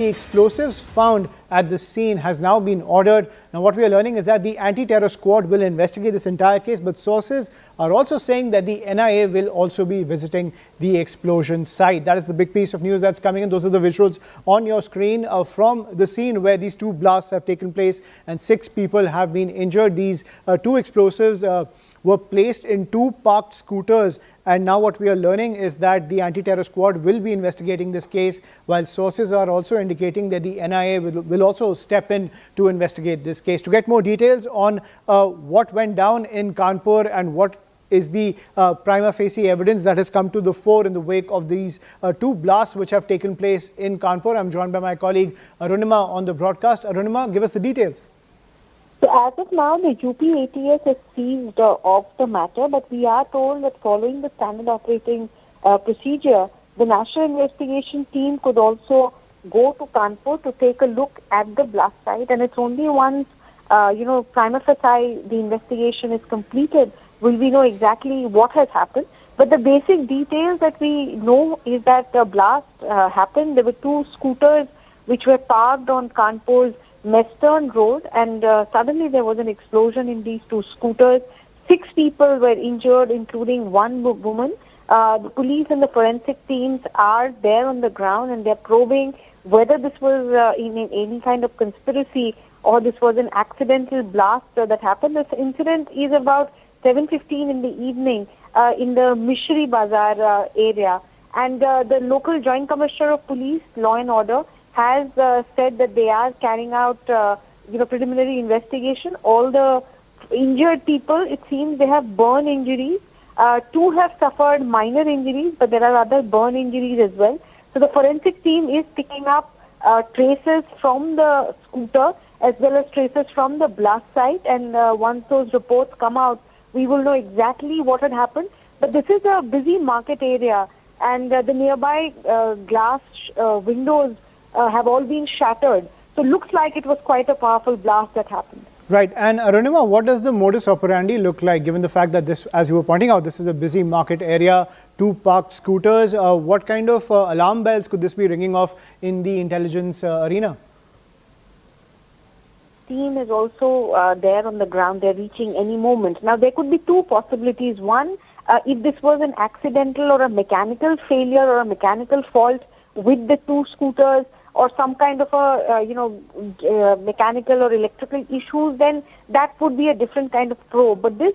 The explosives found at the scene has now been ordered. Now, what we are learning is that the anti-terror squad will investigate this entire case, but sources are also saying that the NIA will also be visiting the explosion site. That is the big piece of news that's coming in. Those are the visuals on your screen from the scene where these two blasts have taken place and 6 people have been injured. These two explosives were placed in 2 parked scooters, and now what we are learning is that the anti-terror squad will be investigating this case, while sources are also indicating that the NIA will also step in to investigate this case. To get more details on what went down in Kanpur and what is the prima facie evidence that has come to the fore in the wake of these 2 blasts which have taken place in Kanpur, I'm joined by my colleague Arunima on the broadcast. Arunima, give us the details. So as of now, the UP ATS has seized off the matter, but we are told that following the standard operating procedure, the National Investigation Team could also go to Kanpur to take a look at the blast site, and it's only once, prima facie the investigation is completed, will we know exactly what has happened. But the basic details that we know is that the blast happened. There were 2 scooters which were parked on Kanpur's Mestern Road, and suddenly there was an explosion in these 2 scooters. 6 people were injured, including 1 woman. The police and the forensic teams are there on the ground, and they're probing whether this was in any kind of conspiracy or this was an accidental blast that happened. This incident is about 7:15 in the evening in the Mishri Bazaar area, and the local Joint Commissioner of Police, Law and Order, has said that they are carrying out, preliminary investigation. All the injured people, it seems they have burn injuries. 2 have suffered minor injuries, but there are other burn injuries as well. So the forensic team is picking up traces from the scooter as well as traces from the blast site. And once those reports come out, we will know exactly what had happened. But this is a busy market area, and the nearby glass windows have all been shattered. So it looks like it was quite a powerful blast that happened. Right. And Arunima, what does the modus operandi look like, given the fact that this, as you were pointing out, this is a busy market area, 2 parked scooters? What kind of alarm bells could this be ringing off in the intelligence arena? Team is also there on the ground. They're reaching any moment. Now, there could be 2 possibilities. One, if this was an accidental or a mechanical failure or a mechanical fault with the 2 scooters, or some kind of a, mechanical or electrical issues, then that would be a different kind of probe. But this,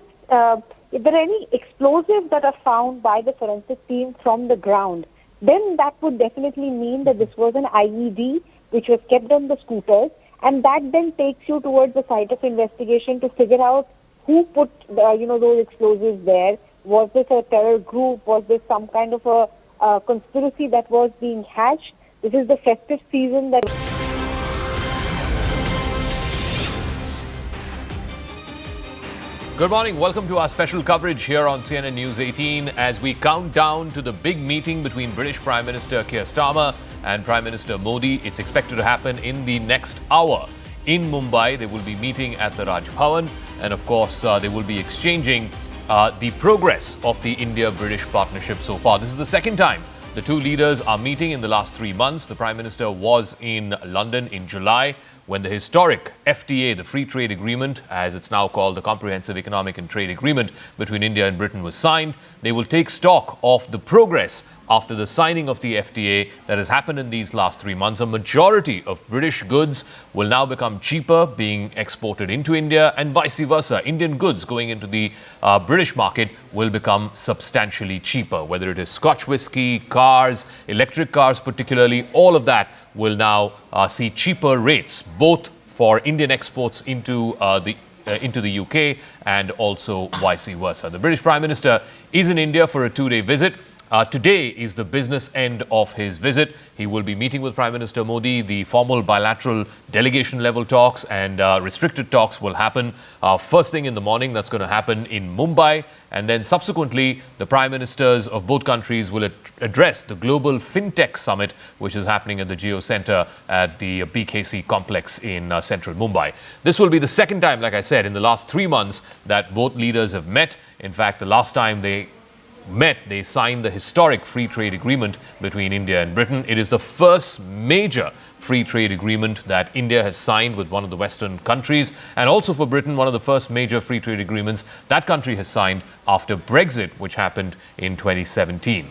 if there are any explosives that are found by the forensic team from the ground, then that would definitely mean that this was an IED which was kept on the scooters, and that then takes you towards the site of investigation to figure out who put, those explosives there. Was this a terror group? Was this some kind of a conspiracy that was being hatched? This is the festive season that... Good morning. Welcome to our special coverage here on CNN News 18 as we count down to the big meeting between British Prime Minister Keir Starmer and Prime Minister Modi. It's expected to happen in the next hour in Mumbai. They will be meeting at the Raj Bhavan, and of course they will be exchanging the progress of the India-British partnership so far. This is the second time the 2 leaders are meeting in the last 3 months. The Prime Minister was in London in July when the historic FTA, the Free Trade Agreement, as it's now called, the Comprehensive Economic and Trade Agreement between India and Britain was signed. They will take stock of the progress after the signing of the FTA that has happened in these last 3 months. A majority of British goods will now become cheaper being exported into India, and vice versa. Indian goods going into the British market will become substantially cheaper, whether it is Scotch whisky, cars, electric cars particularly. All of that will now see cheaper rates, both for Indian exports into the UK and also vice versa. The British Prime Minister is in India for a 2-day visit. Today is the business end of his visit. He will be meeting with Prime Minister Modi. The formal bilateral delegation level talks and restricted talks will happen first thing in the morning. That's going to happen in Mumbai. And then subsequently, the Prime Ministers of both countries will address the Global FinTech Summit, which is happening at the Geo Center at the BKC complex in central Mumbai. This will be the second time, like I said, in the last 3 months that both leaders have met. In fact, the last time they met, they signed the historic free trade agreement between India and Britain. It is the first major free trade agreement that India has signed with one of the Western countries, and also for Britain, one of the first major free trade agreements that country has signed after Brexit, which happened in 2017.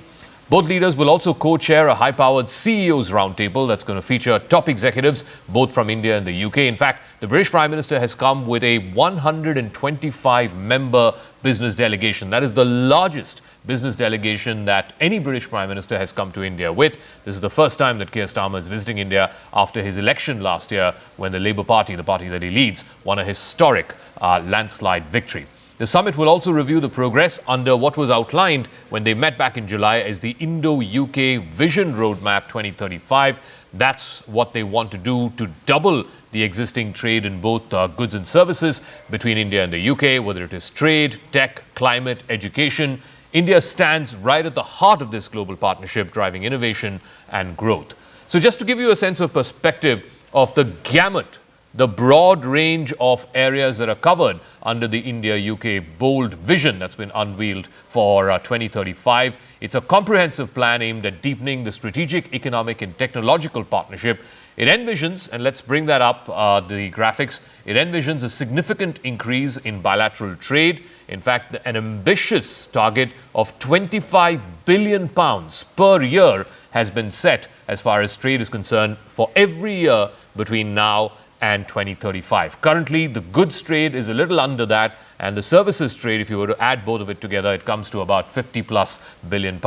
Both leaders will also co-chair a high-powered CEOs roundtable that's going to feature top executives, both from India and the UK. In fact, the British Prime Minister has come with a 125-member business delegation. That is the largest business delegation that any British Prime Minister has come to India with. This is the first time that Keir Starmer is visiting India after his election last year, when the Labour Party, the party that he leads, won a historic landslide victory. The summit will also review the progress under what was outlined when they met back in July as the Indo-UK Vision Roadmap 2035. That's what they want to do to double the existing trade in both goods and services between India and the UK, whether it is trade, tech, climate, education. India stands right at the heart of this global partnership, driving innovation and growth. So just to give you a sense of perspective of the gamut, the broad range of areas that are covered under the India-UK bold vision that's been unveiled for 2035. It's a comprehensive plan aimed at deepening the strategic, economic and technological partnership. It envisions, and let's bring that up, the graphics, it envisions a significant increase in bilateral trade. In fact, an ambitious target of £25 billion per year has been set as far as trade is concerned for every year between now and 2035. Currently, the goods trade is a little under that, and the services trade, if you were to add both of it together, it comes to about £50+ billion.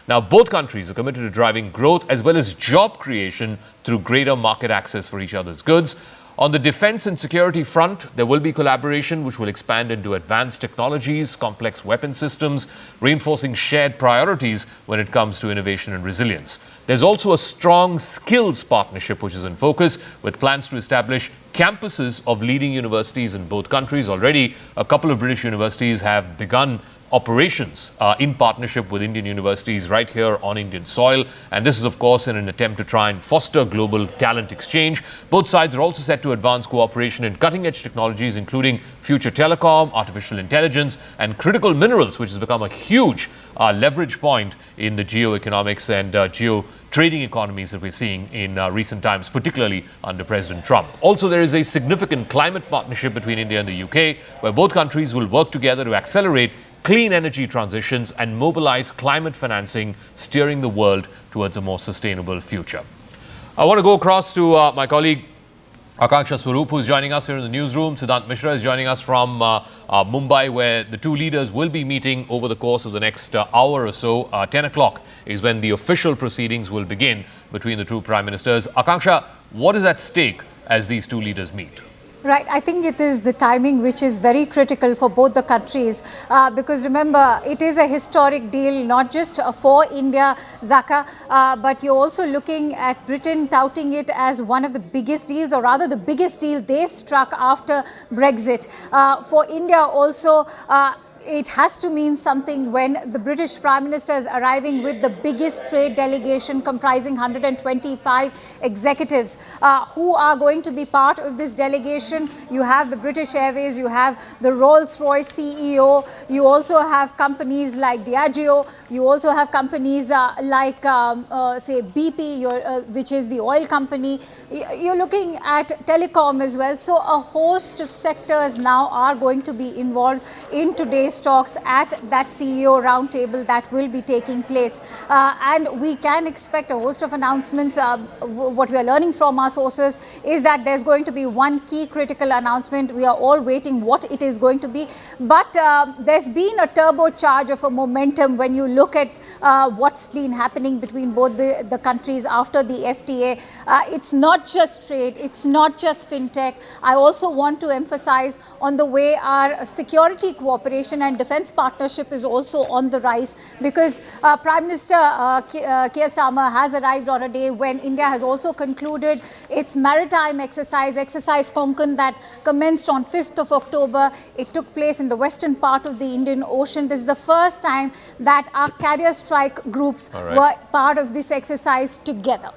Now, both countries are committed to driving growth as well as job creation through greater market access for each other's goods. On the defense and security front, there will be collaboration which will expand into advanced technologies, complex weapon systems, reinforcing shared priorities when it comes to innovation and resilience. There's also a strong skills partnership which is in focus, with plans to establish campuses of leading universities in both countries. Already, a couple of British universities have begun operations in partnership with Indian universities right here on Indian soil. And this is, of course, in an attempt to try and foster global talent exchange. Both sides are also set to advance cooperation in cutting-edge technologies, including future telecom, artificial intelligence, and critical minerals, which has become a huge leverage point in the geoeconomics and geo-trading economies that we're seeing in recent times, particularly under President Trump. Also, there is a significant climate partnership between India and the UK, where both countries will work together to accelerate clean energy transitions and mobilize climate financing, steering the world towards a more sustainable future. I want to go across to my colleague Akanksha Swaroop, who's joining us here in the newsroom. Siddhant Mishra is joining us from Mumbai, where the two leaders will be meeting over the course of the next hour or so. 10 o'clock is when the official proceedings will begin between the two prime ministers. Akanksha, what is at stake as these two leaders meet? Right, I think it is the timing which is very critical for both the countries because remember, it is a historic deal, not just for India, Zaka, but you're also looking at Britain touting it as one of the biggest deals, or rather the biggest deal they've struck after Brexit. For India also, it has to mean something when the British Prime Minister is arriving with the biggest trade delegation comprising 125 executives who are going to be part of this delegation. You have the British Airways, you have the Rolls-Royce CEO, you also have companies like Diageo, you also have companies like say BP, which is the oil company. You're looking at telecom as well. So a host of sectors now are going to be involved in today's talks at that CEO roundtable that will be taking place. And we can expect a host of announcements. What we are learning from our sources is that there's going to be one key critical announcement. We are all waiting what it is going to be. But there's been a turbocharge of a momentum when you look at what's been happening between both the countries after the FTA. It's not just trade, it's not just fintech. I also want to emphasize on the way our security cooperation and defense partnership is also on the rise, because Prime Minister Keir Starmer has arrived on a day when India has also concluded its maritime exercise Konkan, that commenced on 5th of October. It took place in the western part of the Indian Ocean. This is the first time that our carrier strike groups were part of this exercise together.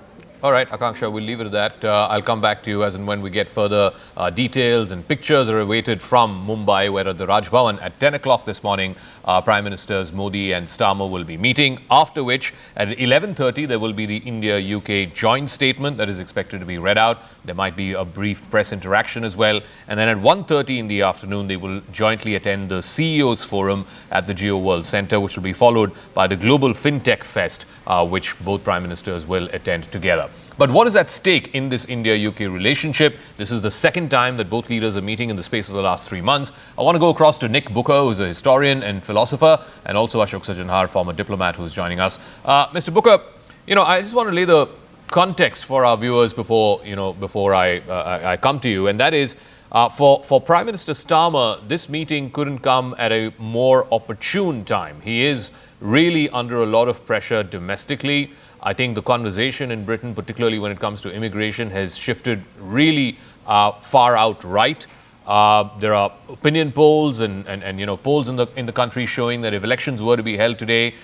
All right, Akanksha, we'll leave it at that. I'll come back to you as and when we get further details, and pictures are awaited from Mumbai, where at the Raj Bhavan at 10 o'clock this morning, Prime Ministers Modi and Starmer will be meeting, after which at 11:30 there will be the India-UK joint statement that is expected to be read out. There might be a brief press interaction as well. And then at 1:30 in the afternoon, they will jointly attend the CEOs Forum at the Geo World Centre, which will be followed by the Global FinTech Fest, which both Prime Ministers will attend together. But what is at stake in this India-UK relationship? This is the second time that both leaders are meeting in the space of the last 3 months. I want to go across to Nick Booker, who's a historian and philosopher, and also Ashok Sajanhar, former diplomat, who's joining us. Mr. Booker, I just want to lay the context for our viewers before I come to you, and that is, for Prime Minister Starmer, this meeting couldn't come at a more opportune time. He is really under a lot of pressure domestically. I think the conversation in Britain, particularly when it comes to immigration, has shifted really far out right. There are opinion polls and polls in the country showing that if elections were to be held today,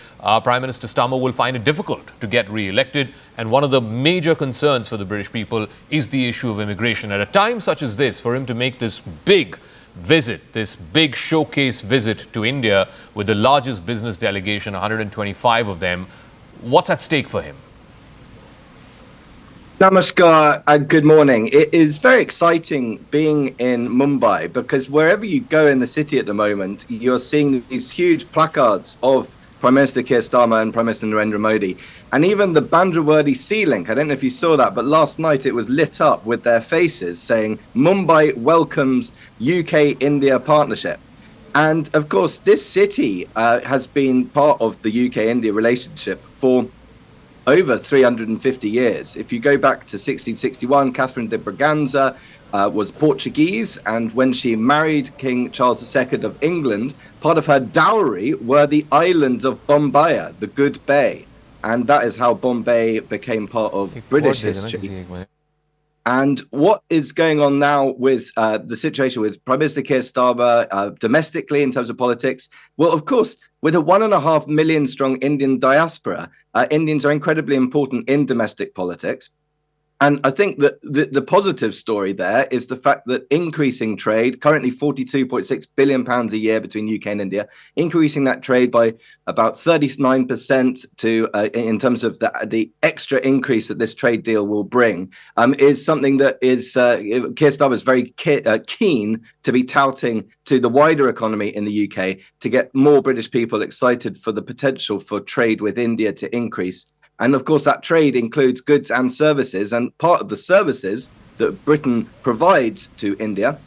Prime Minister Starmer will find it difficult to get re-elected. And one of the major concerns for the British people is the issue of immigration. At a time such as this, for him to make this big visit, this big showcase visit to India with the largest business delegation, 125 of them, what's at stake for him? Namaskar and good morning. It is very exciting being in Mumbai, because wherever you go in the city at the moment, you're seeing these huge placards of Prime Minister Keir Starmer and Prime Minister Narendra Modi. And even the Bandra-Worli Sea Link, I don't know if you saw that, but last night it was lit up with their faces saying Mumbai welcomes UK-India partnership. And of course, this city has been part of the UK-India relationship for over 350 years. If you go back to 1661, Catherine de Braganza was Portuguese, and when she married King Charles II of England, part of her dowry were the islands of Bombay, the Good Bay. And that is how Bombay became part of British history. And what is going on now with the situation with Prime Minister Keir Starmer domestically in terms of politics? Well, of course, with a 1.5 million strong Indian diaspora, Indians are incredibly important in domestic politics. And I think that the positive story there is the fact that increasing trade, currently £42.6 billion a year between UK and India, increasing that trade by about 39% to in terms of the extra increase that this trade deal will bring, is something that is Keir Starmer is very keen to be touting to the wider economy in the UK to get more British people excited for the potential for trade with India to increase. And of course, that trade includes goods and services. And part of the services that Britain provides to India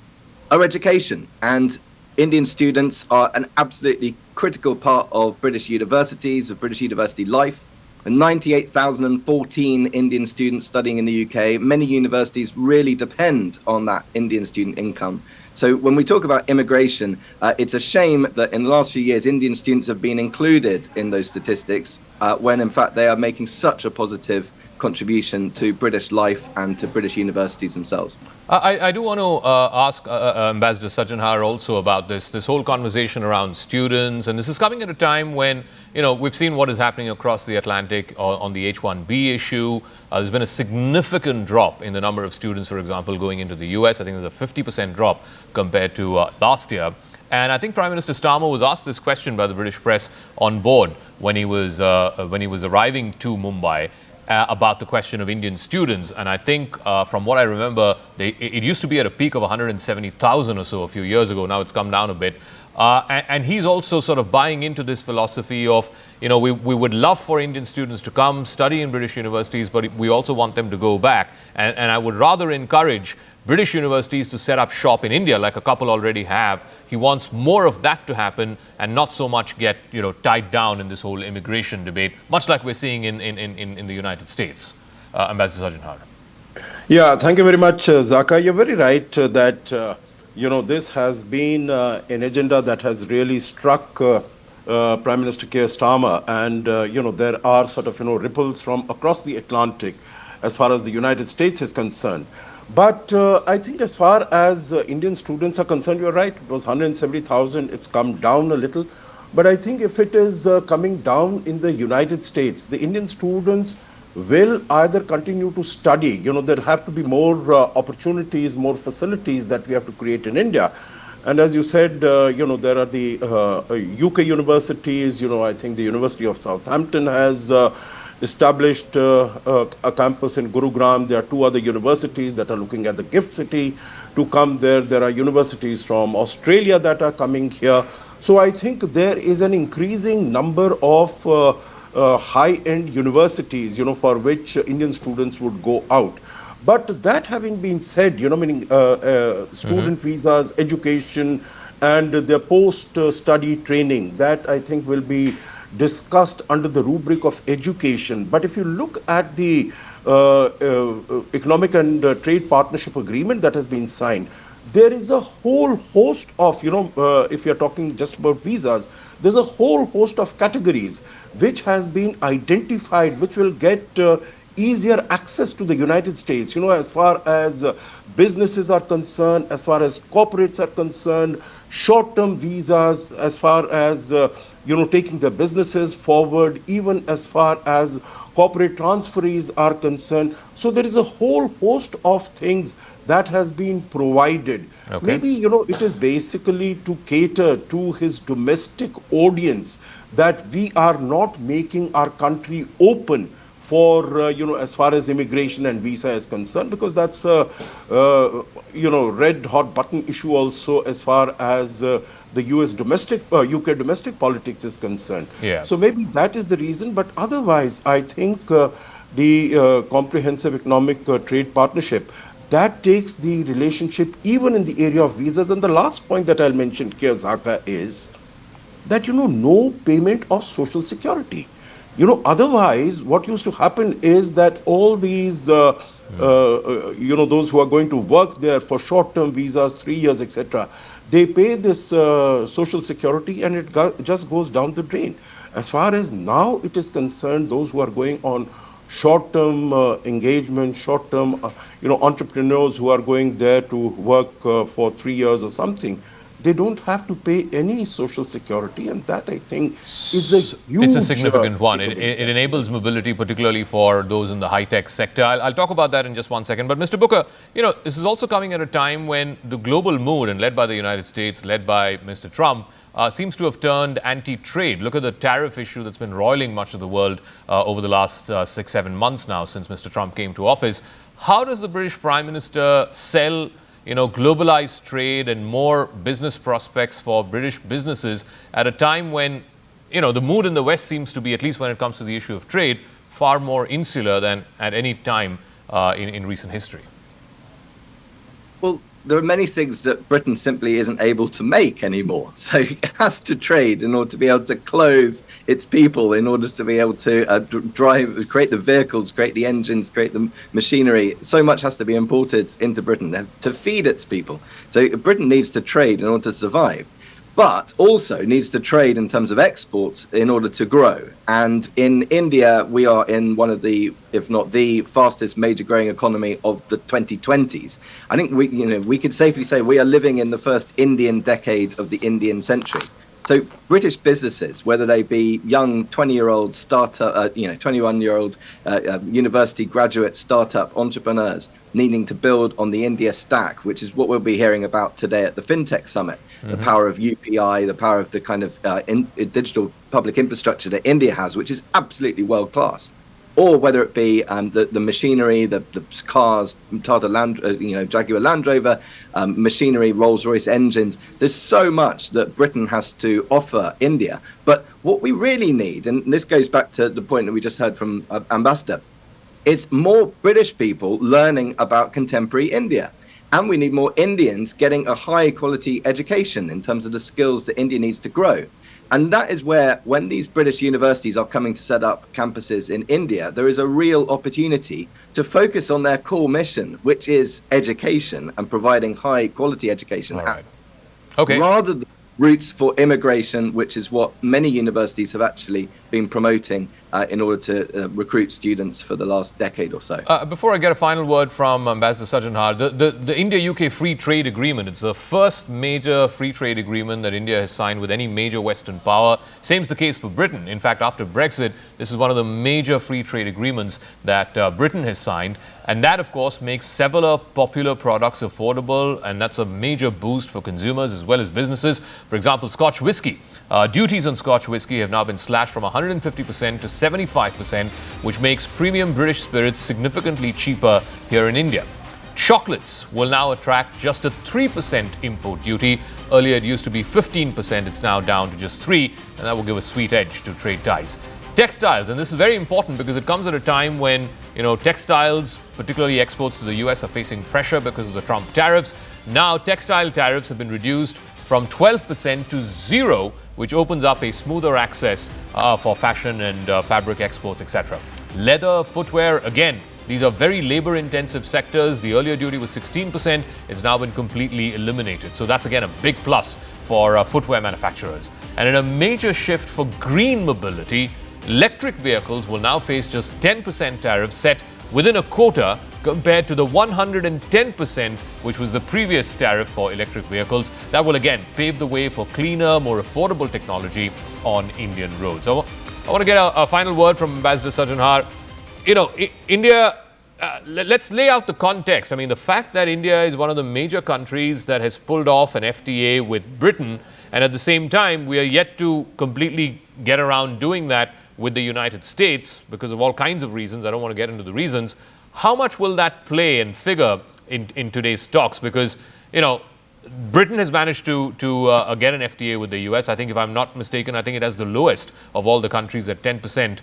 are education. And Indian students are an absolutely critical part of British universities, of British university life. And 98,014 Indian students studying in the UK. Many universities really depend on that Indian student income. So when we talk about immigration, it's a shame that in the last few years, Indian students have been included in those statistics, when in fact they are making such a positive contribution to British life and to British universities themselves. I do want to ask Ambassador Sajanhar also about this whole conversation around students, and this is coming at a time when we've seen what is happening across the Atlantic on the H-1B issue. There's been a significant drop in the number of students, for example, going into the US. I think there's a 50% drop compared to last year. And I think Prime Minister Starmer was asked this question by the British press on board when he was arriving to Mumbai. About the question of Indian students. And I think from what I remember, it used to be at a peak of 170,000 or so a few years ago. Now it's come down a bit. And he's also sort of buying into this philosophy of, we would love for Indian students to come study in British universities, but we also want them to go back. And I would rather encourage British universities to set up shop in India, like a couple already have. He wants more of that to happen and not so much get tied down in this whole immigration debate, much like we're seeing in the United States. Ambassador Sajanhar. Yeah, thank you very much, Zaka. You're very right that this has been an agenda that has really struck Prime Minister Keir Starmer, and there are sort of ripples from across the Atlantic as far as the United States is concerned. But I think as far as Indian students are concerned, you're right, it was 170,000, it's come down a little. But I think if it is coming down in the United States, the Indian students will either continue to study. There have to be more opportunities, more facilities that we have to create in India. And as you said, there are the UK universities. I think the University of Southampton has established a campus in Gurugram. There are two other universities that are looking at the gift city to come there. There are universities from Australia that are coming here. So I think there is an increasing number of high-end universities, for which Indian students would go out. But that having been said, meaning student visas, education, and their post-study training, that I think will be discussed under the rubric of education. But if you look at the economic and trade partnership agreement that has been signed, there is a whole host of, if you're talking just about visas, there's a whole host of categories which has been identified, which will get easier access to the United States, as far as businesses are concerned, as far as corporates are concerned, short-term visas, as far as, taking the businesses forward, even as far as corporate transferees are concerned. So there is a whole host of things that has been provided. Okay. Maybe, it is basically to cater to his domestic audience that we are not making our country open for, as far as immigration and visa is concerned, because that's a, red hot button issue also as far as the UK domestic politics is concerned. Yeah. So maybe that is the reason, but otherwise, I think the comprehensive economic trade partnership, that takes the relationship even in the area of visas. And the last point that I'll mention, Keir Starmer, is that, no payment of social security. Otherwise, what used to happen is that all these, those who are going to work there for short-term visas, 3 years, etc., they pay this social security and it just goes down the drain. As far as now it is concerned, those who are going on short-term engagement, short-term, entrepreneurs who are going there to work for 3 years or something, they don't have to pay any social security, and that I think is a huge... It's a significant one. It enables mobility, particularly for those in the high-tech sector. I'll talk about that in just 1 second. But Mr. Booker, this is also coming at a time when the global mood, and led by the United States, led by Mr. Trump, seems to have turned anti-trade. Look at the tariff issue that's been roiling much of the world over the last 6-7 months now since Mr. Trump came to office. How does the British Prime Minister sell globalized trade and more business prospects for British businesses at a time when, the mood in the West seems to be, at least when it comes to the issue of trade, far more insular than at any time in recent history? Well, there are many things that Britain simply isn't able to make anymore. So it has to trade in order to be able to clothe its people, in order to be able to create the vehicles, create the engines, create the machinery. So much has to be imported into Britain to feed its people. So Britain needs to trade in order to survive, but also needs to trade in terms of exports in order to grow. And in India, we are in one of the, if not the fastest major growing economy of the 2020s. I think we could safely say we are living in the first Indian decade of the Indian century. So British businesses, whether they be young 20-year-old startup, 21-year-old university graduate startup entrepreneurs needing to build on the India stack, which is what we'll be hearing about today at the FinTech Summit, the power of UPI, the power of the kind of digital public infrastructure that India has, which is absolutely world-class. Or whether it be the machinery, the cars, Tata Jaguar Land Rover, machinery, Rolls-Royce engines. There's so much that Britain has to offer India. But what we really need, and this goes back to the point that we just heard from Ambassador, is more British people learning about contemporary India. And we need more Indians getting a high-quality education in terms of the skills that India needs to grow. And that is where, when these British universities are coming to set up campuses in India, there is a real opportunity to focus on their core mission, which is education and providing high quality education. Right. Okay. Rather than routes for immigration, which is what many universities have actually been promoting in order to recruit students for the last decade or so. Before I get a final word from Ambassador Sajanhar, the India-UK Free Trade Agreement, it's the first major free trade agreement that India has signed with any major Western power. Same's the case for Britain. In fact, after Brexit, this is one of the major free trade agreements that Britain has signed. And that, of course, makes several popular products affordable, and that's a major boost for consumers as well as businesses. For example, Scotch whisky. Duties on Scotch whisky have now been slashed from 150% to 75%, which makes premium British spirits significantly cheaper here in India. Chocolates will now attract just a 3% import duty. Earlier it used to be 15%, it's now down to just 3%, and that will give a sweet edge to trade ties. Textiles, and this is very important because it comes at a time when, textiles, particularly exports to the US, are facing pressure because of the Trump tariffs. Now, textile tariffs have been reduced from 12% to 0%, which opens up a smoother access for fashion and fabric exports, etc. Leather, footwear, again, these are very labor-intensive sectors. The earlier duty was 16%. It's now been completely eliminated. So that's, again, a big plus for footwear manufacturers. And in a major shift for green mobility, electric vehicles will now face just 10% tariffs set within a quota compared to the 110%, which was the previous tariff for electric vehicles. That will again pave the way for cleaner, more affordable technology on Indian roads. So I want to get a final word from Ambassador Sajanhar. India, let's lay out the context. I mean, the fact that India is one of the major countries that has pulled off an FTA with Britain, and at the same time, we are yet to completely get around doing that with the United States because of all kinds of reasons. I don't want to get into the reasons. How much will that play and figure in today's talks? Because, Britain has managed to get an FTA with the US. I think, if I'm not mistaken, I think it has the lowest of all the countries at 10%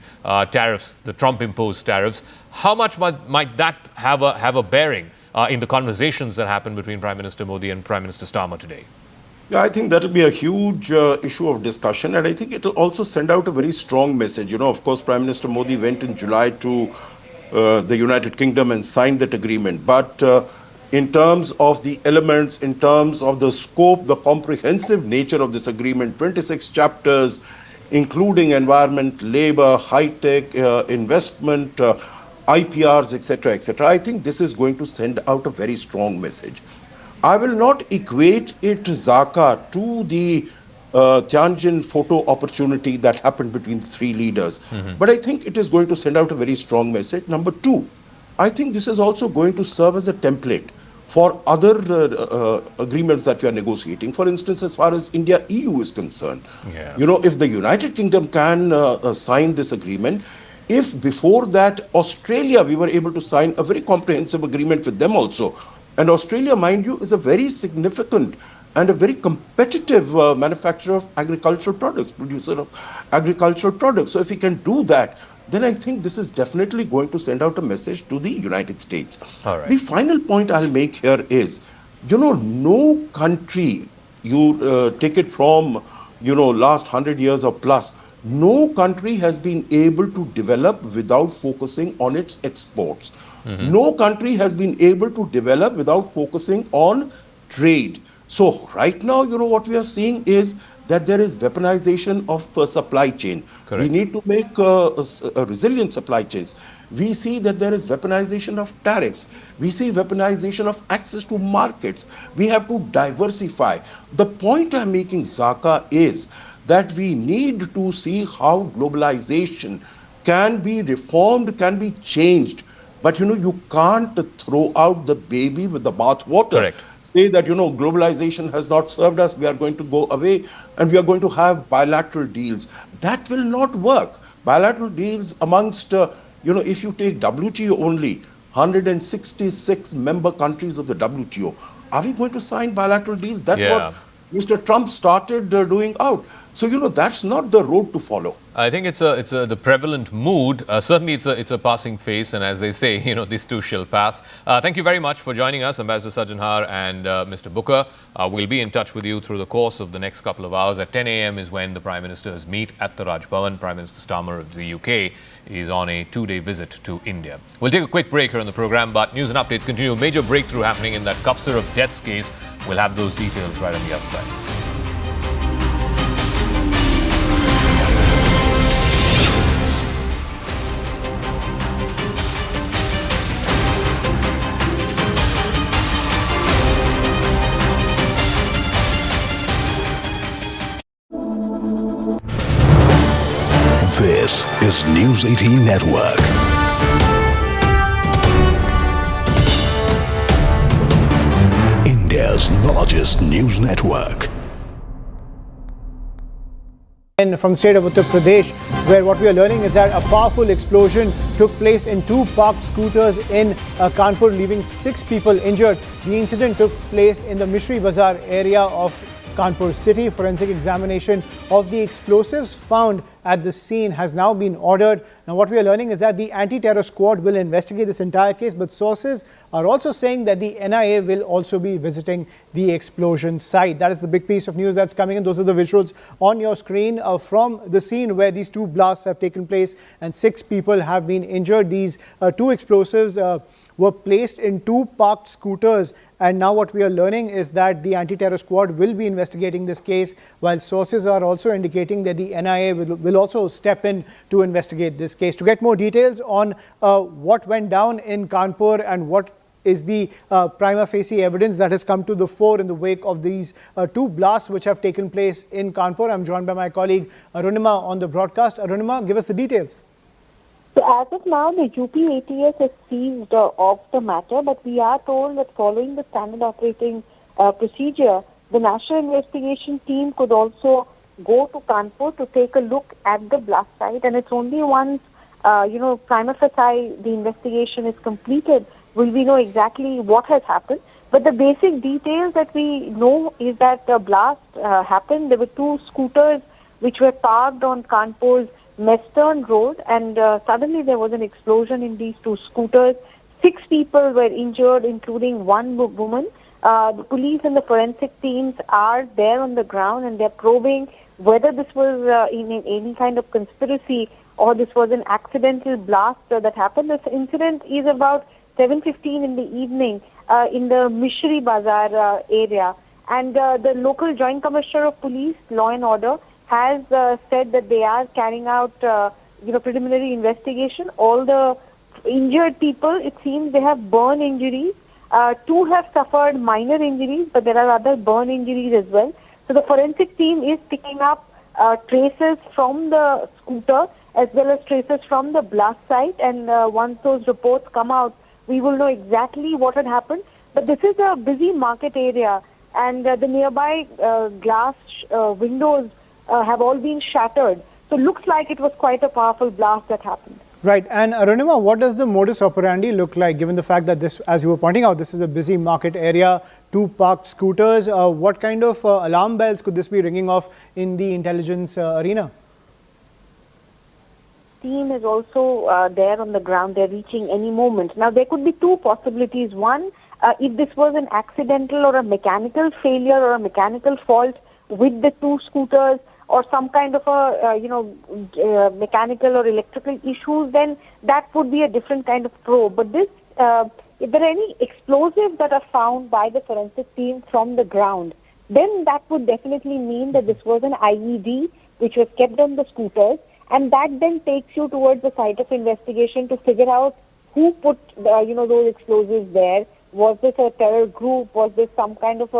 tariffs, the Trump-imposed tariffs. How much might that have a bearing in the conversations that happen between Prime Minister Modi and Prime Minister Starmer today? Yeah, I think that will be a huge issue of discussion, and I think it will also send out a very strong message. Of course, Prime Minister Modi went in July to the United Kingdom and signed that agreement. But in terms of the elements, in terms of the scope, the comprehensive nature of this agreement, 26 chapters, including environment, labor, high-tech, investment, IPRs, etc., I think this is going to send out a very strong message. I will not equate it, Zaka, to the Tianjin photo opportunity that happened between the three leaders. But I think it is going to send out a very strong message. Number two, I think this is also going to serve as a template for other agreements that we are negotiating. For instance, as far as India-EU is concerned, if the United Kingdom can sign this agreement, if before that Australia, we were able to sign a very comprehensive agreement with them also. And Australia, mind you, is a very significant and a very competitive manufacturer of agricultural products, producer of agricultural products. So if we can do that, then I think this is definitely going to send out a message to the United States. All right. The final point I'll make here is, no country, you take it from, last 100 years or plus, no country has been able to develop without focusing on its exports. No country has been able to develop without focusing on trade. So right now, what we are seeing is that there is weaponization of supply chain. Correct. We need to make resilient supply chains. We see that there is weaponization of tariffs. We see weaponization of access to markets. We have to diversify. The point I'm making, Zaka, is that we need to see how globalization can be reformed, can be changed. But, you can't throw out the baby with the bathwater. Correct. Say that, globalization has not served us, we are going to go away, and we are going to have bilateral deals. That will not work. Bilateral deals amongst, if you take WTO only, 166 member countries of the WTO, are we going to sign bilateral deals? That's what Mr. Trump started doing out. So, that's not the road to follow. I think it's the prevalent mood. Certainly, it's a passing phase, and as they say, these too shall pass. Thank you very much for joining us, Ambassador Sajanhar and Mr. Booker. We'll be in touch with you through the course of the next couple of hours. At 10 a.m. is when the Prime Ministers meet at the Raj Bhavan. Prime Minister Starmer of the UK is on a 2-day visit to India. We'll take a quick break here on the program, but news and updates continue. Major breakthrough happening in that cough syrup deaths case. We'll have those details right on the other side. is News 18 Network. India's largest news network. And from the state of Uttar Pradesh, where what we are learning is that a powerful explosion took place in two parked scooters in Kanpur, leaving 6 people injured. The incident took place in the Mishri Bazaar area of Kanpur city. Forensic examination of the explosives found at the scene has now been ordered. Now, what we are learning is that the anti-terror squad will investigate this entire case, but sources are also saying that the NIA will also be visiting the explosion site. That is the big piece of news that's coming in. Those are the visuals on your screen from the scene where these two blasts have taken place and 6 people have been injured. These two explosives were placed in 2 parked scooters, and now what we are learning is that the anti-terror squad will be investigating this case, while sources are also indicating that the NIA will also step in to investigate this case. To get more details on what went down in Kanpur and what is the prima facie evidence that has come to the fore in the wake of these 2 blasts which have taken place in Kanpur, I'm joined by my colleague Arunima on the broadcast. Arunima, give us the details. So as of now, the UP ATS has seized off the matter, but we are told that following the standard operating procedure, the National Investigation Team could also go to Kanpur to take a look at the blast site, and it's only once, prima facie the investigation is completed will we know exactly what has happened. But the basic details that we know is that the blast happened. There were 2 scooters which were parked on Kanpur's Mestern Road, and suddenly there was an explosion in these 2 scooters. 6 people were injured, including 1 woman. The police and the forensic teams are there on the ground, and they're probing whether this was in any kind of conspiracy or this was an accidental blast that happened. This incident is about 7:15 in the evening in the Mishri Bazaar area, and the local Joint Commissioner of Police, Law and Order, has said that they are carrying out, preliminary investigation. All the injured people, it seems they have burn injuries. 2 have suffered minor injuries, but there are other burn injuries as well. So the forensic team is picking up traces from the scooter as well as traces from the blast site. And once those reports come out, we will know exactly what had happened. But this is a busy market area, and the nearby glass windows have all been shattered. So it looks like it was quite a powerful blast that happened. Right. And Arunima, what does the modus operandi look like, given the fact that this, as you were pointing out, this is a busy market area, 2 parked scooters? What kind of alarm bells could this be ringing off in the intelligence arena? Team is also there on the ground. They're reaching any moment. Now, there could be 2 possibilities. One, if this was an accidental or a mechanical failure or a mechanical fault with the 2 scooters, or some kind of a, mechanical or electrical issues, then that would be a different kind of probe. But this, if there are any explosives that are found by the forensic team from the ground, then that would definitely mean that this was an IED which was kept on the scooters, and that then takes you towards the site of investigation to figure out who put, those explosives there. Was this a terror group? Was this some kind of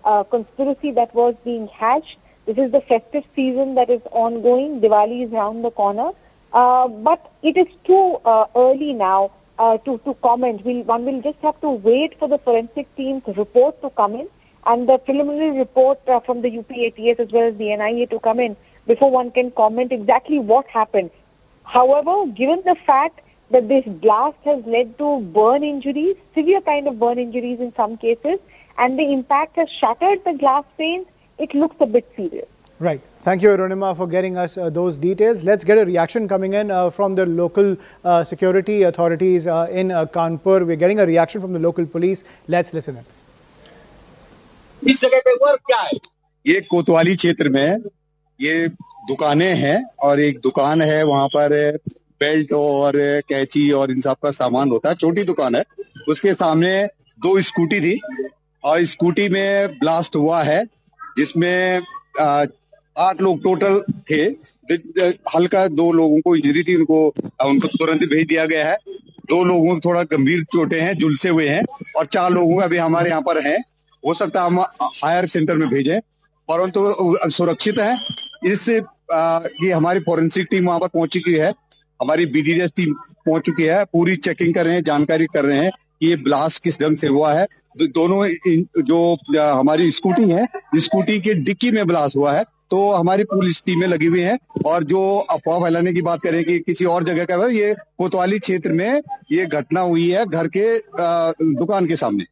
a conspiracy that was being hatched? This is the festive season that is ongoing. Diwali is around the corner. But it is too early now to comment. One will just have to wait for the forensic team's report to come in and the preliminary report from the UP ATS as well as the NIA to come in before one can comment exactly what happened. However, given the fact that this blast has led to burn injuries, severe kind of burn injuries in some cases, and the impact has shattered the glass panes, it looks a bit serious. Right. Thank you, Arunima, for getting us those details. Let's get a reaction coming in from the local security authorities in Kanpur. We're getting a reaction from the local police. Let's listen in. इस जगह पे work क्या है? ये कोतवाली क्षेत्र में ये दुकानें हैं और एक दुकान है, वहां पर बेल्ट और कैंची और इन सब का सामान होता है, छोटी दुकान है। उसके सामने 2 स्कूटी थी और स्कूटी में ब्लास्ट हुआ है, जिसमें 8 लोग टोटल थे। हल्का 2 लोगों को इंजरी थी, उनको तुरंत भेज दिया गया है। 2 लोगों को थोड़ा गंभीर चोटें हैं, झुलसे हुए हैं, और 4 लोगों का भी हमारे यहाँ पर है। हो सकता है हम हायर सेंटर में भेजें, परंतु सुरक्षित है। इससे ये हमारी फोरेंसिक टीम वहां पर पहुंच चुकी है हमारी बीडीएस टीम पहुंच चुकी है, पूरी चेकिंग कर रहे हैं, जानकारी कर रहे हैं कि ये ब्लास्ट किस ढंग से हुआ है। दोनों जो हमारी स्कूटी है, स्कूटी के डिक्की में ब्लास्ट हुआ है, तो हमारी पुलिस टीमें लगी हुई हैं। और जो अफवाह फैलाने की बात करें कि किसी और जगह का, ये कोतवाली क्षेत्र में ये घटना हुई है, घर के दुकान के सामने।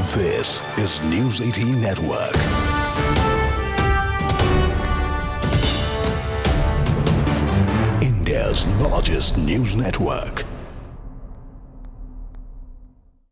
This is News 18 Network. India's largest news network.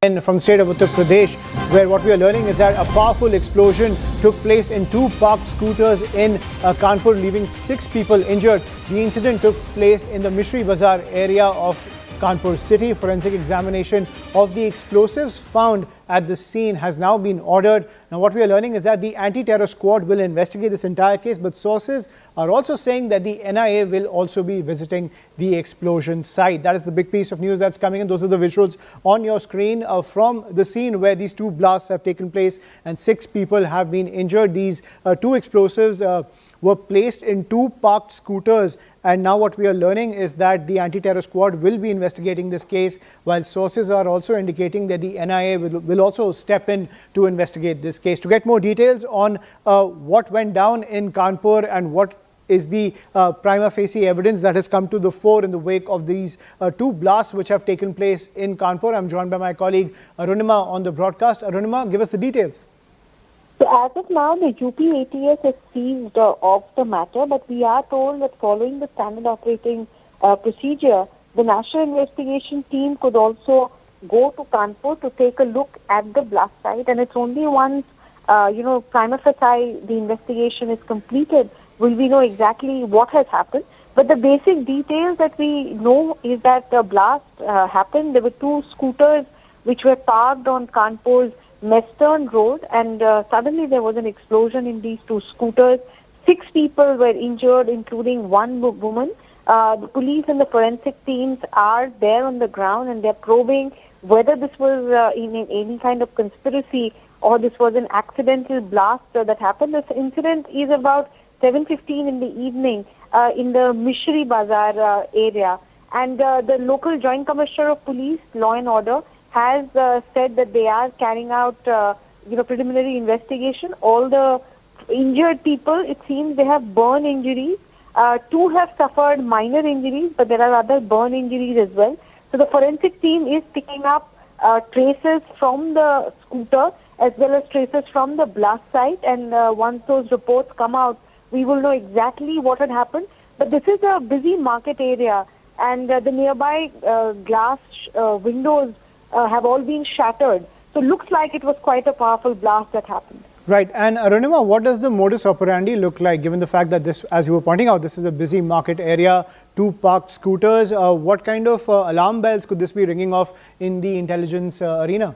And from the state of Uttar Pradesh, where what we are learning is that a powerful explosion took place in two parked scooters in Kanpur, leaving 6 people injured. The incident took place in the Mishri Bazaar area of Kanpur city. Forensic examination of the explosives found at the scene has now been ordered. Now, what we are learning is that the anti-terror squad will investigate this entire case, but sources are also saying that the NIA will also be visiting the explosion site. That is the big piece of news that's coming in. Those are the visuals on your screen from the scene where these two blasts have taken place and 6 people have been injured. These two explosives were placed in 2 parked scooters, and now what we are learning is that the anti-terror squad will be investigating this case, while sources are also indicating that the NIA will also step in to investigate this case. To get more details on what went down in Kanpur and what is the prima facie evidence that has come to the fore in the wake of these 2 blasts which have taken place in Kanpur, I'm joined by my colleague Arunima on the broadcast. Arunima, give us the details. So as of now, the UP ATS has seized off the matter, but we are told that following the standard operating procedure, the National Investigation Team could also go to Kanpur to take a look at the blast site, and it's only once, prima facie the investigation is completed, will we know exactly what has happened. But the basic details that we know is that the blast happened. There were 2 scooters which were parked on Kanpur's Mestern Road, and suddenly there was an explosion in these 2 scooters. 6 people were injured, including 1 woman. The police and the forensic teams are there on the ground, and they're probing whether this was in any kind of conspiracy or this was an accidental blast that happened. This incident is about 7:15 in the evening in the Mishri Bazaar area, and the local Joint Commissioner of Police, Law and Order, has said that they are carrying out, preliminary investigation. All the injured people, it seems they have burn injuries. 2 have suffered minor injuries, but there are other burn injuries as well. So the forensic team is picking up traces from the scooter as well as traces from the blast site. And once those reports come out, we will know exactly what had happened. But this is a busy market area, and the nearby glass windows have all been shattered. So it looks like it was quite a powerful blast that happened. Right. And Arunima, what does the modus operandi look like, given the fact that this, as you were pointing out, this is a busy market area, 2 parked scooters? What kind of alarm bells could this be ringing off in the intelligence arena?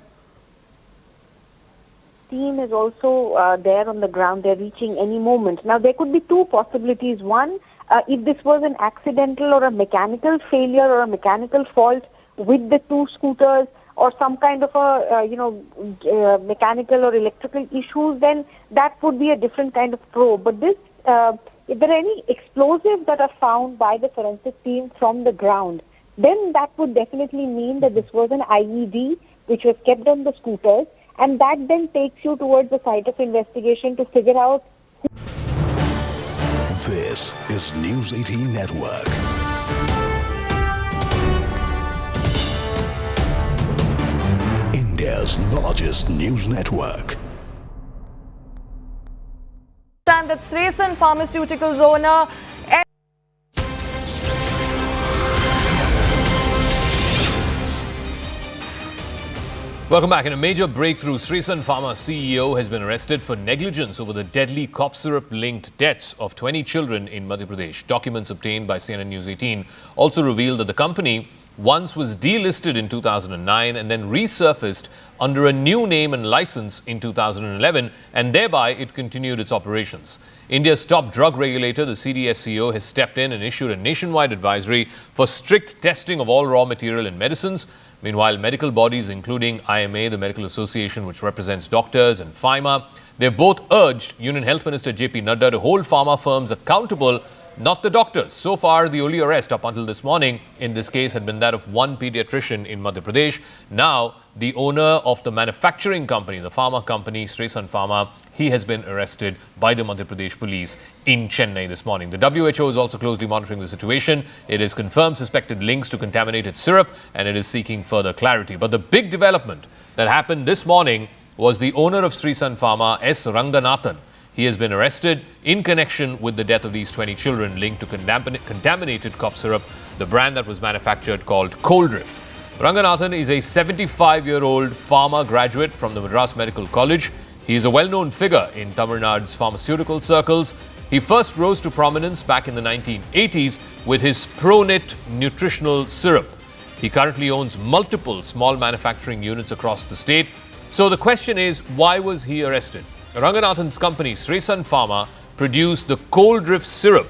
Team is also there on the ground. They're reaching any moment. Now, there could be 2 possibilities. One, if this was an accidental or a mechanical failure or a mechanical fault with the 2 scooters, or some kind of a, mechanical or electrical issues, then that would be a different kind of probe. But this, if there are any explosives that are found by the forensic team from the ground, then that would definitely mean that this was an IED which was kept on the scooters, and that then takes you towards the site of investigation to figure out. This is News 18 Network. India's largest news network. And that Sreesan Pharmaceuticals owner Welcome back. In a major breakthrough, Sreesan Pharma CEO has been arrested for negligence over the deadly cough syrup-linked deaths of 20 children in Madhya Pradesh. Documents obtained by CNN News 18 also reveal that the company once was delisted in 2009 and then resurfaced under a new name and license in 2011, and thereby it continued its operations. India's top drug regulator, the CDSCO, has stepped in and issued a nationwide advisory for strict testing of all raw material in medicines. Meanwhile, medical bodies including IMA, the Medical Association which represents doctors, and FIMA, they've both urged Union Health Minister JP Nadda to hold pharma firms accountable, not the doctors. So far, the only arrest up until this morning in this case had been that of one pediatrician in Madhya Pradesh. Now, the owner of the manufacturing company, the pharma company, Stresan Pharma, he has been arrested by the Madhya Pradesh police in Chennai this morning. The WHO is also closely monitoring the situation. It has confirmed suspected links to contaminated syrup and it is seeking further clarity. But the big development that happened this morning was the owner of Stresan Pharma, S. Ranganathan. He has been arrested in connection with the death of these 20 children linked to contaminated cough syrup, the brand that was manufactured called Coldriff. Ranganathan is a 75-year-old pharma graduate from the Madras Medical College. He is a well-known figure in Tamil Nadu's pharmaceutical circles. He first rose to prominence back in the 1980s with his Pronit nutritional syrup. He currently owns multiple small manufacturing units across the state. So the question is, why was he arrested? Ranganathan's company, Stresan Pharma, produced the Coldriff syrup,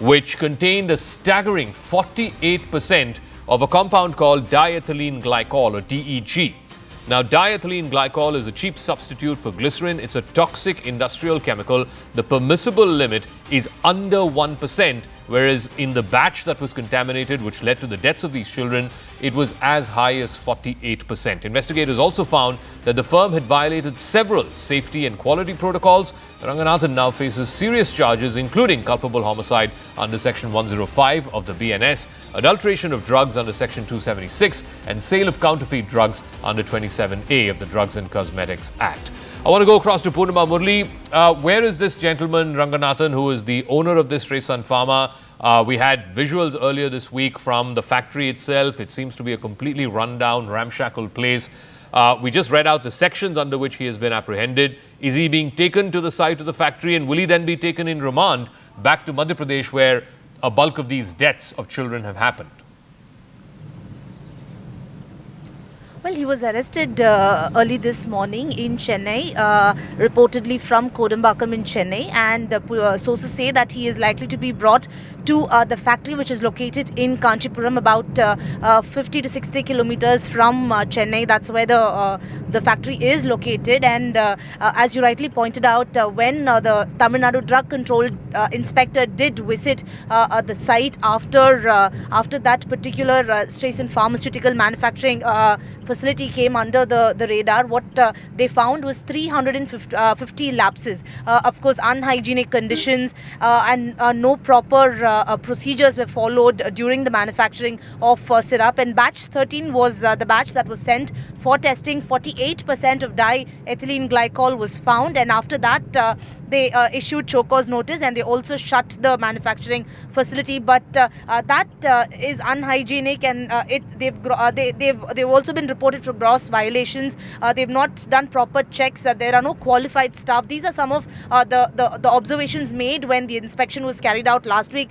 which contained a staggering 48% of a compound called diethylene glycol, or DEG. Now, diethylene glycol is a cheap substitute for glycerin. It's a toxic industrial chemical. The permissible limit is under 1%, whereas in the batch that was contaminated, which led to the deaths of these children, it was as high as 48%. Investigators also found that the firm had violated several safety and quality protocols. Ranganathan now faces serious charges, including culpable homicide under Section 105 of the BNS, adulteration of drugs under Section 276, and sale of counterfeit drugs under 27A of the Drugs and Cosmetics Act. I want to go across to Purnima Murli. Where is this gentleman, Ranganathan, who is the owner of this Stresan Pharma? We had visuals earlier this week from the factory itself. It seems to be a completely run-down, ramshackle place. We just read out the sections under which he has been apprehended. Is he being taken to the site of the factory, and will he then be taken in remand back to Madhya Pradesh, where a bulk of these deaths of children have happened? Well, he was arrested early this morning in Chennai, reportedly from Kodambakkam in Chennai, and sources say that he is likely to be brought to the factory, which is located in Kanchipuram, about 50 to 60 kilometers from Chennai. That's where the factory is located. And as you rightly pointed out, when the Tamil Nadu Drug Control Inspector did visit the site after that particular Stresan pharmaceutical manufacturing facility came under the radar, what they found was 350 lapses. Of course, unhygienic conditions and no proper procedures were followed during the manufacturing of syrup. And batch 13 was the batch that was sent for testing. 48% of diethylene glycol was found, and after that they issued show cause notice and they also shut the manufacturing facility. But that is unhygienic, and they've also been reported for gross violations. They've not done proper checks. There are no qualified staff. These are some of the observations made when the inspection was carried out last week,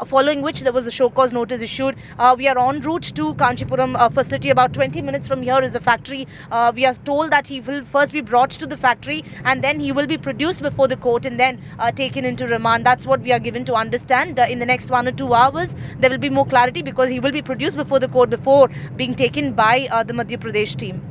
following which there was a show cause notice issued. We are en route to Kanchipuram facility. About 20 minutes from here is the factory. We are told that he will first be brought to the factory and then he will be produced before the court and then taken into remand. That's what we are given to understand. In the next 1 or 2 hours, there will be more clarity, because he will be produced before the court before being taken by the Madhya Pradesh team.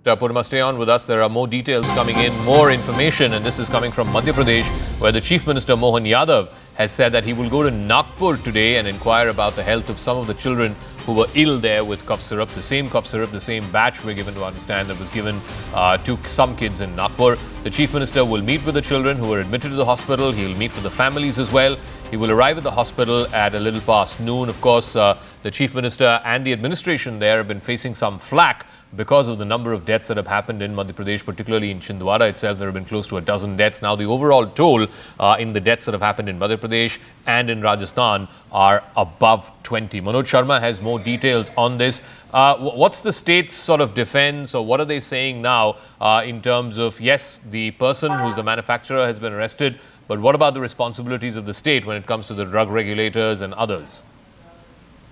Purnima, stay on with us. There are more details coming in, more information, and this is coming from Madhya Pradesh, where the Chief Minister Mohan Yadav has said that he will go to Nagpur today and inquire about the health of some of the children who were ill there with cough syrup. The same cough syrup, the same batch, we're given to understand, that was given to some kids in Nagpur. The Chief Minister will meet with the children who were admitted to the hospital. He will meet with the families as well. He will arrive at the hospital at a little past noon. Of course, the Chief Minister and the administration there have been facing some flack because of the number of deaths that have happened in Madhya Pradesh, particularly in Chhindwara itself. There have been close to a dozen deaths. Now, the overall toll in the deaths that have happened in Madhya Pradesh and in Rajasthan are above 20. Manoj Sharma has more details on this. What's the state's sort of defense, or what are they saying now in terms of, yes, the person who's the manufacturer has been arrested, but what about the responsibilities of the state when it comes to the drug regulators and others?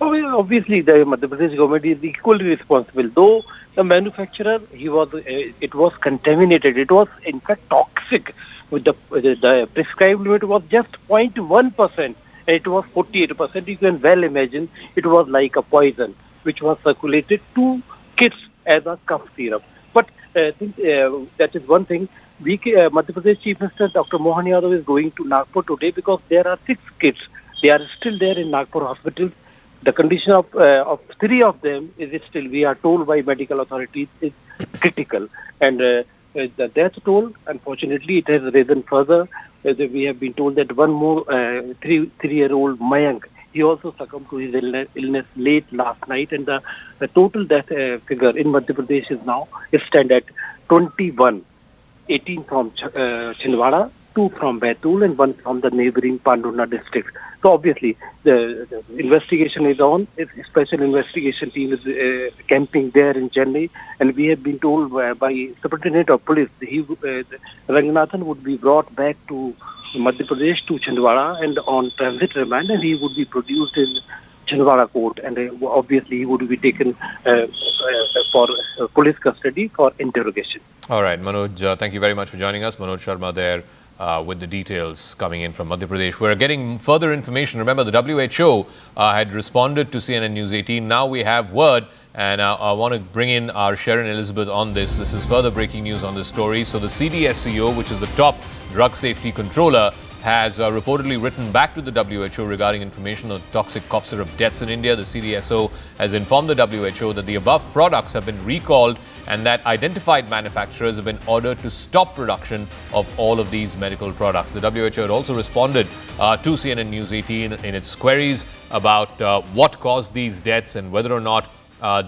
Obviously, the Madhya Pradesh government is equally responsible. Though the manufacturer, it was contaminated. It was in fact toxic. With the prescribed limit was just 0.1%, and it was 48%. You can well imagine it was like a poison, which was circulated to kids as a cough syrup. But that is one thing. Madhya Pradesh Chief Minister Dr. Mohan Yadav is going to Nagpur today because there are 6 kids. They are still there in Nagpur hospital. The condition of 3 of them is still, we are told by medical authorities, is critical. And the death toll, unfortunately, it has risen further. We have been told that one more 3-year-old Mayank, he also succumbed to his illness late last night. And the total death figure in Madhya Pradesh is now stand at 21, 18 from Chhindwara, 2 from Baitul, and 1 from the neighboring Pandurna district. So obviously, the investigation is on. A special investigation team is camping there in Chennai, and we have been told by Superintendent of Police, Ranganathan would be brought back to Madhya Pradesh to Chhindwara and on transit remand, and he would be produced in Chhindwara court, and obviously he would be taken for police custody for interrogation. All right, Manoj, thank you very much for joining us. Manoj Sharma there with the details coming in from Madhya Pradesh. We're getting further information. Remember, the WHO had responded to CNN News 18. Now we have word, and I want to bring in our Sharon Elizabeth on this. This is further breaking news on this story. So the CDSCO, which is the top drug safety controller, has reportedly written back to the WHO regarding information on toxic cough syrup deaths in India. The CDSO has informed the WHO that the above products have been recalled and that identified manufacturers have been ordered to stop production of all of these medical products. The WHO had also responded to CNN News 18 in its queries about what caused these deaths and whether or not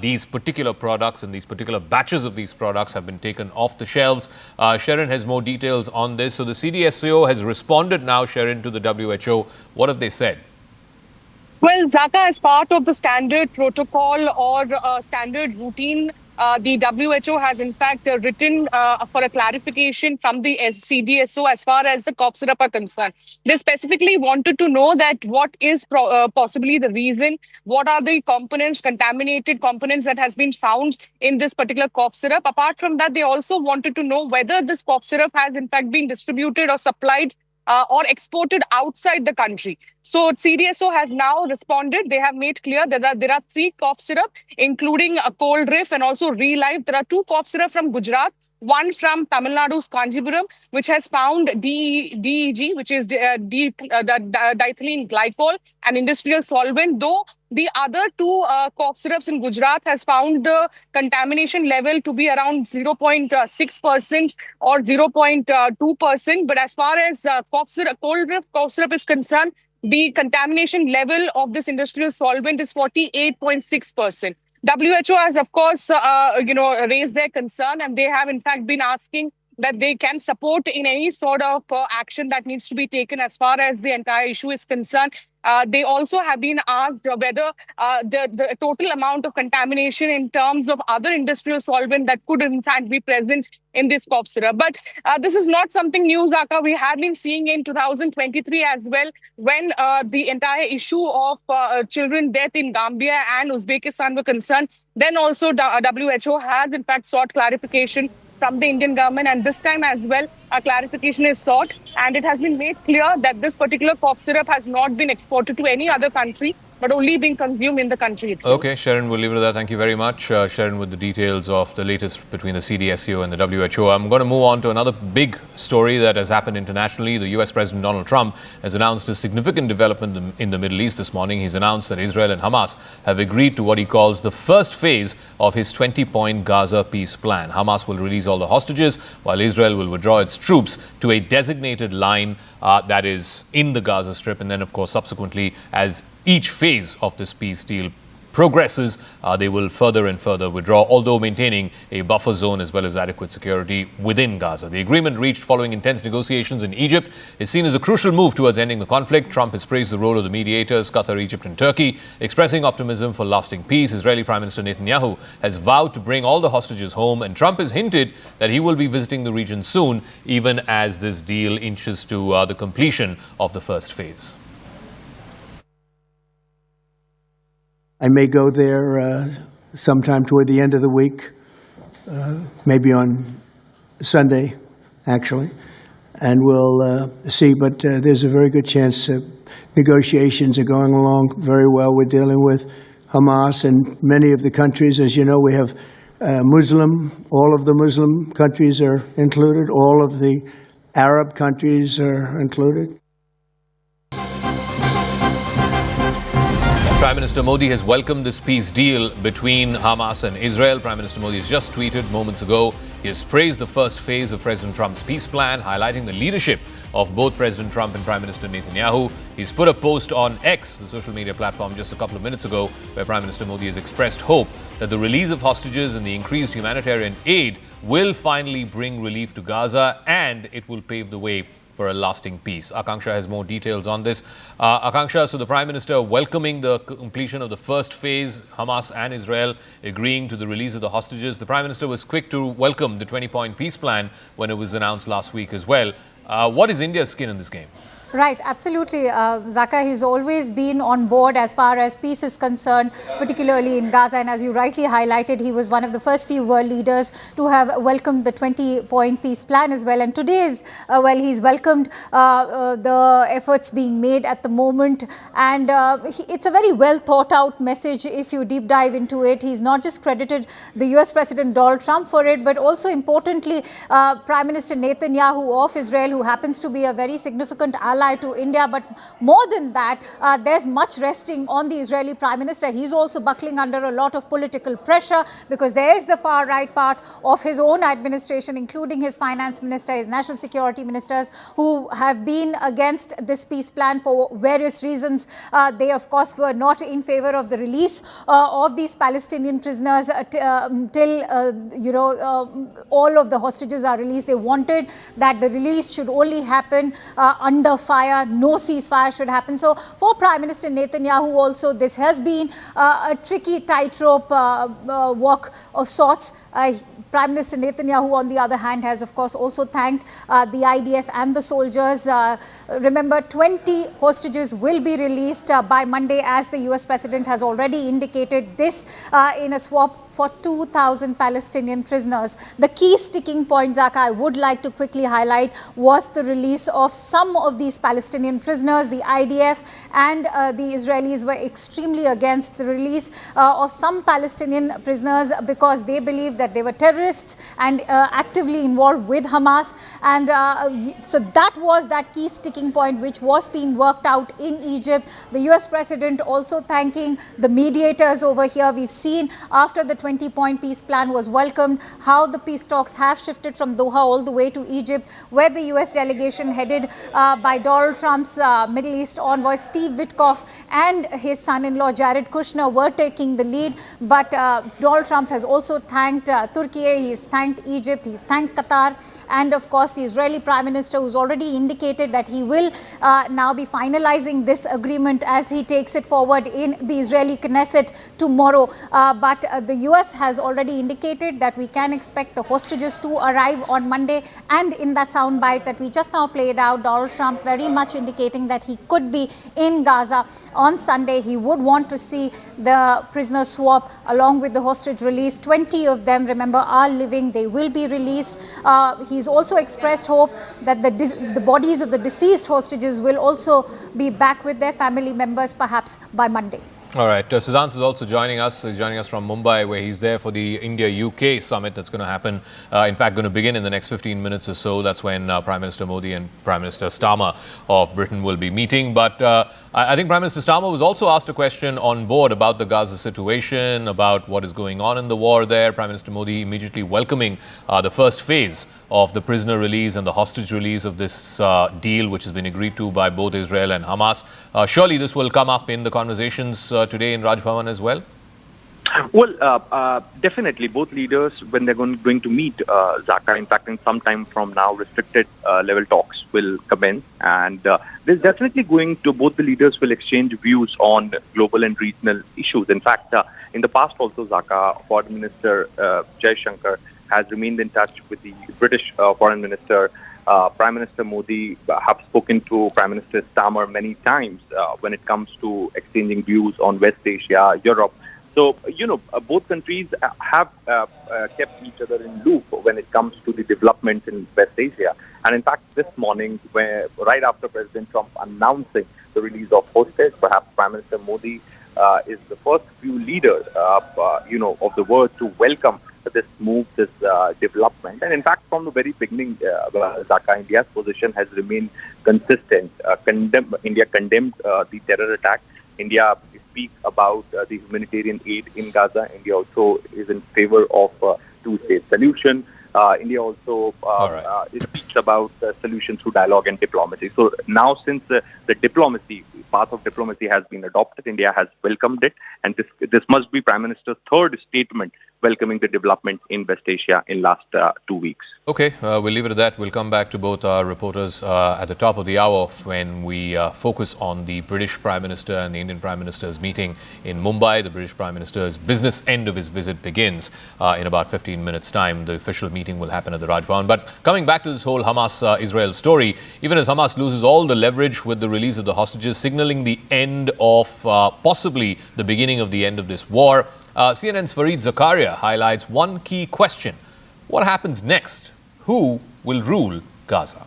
these particular products and these particular batches of these products have been taken off the shelves. Sharon has more details on this. So the CDSCO has responded now, Sharon, to the WHO. What have they said? Well, Zaka, as part of the standard protocol or standard routine, the WHO has in fact written for a clarification from the CDSO as far as the cough syrup are concerned. They specifically wanted to know that what is possibly the reason, what are the components, contaminated components that has been found in this particular cough syrup. Apart from that, they also wanted to know whether this cough syrup has in fact been distributed or supplied or exported outside the country. So CDSO has now responded. They have made clear that there are 3 cough syrup, including a Cold Riff and also Relife. There are 2 cough syrup from Gujarat, 1 from Tamil Nadu's Kanjipuram, which has found DEG, which is diethylene glycol, an industrial solvent, though the other 2 cough syrups in Gujarat has found the contamination level to be around 0.6% or 0.2%. But as far as Cold Riff cough syrup is concerned, the contamination level of this industrial solvent is 48.6%. WHO has, of course, raised their concern, and they have, in fact, been asking that they can support in any sort of action that needs to be taken as far as the entire issue is concerned. They also have been asked whether the total amount of contamination in terms of other industrial solvent that could, in fact, be present in this cough syrup. But this is not something new, Zaka. We have been seeing in 2023 as well, when the entire issue of children death in Gambia and Uzbekistan were concerned. Then also WHO has, in fact, sought clarification from the Indian government, and this time as well, a clarification is sought, and it has been made clear that this particular cough syrup has not been exported to any other country, but only being consumed in the country itself. Okay, Sharon, we'll leave it at that. Thank you very much. Sharon with the details of the latest between the CDSCO and the WHO. I'm going to move on to another big story that has happened internationally. The US President Donald Trump has announced a significant development in the Middle East this morning. He's announced that Israel and Hamas have agreed to what he calls the first phase of his 20-point Gaza peace plan. Hamas will release all the hostages, while Israel will withdraw its troops to a designated line that is in the Gaza Strip. And then, of course, subsequently, as each phase of this peace deal progresses, they will further and further withdraw, although maintaining a buffer zone as well as adequate security within Gaza. The agreement reached following intense negotiations in Egypt is seen as a crucial move towards ending the conflict. Trump has praised the role of the mediators, Qatar, Egypt and Turkey, expressing optimism for lasting peace. Israeli Prime Minister Netanyahu has vowed to bring all the hostages home, and Trump has hinted that he will be visiting the region soon, even as this deal inches to the completion of the first phase. I may go there sometime toward the end of the week, maybe on Sunday, actually, and we'll see. But there's a very good chance negotiations are going along very well. We're dealing with Hamas and many of the countries. As you know, we have all of the Muslim countries are included, all of the Arab countries are included. Prime Minister Modi has welcomed this peace deal between Hamas and Israel. Prime Minister Modi has just tweeted moments ago. He has praised the first phase of President Trump's peace plan, highlighting the leadership of both President Trump and Prime Minister Netanyahu. He's put a post on X, the social media platform, just a couple of minutes ago, where Prime Minister Modi has expressed hope that the release of hostages and the increased humanitarian aid will finally bring relief to Gaza, and it will pave the way for a lasting peace. Akanksha has more details on this. Akanksha, so the Prime Minister welcoming the completion of the first phase, Hamas and Israel agreeing to the release of the hostages. The Prime Minister was quick to welcome the 20-point peace plan when it was announced last week as well. What is India's skin in this game? Right, absolutely. Zaka, he's always been on board as far as peace is concerned, particularly in Gaza. And as you rightly highlighted, he was one of the first few world leaders to have welcomed the 20-point peace plan as well. And today, he's welcomed the efforts being made at the moment. And it's a very well thought out message if you deep dive into it. He's not just credited the US President Donald Trump for it, but also importantly, Prime Minister Netanyahu of Israel, who happens to be a very significant ally to India. But more than that, there's much resting on the Israeli Prime Minister. He's also buckling under a lot of political pressure because there is the far right part of his own administration, including his finance minister, his national security ministers, who have been against this peace plan for various reasons. They, of course, were not in favor of the release of these Palestinian prisoners till all of the hostages are released. They wanted that the release should only happen under fire, no ceasefire should happen. So for Prime Minister Netanyahu also, this has been a tricky tightrope walk of sorts. Prime Minister Netanyahu, on the other hand, has of course also thanked the IDF and the soldiers. Remember, 20 hostages will be released by Monday, as the US President has already indicated, this in a swap for 2,000 Palestinian prisoners. The key sticking point, Zaka, I would like to quickly highlight was the release of some of these Palestinian prisoners. The IDF and the Israelis were extremely against the release of some Palestinian prisoners because they believed that they were terrorists and actively involved with Hamas. And so that was that key sticking point which was being worked out in Egypt. The US President also thanking the mediators over here. We've seen after the 20-point peace plan was welcomed, how the peace talks have shifted from Doha all the way to Egypt, where the US delegation headed by Donald Trump's Middle East envoy Steve Witkoff and his son-in-law Jared Kushner were taking the lead. But Donald Trump has also thanked Turkey, he's thanked Egypt, he's thanked Qatar, and of course the Israeli Prime Minister, who's already indicated that he will now be finalizing this agreement as he takes it forward in the Israeli Knesset tomorrow. But the US has already indicated that we can expect the hostages to arrive on Monday. And in that soundbite that we just now played out, Donald Trump very much indicating that he could be in Gaza on Sunday. He would want to see the prisoner swap along with the hostage release. 20 of them, remember, are living. They will be released. He's also expressed hope that the bodies of the deceased hostages will also be back with their family members perhaps by Monday. All right. Siddhant is also joining us. He's joining us from Mumbai, where he's there for the India-UK summit that's going to happen. In fact, going to begin in the next 15 minutes or so. That's when Prime Minister Modi and Prime Minister Starmer of Britain will be meeting. But I think Prime Minister Starmer was also asked a question on board about the Gaza situation, about what is going on in the war there. Prime Minister Modi immediately welcoming the first phase of the prisoner release and the hostage release of this deal, which has been agreed to by both Israel and Hamas. Surely this will come up in the conversations today in Raj Bhavan as well? Well, definitely. Both leaders, when they're going to meet, Zaka, in fact, in some time from now, restricted level talks will commence. And there's definitely both the leaders will exchange views on global and regional issues. In fact, in the past also, Zaka, Foreign Minister Jai Shankar has remained in touch with the British Foreign Minister Prime Minister Modi have spoken to Prime Minister Starmer many times when it comes to exchanging views on West Asia, Europe. So, both countries have kept each other in loop when it comes to the developments in West Asia. And in fact, this morning, right after President Trump announcing the release of hostages, perhaps Prime Minister Modi is the first few leaders, of the world to welcome this move, this development. And in fact, from the very beginning, Dhaka, India's position has remained consistent. India condemned the terror attack. India speaks about the humanitarian aid in Gaza. India also is in favor of two-state solution. India also speaks about solutions through dialogue and diplomacy. So now, since the path of diplomacy has been adopted, India has welcomed it, and this must be Prime Minister's third statement welcoming the development in West Asia in last 2 weeks. Okay, we'll leave it at that. We'll come back to both our reporters at the top of the hour when we focus on the British Prime Minister and the Indian Prime Minister's meeting in Mumbai. The British Prime Minister's business end of his visit begins in about 15 minutes' time. The official meeting will happen at the Raj Bhavan. But coming back to this whole Hamas-Israel story, even as Hamas loses all the leverage with the release of the hostages, signaling the end of possibly the beginning of the end of this war, CNN's Fareed Zakaria highlights one key question. What happens next? Who will rule Gaza?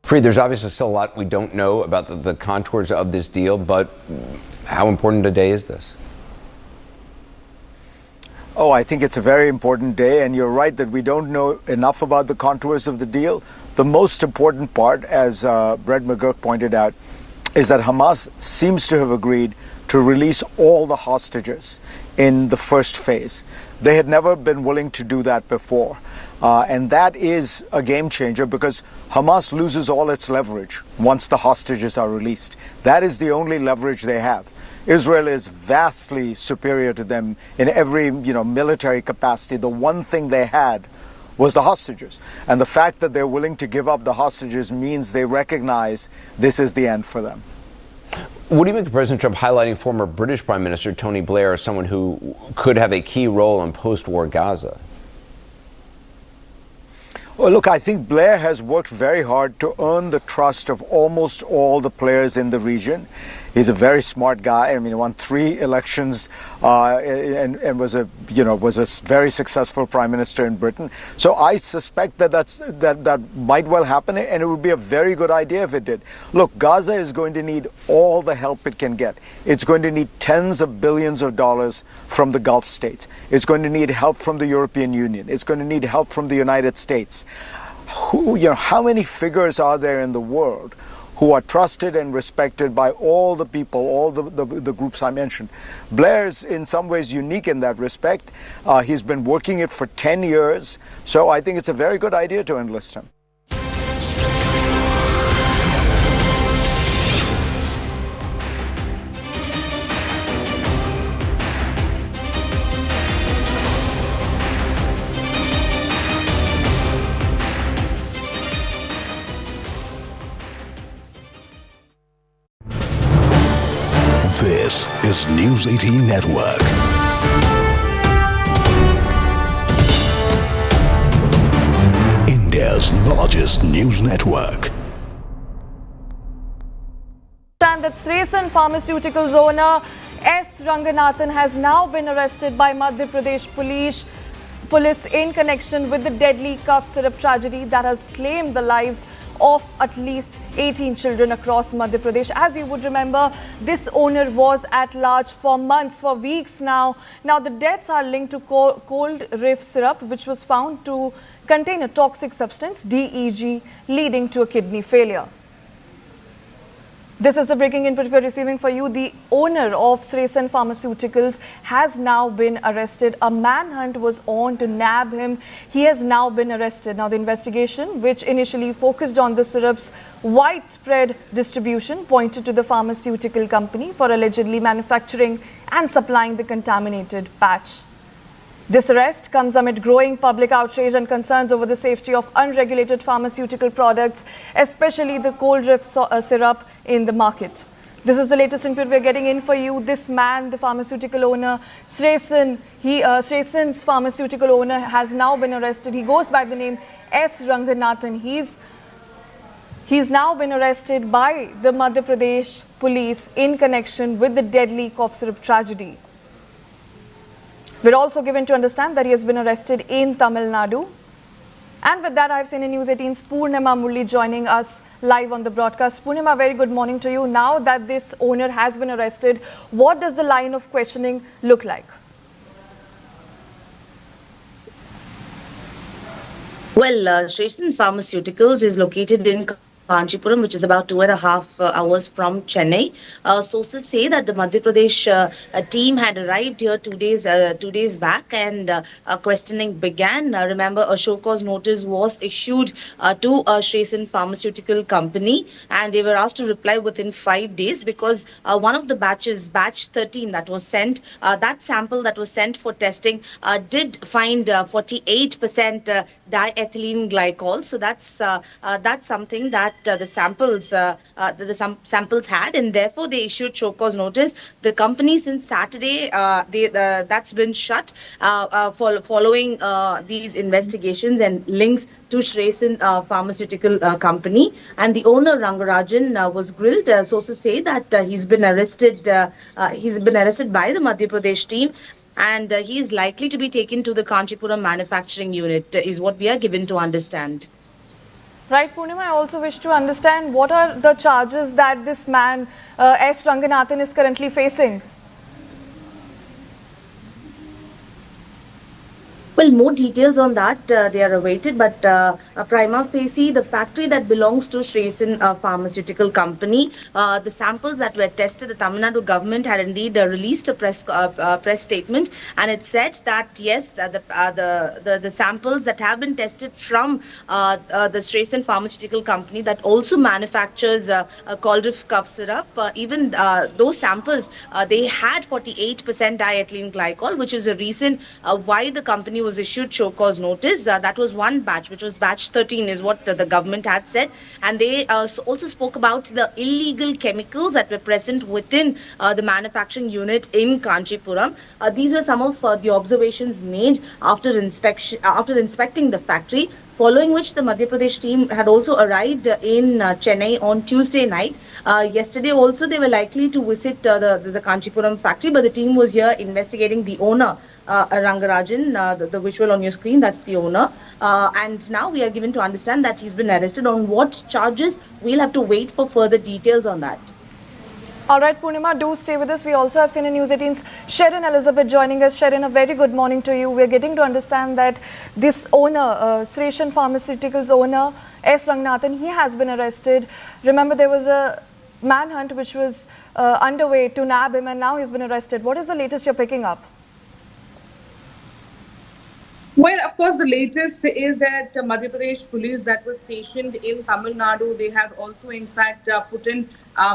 Fareed, there's obviously still a lot we don't know about the contours of this deal, but how important a day is this? Oh, I think it's a very important day, and you're right that we don't know enough about the contours of the deal. The most important part, as Brett McGurk pointed out, is that Hamas seems to have agreed to release all the hostages in the first phase. They had never been willing to do that before. And that is a game changer because Hamas loses all its leverage once the hostages are released. That is the only leverage they have. Israel is vastly superior to them in every, military capacity. The one thing they had was the hostages. And the fact that they're willing to give up the hostages means they recognize this is the end for them. What do you make of President Trump highlighting former British Prime Minister Tony Blair as someone who could have a key role in post-war Gaza? Well, look, I think Blair has worked very hard to earn the trust of almost all the players in the region. He's a very smart guy. I mean, he won 3 elections and was a very successful prime minister in Britain. So I suspect that might well happen, and it would be a very good idea if it did. Look, Gaza is going to need all the help it can get. It's going to need tens of billions of dollars from the Gulf states. It's going to need help from the European Union. It's going to need help from the United States. How many figures are there in the world who are trusted and respected by all the people, all the groups I mentioned? Blair's in some ways unique in that respect. He's been working it for 10 years, so I think it's a very good idea to enlist him. This is News 18 Network. India's largest news network. That Sresan Pharmaceuticals owner S. Ranganathan has now been arrested by Madhya Pradesh police in connection with the deadly cough syrup tragedy that has claimed the lives of at least 18 children across Madhya Pradesh. As you would remember, this owner was at large for months, for weeks now. Now the deaths are linked to cold reef syrup, which was found to contain a toxic substance, DEG, leading to a kidney failure. This is the breaking input we're receiving for you. The owner of Sresan Pharmaceuticals has now been arrested. A manhunt was on to nab him. He has now been arrested. Now the investigation, which initially focused on the syrup's widespread distribution, pointed to the pharmaceutical company for allegedly manufacturing and supplying the contaminated batch. This arrest comes amid growing public outrage and concerns over the safety of unregulated pharmaceutical products, especially the cold reef syrup in the market. This is the latest input we're getting in for you. This man, the pharmaceutical owner, Sraysan's pharmaceutical owner, has now been arrested. He goes by the name S. Ranganathan. He's now been arrested by the Madhya Pradesh police in connection with the deadly cough syrup tragedy. We're also given to understand that he has been arrested in Tamil Nadu. And with that, I've seen in News 18's Purnima Murli joining us live on the broadcast. Purnima, very good morning to you. Now that this owner has been arrested, what does the line of questioning look like? Well, Sraysan Pharmaceuticals is located in Kanchipuram, which is about 2.5 hours from Chennai. Sources say that the Madhya Pradesh team had arrived here 2 days back, and questioning began. Remember, a show cause notice was issued to Sraysan Pharmaceutical Company, and they were asked to reply within 5 days because one of the batches, batch 13, that was sent, that sample that was sent for testing did find 48% diethylene glycol. So that's something that the samples had, and therefore they issued show cause notice. The company since Saturday, that's been shut following these investigations and links to Sraysan Pharmaceutical Company. And the owner Rangarajan was grilled. Sources say that he's been arrested. He's been arrested by the Madhya Pradesh team, and he is likely to be taken to the Kanchipuram manufacturing unit, is what we are given to understand. Right, Purnima, I also wish to understand what are the charges that this man, S. Ranganathan, is currently facing? Well, more details on that, they are awaited, but prima facie, the factory that belongs to Sraysan Pharmaceutical Company, the samples that were tested, the Tamil Nadu government had indeed released a press statement, and it said that yes, the samples that have been tested from the Sraysan Pharmaceutical Company that also manufactures Coldriff cough syrup, even those samples, they had 48% diethylene glycol, which is a reason why the company was issued show cause notice. That was one batch, which was batch 13 is what the government had said. And they also spoke about the illegal chemicals that were present within the manufacturing unit in Kanchipuram. These were some of the observations made after inspecting the factory, following which the Madhya Pradesh team had also arrived in Chennai on Tuesday night. Yesterday also they were likely to visit the Kanchipuram factory, but the team was here investigating the owner, Rangarajan, the visual on your screen, that's the owner. And now we are given to understand that he's been arrested. On what charges? We'll have to wait for further details on that. All right, Purnima, do stay with us. We also have seen in News 18's Sharon Elizabeth joining us. Sharon, a very good morning to you. We're getting to understand that this owner, Sraysan Pharmaceuticals owner, S. Ranganathan, he has been arrested. Remember, there was a manhunt which was underway to nab him, and now he's been arrested. What is the latest you're picking up? Well, of course, the latest is that Madhya Pradesh police that was stationed in Tamil Nadu, they have also, in fact, put in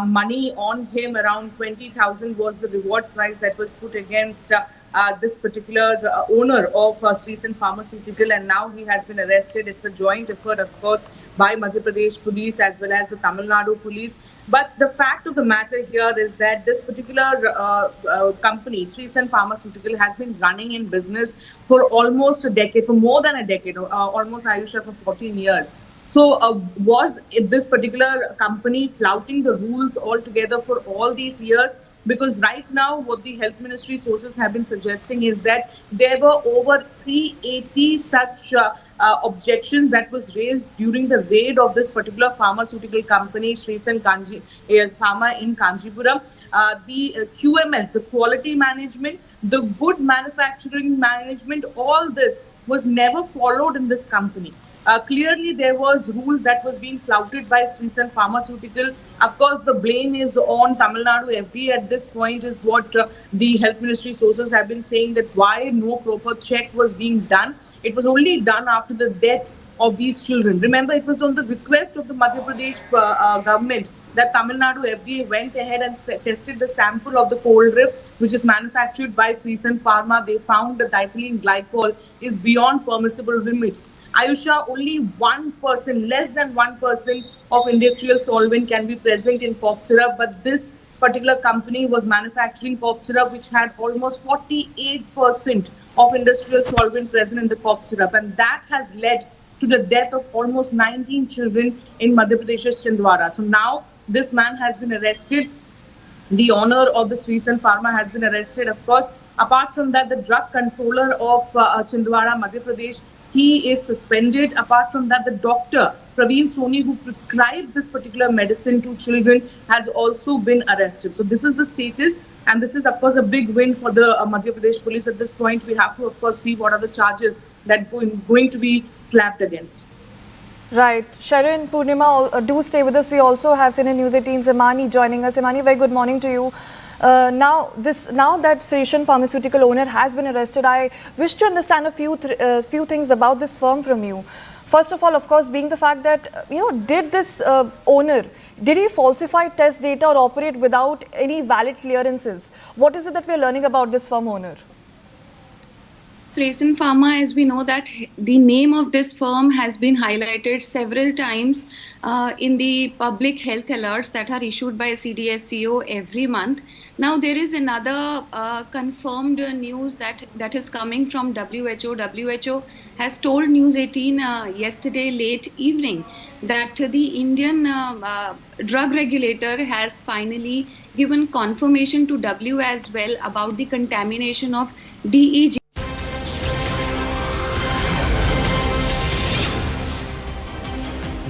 money on him. Around 20,000 was the reward price that was put against this particular owner of Sraysan Pharmaceutical, and now he has been arrested. It's a joint effort, of course, by Madhya Pradesh police as well as the Tamil Nadu police. But the fact of the matter here is that this particular company, Sraysan Pharmaceutical, has been running in business for almost a decade, for more than a decade, almost Ayusha for 14 years. So was this particular company flouting the rules altogether for all these years? Because right now, what the health ministry sources have been suggesting is that there were over 380 such objections that was raised during the raid of this particular pharmaceutical company, Sraysan Pharma in Kanchipuram. The QMS, the quality management, the good manufacturing management, all this was never followed in this company. Clearly, there was rules that was being flouted by Sraysan Pharmaceutical. Of course, the blame is on Tamil Nadu FD at this point, is what the health ministry sources have been saying, that why no proper check was being done. It was only done after the death of these children. Remember, it was on the request of the Madhya Pradesh government that Tamil Nadu FDA went ahead and tested the sample of the Coldriff, which is manufactured by Sraysan Pharma. They found the diethylene glycol is beyond permissible limit. Ayusha, only 1%, less than 1% of industrial solvent can be present in cough syrup, but this particular company was manufacturing cough syrup, which had almost 48% of industrial solvent present in the cough syrup. And that has led to the death of almost 19 children in Madhya Pradesh's Chhindwara. So now this man has been arrested. The owner of the Sreesan Pharma has been arrested. Of course, apart from that, the drug controller of Chhindwara, Madhya Pradesh, he is suspended. Apart from that, the doctor, Praveen Soni, who prescribed this particular medicine to children, has also been arrested. So this is the status. And this is, of course, a big win for the Madhya Pradesh police at this point. We have to, of course, see what are the charges that going to be slapped against. Right. Sharon, Purnima, do stay with us. We also have CNN News 18's Imani joining us. Imani, very good morning to you. Now that Sreesan pharmaceutical owner has been arrested, I wish to understand a few things about this firm from you. First of all, of course, being the fact that, did this owner, did he falsify test data or operate without any valid clearances? What is it that we are learning about this firm owner? Sreesan Pharma, as we know that the name of this firm has been highlighted several times in the public health alerts that are issued by CDSCO every month. Now there is another confirmed news that is coming from WHO. WHO has told News 18 yesterday late evening that the Indian drug regulator has finally given confirmation to W as well about the contamination of DEG.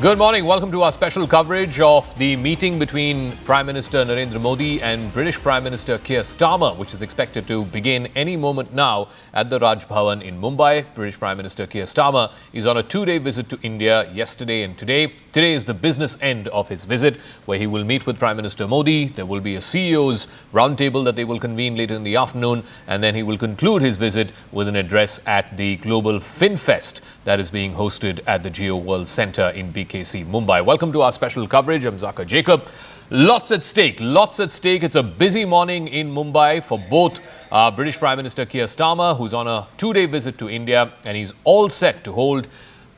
Good morning. Welcome to our special coverage of the meeting between Prime Minister Narendra Modi and British Prime Minister Keir Starmer, which is expected to begin any moment now at the Raj Bhavan in Mumbai. British Prime Minister Keir Starmer is on a two-day visit to India yesterday and today. Today is the business end of his visit, where he will meet with Prime Minister Modi. There will be a CEO's roundtable that they will convene later in the afternoon, and then he will conclude his visit with an address at the Global FinFest that is being hosted at the Geo World Centre in BKC, Mumbai. Welcome to our special coverage. I'm Zaka Jacob. Lots at stake. It's a busy morning in Mumbai for both British Prime Minister Keir Starmer, who's on a two-day visit to India, and he's all set to hold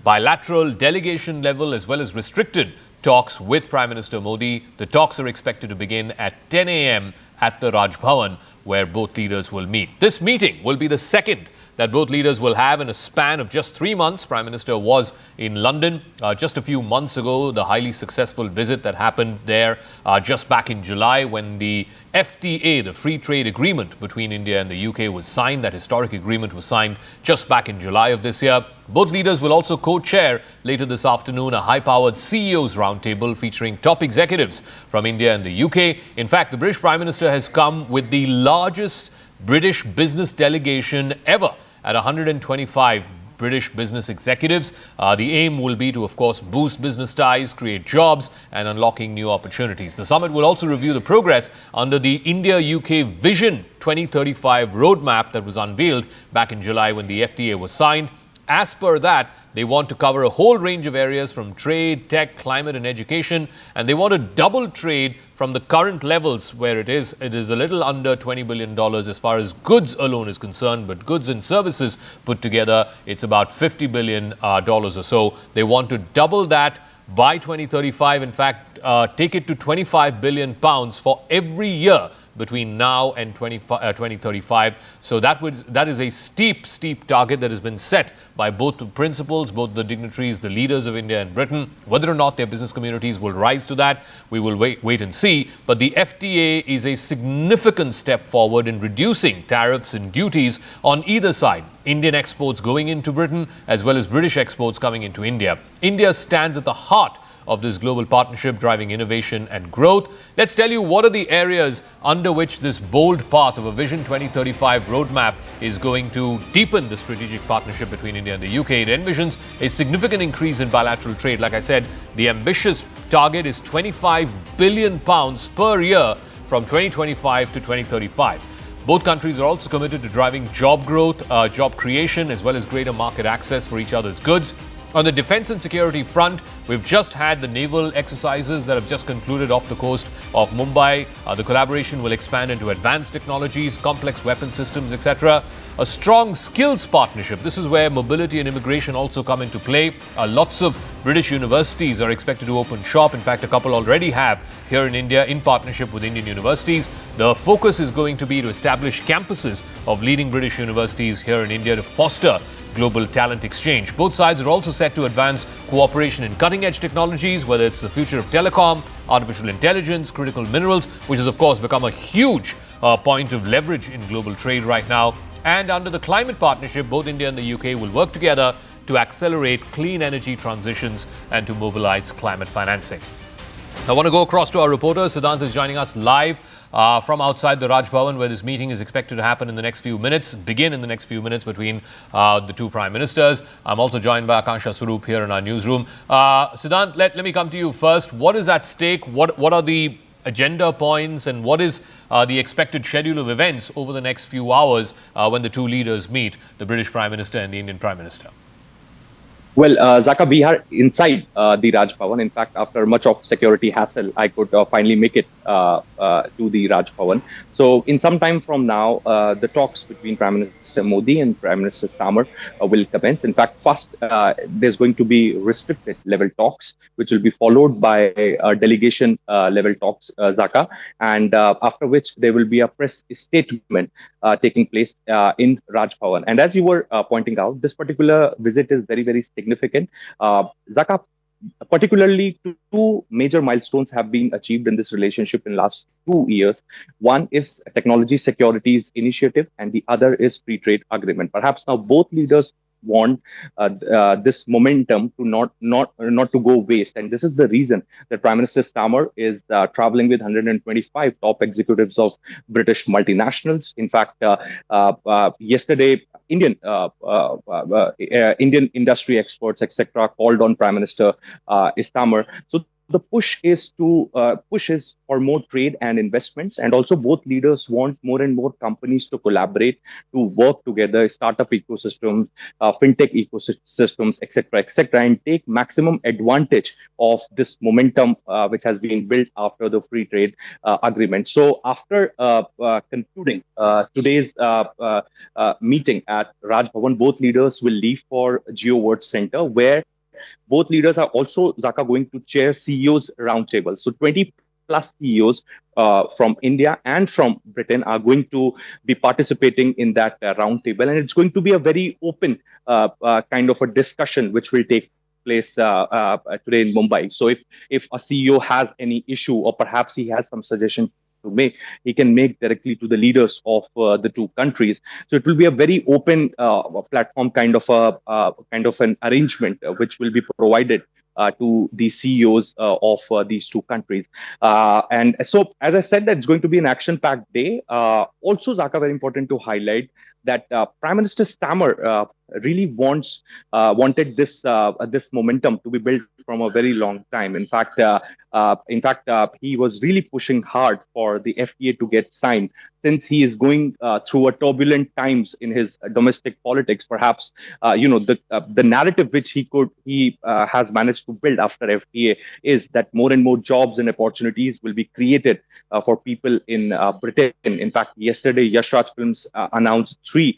bilateral, delegation level as well as restricted talks with Prime Minister Modi. The talks are expected to begin at 10 a.m. at the Raj Bhavan, where both leaders will meet. This meeting will be the second that both leaders will have in a span of just 3 months. Prime Minister was in London just a few months ago, the highly successful visit that happened there just back in July when the FTA, the Free Trade Agreement between India and the UK was signed. That historic agreement was signed just back in July of this year. Both leaders will also co-chair later this afternoon a high-powered CEO's roundtable featuring top executives from India and the UK. In fact, the British Prime Minister has come with the largest British business delegation ever at 125 British business executives. The aim will be to, of course, boost business ties, create jobs, and unlocking new opportunities. The summit will also review the progress under the India-UK Vision 2035 roadmap that was unveiled back in July when the FTA was signed. As per that, they want to cover a whole range of areas from trade, tech, climate and education, and they want to double trade from the current levels where it is a little under $20 billion as far as goods alone is concerned, but goods and services put together, it's about $50 billion or so. They want to double that by 2035. In fact, take it to 25 billion pounds for every year between now and 2035. So that is a steep target that has been set by both the principals, both the dignitaries, the leaders of India and Britain. Whether or not their business communities will rise to that, we will wait and see. But the FTA is a significant step forward in reducing tariffs and duties on either side. Indian exports going into Britain as well as British exports coming into India. India stands at the heart of this global partnership, driving innovation and growth. Let's tell you what are the areas under which this bold path of a Vision 2035 roadmap is going to deepen the strategic partnership between India and the UK. It envisions a significant increase in bilateral trade. Like I said, the ambitious target is 25 billion pounds per year from 2025 to 2035. Both countries are also committed to driving job growth, job creation, as well as greater market access for each other's goods. On the defense and security front, we've just had the naval exercises that have just concluded off the coast of Mumbai. The collaboration will expand into advanced technologies, complex weapon systems, etc. A strong skills partnership. This is where mobility and immigration also come into play. Lots of British universities are expected to open shop. In fact, a couple already have here in India in partnership with Indian universities. The focus is going to be to establish campuses of leading British universities here in India to foster global talent exchange. Both sides are also set to advance cooperation in cutting-edge technologies, whether it's the future of telecom, artificial intelligence, critical minerals, which has of course become a huge point of leverage in global trade right now. And under the climate partnership, both India and the UK will work together to accelerate clean energy transitions and to mobilize climate financing. I want to go across to our reporter. Siddhant is joining us live from outside the Raj Bhavan, where this meeting is expected to happen in the next few minutes, begin in the next few minutes between the two prime ministers. I'm also joined by Akansha Swaroop here in our newsroom. Siddhant, let me come to you first. What is at stake? What are the agenda points, and what is the expected schedule of events over the next few hours when the two leaders meet, the British Prime Minister and the Indian Prime Minister? Well, Zaka, we are inside the Raj Bhavan. In fact, after much of security hassle, I could finally make it to the Raj Bhavan. So in some time from now, the talks between Prime Minister Modi and Prime Minister Starmer will commence. In fact, first, there's going to be restricted level talks, which will be followed by delegation level talks, Zaka. And after which there will be a press statement taking place in Raj Bhavan. And as you were pointing out, this particular visit is very, very significant. Zaka, particularly two major milestones have been achieved in this relationship in the last 2 years. One is technology securities initiative, and the other is free trade agreement. Perhaps now both leaders want this momentum to not to go waste, and this is the reason that Prime Minister Starmer is traveling with 125 top executives of British multinationals. In fact, yesterday, Indian industry experts, etc., called on Prime Minister Starmer. So the push is for more trade and investments, and also both leaders want more and more companies to collaborate, to work together, startup ecosystems, fintech ecosystems, etc., and take maximum advantage of this momentum which has been built after the free trade agreement. So after concluding today's meeting at Raj Bhavan, both leaders will leave for Geo World Center, where both leaders are also, Zaka, going to chair CEOs Roundtable. So 20 plus CEOs from India and from Britain are going to be participating in that roundtable. And it's going to be a very open kind of a discussion which will take place today in Mumbai. So if a CEO has any issue, or perhaps he has some suggestion to make, he can make directly to the leaders of the two countries. So it will be a very open platform, kind of an arrangement which will be provided to the CEOs of these two countries. And so, as I said, that's going to be an action-packed day. Also, Zaka, very important to highlight that Prime Minister Starmer really wanted this momentum to be built from a very long time. In fact, he was really pushing hard for the FTA to get signed, since he is going through a turbulent times in his domestic politics. Perhaps the narrative which he has managed to build after FTA is that more and more jobs and opportunities will be created for people in Britain. In fact, yesterday Yash Raj Films announced 3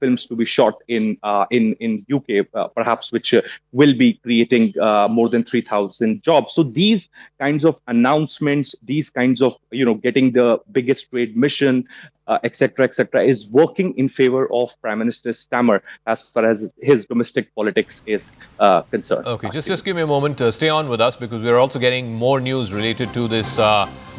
films to be shot in UK, perhaps, which will be creating more than 3,000 jobs. So these kinds of announcements, these kinds of getting the biggest trade mission, etc., is working in favor of Prime Minister Starmer as far as his domestic politics is concerned. Okay, just give me a moment. Stay on with us, because we're also getting more news related to this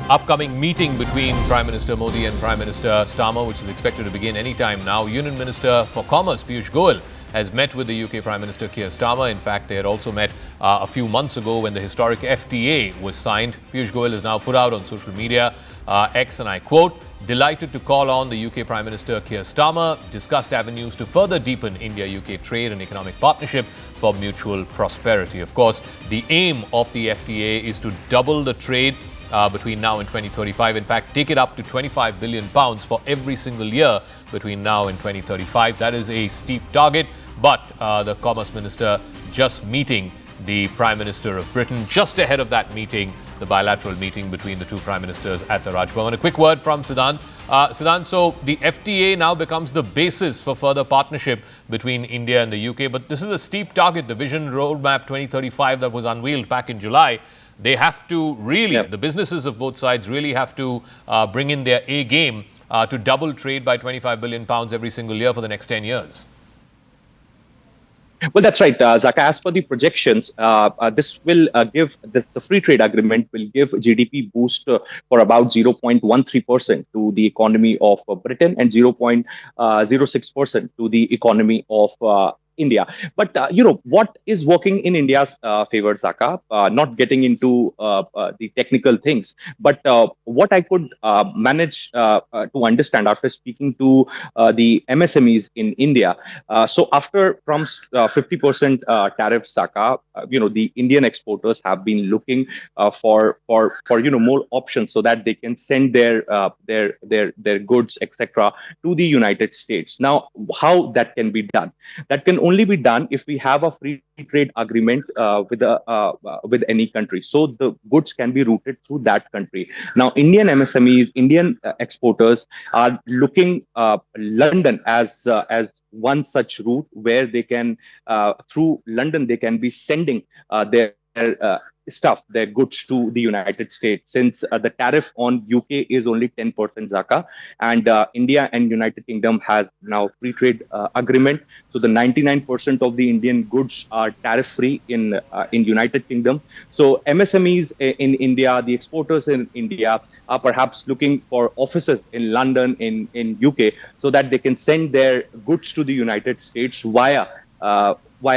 upcoming meeting between Prime Minister Modi and Prime Minister Starmer, which is expected to begin anytime now. Union Minister for Commerce, Piyush Goyal, has met with the UK Prime Minister Keir Starmer. In fact, they had also met a few months ago when the historic FTA was signed. Piyush Goyal has now put out on social media, X, and I quote, "Delighted to call on the UK Prime Minister Keir Starmer, discussed avenues to further deepen India-UK trade and economic partnership for mutual prosperity." Of course, the aim of the FTA is to double the trade between now and 2035. In fact, take it up to £25 billion for every single year between now and 2035. That is a steep target. But the Commerce Minister just meeting the Prime Minister of Britain. Just ahead of that meeting, the bilateral meeting between the two Prime Ministers at the Raj Bhavan. A quick word from Siddhant. Siddhant, so the FTA now becomes the basis for further partnership between India and the UK. But this is a steep target, the Vision Roadmap 2035 that was unveiled back in July. They have to really, the businesses of both sides really have to bring in their A game to double trade by £25 billion every single year for the next 10 years. Well, that's right, Zaka. As per the projections, this will the free trade agreement will give GDP boost for about 0.13% to the economy of Britain and 0.06% to the economy of India. But, what is working in India's favor, Zaka? Not getting into the technical things, but what I could manage to understand after speaking to the MSMEs in India. So after Trump's 50% tariff, Zaka, the Indian exporters have been looking for more options so that they can send their goods, etc., to the United States. Now, how that can be done? That can only be done if we have a free trade agreement with any country, so the goods can be routed through that country. Now, Indian MSMEs, Indian exporters are looking London as one such route where they can through London they can be sending their their goods to the United States, since the tariff on UK is only 10%, Zaka, and India and United Kingdom has now free trade agreement. So the 99% of the Indian goods are tariff free in United Kingdom. So MSMEs in India, the exporters in India, are perhaps looking for offices in London, in UK, so that they can send their goods to the United States via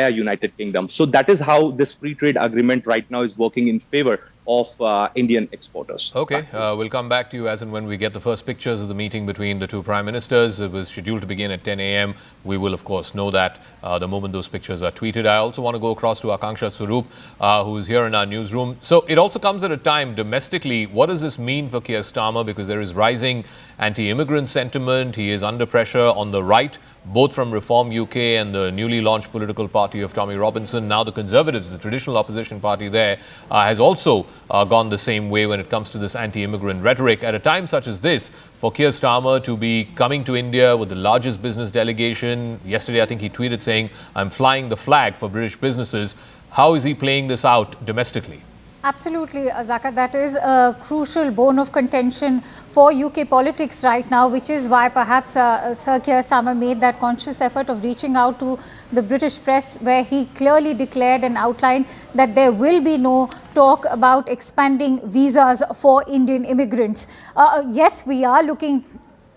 United Kingdom. So that is how this free trade agreement right now is working in favor of Indian exporters. Okay, we'll come back to you as and when we get the first pictures of the meeting between the two Prime Ministers. It was scheduled to begin at 10 a.m. We will, of course, know that the moment those pictures are tweeted. I also want to go across to Akanksha Swaroop, who is here in our newsroom. So it also comes at a time domestically. What does this mean for Keir Starmer? Because there is rising anti-immigrant sentiment. He is under pressure on the right, both from Reform UK and the newly launched political party of Tommy Robinson. Now the Conservatives, the traditional opposition party there, has also gone the same way when it comes to this anti-immigrant rhetoric. At a time such as this, for Keir Starmer to be coming to India with the largest business delegation, yesterday I think he tweeted saying, "I'm flying the flag for British businesses." How is he playing this out domestically? Absolutely, Zaka. That is a crucial bone of contention for UK politics right now, which is why perhaps Sir Keir Starmer made that conscious effort of reaching out to the British press, where he clearly declared and outlined that there will be no talk about expanding visas for Indian immigrants. Yes, we are looking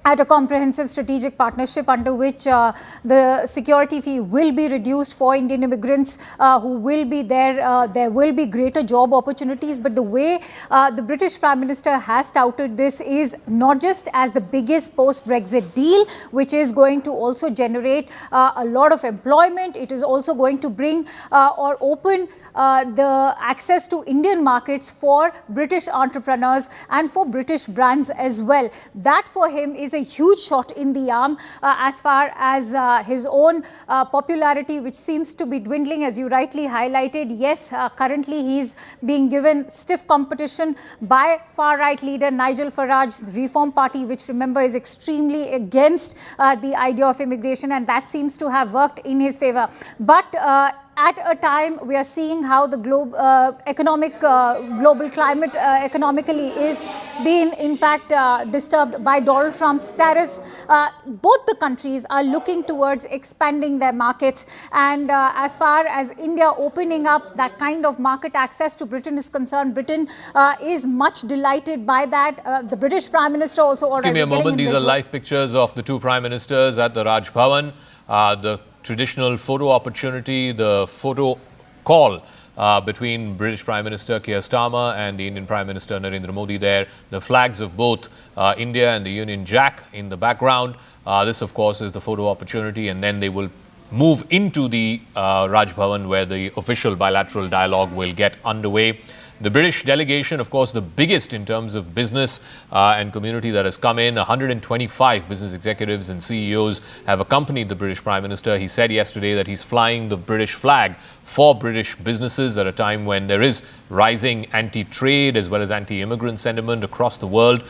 at a comprehensive strategic partnership under which the security fee will be reduced for Indian immigrants who will be there. There will be greater job opportunities. But the way the British Prime Minister has touted this is not just as the biggest post-Brexit deal, which is going to also generate a lot of employment. It is also going to bring or open the access to Indian markets for British entrepreneurs and for British brands as well. That for him is a huge shot in the arm as far as his own popularity, which seems to be dwindling, as you rightly highlighted. Yes, currently he's being given stiff competition by far-right leader Nigel Farage's Reform Party, which, remember, is extremely against the idea of immigration, and that seems to have worked in his favor. But at a time we are seeing how the global climate economically is being in fact disturbed by Donald Trump's tariffs. Both the countries are looking towards expanding their markets, and as far as India opening up that kind of market access to Britain is concerned, Britain is much delighted by that. The British Prime Minister also already Give me a moment. These are live pictures of the two Prime Ministers at the Raj Bhavan. The traditional photo opportunity, the photo call between British Prime Minister Keir Starmer and the Indian Prime Minister Narendra Modi there. The flags of both India and the Union Jack in the background. This, of course, is the photo opportunity, and then they will move into the Raj Bhavan, where the official bilateral dialogue will get underway. The British delegation, of course, the biggest in terms of business and community that has come in. 125 business executives and CEOs have accompanied the British Prime Minister. He said yesterday that he's flying the British flag for British businesses at a time when there is rising anti-trade as well as anti-immigrant sentiment across the world,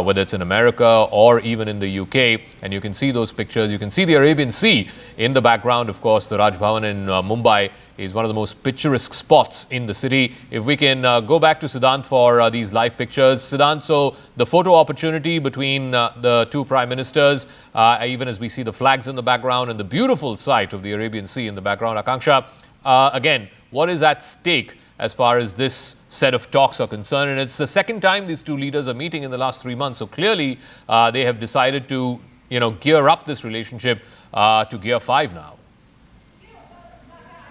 whether it's in America or even in the UK. And you can see those pictures. You can see the Arabian Sea in the background. Of course, the Raj Bhavan in Mumbai is one of the most picturesque spots in the city. If we can go back to Siddhant for these live pictures. Siddhant, so the photo opportunity between the two prime ministers, even as we see the flags in the background and the beautiful sight of the Arabian Sea in the background. Akanksha, again, what is at stake as far as this set of talks are concerned? And it's the second time these two leaders are meeting in the last 3 months. So clearly they have decided to, gear up this relationship to gear 5 now.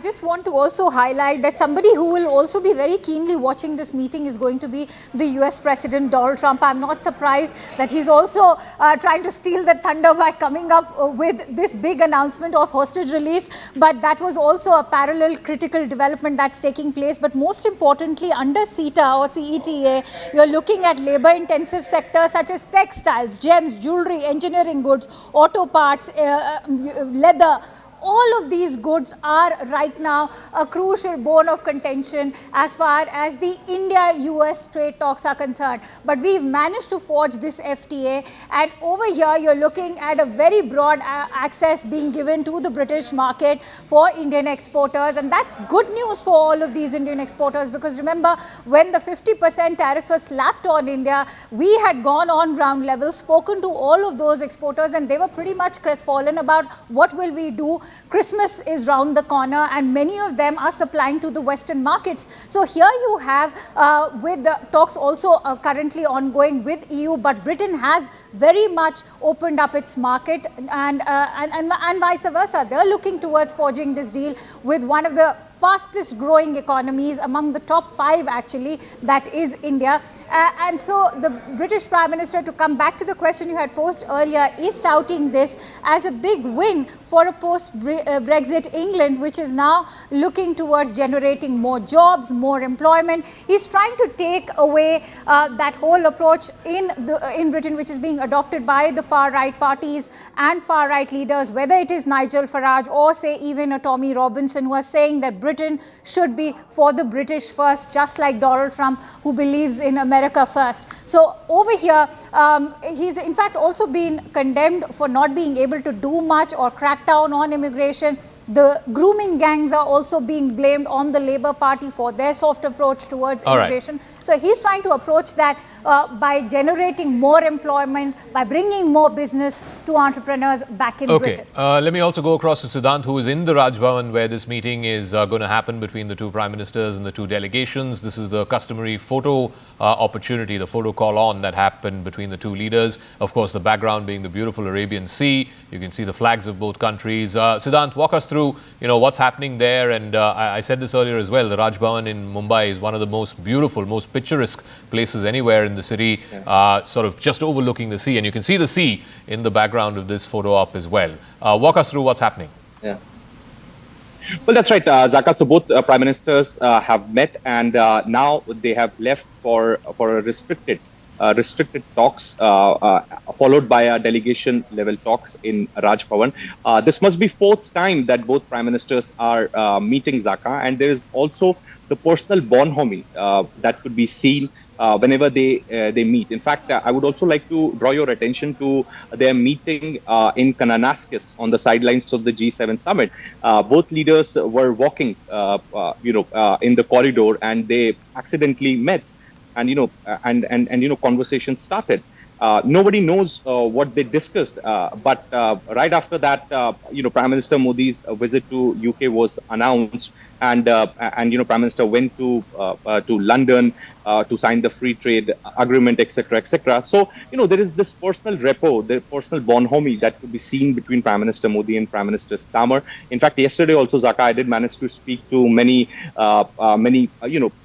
Just want to also highlight that somebody who will also be very keenly watching this meeting is going to be the US President Donald Trump. I'm not surprised that he's also trying to steal the thunder by coming up with this big announcement of hostage release. But that was also a parallel critical development that's taking place. But most importantly, under CETA or CETA, you're looking at labor-intensive sectors such as textiles, gems, jewelry, engineering goods, auto parts, leather. All of these goods are right now a crucial bone of contention as far as the India-US trade talks are concerned. But we've managed to forge this FTA, and over here you're looking at a very broad access being given to the British market for Indian exporters, and that's good news for all of these Indian exporters, because remember, when the 50% tariffs were slapped on India, we had gone on ground level, spoken to all of those exporters, and they were pretty much crestfallen about what will we do. Christmas is round the corner and many of them are supplying to the Western markets. So here you have with the talks also currently ongoing with EU, but Britain has very much opened up its market and vice versa. They're looking towards forging this deal with one of the fastest growing economies among the top 5 actually, that is India. And so the British Prime Minister, to come back to the question you had posed earlier, is touting this as a big win for a post-Brexit England, which is now looking towards generating more jobs, more employment. He's trying to take away that whole approach in Britain, which is being adopted by the far-right parties and far-right leaders, whether it is Nigel Farage or say even a Tommy Robinson, who are saying that Britain should be for the British first, just like Donald Trump, who believes in America first. So over here, he's in fact also been condemned for not being able to do much or crack down on immigration. The grooming gangs are also being blamed on the Labour Party for their soft approach towards immigration. Right. So he's trying to approach that by generating more employment, by bringing more business to entrepreneurs back in Britain. Let me also go across to Siddhant, who is in the Raj Bhavan, where this meeting is going to happen between the two prime ministers and the two delegations. This is the customary photo opportunity, the photo call on that happened between the two leaders. Of course, the background being the beautiful Arabian Sea. You can see the flags of both countries. Siddhant, walk us through, what's happening there. And I said this earlier as well, the Raj Bhavan in Mumbai is one of the most beautiful, most picturesque places anywhere in the city, sort of just overlooking the sea. And you can see the sea in the background of this photo op as well. Walk us through what's happening. Yeah. Well, that's right, Zaka. So both prime ministers have met, and now they have left for a restricted talks, followed by a delegation level talks in Raj Bhavan. This must be 4th time that both prime ministers are meeting, Zaka, and there is also the personal bonhomie that could be seen whenever they meet. In fact, I would also like to draw your attention to their meeting in Kananaskis on the sidelines of the G7 summit. Both leaders were walking, in the corridor, and they accidentally met, and conversation started. Nobody knows what they discussed, but right after that, Prime Minister Modi's visit to UK was announced, and Prime Minister went to London to sign the free trade agreement, etc., etc. So there is this personal rapport, the personal bonhomie that could be seen between Prime Minister Modi and Prime Minister Starmer. In fact, yesterday also, Zaka, I did manage to speak to many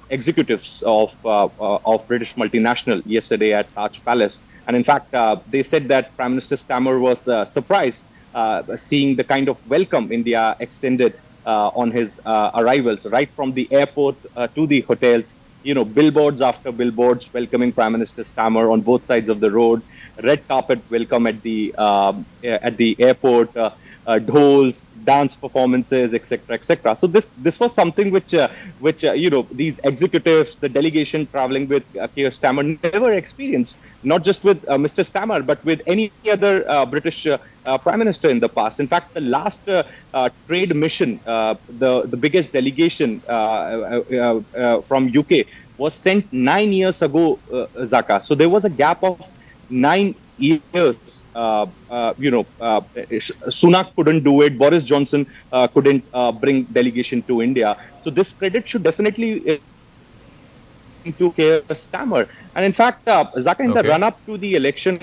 executives of British multinational yesterday at Taj Palace. And in fact, they said that Prime Minister Starmer was surprised seeing the kind of welcome India extended on his arrivals, right from the airport to the hotels, billboards after billboards welcoming Prime Minister Starmer on both sides of the road, red carpet welcome at the airport, dhols, dance performances, etc., etc. So this was something which these executives, the delegation traveling with Keir Starmer never experienced. Not just with Mr. Starmer, but with any other British Prime Minister in the past. In fact, the last trade mission, the biggest delegation from UK, was sent 9 years ago, Zaka. So there was a gap of 9 years. Sunak couldn't do it. Boris Johnson couldn't bring delegation to India. So this credit should definitely to Keir Starmer. And in fact, Zaka, in the run-up to the election,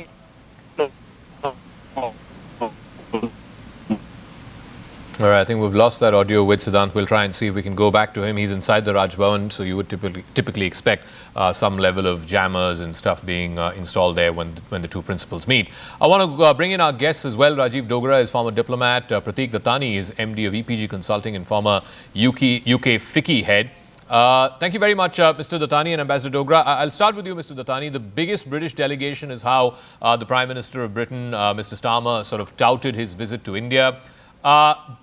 all right, I think we've lost that audio with Siddhant. We'll try and see if we can go back to him. He's inside the Raj Bhavan, so you would typically expect some level of jammers and stuff being installed there when the two principals meet. I want to bring in our guests as well. Rajiv Dogra is former diplomat. Prateek Dattani is MD of EPG Consulting and former UK FICCI head. Thank you very much, Mr. Dattani and Ambassador Dogra. I'll start with you, Mr. Dattani. The biggest British delegation is how the Prime Minister of Britain, Mr. Starmer, sort of touted his visit to India.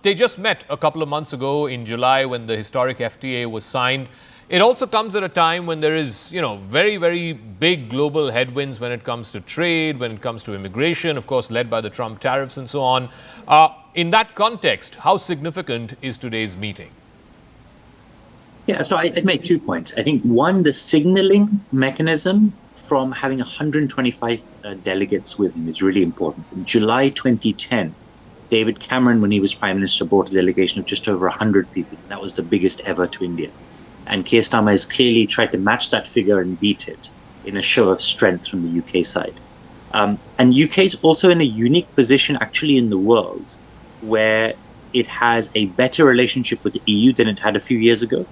They just met a couple of months ago in July when the historic FTA was signed. It also comes at a time when there is, very, very big global headwinds when it comes to trade, when it comes to immigration, of course, led by the Trump tariffs and so on. In that context, how significant is today's meeting? Yeah, so I'd make 2 points. I think one, the signaling mechanism from having 125 delegates with him is really important. In July 2010, David Cameron, when he was Prime Minister, brought a delegation of just over 100 people. That was the biggest ever to India. And Keir Starmer has clearly tried to match that figure and beat it in a show of strength from the UK side. And UK is also in a unique position actually in the world where it has a better relationship with the EU than it had a few years ago.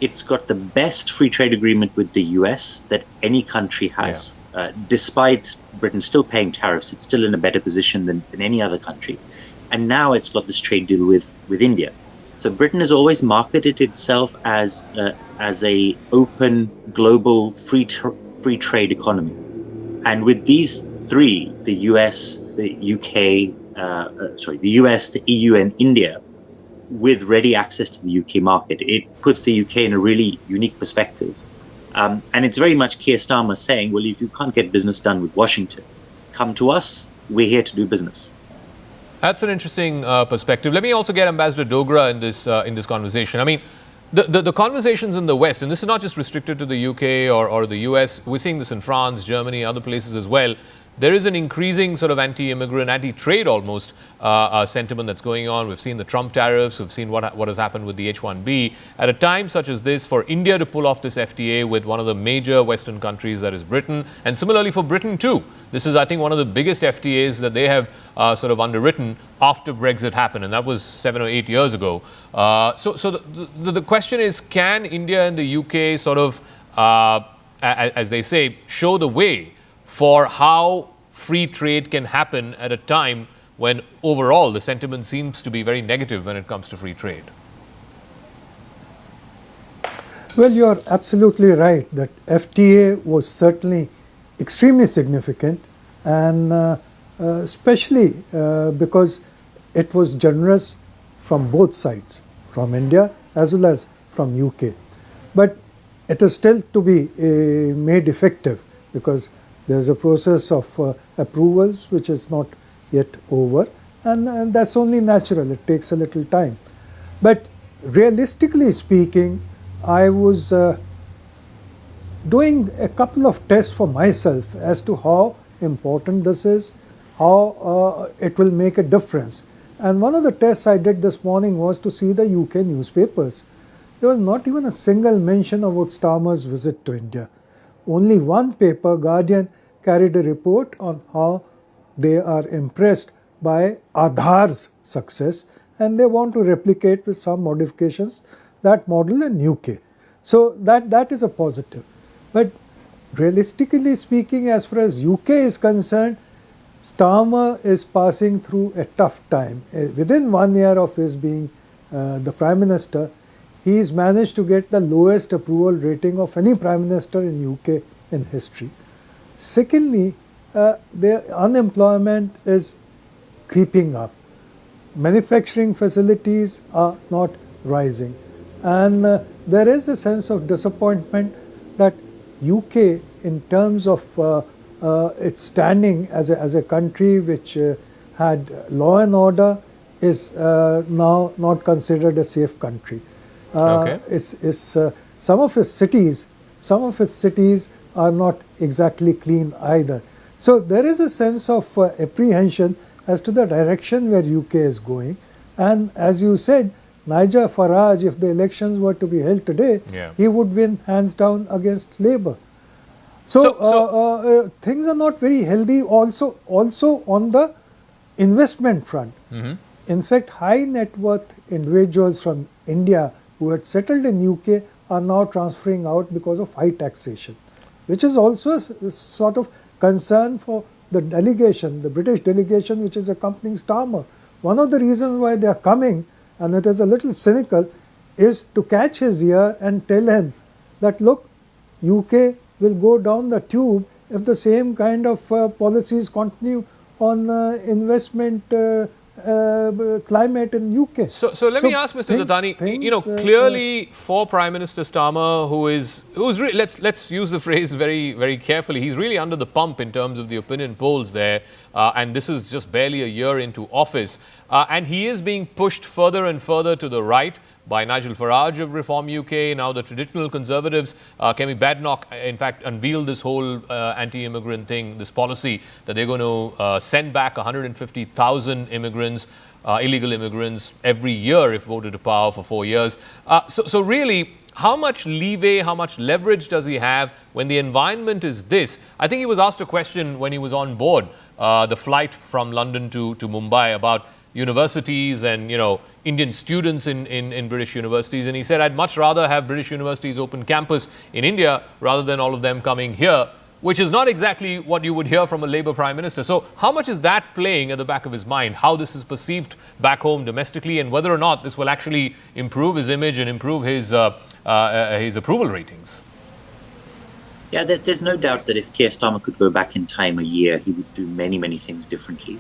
It's got the best free trade agreement with the US that any country has. Yeah. Despite Britain still paying tariffs, it's still in a better position than any other country. And now it's got this trade deal with India. So Britain has always marketed itself as a open, global, free trade economy. And with these three, the US, the UK, the US, the EU, and India, with ready access to the UK market, it puts the UK in a really unique perspective. And it's very much Keir Starmer saying, well, if you can't get business done with Washington, come to us. We're here to do business. That's an interesting perspective. Let me also get Ambassador Dogra in this conversation. I mean, the conversations in the West, and this is not just restricted to the UK or the US, we're seeing this in France, Germany, other places as well. There is an increasing sort of anti-immigrant, anti-trade almost sentiment that's going on. We've seen the Trump tariffs. We've seen what has happened with the H-1B. At a time such as this, for India to pull off this FTA with one of the major Western countries, that is Britain, and similarly for Britain too. This is, I think, one of the biggest FTAs that they have sort of underwritten after Brexit happened, and that was 7 or 8 years ago. So the question is, can India and the UK sort of, as they say, show the way for how free trade can happen at a time when overall the sentiment seems to be very negative when it comes to free trade? Well, you're absolutely right that FTA was certainly extremely significant, and especially because it was generous from both sides, from India as well as from UK. But it is still to be made effective because there's a process of approvals which is not yet over, and that's only natural. It takes a little time. But realistically speaking, I was doing a couple of tests for myself as to how important this is, how it will make a difference. And one of the tests I did this morning was to see the UK newspapers. There was not even a single mention about Starmer's visit to India. Only one paper, Guardian, carried a report on how they are impressed by Aadhaar's success and they want to replicate with some modifications that model in UK. So that is a positive. But realistically speaking, as far as UK is concerned, Starmer is passing through a tough time. Within 1 year of his being the Prime Minister, he's managed to get the lowest approval rating of any prime minister in UK in history. Secondly, the unemployment is creeping up. Manufacturing facilities are not rising. And there is a sense of disappointment that UK, in terms of its standing as a country which had law and order, is now not considered a safe country. Some of its cities are not exactly clean either. So there is a sense of apprehension as to the direction where UK is going. And as you said, Nigel Farage, if the elections were to be held today, he would win hands down against Labour. So things are not very healthy also on the investment front. In fact, high net worth individuals from India who had settled in UK are now transferring out because of high taxation, which is also a sort of concern for the delegation, the British delegation which is accompanying Starmer. One of the reasons why they are coming, and it is a little cynical, is to catch his ear and tell him that, look, UK will go down the tube if the same kind of policies continue on investment climate in UK. So let me ask Mr. Dattani, clearly for Prime Minister Starmer, let's use the phrase very, very carefully, he's really under the pump in terms of the opinion polls there, and this is just barely a year into office, and he is being pushed further and further to the right by Nigel Farage of Reform UK. Now the traditional Conservatives, Kemi Badenoch, in fact, unveiled this whole anti-immigrant thing, this policy that they're going to send back 150,000 immigrants, illegal immigrants, every year if voted to power for 4 years. So really, how much leeway, how much leverage does he have when the environment is this? I think he was asked a question when he was on board the flight from London to Mumbai about universities and, Indian students in British universities, and he said, I'd much rather have British universities open campus in India rather than all of them coming here, which is not exactly what you would hear from a Labour Prime Minister. So how much is that playing at the back of his mind, how this is perceived back home domestically, and whether or not this will actually improve his image and improve his approval ratings? Yeah, there's no doubt that if Keir Starmer could go back in time a year, he would do many, many things differently.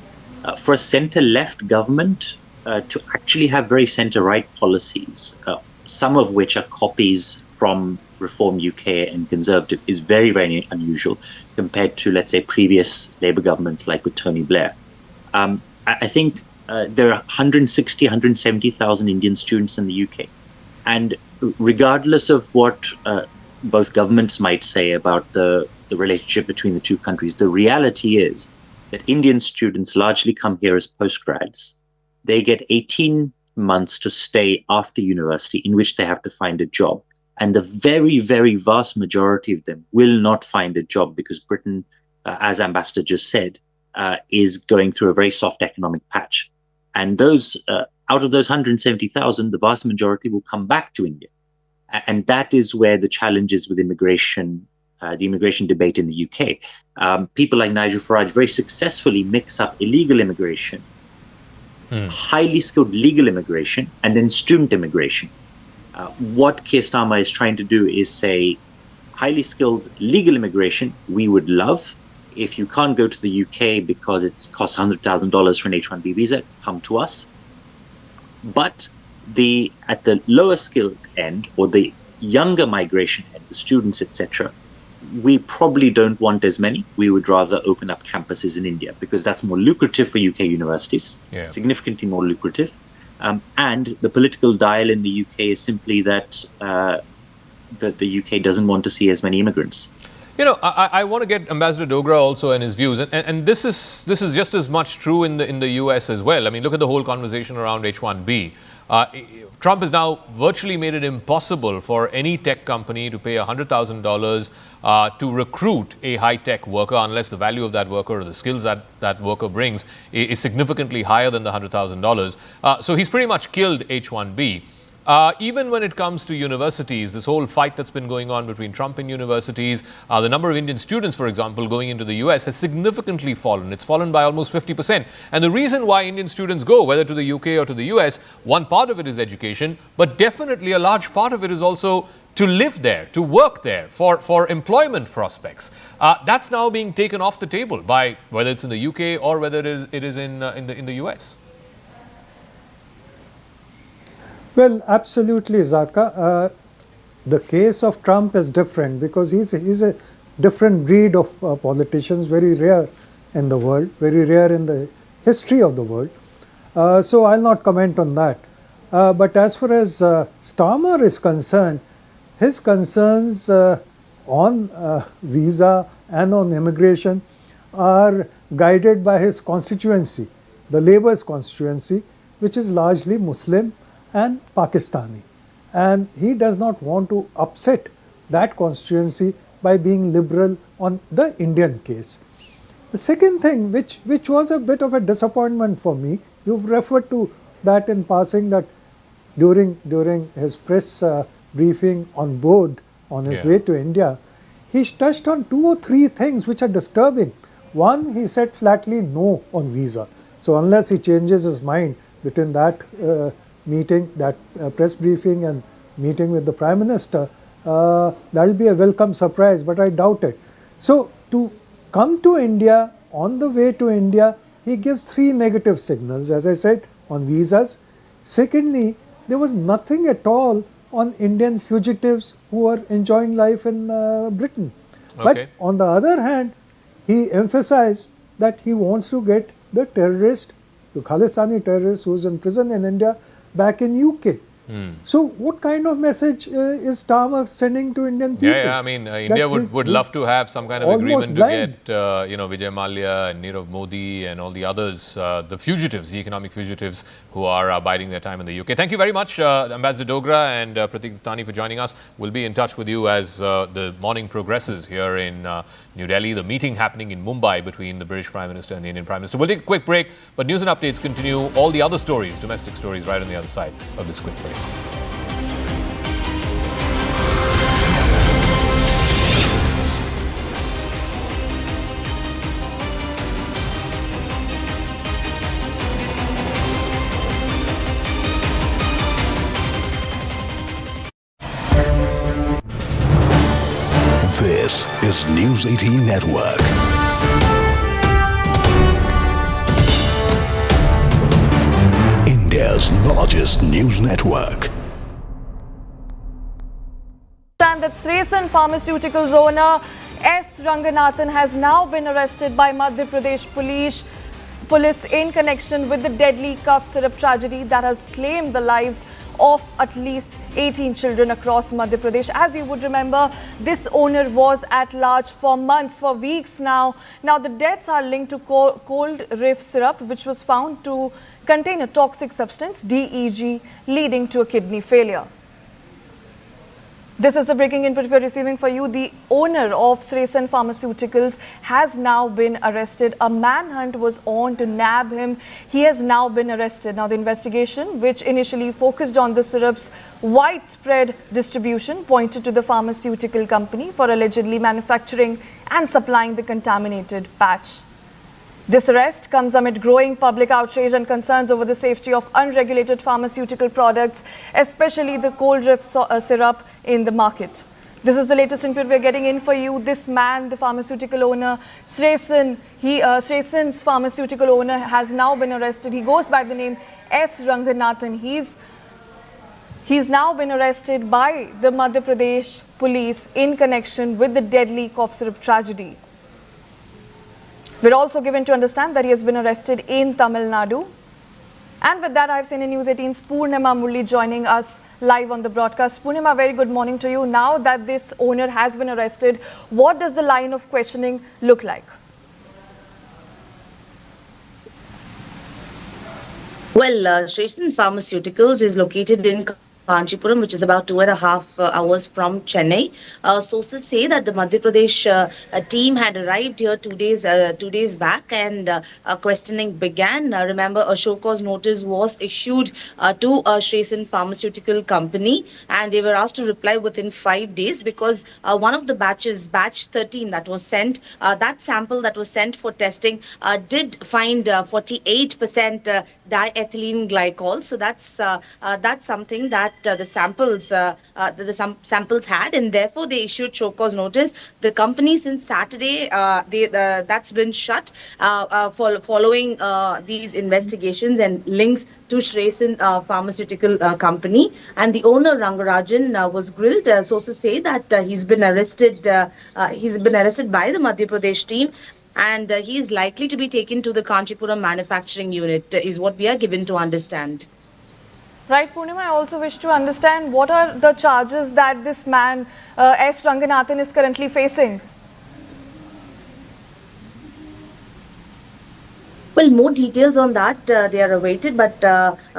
For a centre-left government to actually have very centre-right policies, some of which are copies from Reform UK and Conservative, is very, very unusual compared to, let's say, previous Labour governments like with Tony Blair. I think there are 160, 170,000 Indian students in the UK. And regardless of what both governments might say about the relationship between the two countries, the reality is that Indian students largely come here as postgrads. They get 18 months to stay after university in which they have to find a job. And the very, very vast majority of them will not find a job because Britain, as Ambassador just said, is going through a very soft economic patch. And those, out of those 170,000, the vast majority will come back to India. And that is where the challenge is with immigration, the immigration debate in the UK. People like Nigel Farage very successfully mix up illegal immigration, highly skilled legal immigration, and then student immigration. What Keir Starmer is trying to do is say, highly skilled legal immigration, we would love. If you can't go to the UK because it costs $100,000 for an H-1B visa, come to us. But at the lower skilled end, or the younger migration end, the students, etc., we probably don't want as many. We would rather open up campuses in India because that's more lucrative for UK universities, significantly more lucrative. And the political dial in the UK is simply that the UK doesn't want to see as many immigrants. I want to get Ambassador Dogra also and his views, and this is just as much true in the US as well. I mean, look at the whole conversation around H-1B. Trump has now virtually made it impossible for any tech company to pay $100,000 to recruit a high-tech worker unless the value of that worker or the skills that worker brings is significantly higher than the $100,000. So he's pretty much killed H-1B. Even when it comes to universities, this whole fight that's been going on between Trump and universities, the number of Indian students, for example, going into the US has significantly fallen. It's fallen by almost 50%. And the reason why Indian students go, whether to the UK or to the US, one part of it is education, but definitely a large part of it is also to live there, to work there, for employment prospects. That's now being taken off the table by whether it's in the UK or whether it is in the US. Well, absolutely, Zaka. The case of Trump is different because he's a different breed of politicians, very rare in the world, very rare in the history of the world. So I'll not comment on that. But as far as Starmer is concerned, his concerns on visa and on immigration are guided by his constituency, the Labour's constituency, which is largely Muslim and Pakistani. And he does not want to upset that constituency by being liberal on the Indian case. The second thing, which was a bit of a disappointment for me, you've referred to that in passing, that during his press briefing on board on his way to India, he touched on 2 or 3 things which are disturbing. One, he said flatly no on visa. So unless he changes his mind between that meeting, that press briefing and meeting with the Prime Minister, that will be a welcome surprise, but I doubt it. So to come to India, on the way to India, he gives 3 negative signals, as I said, on visas. Secondly, there was nothing at all on Indian fugitives who are enjoying life in Britain. Okay. But on the other hand, he emphasized that he wants to get the terrorist, the Khalistani terrorist who is in prison in India, back in UK. So what kind of message is Starmer sending to Indian people? Yeah, I mean, India would love to have some kind of agreement to get, Vijay Mallya and Nirav Modi and all the others, the fugitives, the economic fugitives who are biding their time in the UK. Thank you very much, Ambassador Dogra and Pratik Tani, for joining us. We'll be in touch with you as the morning progresses here in New Delhi, the meeting happening in Mumbai between the British Prime Minister and the Indian Prime Minister. We'll take a quick break, but news and updates continue. All the other stories, domestic stories, right on the other side of this quick break. This is News 18 Network. India's largest news network. That Sreesan Pharmaceuticals owner S. Ranganathan has now been arrested by Madhya Pradesh police in connection with the deadly cough syrup tragedy that has claimed the lives of at least 18 children across Madhya Pradesh. As you would remember, this owner was at large for months, for weeks now. Now, the deaths are linked to cold reef syrup, which was found to contain a toxic substance, DEG, leading to a kidney failure. This is the breaking input we're receiving for you. The owner of Sreesan Pharmaceuticals has now been arrested. A manhunt was on to nab him. He has now been arrested. Now, the investigation, which initially focused on the syrup's widespread distribution, pointed to the pharmaceutical company for allegedly manufacturing and supplying the contaminated batch. This arrest comes amid growing public outrage and concerns over the safety of unregulated pharmaceutical products, especially the cold reef syrup in the market. This is the latest input we're getting in for you. This man, the pharmaceutical owner, Sreesan's pharmaceutical owner, has now been arrested. He goes by the name S. Ranganathan. He's now been arrested by the Madhya Pradesh police in connection with the deadly cough syrup tragedy. We're also given to understand that he has been arrested in Tamil Nadu. And with that, I've seen in News 18's Purnima Murli joining us live on the broadcast. Purnima, very good morning to you. Now that this owner has been arrested, what does the line of questioning look like? Well, Sreesan Pharmaceuticals is located in Kanchipuram, which is about 2.5 hours from Chennai. Sources say that the Madhya Pradesh team had arrived here 2 days back, and questioning began. Remember, a show cause notice was issued to Shreesan Pharmaceutical Company, and they were asked to reply within 5 days because one of the batches, batch 13, that was sent, that sample that was sent for testing, did find 48% diethylene glycol. So that's something that the samples had, and therefore they issued show cause notice. The company since Saturday, that's been shut following these investigations and links to Shreesan Pharmaceutical Company. And the owner Rangarajan was grilled. Sources say that he's been arrested. He's been arrested by the Madhya Pradesh team, and he is likely to be taken to the Kanchipuram manufacturing unit, is what we are given to understand. Right, Purnima, I also wish to understand what are the charges that this man, S. Ranganathan, is currently facing? Well, more details on that, they are awaited, but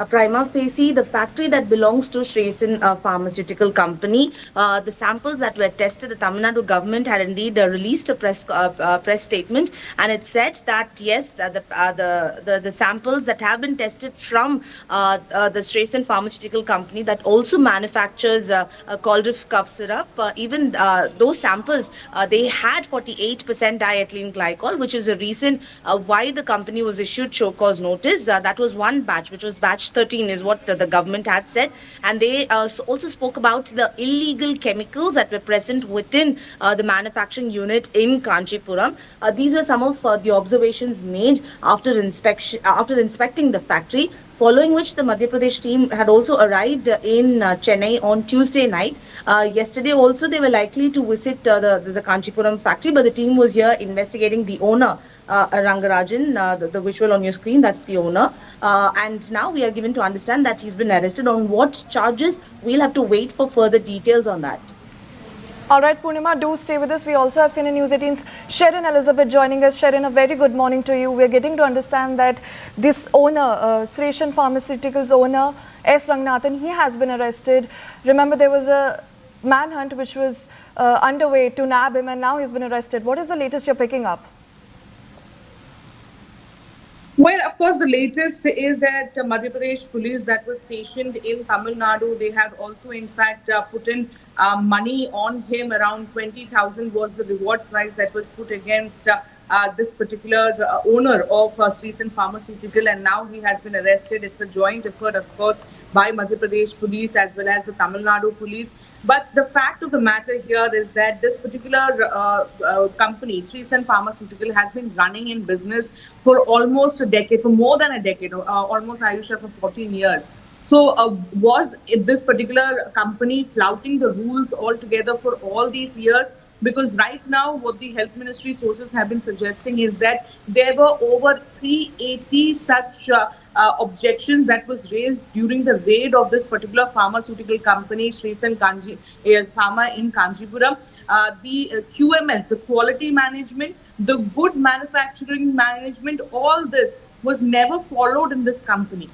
prima facie, the factory that belongs to Shreesan Pharmaceutical Company, the samples that were tested, the Tamil Nadu government had indeed released a press statement, and it said that yes, the samples that have been tested from the Shreesan Pharmaceutical Company that also manufactures Coldrif cough syrup, even those samples, they had 48% diethylene glycol, which is a reason why the company was issued show cause notice. That was one batch, which was batch 13, is what the government had said. And they also spoke about the illegal chemicals that were present within the manufacturing unit in Kanchipuram. These were some of the observations made after inspecting the factory, following which the Madhya Pradesh team had also arrived in Chennai on Tuesday night. Yesterday also they were likely to visit the Kanchipuram factory, but the team was here investigating the owner, Rangarajan, the visual on your screen, that's the owner. And now we are given to understand that he's been arrested. On what charges? We'll have to wait for further details on that. All right, Purnima, do stay with us. We also have CNN News 18's Sherin Elizabeth joining us. Sherin, a very good morning to you. We're getting to understand that this owner, Shreesan Pharmaceuticals owner, S. Ranganathan, he has been arrested. Remember, there was a manhunt which was underway to nab him, and now he's been arrested. What is the latest you're picking up? Well, of course, the latest is that Madhya Pradesh police that was stationed in Tamil Nadu, they have also, in fact, put in money on him. Around 20,000 was the reward price that was put against this particular owner of Shreesan Pharmaceutical, and now he has been arrested. It's a joint effort, of course, by Madhya Pradesh police as well as the Tamil Nadu police. But the fact of the matter here is that this particular company, Shreesan Pharmaceutical, has been running in business for almost a decade, for more than a decade, almost Ayusha for 14 years. So was this particular company flouting the rules altogether for all these years? Because right now, what the health ministry sources have been suggesting is that there were over 380 such objections that was raised during the raid of this particular pharmaceutical company, Shreesan Pharma in Kanchipuram. The QMS, the quality management, the good manufacturing management, all this was never followed in this company.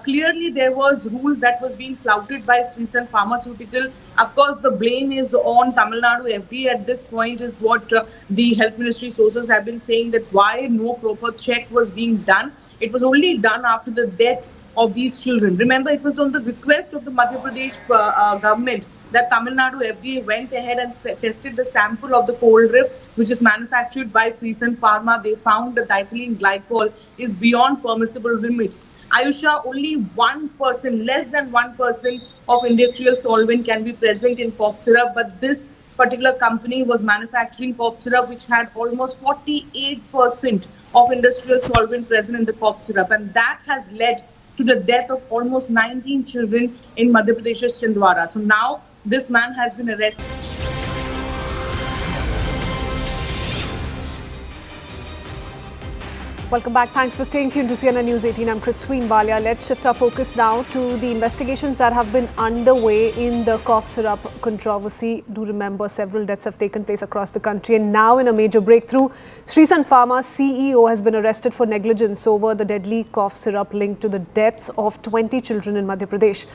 Clearly, there was rules that was being flouted by Shreesan Pharmaceutical. Of course, the blame is on Tamil Nadu FD at this point, is what the health ministry sources have been saying, that why no proper check was being done. It was only done after the death of these children. Remember, it was on the request of the Madhya Pradesh government that Tamil Nadu FDA went ahead and tested the sample of the Coldrif, which is manufactured by Shreesan Pharma. They found that ethylene glycol is beyond permissible limit. Ayusha, only 1%, less than 1% of industrial solvent can be present in cough syrup, but this particular company was manufacturing cough syrup which had almost 48% of industrial solvent present in the cough syrup, and that has led to the death of almost 19 children in Madhya Pradesh's Chhindwara. So now this man has been arrested. Welcome back. Thanks for staying tuned to CNN News 18. I'm Kritsween Balia. Let's shift our focus now to the investigations that have been underway in the cough syrup controversy. Do remember, several deaths have taken place across the country, and now in a major breakthrough, Shreesan Pharma's CEO has been arrested for negligence over the deadly cough syrup linked to the deaths of 20 children in Madhya Pradesh.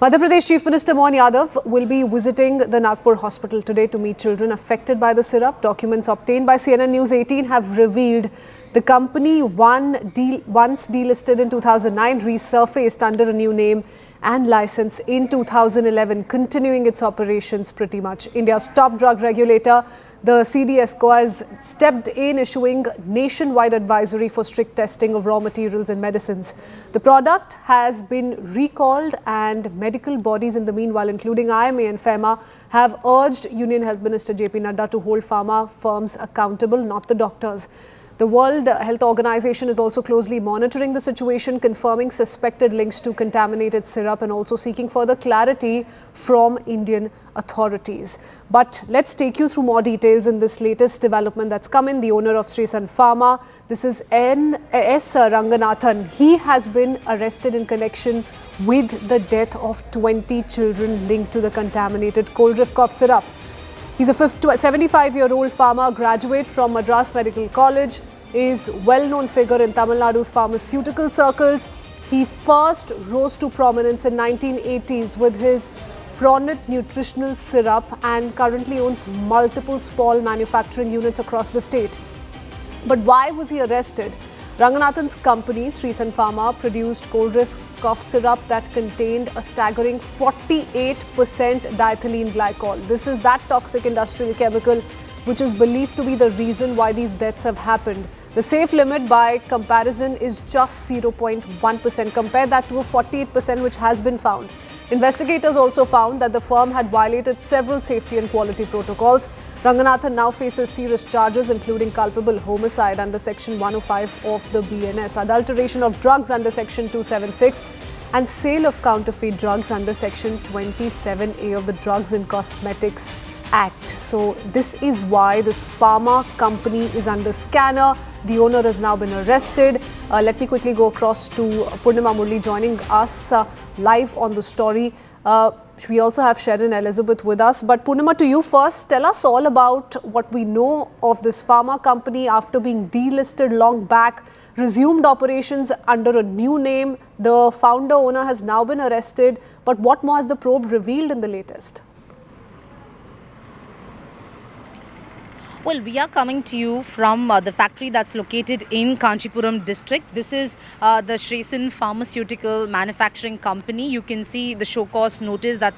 Madhya Pradesh Chief Minister Mohan Yadav will be visiting the Nagpur hospital today to meet children affected by the syrup. Documents obtained by CNN News 18 have revealed the company, once delisted in 2009, resurfaced under a new name and license in 2011, continuing its operations pretty much. India's top drug regulator, the CDSCO, has stepped in, issuing nationwide advisory for strict testing of raw materials and medicines. The product has been recalled, and medical bodies in the meanwhile, including IMA and FEMA, have urged Union Health Minister JP Nadda to hold pharma firms accountable, not the doctors. The World Health Organization is also closely monitoring the situation, confirming suspected links to contaminated syrup and also seeking further clarity from Indian authorities. But let's take you through more details in this latest development that's come in. The owner of Srisan Pharma, this is S. Ranganathan. He has been arrested in connection with the death of 20 children linked to the contaminated cold reef cough syrup. He's a 75-year-old farmer, graduate from Madras Medical College, is well-known figure in Tamil Nadu's pharmaceutical circles. He first rose to prominence in 1980s with his Pronit nutritional syrup and currently owns multiple small manufacturing units across the state. But why was he arrested? Ranganathan's company, Srisan Pharma, produced cold reef cough syrup that contained a staggering 48% diethylene glycol. This is that toxic industrial chemical which is believed to be the reason why these deaths have happened. The safe limit by comparison is just 0.1%. Compare that to a 48% which has been found. Investigators also found that the firm had violated several safety and quality protocols. Ranganathan now faces serious charges, including culpable homicide under Section 105 of the BNS, adulteration of drugs under Section 276, and sale of counterfeit drugs under Section 27A of the Drugs and Cosmetics Act. So this is why this pharma company is under scanner. The owner has now been arrested. Let me quickly go across to Purnima Murli joining us live on the story. We also have Sharon Elizabeth with us. But Purnima, to you first, tell us all about what we know of this pharma company after being delisted long back, resumed operations under a new name. The founder owner has now been arrested. But what more has the probe revealed in the latest? Well, we are coming to you from the factory that's located in Kanchipuram district. This is the Srisan Pharmaceutical Manufacturing Company. You can see the show cause notice that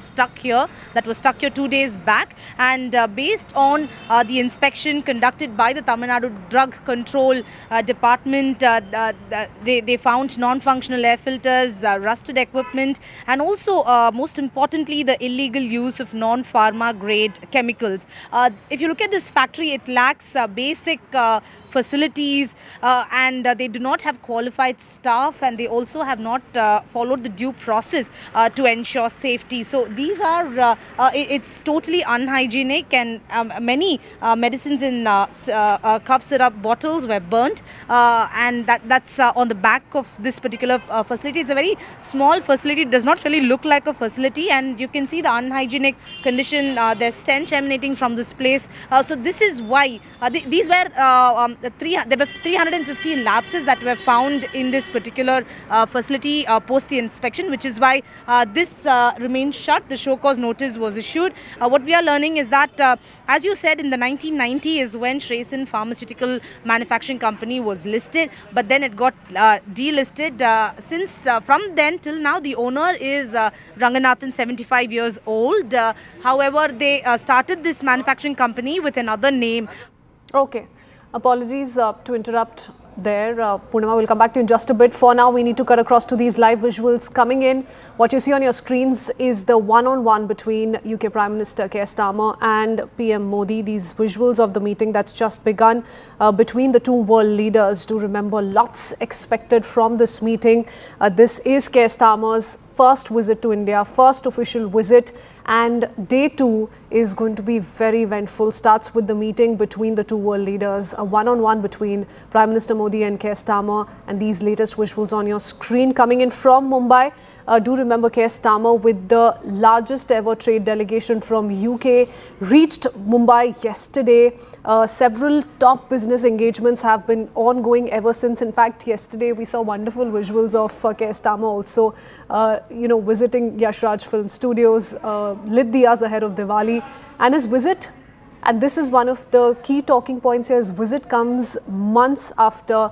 was stuck here 2 days back. And based on the inspection conducted by the Tamil Nadu Drug Control Department, they found non-functional air filters, rusted equipment, and also, most importantly, the illegal use of non-pharma grade chemicals. If you look at this factory, it lacks basic facilities and they do not have qualified staff, and they also have not followed the due process to ensure safety. So these are, it's totally unhygienic, and many medicines in cough syrup bottles were burnt, and that's on the back of this particular facility. It's a very small facility. It does not really look like a facility, and you can see the unhygienic condition. There's stench emanating from this place. So this is why these were there were 315 lapses that were found in this particular facility post the inspection, which is why this remains shut. The show cause notice was issued. What we are learning is that, as you said, in the 1990s is when Srisan Pharmaceutical Manufacturing Company was listed, but then it got delisted. Since from then till now, the owner is Ranganathan, 75 years old. However, they started this manufacturing company with another name. Okay. Apologies to interrupt there. Purnima, will come back to you in just a bit. For now, we need to cut across to these live visuals coming in. What you see on your screens is the one-on-one between UK Prime Minister Keir Starmer and PM Modi. These visuals of the meeting that's just begun between the two world leaders. Do remember, lots expected from this meeting. This is Keir Starmer's first visit to India, first official visit, and day two is going to be very eventful. Starts with the meeting between the two world leaders, a one-on-one between Prime Minister Modi and Keir Starmer, and these latest visuals on your screen coming in from Mumbai. Do remember Keir Starmer, with the largest ever trade delegation from UK, reached Mumbai yesterday. Several top business engagements have been ongoing ever since. In fact, yesterday we saw wonderful visuals of Keir Starmer also, visiting Yash Raj Film Studios, lit diyas ahead of Diwali. And his visit, and this is one of the key talking points here, his visit comes months after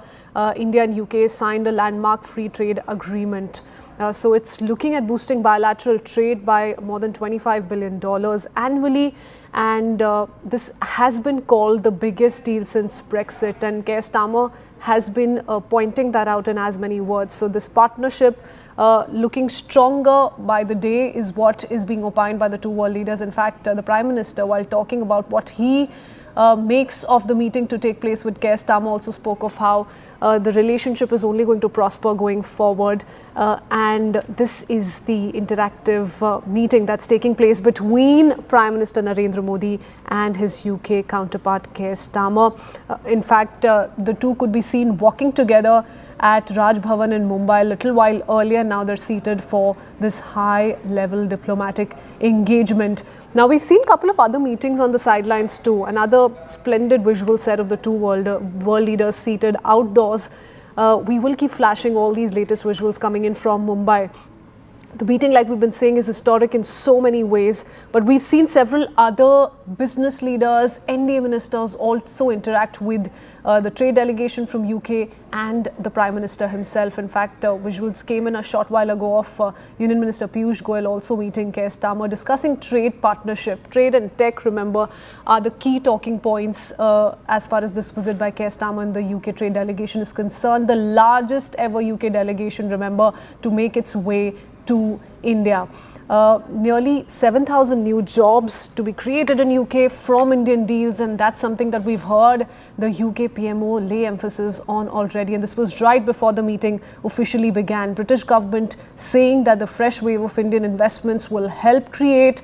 India and UK signed a landmark free trade agreement. So it's looking at boosting bilateral trade by more than $25 billion annually. And this has been called the biggest deal since Brexit. And Keir Starmer has been pointing that out in as many words. So this partnership looking stronger by the day is what is being opined by the two world leaders. In fact, the Prime Minister, while talking about what he makes of the meeting to take place with Keir Starmer, also spoke of how the relationship is only going to prosper going forward. And this is the interactive meeting that's taking place between Prime Minister Narendra Modi and his UK counterpart Keir Starmer. In fact, the two could be seen walking together at Raj Bhavan in Mumbai a little while earlier. Now they're seated for this high-level diplomatic engagement. Now, we've seen a couple of other meetings on the sidelines too. Another splendid visual set of the two world leaders seated outdoors. We will keep flashing all these latest visuals coming in from Mumbai. The meeting, like we've been saying, is historic in so many ways, but we've seen several other business leaders, NDA ministers also interact with the trade delegation from UK and the Prime Minister himself. In fact, visuals came in a short while ago of Union Minister Piyush Goyal also meeting Keir Starmer, discussing trade partnership. Trade and tech, remember, are the key talking points as far as this visit by Keir Starmer and the UK trade delegation is concerned. The largest ever UK delegation, remember, to make its way to India. Nearly 7,000 new jobs to be created in UK from Indian deals, and that's something that we've heard the UK PMO lay emphasis on already. And this was right before the meeting officially began. British government saying that the fresh wave of Indian investments will help create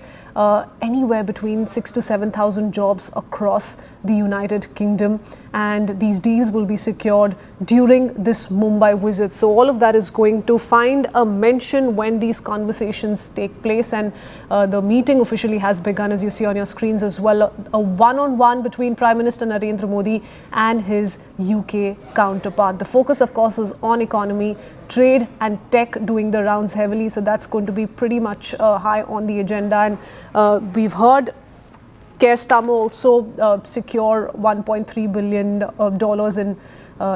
anywhere between 6,000 to 7,000 jobs across the United Kingdom, and these deals will be secured during this Mumbai visit. So all of that is going to find a mention when these conversations take place, and the meeting officially has begun, as you see on your screens as well. A one-on-one between Prime Minister Narendra Modi and his UK counterpart. The focus, of course, is on economy, trade and tech doing the rounds heavily, so that's going to be pretty much high on the agenda. And we've heard Keir Starmer also secure $1.3 billion in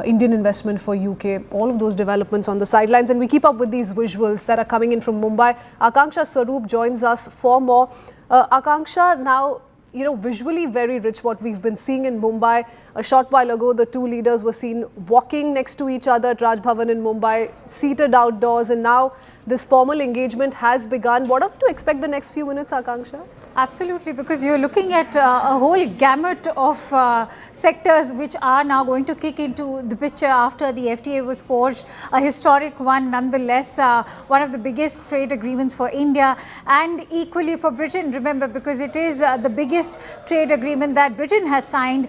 Indian investment for UK. All of those developments on the sidelines, and we keep up with these visuals that are coming in from Mumbai. Akanksha Swaroop joins us for more. Akanksha, now, visually very rich what we've been seeing in Mumbai. A short while ago, the two leaders were seen walking next to each other at Raj Bhavan in Mumbai, seated outdoors, and now this formal engagement has begun. What are we to expect the next few minutes, Akanksha? Absolutely, because you're looking at a whole gamut of sectors which are now going to kick into the picture after the FTA was forged. A historic one nonetheless, one of the biggest trade agreements for India and equally for Britain, remember, because it is the biggest trade agreement that Britain has signed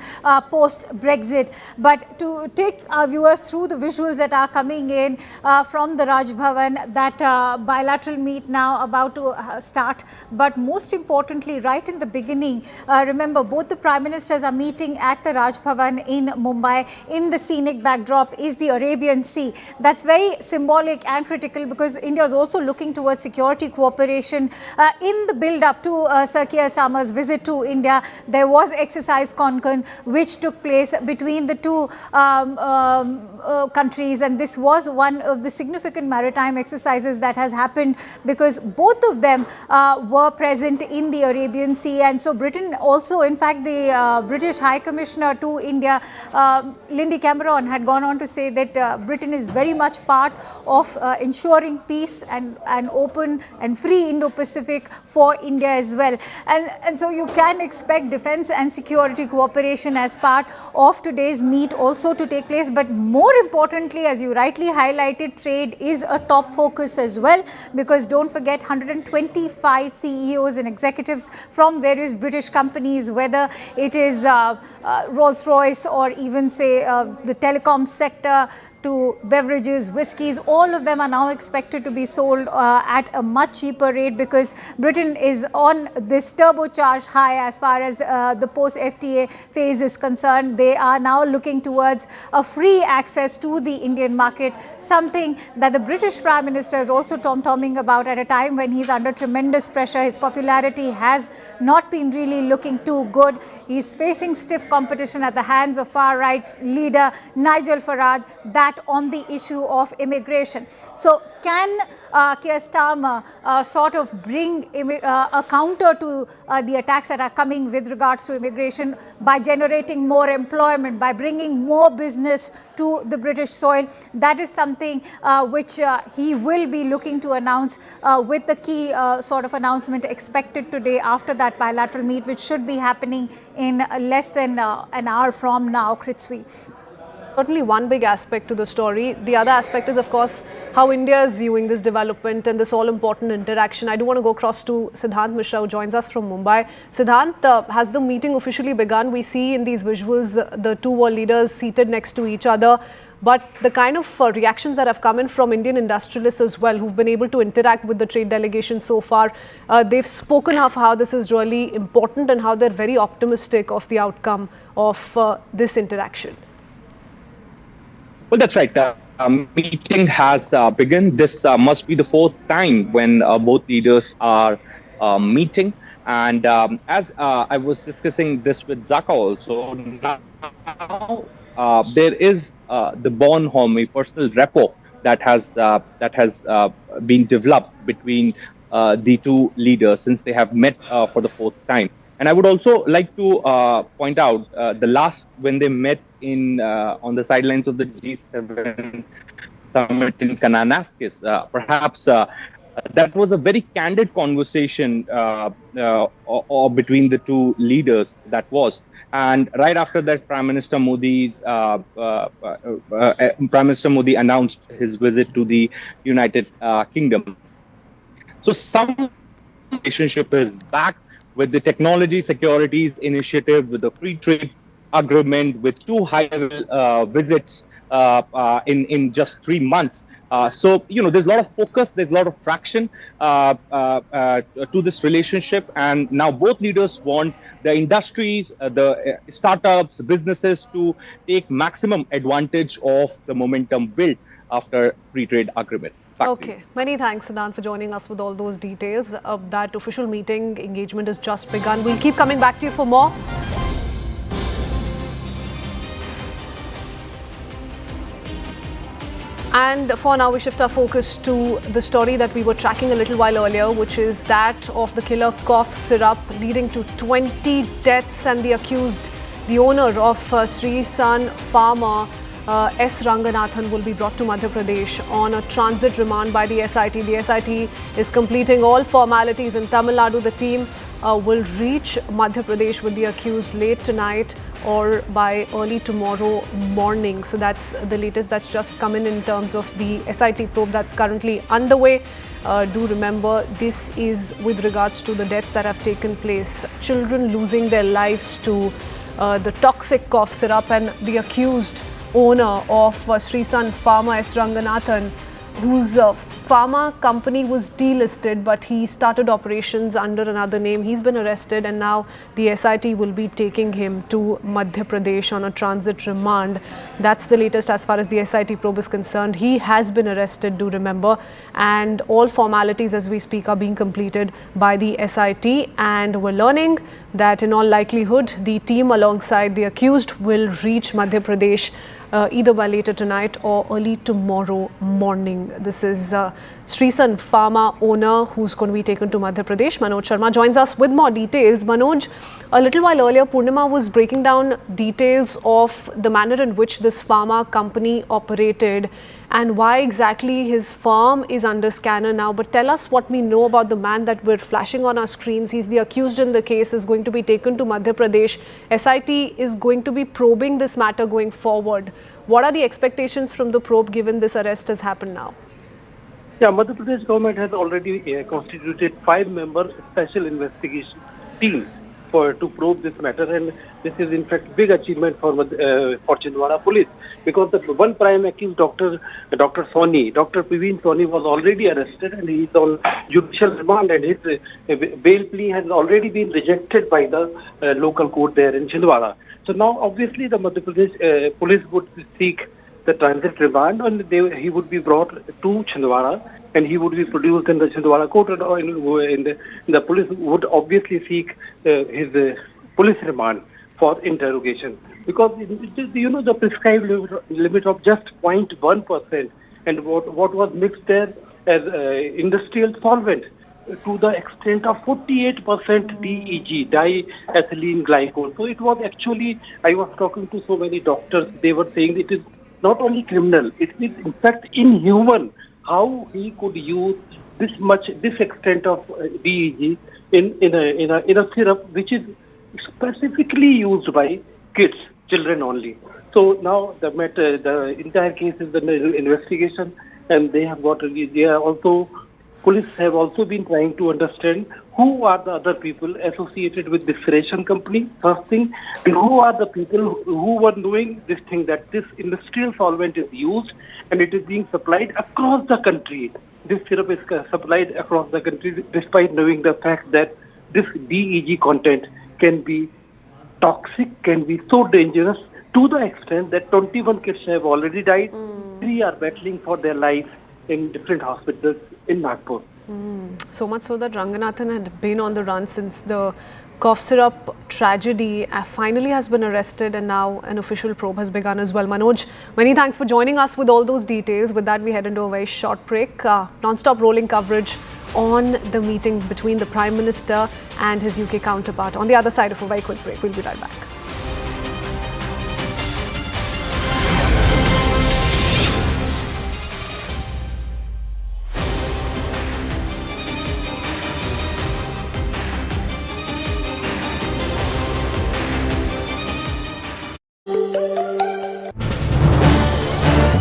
post-Brexit. But to take our viewers through the visuals that are coming in from the Raj Bhavan, that bilateral meet now about to start, but most importantly, right in the beginning, remember, both the Prime Ministers are meeting at the Raj Bhavan in Mumbai. In the scenic backdrop is the Arabian Sea. That's very symbolic and critical because India is also looking towards security cooperation. In the build-up to Sir Keir Starmer's visit to India, there was exercise Konkan, which took place between the two countries, and this was one of the significant maritime exercises that has happened because both of them were present in the Arabian Sea. And so Britain also, in fact, the British High Commissioner to India, Lindy Cameron, had gone on to say that Britain is very much part of ensuring peace and open and free Indo-Pacific for India as well. And so you can expect defense and security cooperation as part of today's meet also to take place. But more importantly, as you rightly highlighted, trade is a top focus as well, because don't forget 125 CEOs and executives from various British companies, whether it is Rolls-Royce or even say the telecom sector, to beverages, whiskies, all of them are now expected to be sold at a much cheaper rate, because Britain is on this turbocharged high as far as the post-FTA phase is concerned. They are now looking towards a free access to the Indian market, something that the British Prime Minister is also tom-tomming about at a time when he's under tremendous pressure. His popularity has not been really looking too good. He's facing stiff competition at the hands of far-right leader Nigel Farage, that on the issue of immigration. So can Keir Starmer sort of bring a counter to the attacks that are coming with regards to immigration by generating more employment, by bringing more business to the British soil? That is something which he will be looking to announce, with the key sort of announcement expected today after that bilateral meet, which should be happening in less than an hour from now, Kritsvi. Certainly one big aspect to the story. The other aspect is, of course, how India is viewing this development and this all-important interaction. I do want to go across to Siddhant Mishra, who joins us from Mumbai. Siddhant, has the meeting officially begun? We see in these visuals the two world leaders seated next to each other. But the kind of reactions that have come in from Indian industrialists as well, who've been able to interact with the trade delegation so far, they've spoken of how this is really important and how they're very optimistic of the outcome of this interaction. Well, that's right. Meeting has begun. This must be the fourth time when both leaders are meeting. And as I was discussing this with Zaka also, now there is the born home, a personal rapport that has been developed between the two leaders since they have met for the fourth time. And I would also like to point out the last when they met in on the sidelines of the G7 summit in Kananaskis. Perhaps that was a very candid conversation between the two leaders. That was, and right after that, Prime Minister Modi announced his visit to the United Kingdom. So some relationship is back with the Technology Securities Initiative, with the Free Trade Agreement, with two high-level visits in just 3 months. So, you know, there's a lot of focus, there's a lot of traction to this relationship. And now both leaders want the industries, the startups, businesses to take maximum advantage of the momentum built after free trade agreement. Okay, many thanks, Siddhant, for joining us with all those details. That official meeting engagement has just begun. We'll keep coming back to you for more. And for now, we shift our focus to the story that we were tracking a little while earlier, which is that of the killer cough syrup leading to 20 deaths, and the accused, the owner of Sri Sun Pharma, S. Ranganathan, will be brought to Madhya Pradesh on a transit remand by the SIT. The SIT is completing all formalities in Tamil Nadu. The team will reach Madhya Pradesh with the accused late tonight or by early tomorrow morning. So that's the latest that's just come in terms of the SIT probe that's currently underway. Do remember, this is with regards to the deaths that have taken place. Children losing their lives to the toxic cough syrup, and the accused owner of Sri Sun Pharma, S. Ranganathan, whose pharma company was delisted, but he started operations under another name. He's been arrested, and now the SIT will be taking him to Madhya Pradesh on a transit remand. That's the latest as far as the SIT probe is concerned. He has been arrested, do remember, and all formalities as we speak are being completed by the SIT, and we're learning that in all likelihood the team alongside the accused will reach Madhya Pradesh either by later tonight or early tomorrow morning. This is Sri Sun Pharma owner who's going to be taken to Madhya Pradesh. Manoj Sharma joins us with more details. Manoj, a little while earlier, Purnima was breaking down details of the manner in which this pharma company operated and why exactly his firm is under scanner now. But tell us what we know about the man that we're flashing on our screens. He's the accused in the case, is going to be taken to Madhya Pradesh. SIT is going to be probing this matter going forward. What are the expectations from the probe given this arrest has happened now? Yeah, Madhya Pradesh government has already constituted 5-member special investigation team to probe this matter, and this is in fact big achievement for Chhindwara police. because the one prime accused, Dr. Praveen Soni, was already arrested and he is on judicial remand, and his bail plea has already been rejected by the local court there in Chhindwara. So now, obviously, the Madhya Pradesh police would seek the transit remand, and he would be brought to Chhindwara, and he would be produced in the Chhindwara court, and the police would obviously seek his police remand for interrogation, because the prescribed limit of just 0.1%, and what was mixed there as industrial solvent to the extent of 48% DEG, diethylene glycol. So it was actually, I was talking to so many doctors, they were saying it is not only criminal, it is in fact inhuman how he could use this extent of DEG in a syrup which is specifically used by children only. So now the entire case is under investigation, and police have also been trying to understand who are the other people associated with this ration company, first thing, and who are the people who were doing this thing, that this industrial solvent is used and it is being supplied across the country. This syrup is supplied across the country despite knowing the fact that this DEG content can be toxic, can be so dangerous to the extent that 21 kids have already died. 3 are battling for their life in different hospitals in Nagpur. So much so that Ranganathan had been on the run since the cough syrup tragedy, finally has been arrested, and now an official probe has begun as well. Manoj, many thanks for joining us with all those details. With that, we head into a very short break. Non-stop rolling coverage on the meeting between the Prime Minister and his UK counterpart. On the other side of a very quick break, we'll be right back.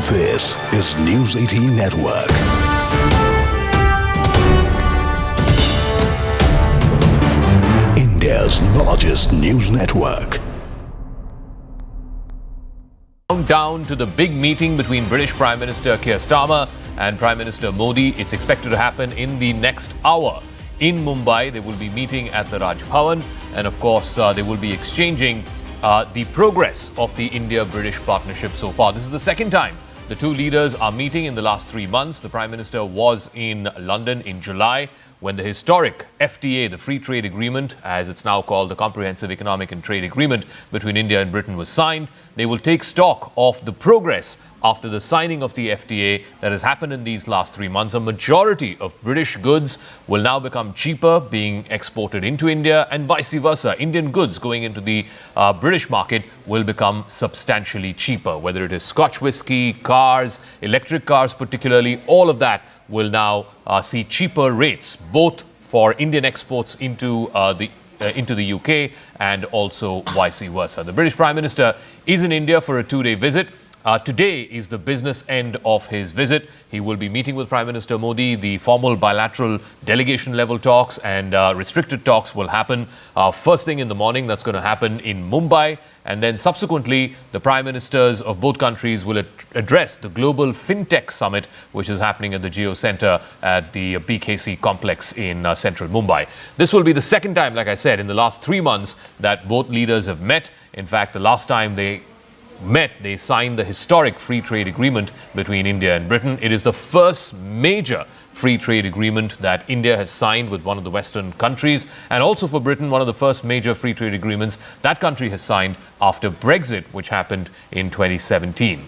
This is News 18 Network. India's largest news network. Down to the big meeting between British Prime Minister Keir Starmer and Prime Minister Modi. It's expected to happen in the next hour. In Mumbai, they will be meeting at the Raj Bhavan, and of course, they will be exchanging the progress of the India-British partnership so far. This is the second time the two leaders are meeting in the last 3 months. The Prime Minister was in London in July when the historic FTA, the Free Trade Agreement, as it's now called, the Comprehensive Economic and Trade Agreement between India and Britain was signed. They will take stock of the progress after the signing of the FTA that has happened in these last 3 months. A majority of British goods will now become cheaper being exported into India, and vice versa. Indian goods going into the British market will become substantially cheaper, whether it is Scotch whisky, cars, electric cars particularly. All of that will now see cheaper rates, both for Indian exports into the UK and also vice versa. The British Prime Minister is in India for a 2-day visit. Today is the business end of his visit. He will be meeting with Prime Minister Modi. The formal bilateral delegation level talks and restricted talks will happen first thing in the morning. That's going to happen in Mumbai. And then subsequently, the Prime Ministers of both countries will address the Global FinTech Summit, which is happening at the Geo Center at the BKC complex in central Mumbai. This will be the second time, like I said, in the last 3 months that both leaders have met. In fact, the last time they met, they signed the historic free trade agreement between India and Britain. It is the first major free trade agreement that India has signed with one of the Western countries, and also for Britain, one of the first major free trade agreements that country has signed after Brexit, which happened in 2017.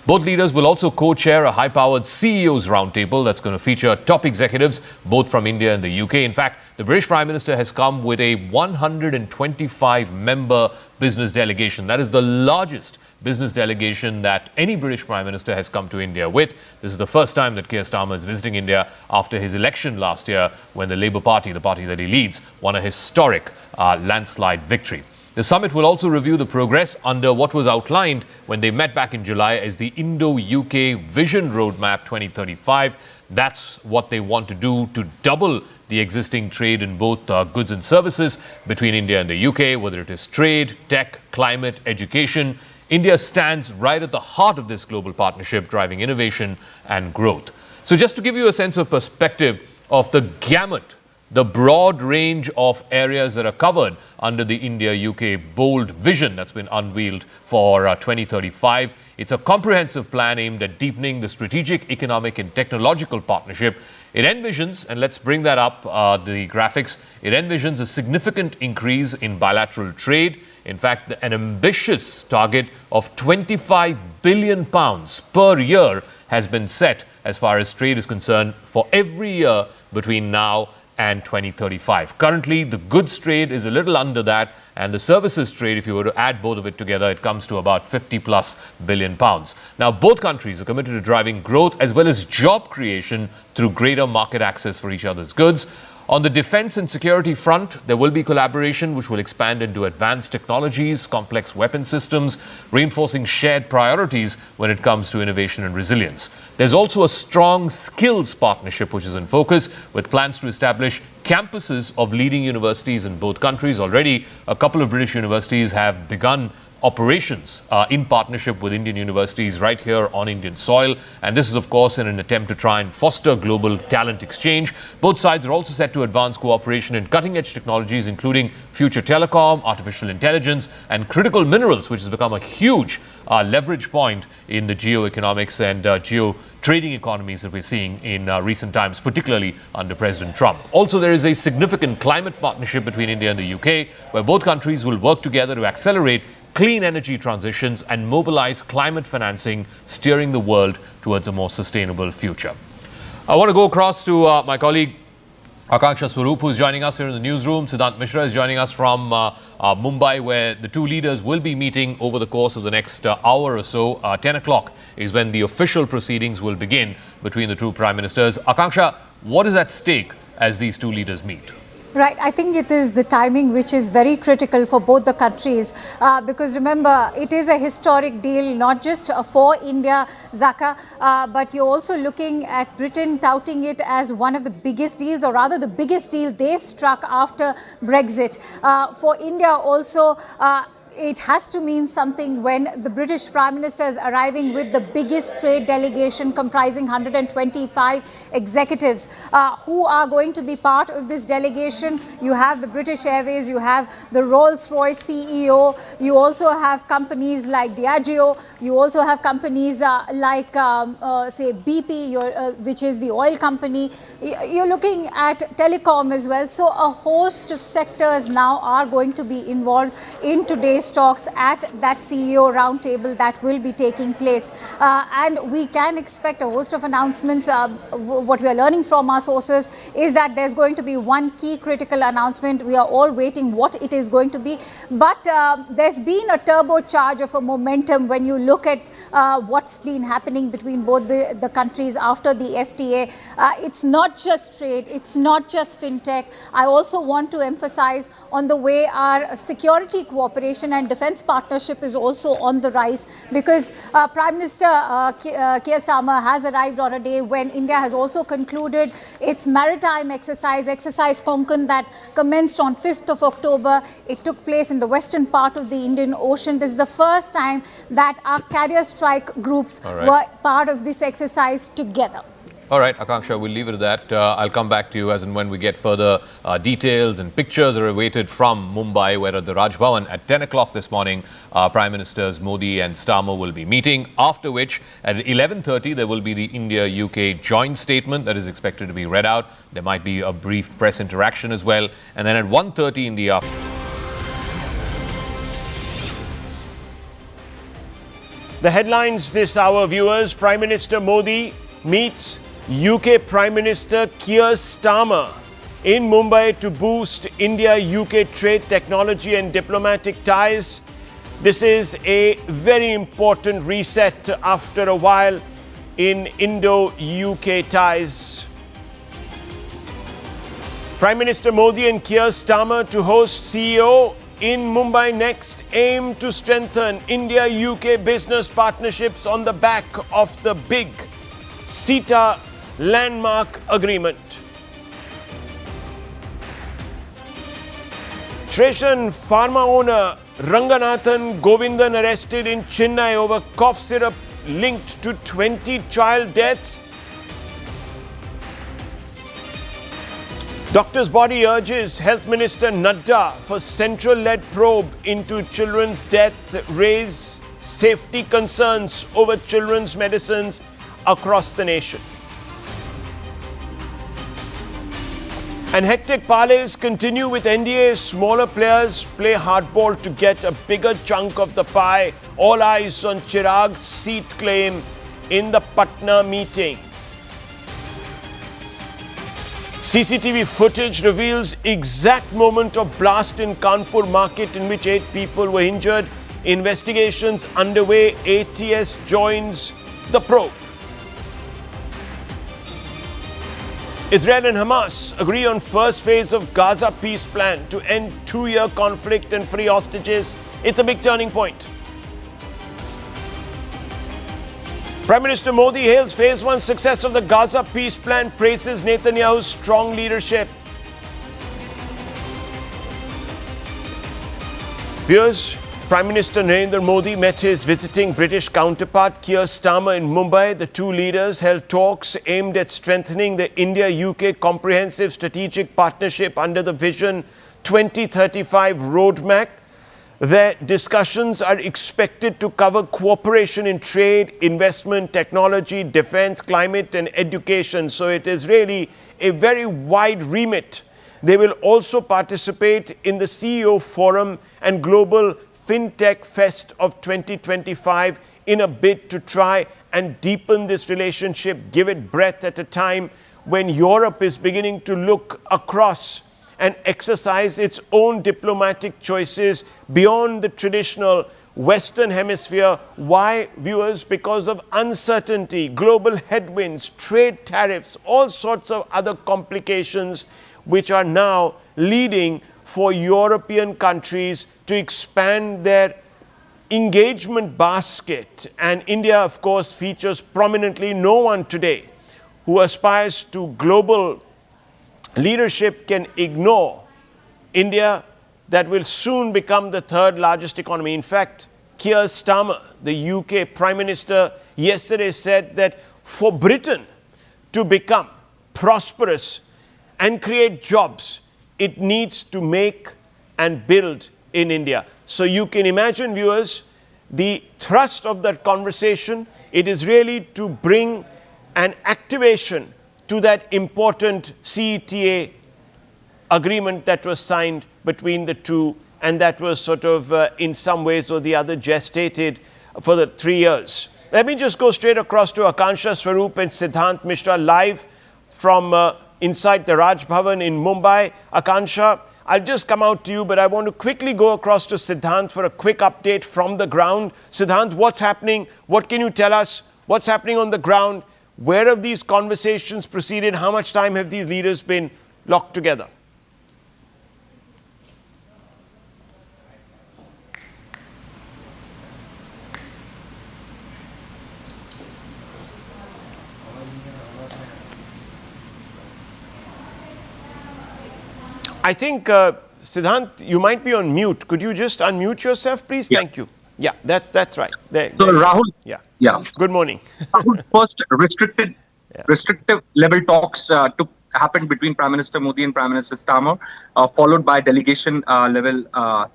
Both leaders will also co-chair a high-powered CEOs roundtable that's going to feature top executives, both from India and the UK. In fact, the British Prime Minister has come with a 125-member business delegation. That is the largest business delegation that any British Prime Minister has come to India with. This is the first time that Keir Starmer is visiting India after his election last year, when the Labour Party, the party that he leads, won a historic landslide victory. The summit will also review the progress under what was outlined when they met back in July as the Indo-UK Vision Roadmap 2035. That's what they want to do to double the existing trade in both goods and services between India and the UK, whether it is trade, tech, climate, education. India stands right at the heart of this global partnership, driving innovation and growth. So just to give you a sense of perspective of the gamut, the broad range of areas that are covered under the India-UK bold vision that's been unveiled for 2035. It's a comprehensive plan aimed at deepening the strategic, economic and technological partnership. It envisions, and let's bring that up, the graphics, it envisions a significant increase in bilateral trade. In fact, an ambitious target of £25 billion per year has been set as far as trade is concerned for every year between now and 2035. Currently, the goods trade is a little under that, and the services trade, if you were to add both of it together, it comes to about £50+ billion. Now, both countries are committed to driving growth as well as job creation through greater market access for each other's goods. On the defense and security front, there will be collaboration which will expand into advanced technologies, complex weapon systems, reinforcing shared priorities when it comes to innovation and resilience. There's also a strong skills partnership which is in focus, with plans to establish campuses of leading universities in both countries. Already, a couple of British universities have begun operations in partnership with Indian universities right here on Indian soil. And this is, of course, in an attempt to try and foster global talent exchange. Both sides are also set to advance cooperation in cutting-edge technologies, including future telecom, artificial intelligence, and critical minerals, which has become a huge leverage point in the geo-economics and geo-trading economies that we're seeing in recent times, particularly under President Trump. Also, there is a significant climate partnership between India and the UK, where both countries will work together to accelerate clean energy transitions and mobilize climate financing, steering the world towards a more sustainable future. I want to go across to my colleague Akanksha Swaroop, who's joining us here in the newsroom. Siddhant Mishra is joining us from Mumbai, where the two leaders will be meeting over the course of the next hour or so. 10 o'clock is when the official proceedings will begin between the two prime ministers. Akanksha, what is at stake as these two leaders meet? Right, I think it is the timing which is very critical for both the countries because remember, it is a historic deal not just for India, Zaka, but you're also looking at Britain touting it as one of the biggest deals, or rather the biggest deal they've struck after Brexit. For India also, it has to mean something when the British Prime Minister is arriving with the biggest trade delegation comprising 125 executives who are going to be part of this delegation. You have the British Airways, you have the Rolls-Royce CEO, you also have companies like Diageo, you also have companies like say BP, which is the oil company. You're looking at telecom as well. So a host of sectors now are going to be involved in today's talks at that CEO roundtable that will be taking place. And we can expect a host of announcements. What we are learning from our sources is that there's going to be one key critical announcement. We are all waiting what it is going to be. But there's been a turbocharge of a momentum when you look at what's been happening between both the countries after the FTA. It's not just trade, it's not just fintech. I also want to emphasize on the way our security cooperation and defense partnership is also on the rise, because Prime Minister Keir Starmer has arrived on a day when India has also concluded its maritime exercise Konkan, that commenced on 5th of October. It took place in the western part of the Indian Ocean. This is the first time that our carrier strike groups were part of this exercise together. All right, Akanksha, we'll leave it at that. I'll come back to you as and when we get further details, and pictures are awaited from Mumbai, where at the Raj Bhavan at 10 o'clock this morning, Prime Ministers Modi and Starmer will be meeting, after which at 11:30 there will be the India-UK joint statement that is expected to be read out. There might be a brief press interaction as well. And then at 1:30 in the afternoon. The headlines this hour, viewers: Prime Minister Modi meets UK Prime Minister Keir Starmer in Mumbai to boost India-UK trade, technology and diplomatic ties. This is a very important reset after a while in Indo-UK ties. Prime Minister Modi and Keir Starmer to host CEO in Mumbai next, aim to strengthen India-UK business partnerships on the back of the big CETA landmark agreement. Treshan pharma owner Ranganathan Govindan arrested in Chennai over cough syrup linked to 20 child deaths. Doctor's body urges Health Minister Nadda for central-led probe into children's death, raise safety concerns over children's medicines across the nation. And hectic parlays continue with NDA's smaller players play hardball to get a bigger chunk of the pie. All eyes on Chirag's seat claim in the Patna meeting. CCTV footage reveals exact moment of blast in Kanpur market in which 8 people were injured. Investigations underway. ATS joins the probe. Israel and Hamas agree on first phase of Gaza peace plan to end 2-year conflict and free hostages. It's a big turning point. Prime Minister Modi hails phase 1 success of the Gaza peace plan, praises Netanyahu's strong leadership. Viewers, Prime Minister Narendra Modi met his visiting British counterpart Keir Starmer in Mumbai. The two leaders held talks aimed at strengthening the India-UK comprehensive strategic partnership under the Vision 2035 roadmap. Their discussions are expected to cover cooperation in trade, investment, technology, defense, climate and education. So it is really a very wide remit. They will also participate in the CEO Forum and Global FinTech Fest of 2025 in a bid to try and deepen this relationship, give it breadth at a time when Europe is beginning to look across and exercise its own diplomatic choices beyond the traditional Western Hemisphere. Why, viewers? Because of uncertainty, global headwinds, trade tariffs, all sorts of other complications which are now leading for European countries to expand their engagement basket. And India, of course, features prominently. No one today who aspires to global leadership can ignore India, that will soon become the 3rd largest economy. In fact, Keir Starmer, the UK Prime Minister, yesterday said that for Britain to become prosperous and create jobs, it needs to make and build in India. So you can imagine, viewers, the thrust of that conversation. It is really to bring an activation to that important CETA agreement that was signed between the two, and that was sort of in some ways or the other gestated for the 3 years. Let me just go straight across to Akansha Swaroop and Siddhant Mishra live from inside the Raj Bhavan in Mumbai. Akansha, I'll just come out to you, but I want to quickly go across to Siddhant for a quick update from the ground. Siddhant, what's happening? What can you tell us? What's happening on the ground? Where have these conversations proceeded? How much time have these leaders been locked together? I think, Siddhant, you might be on mute. Could you just unmute yourself, please? Yeah. Thank you. Yeah, that's right. There. Rahul. Yeah. Good morning. Rahul, first, restrictive level talks happened between Prime Minister Modi and Prime Minister Starmer, followed by delegation level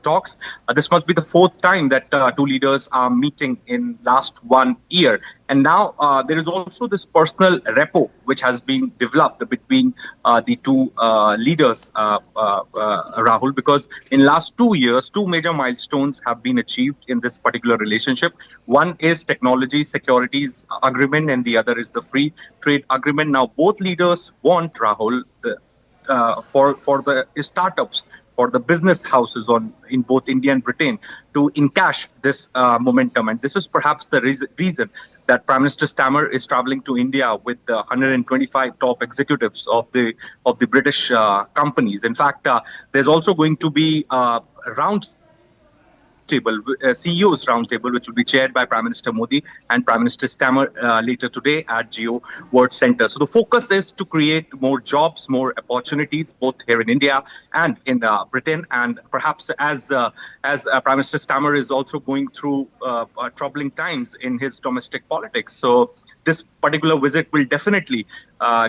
talks. This must be the 4th time that two leaders are meeting in last 1 year. And now there is also this personal rapport which has been developed between the two leaders, Rahul, because in last 2 years, 2 major milestones have been achieved in this particular relationship. One is technology securities agreement and the other is the free trade agreement. Now, both leaders want, Rahul, for the startups, for the business houses in both India and Britain to encash this momentum. And this is perhaps the reason that Prime Minister Starmer is traveling to India with 125 top executives of the British companies. In fact, there's also going to be a round roundtable, CEO's roundtable, which will be chaired by Prime Minister Modi and Prime Minister Starmer later today at Geo World Center. So the focus is to create more jobs, more opportunities, both here in India and in Britain. And perhaps as Prime Minister Starmer is also going through troubling times in his domestic politics. So this particular visit will definitely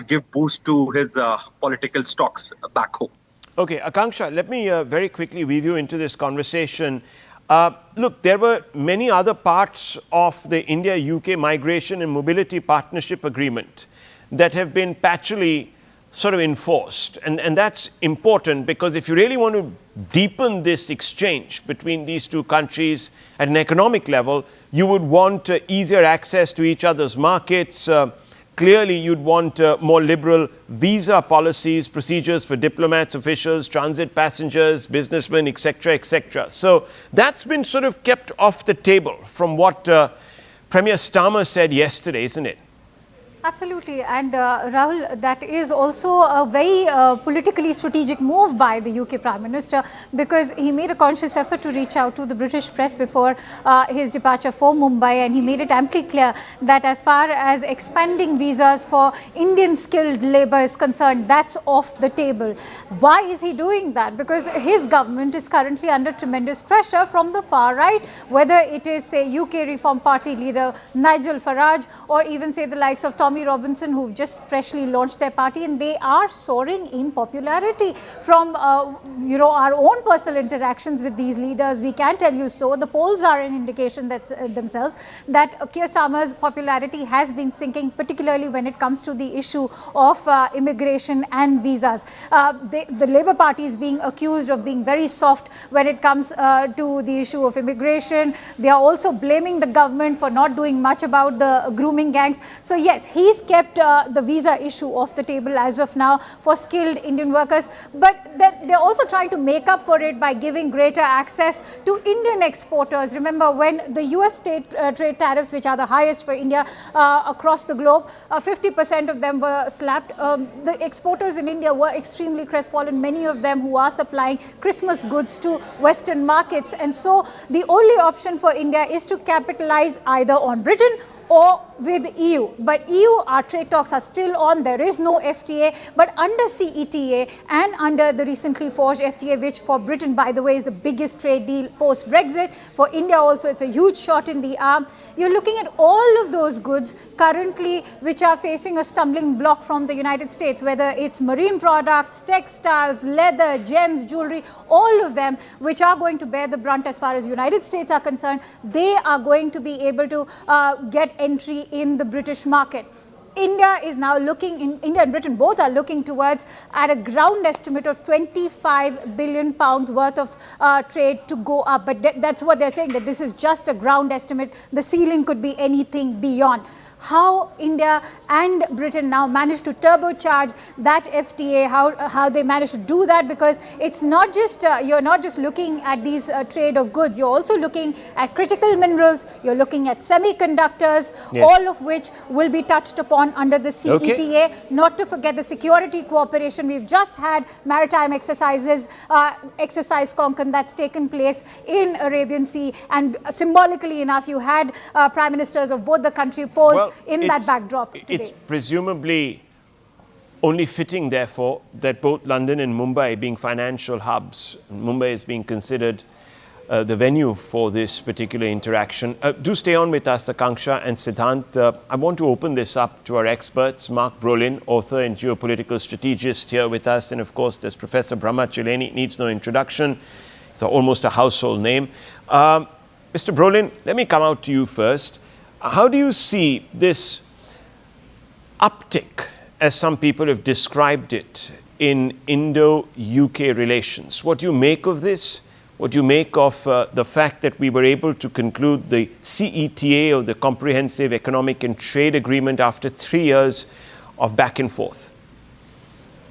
give boost to his political stocks back home. Okay, Akanksha, let me very quickly weave you into this conversation. Look, there were many other parts of the India-UK Migration and Mobility Partnership Agreement that have been patchily sort of enforced. And that's important because if you really want to deepen this exchange between these two countries at an economic level, you would want easier access to each other's markets. Clearly, you'd want more liberal visa policies, procedures for diplomats, officials, transit passengers, businessmen, etc., etc. So that's been sort of kept off the table from what Premier Starmer said yesterday, isn't it? Absolutely. And Rahul, that is also a very politically strategic move by the UK Prime Minister, because he made a conscious effort to reach out to the British press before his departure for Mumbai, and he made it amply clear that as far as expanding visas for Indian skilled labour is concerned, that's off the table. Why is he doing that? Because his government is currently under tremendous pressure from the far right, whether it is, say, UK Reform Party leader Nigel Farage, or even, say, the likes of Tommy Robinson, who've just freshly launched their party, and they are soaring in popularity. From our own personal interactions with these leaders, we can tell you so. The polls are an indication that themselves that Keir Starmer's popularity has been sinking, particularly when it comes to the issue of immigration and visas. The Labour Party is being accused of being very soft when it comes to the issue of immigration. They are also blaming the government for not doing much about the grooming gangs. So yes, he's kept the visa issue off the table as of now for skilled Indian workers, but they're also trying to make up for it by giving greater access to Indian exporters. Remember, when the US trade tariffs, which are the highest for India across the globe, 50% of them were slapped. The exporters in India were extremely crestfallen, many of them who are supplying Christmas goods to Western markets. And so the only option for India is to capitalize either on Britain or with EU. But EU, our trade talks are still on. There is no FTA, but under CETA and under the recently forged FTA, which for Britain, by the way, is the biggest trade deal post-Brexit. For India also, it's a huge shot in the arm. You're looking at all of those goods currently which are facing a stumbling block from the United States, whether it's marine products, textiles, leather, gems, jewelry, all of them which are going to bear the brunt as far as United States are concerned. They are going to be able to get entry in the British market. India is now looking, India and Britain both are looking towards at a ground estimate of £25 billion worth of trade to go up. But that's what they're saying, that this is just a ground estimate. The ceiling could be anything beyond. How India and Britain now managed to turbocharge that FTA, how they managed to do that, because it's not just, you're not just looking at these trade of goods, you're also looking at critical minerals, you're looking at semiconductors, yes, all of which will be touched upon under the CETA, okay, not to forget the security cooperation. We've just had maritime exercises, Exercise Konkan, that's taken place in Arabian Sea, and symbolically enough, you had prime ministers of both the country pose in that backdrop today. It's presumably only fitting, therefore, that both London and Mumbai, being financial hubs, Mumbai is being considered the venue for this particular interaction. Do stay on with us, Akanksha and Siddhant. I want to open this up to our experts. Mark Brolin, author and geopolitical strategist, here with us. And of course, there's Professor Brahma Chileni, needs no introduction. It's almost a household name. Mr. Brolin, let me come out to you first. How do you see this uptick, as some people have described it, in Indo-UK relations? What do you make of this? What do you make of the fact that we were able to conclude the CETA, or the Comprehensive Economic and Trade Agreement, after 3 years of back and forth?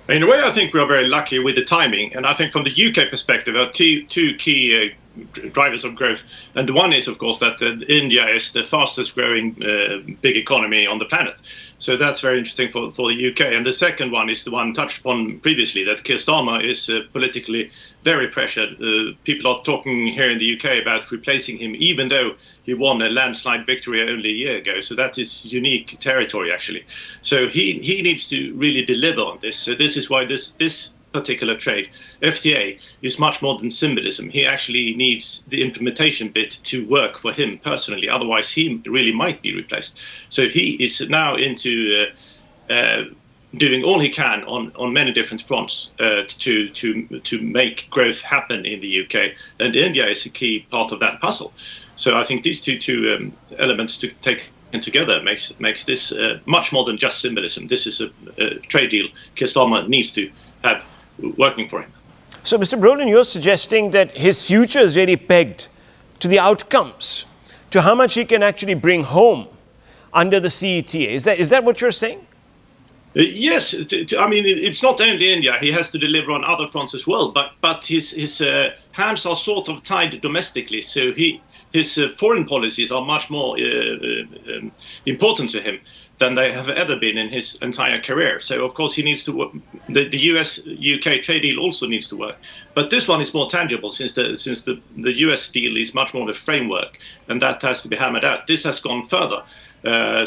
In a way, I think we are very lucky with the timing. And I think from the UK perspective, there are two key drivers of growth. And one is, of course, that India is the fastest growing big economy on the planet. So that's very interesting for the UK. And the second one is the one touched upon previously, that Keir Starmer is politically very pressured. People are talking here in the UK about replacing him, even though he won a landslide victory only a year ago. So that is unique territory, actually. So he needs to really deliver on this. So this is why this particular trade, FTA, is much more than symbolism. He actually needs the implementation bit to work for him personally. Otherwise, he really might be replaced. So he is now into doing all he can on many different fronts to make growth happen in the UK. And India is a key part of that puzzle. So I think these two elements to take together makes this much more than just symbolism. This is a trade deal Keir Starmer needs to have working for him. So, Mr. Brolin, you're suggesting that his future is really pegged to the outcomes, to how much he can actually bring home under the CETA. Is that what you're saying? Yes, I mean, it's not only India. He has to deliver on other fronts as well. But his hands are sort of tied domestically. So his foreign policies are much more important to him than they have ever been in his entire career. So, of course, he needs to work. The US-UK trade deal also needs to work. But this one is more tangible since the US deal is much more of a framework, and that has to be hammered out. This has gone further.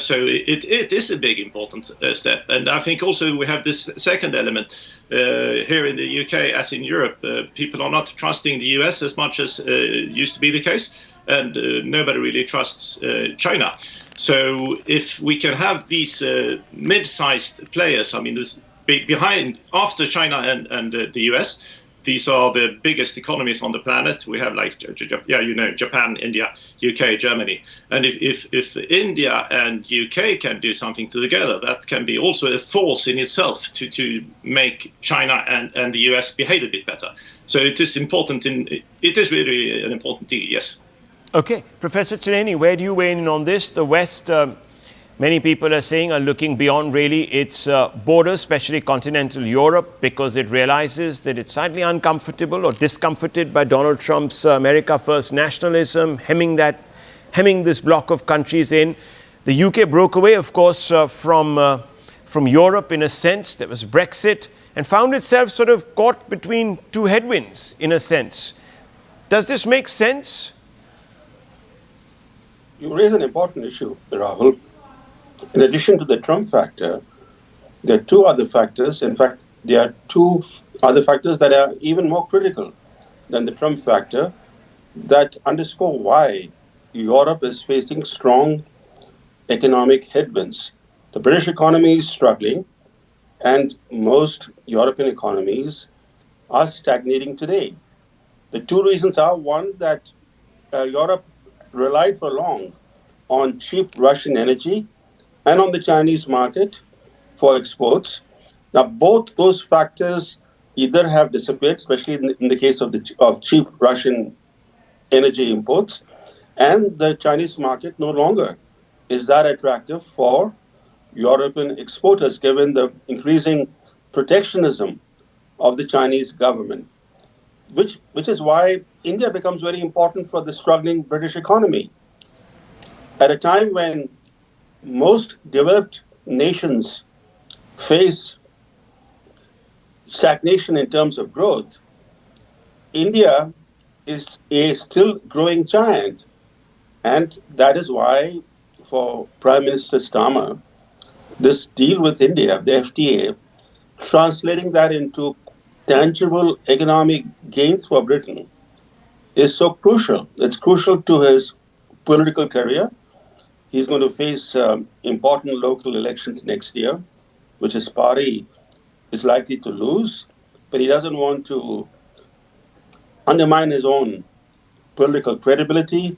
So it is a big important step. And I think also we have this second element here in the UK, as in Europe. People are not trusting the US as much as used to be the case, and nobody really trusts China. So if we can have these mid-sized players, I mean, this behind, after China and the US, these are the biggest economies on the planet. We have like, Japan, India, UK, Germany. And if India and UK can do something together, that can be also a force in itself to make China and the US behave a bit better. So it is important. It is really an important deal, yes. Okay. Professor Chineni, where do you weigh in on this? The West, many people are saying, are looking beyond really its borders, especially continental Europe, because it realizes that it's slightly uncomfortable or discomforted by Donald Trump's America First nationalism, hemming this block of countries in. The UK broke away, of course, from Europe in a sense. There was Brexit, and found itself sort of caught between two headwinds in a sense. Does this make sense? You raise an important issue, Rahul. In addition to the Trump factor, there are two other factors. In fact, there are two other factors that are even more critical than the Trump factor that underscore why Europe is facing strong economic headwinds. The British economy is struggling, and most European economies are stagnating today. The two reasons are, one, that Europe relied for long on cheap Russian energy and on the Chinese market for exports. Now, both those factors either have disappeared, especially in the case of cheap Russian energy imports, and the Chinese market no longer is that attractive for European exporters, given the increasing protectionism of the Chinese government, which is why India becomes very important for the struggling British economy. At a time when most developed nations face stagnation in terms of growth, India is a still growing giant. And that is why, for Prime Minister Starmer, this deal with India, the FTA, translating that into tangible economic gains for Britain, is so crucial. It's crucial to his political career. He's going to face important local elections next year, which his party is likely to lose, but he doesn't want to undermine his own political credibility.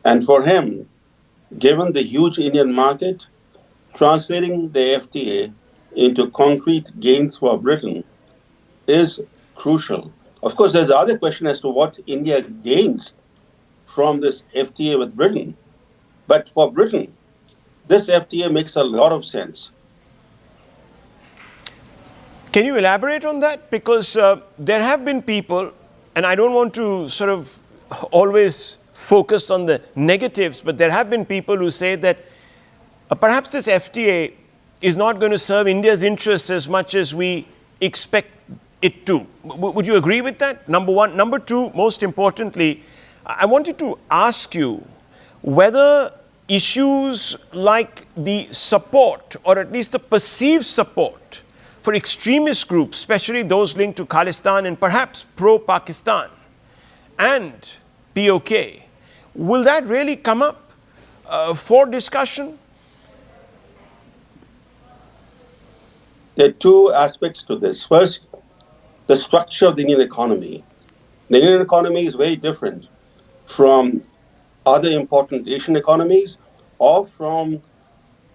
And for him, given the huge Indian market, translating the FTA into concrete gains for Britain is crucial. Of course, there's the other question as to what India gains from this FTA with Britain. But for Britain, this FTA makes a lot of sense. Can you elaborate on that? Because there have been people, and I don't want to sort of always focused on the negatives, but there have been people who say that perhaps this FTA is not going to serve India's interests as much as we expect it to. Would you agree with that? Number one. Number two, most importantly, I wanted to ask you whether issues like the support, or at least the perceived support, for extremist groups, especially those linked to Khalistan and perhaps pro-Pakistan and POK, will that really come up for discussion? There are two aspects to this. First, the structure of the Indian economy. The Indian economy is very different from other important Asian economies or from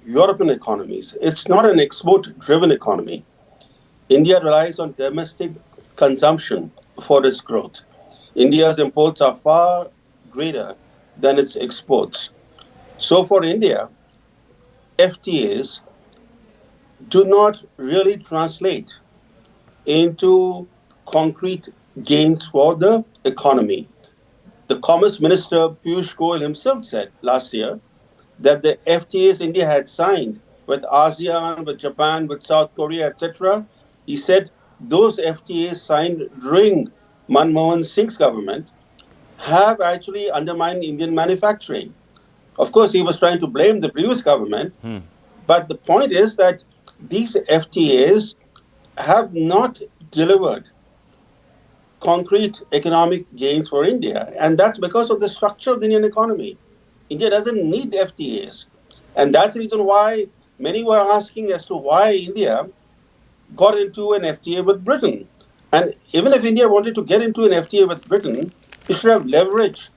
European economies. It's not an export-driven economy. India relies on domestic consumption for its growth. India's imports are far greater than its exports. So for India, FTAs do not really translate into concrete gains for the economy. The Commerce Minister Piyush Goyal himself said last year that the FTAs India had signed with ASEAN, with Japan, with South Korea, etc., he said those FTAs signed during Manmohan Singh's government have actually undermined Indian manufacturing. Of course, he was trying to blame the previous government, but the point is that these FTAs have not delivered concrete economic gains for India, and that's because of the structure of the Indian economy. India doesn't need FTAs, and that's the reason why many were asking as to why India got into an FTA with Britain. And even if India wanted to get into an FTA with Britain, it should have leveraged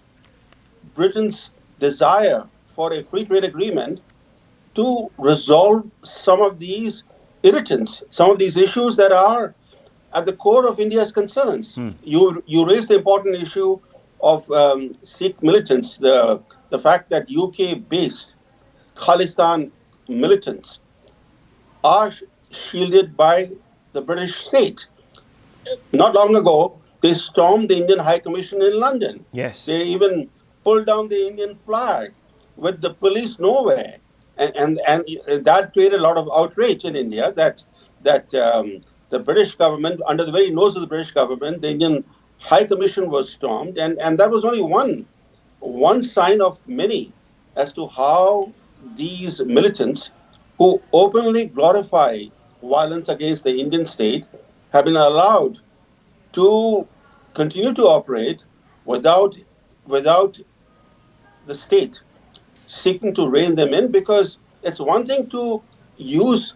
Britain's desire for a free trade agreement to resolve some of these irritants, some of these issues that are at the core of India's concerns. You raised the important issue of Sikh militants, the fact that UK-based Khalistan militants are shielded by the British state. Not long ago, they stormed the Indian High Commission in London. Yes. They even pulled down the Indian flag with the police nowhere. And that created a lot of outrage in India that the British government, under the very nose of the British government, the Indian High Commission was stormed. And that was only one sign of many as to how these militants who openly glorify violence against the Indian state have been allowed to continue to operate without the state seeking to rein them in, because it's one thing to use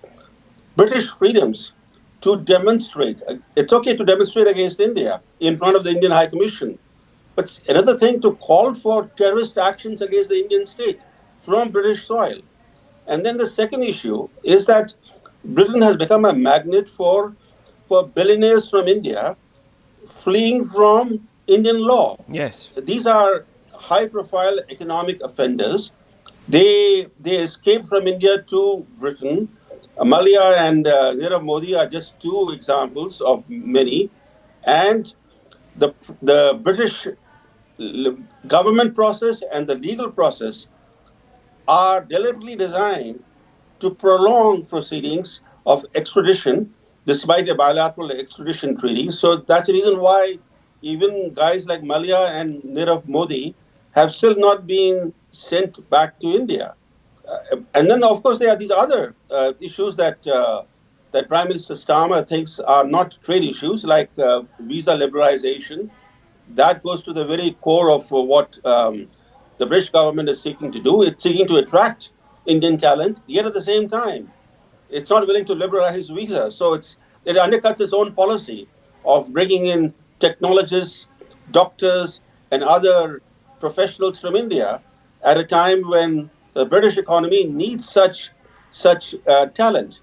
British freedoms to demonstrate. It's okay to demonstrate against India in front of the Indian High Commission. But it's another thing to call for terrorist actions against the Indian state from British soil. And then the second issue is that Britain has become a magnet for billionaires from India fleeing from Indian law. Yes. These are high-profile economic offenders. They escaped from India to Britain. Malia and Narendra Modi are just two examples of many. And the British government process and the legal process are deliberately designed to prolong proceedings of extradition despite a bilateral extradition treaty. So that's the reason why even guys like Malia and Narendra Modi have still not been sent back to India. And then, of course, there are these other issues that Prime Minister Starmer thinks are not trade issues, like visa liberalization. That goes to the very core of what the British government is seeking to do. It's seeking to attract Indian talent, yet at the same time, it's not willing to liberalize visas. So it undercuts its own policy of bringing in technologists, doctors, and other professionals from India at a time when the British economy needs such talent.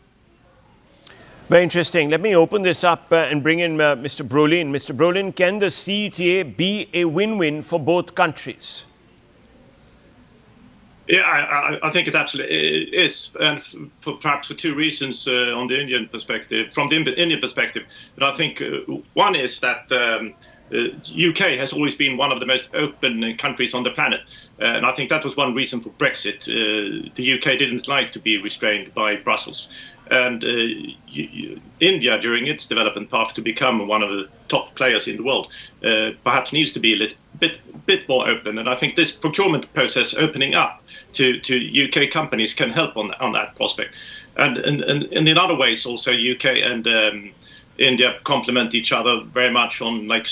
Very interesting. Let me open this up and bring in Mr. Brolin. Mr. Brolin, can the CETA be a win-win for both countries? Yeah, I think it absolutely is, and perhaps for two reasons on the Indian perspective, from the Indian perspective. But I think one is that UK has always been one of the most open countries on the planet, and I think that was one reason for Brexit. The UK didn't like to be restrained by Brussels, and India, during its development path to become one of the top players in the world, perhaps needs to be a little bit more open. And I think this procurement process opening up to UK companies can help on that prospect. And in other ways, also UK and India complement each other very much on, like,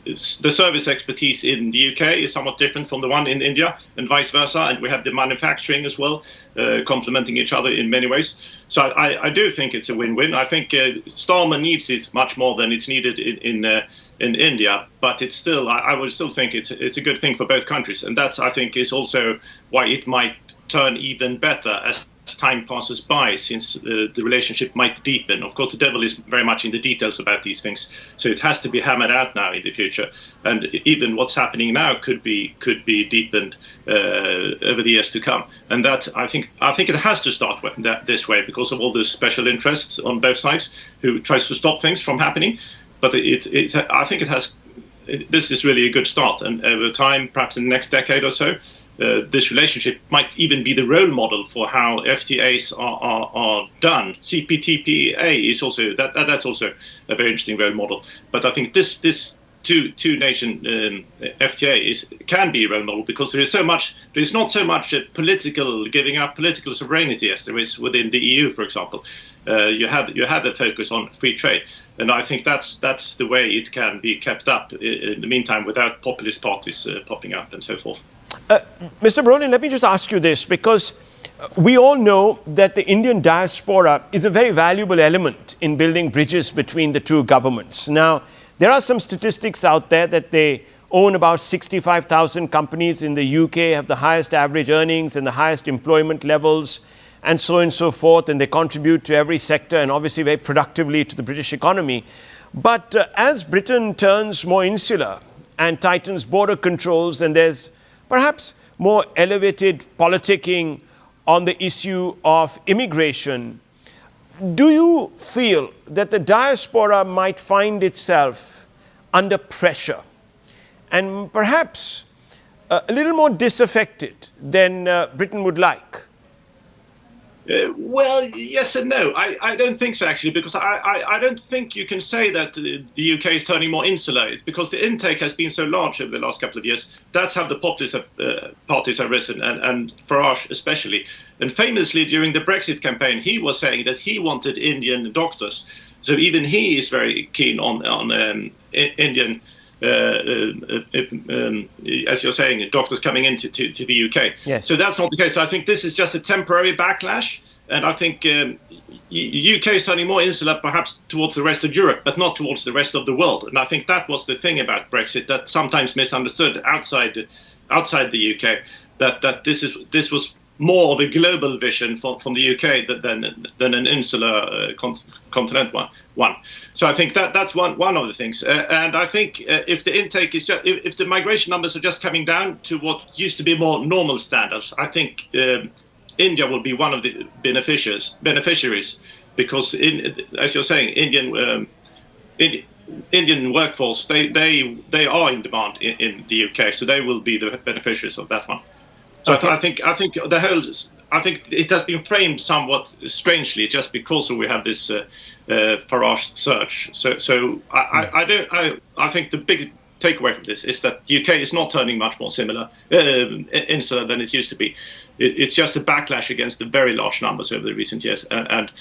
the service expertise in the UK is somewhat different from the one in India, and vice versa. And we have the manufacturing as well, complementing each other in many ways. So I do think it's a win-win. I think Starmer needs it much more than it's needed in India, but it's still, I would still think it's a good thing for both countries. And that's, I think, is also why it might turn even better as time passes by, since the relationship might deepen. Of course, the devil is very much in the details about these things, so it has to be hammered out now in the future. And even what's happening now could be deepened over the years to come. And that, I think it has to start this way, because of all the special interests on both sides who tries to stop things from happening. But I think it has. This is really a good start, and over time, perhaps in the next decade or so, this relationship might even be the role model for how FTAs are done. CPTPA is also that's also a very interesting role model. But I think this two nation FTA can be a role model, because there is not so much political giving up political sovereignty as there is within the EU, for example. You have a focus on free trade, and I think that's the way it can be kept up in the meantime, without populist parties popping up and so forth. Mr. Brolin, let me just ask you this, because we all know that the Indian diaspora is a very valuable element in building bridges between the two governments. Now, there are some statistics out there that they own about 65,000 companies in the UK, have the highest average earnings and the highest employment levels, and so on and so forth, and they contribute to every sector and obviously very productively to the British economy. But as Britain turns more insular and tightens border controls, and there's perhaps more elevated politicking on the issue of immigration, do you feel that the diaspora might find itself under pressure and perhaps a little more disaffected than Britain would like? Well, yes and no. I don't think so, actually, because I don't think you can say that the UK is turning more insular. It's because the intake has been so large over the last couple of years. That's how the populist parties have risen, and Farage especially. And famously, during the Brexit campaign, he was saying that he wanted Indian doctors. So even he is very keen on Indian, as you're saying, doctors coming into the UK. Yes. So that's not the case. So I think this is just a temporary backlash, and I think UK is turning more insular perhaps towards the rest of Europe, but not towards the rest of the world. And I think that was the thing about Brexit that sometimes misunderstood outside the UK, that this was more of a global vision from the UK than an insular continent one. So I think that's one of the things. And I think if the intake is just, if the migration numbers are just coming down to what used to be more normal standards, I think India will be one of the beneficiaries, because as you're saying, Indian workforce, they are in demand in the UK, so they will be the beneficiaries of that one. So okay. I think I think it has been framed somewhat strangely just because we have this Farage search. So I think the big takeaway from this is that the UK is not turning much more insular than it used to be. It's just a backlash against the very large numbers over the recent years, and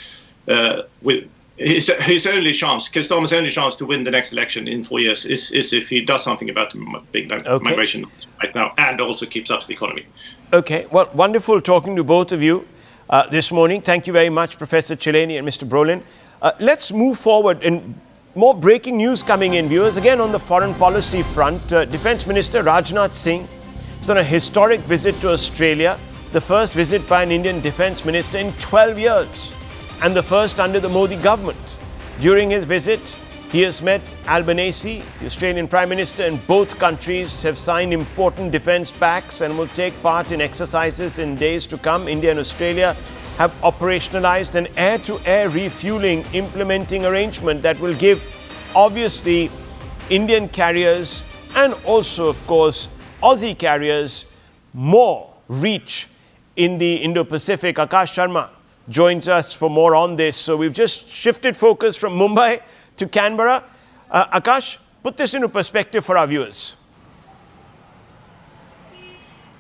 with his only chance, Keir Starmer's only chance to win the next election in 4 years is if he does something about the big migration right now, and also keeps up the economy. Okay, well, wonderful talking to both of you this morning. Thank you very much, Professor Chileni and Mr. Brolin. Let's move forward, and more breaking news coming in, viewers. Again, on the foreign policy front, Defence Minister Rajnath Singh is on a historic visit to Australia, the first visit by an Indian Defence Minister in 12 years. And the first under the Modi government. During his visit, he has met Albanese, the Australian Prime Minister, and both countries have signed important defence pacts and will take part in exercises in days to come. India and Australia have operationalised an air-to-air refuelling implementing arrangement that will give, obviously, Indian carriers and also, of course, Aussie carriers more reach in the Indo-Pacific. Akash Sharma joins us for more on this. So we've just shifted focus from Mumbai to Canberra. Akash, put this into perspective for our viewers.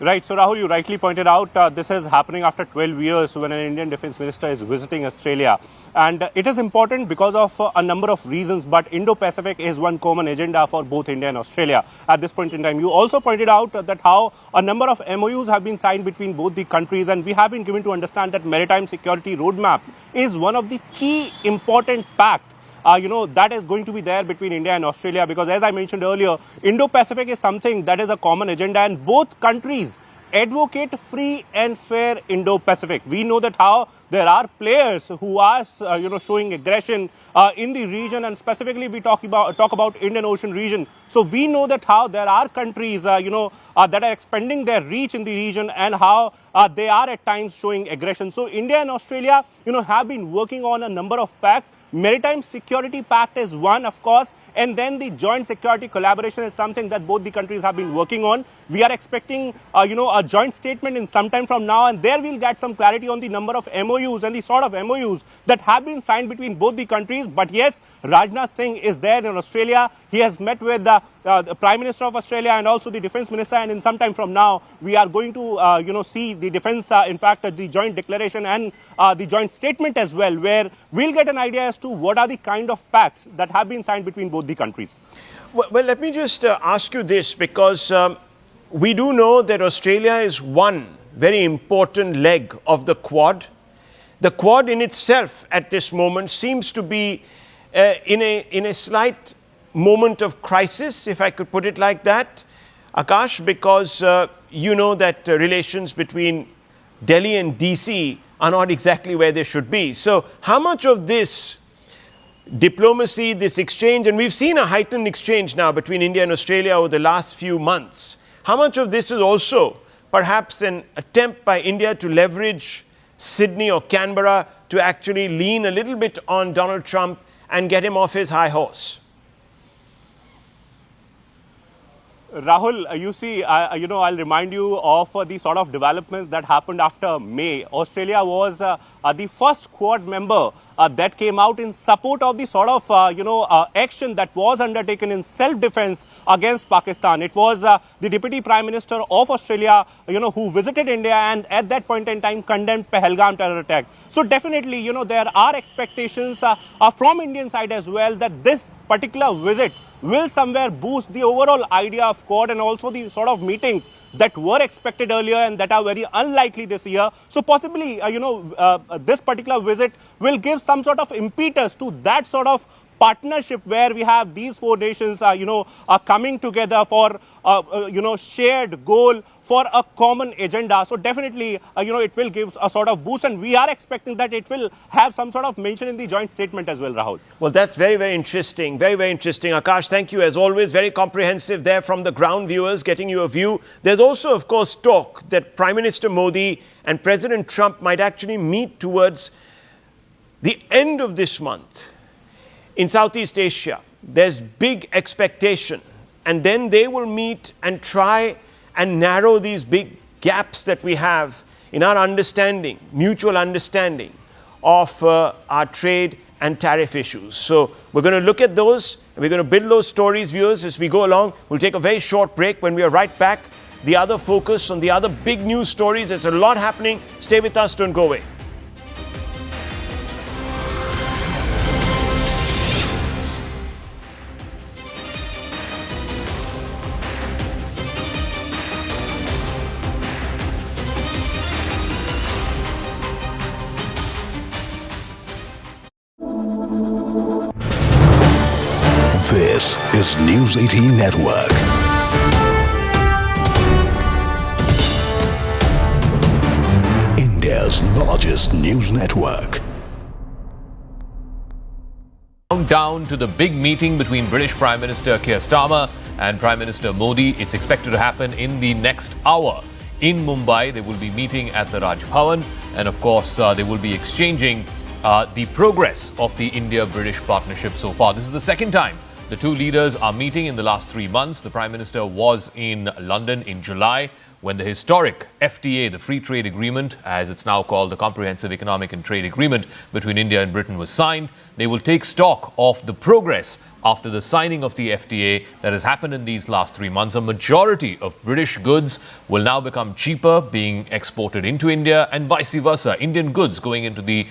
Right, so Rahul, you rightly pointed out this is happening after 12 years when an Indian Defence Minister is visiting Australia. And it is important because of a number of reasons, but Indo-Pacific is one common agenda for both India and Australia at this point in time. You also pointed out that how a number of MOUs have been signed between both the countries, and we have been given to understand that Maritime Security Roadmap is one of the key important pacts that is going to be there between India and Australia, because as I mentioned earlier, Indo-Pacific is something that is a common agenda, and both countries advocate free and fair Indo-Pacific. We know that how there are players who are, showing aggression in the region, and specifically we talk about Indian Ocean region. So we know that how there are countries, that are expanding their reach in the region, and how they are at times showing aggression. So India and Australia, have been working on a number of pacts. Maritime Security Pact is one, of course, and then the joint security collaboration is something that both the countries have been working on. We are expecting, a joint statement in some time from now, and there we'll get some clarity on the number of MOUs and the sort of MOUs that have been signed between both the countries. But yes, Rajnath Singh is there in Australia. He has met with the Prime Minister of Australia and also the Defence Minister, and in some time from now, we are going to, see the defence, the joint declaration and the joint statement as well, where we'll get an idea as to what are the kind of pacts that have been signed between both the countries. Well, let me just ask you this, because we do know that Australia is one very important leg of the Quad. The Quad in itself at this moment seems to be in a slight moment of crisis, if I could put it like that, Akash, because you know that relations between Delhi and DC are not exactly where they should be. So how much of this diplomacy, this exchange, and we've seen a heightened exchange now between India and Australia over the last few months, how much of this is also perhaps an attempt by India to leverage Sydney or Canberra to actually lean a little bit on Donald Trump and get him off his high horse? Rahul, you see, I'll remind you of the sort of developments that happened after May. Australia was the first Quad member that came out in support of the sort of, action that was undertaken in self-defense against Pakistan. It was the Deputy Prime Minister of Australia, who visited India and at that point in time condemned Pahalgam terror attack. So definitely, there are expectations from Indian side as well that this particular visit will somewhere boost the overall idea of Quad and also the sort of meetings that were expected earlier and that are very unlikely this year. So possibly, this particular visit will give some sort of impetus to that sort of partnership where we have these four nations, are coming together for, shared goal for a common agenda. So definitely, it will give a sort of boost, and we are expecting that it will have some sort of mention in the joint statement as well, Rahul. Well, that's very, very interesting. Very, very interesting. Akash, thank you as always. Very comprehensive there from the ground, viewers, getting you a view. There's also, of course, talk that Prime Minister Modi and President Trump might actually meet towards the end of this month in Southeast Asia. There's big expectation, and then they will meet and try and narrow these big gaps that we have in our understanding, mutual understanding of our trade and tariff issues. So we're going to look at those, and we're going to build those stories, viewers, as we go along. We'll take a very short break. When we are right back, the other focus on the other big news stories. There's a lot happening. Stay with us, don't go away. This is News 18 Network. India's largest news network. Down to the big meeting between British Prime Minister Keir Starmer and Prime Minister Modi. It's expected to happen in the next hour. In Mumbai, they will be meeting at the Raj Bhavan, and of course, they will be exchanging the progress of the India-British partnership so far. This is the second time The two leaders are meeting in the last 3 months. The Prime Minister was in London in July when the historic FTA, the Free Trade Agreement, as it's now called, the Comprehensive Economic and Trade Agreement between India and Britain was signed. They will take stock of the progress after the signing of the FTA that has happened in these last 3 months. A majority of British goods will now become cheaper being exported into India, and vice versa. Indian goods going into the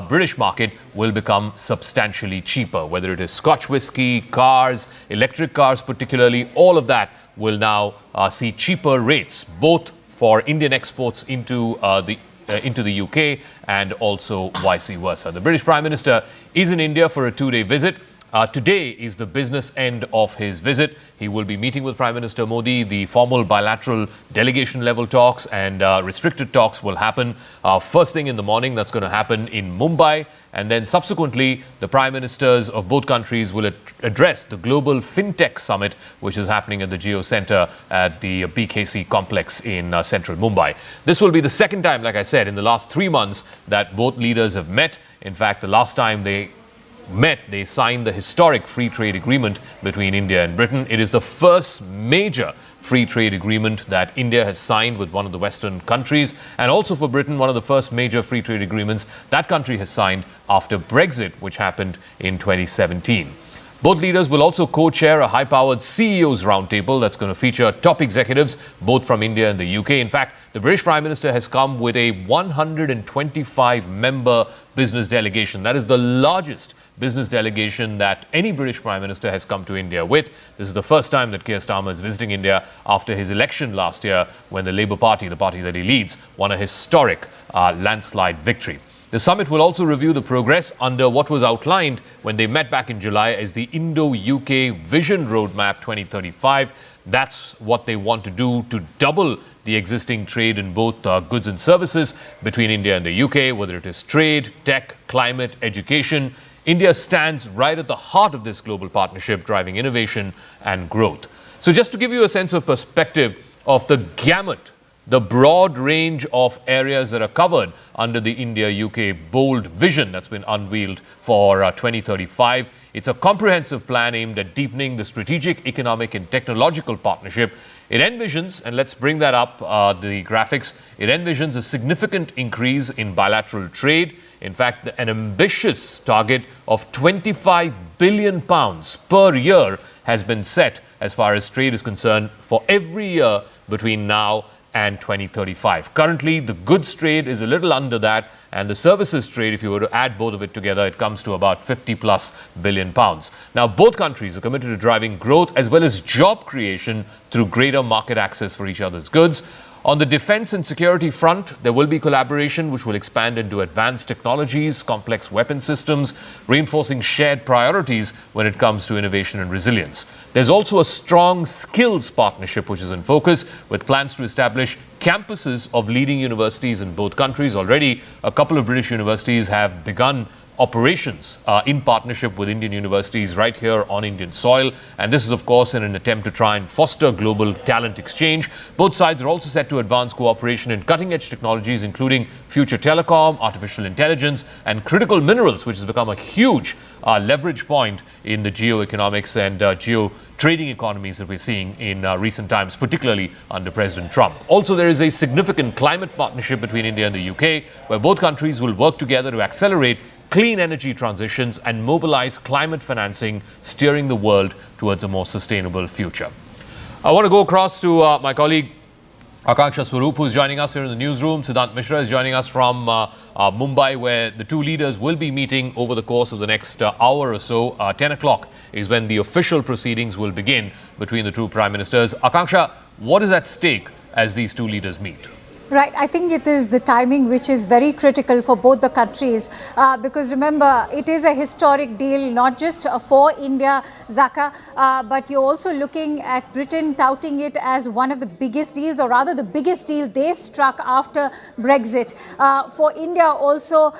British market will become substantially cheaper, whether it is Scotch whisky, cars, electric cars particularly, all of that will now see cheaper rates, both for Indian exports into the UK and also vice versa. The British Prime Minister is in India for a 2-day visit. Today is the business end of his visit. He will be meeting with Prime Minister Modi. The formal bilateral delegation level talks and restricted talks will happen first thing in the morning. That's going to happen in Mumbai. And then subsequently, the Prime Ministers of both countries will address the Global FinTech Summit, which is happening at the Geo Center at the BKC complex in central Mumbai. This will be the second time, like I said, in the last 3 months that both leaders have met. In fact, the last time they met, they signed the historic free trade agreement between India and Britain. It is the first major free trade agreement that India has signed with one of the Western countries, and also for Britain, one of the first major free trade agreements that country has signed after Brexit, which happened in 2017. Both leaders will also co-chair a high-powered CEOs roundtable that's going to feature top executives, both from India and the UK. In fact, the British Prime Minister has come with a 125-member business delegation. That is the largest business delegation that any British Prime Minister has come to India with. This is the first time that Keir Starmer is visiting India after his election last year when the Labour Party, the party that he leads, won a historic landslide victory. The summit will also review the progress under what was outlined when they met back in July as the Indo-UK Vision Roadmap 2035. That's what they want to do to double the existing trade in both goods and services between India and the UK, whether it is trade, tech, climate, education. India stands right at the heart of this global partnership, driving innovation and growth. So just to give you a sense of perspective of the gamut, the broad range of areas that are covered under the India-UK bold vision that's been unveiled for 2035. It's a comprehensive plan aimed at deepening the strategic, economic and technological partnership. It envisions, and let's bring that up, the graphics, it envisions a significant increase in bilateral trade. In fact, an ambitious target of £25 billion per year has been set as far as trade is concerned for every year between now and 2035. Currently, the goods trade is a little under that, and the services trade, if you were to add both of it together, it comes to about £50+ billion. Now, both countries are committed to driving growth as well as job creation through greater market access for each other's goods. On the defense and security front, there will be collaboration which will expand into advanced technologies, complex weapon systems, reinforcing shared priorities when it comes to innovation and resilience. There's also a strong skills partnership which is in focus, with plans to establish campuses of leading universities in both countries. Already, a couple of British universities have begun operations in partnership with Indian universities right here on Indian soil. And this is, of course, in an attempt to try and foster global talent exchange. Both sides are also set to advance cooperation in cutting-edge technologies, including future telecom, artificial intelligence, and critical minerals, which has become a huge leverage point in the geoeconomics and geo-trading economies that we're seeing in recent times, particularly under President Trump. Also, there is a significant climate partnership between India and the UK, where both countries will work together to accelerate clean energy transitions and mobilize climate financing, steering the world towards a more sustainable future. I want to go across to my colleague Akanksha Swaroop, who's joining us here in the newsroom. Siddhant Mishra is joining us from Mumbai, where the two leaders will be meeting over the course of the next hour or so. 10 o'clock is when the official proceedings will begin between the two prime ministers. Akanksha, what is at stake as these two leaders meet? Right, I think it is the timing which is very critical for both the countries because remember, it is a historic deal not just for India, Zaka, but you're also looking at Britain touting it as one of the biggest deals, or rather the biggest deal they've struck after Brexit. For India also,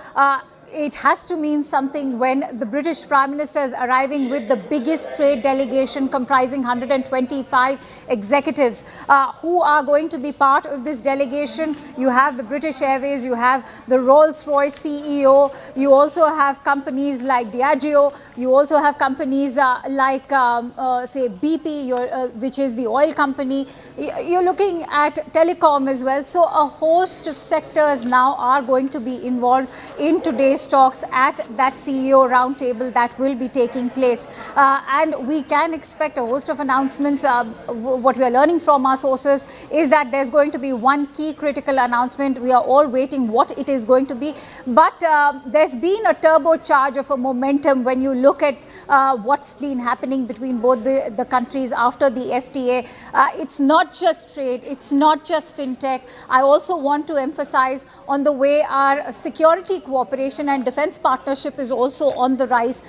it has to mean something when the British Prime Minister is arriving with the biggest trade delegation comprising 125 executives who are going to be part of this delegation. You have the British Airways, you have the Rolls-Royce CEO, you also have companies like Diageo, you also have companies like say BP, which is the oil company. You're looking at telecom as well. So a host of sectors now are going to be involved in today's talks at that CEO roundtable that will be taking place. And we can expect a host of announcements. What we are learning from our sources is that there's going to be one key critical announcement. We are all waiting what it is going to be. But there's been a turbocharge of a momentum when you look at what's been happening between both the countries after the FTA. It's not just trade, it's not just fintech. I also want to emphasize on the way our security cooperation and defense partnership is also on the rise.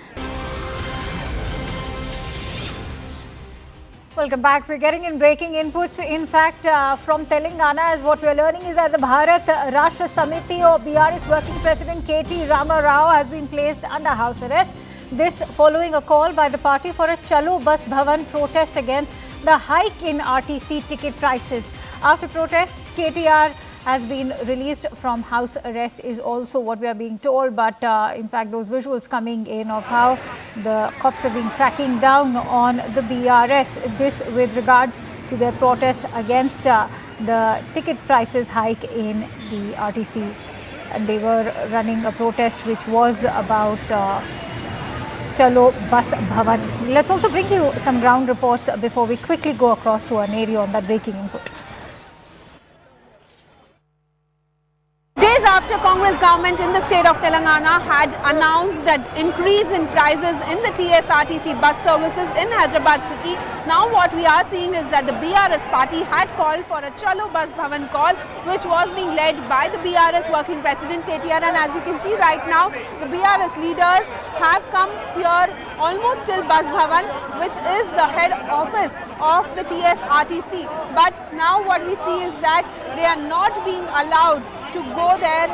Welcome back. We're getting in breaking inputs. In fact, from Telangana, as what we're learning is that the Bharat Rashtra Samiti or BRS Working President KT Rama Rao has been placed under house arrest. This following a call by the party for a Chalo Bus Bhavan protest against the hike in RTC ticket prices. After protests, KTR has been released from house arrest is also what we are being told. But in fact, those visuals coming in of how the cops have been cracking down on the BRS. This with regards to their protest against the ticket prices hike in the RTC. And they were running a protest which was about Chalo Bus Bhavan. Let's also bring you some ground reports before we quickly go across to an area on that breaking input. Days after Congress government in the state of Telangana had announced that increase in prices in the TSRTC bus services in Hyderabad city, now what we are seeing is that the BRS party had called for a Chalo Bus Bhavan call, which was being led by the BRS working president KTR. And as you can see right now, the BRS leaders have come here almost till Bus Bhavan, which is the head office of the TSRTC. But now what we see is that they are not being allowed to go there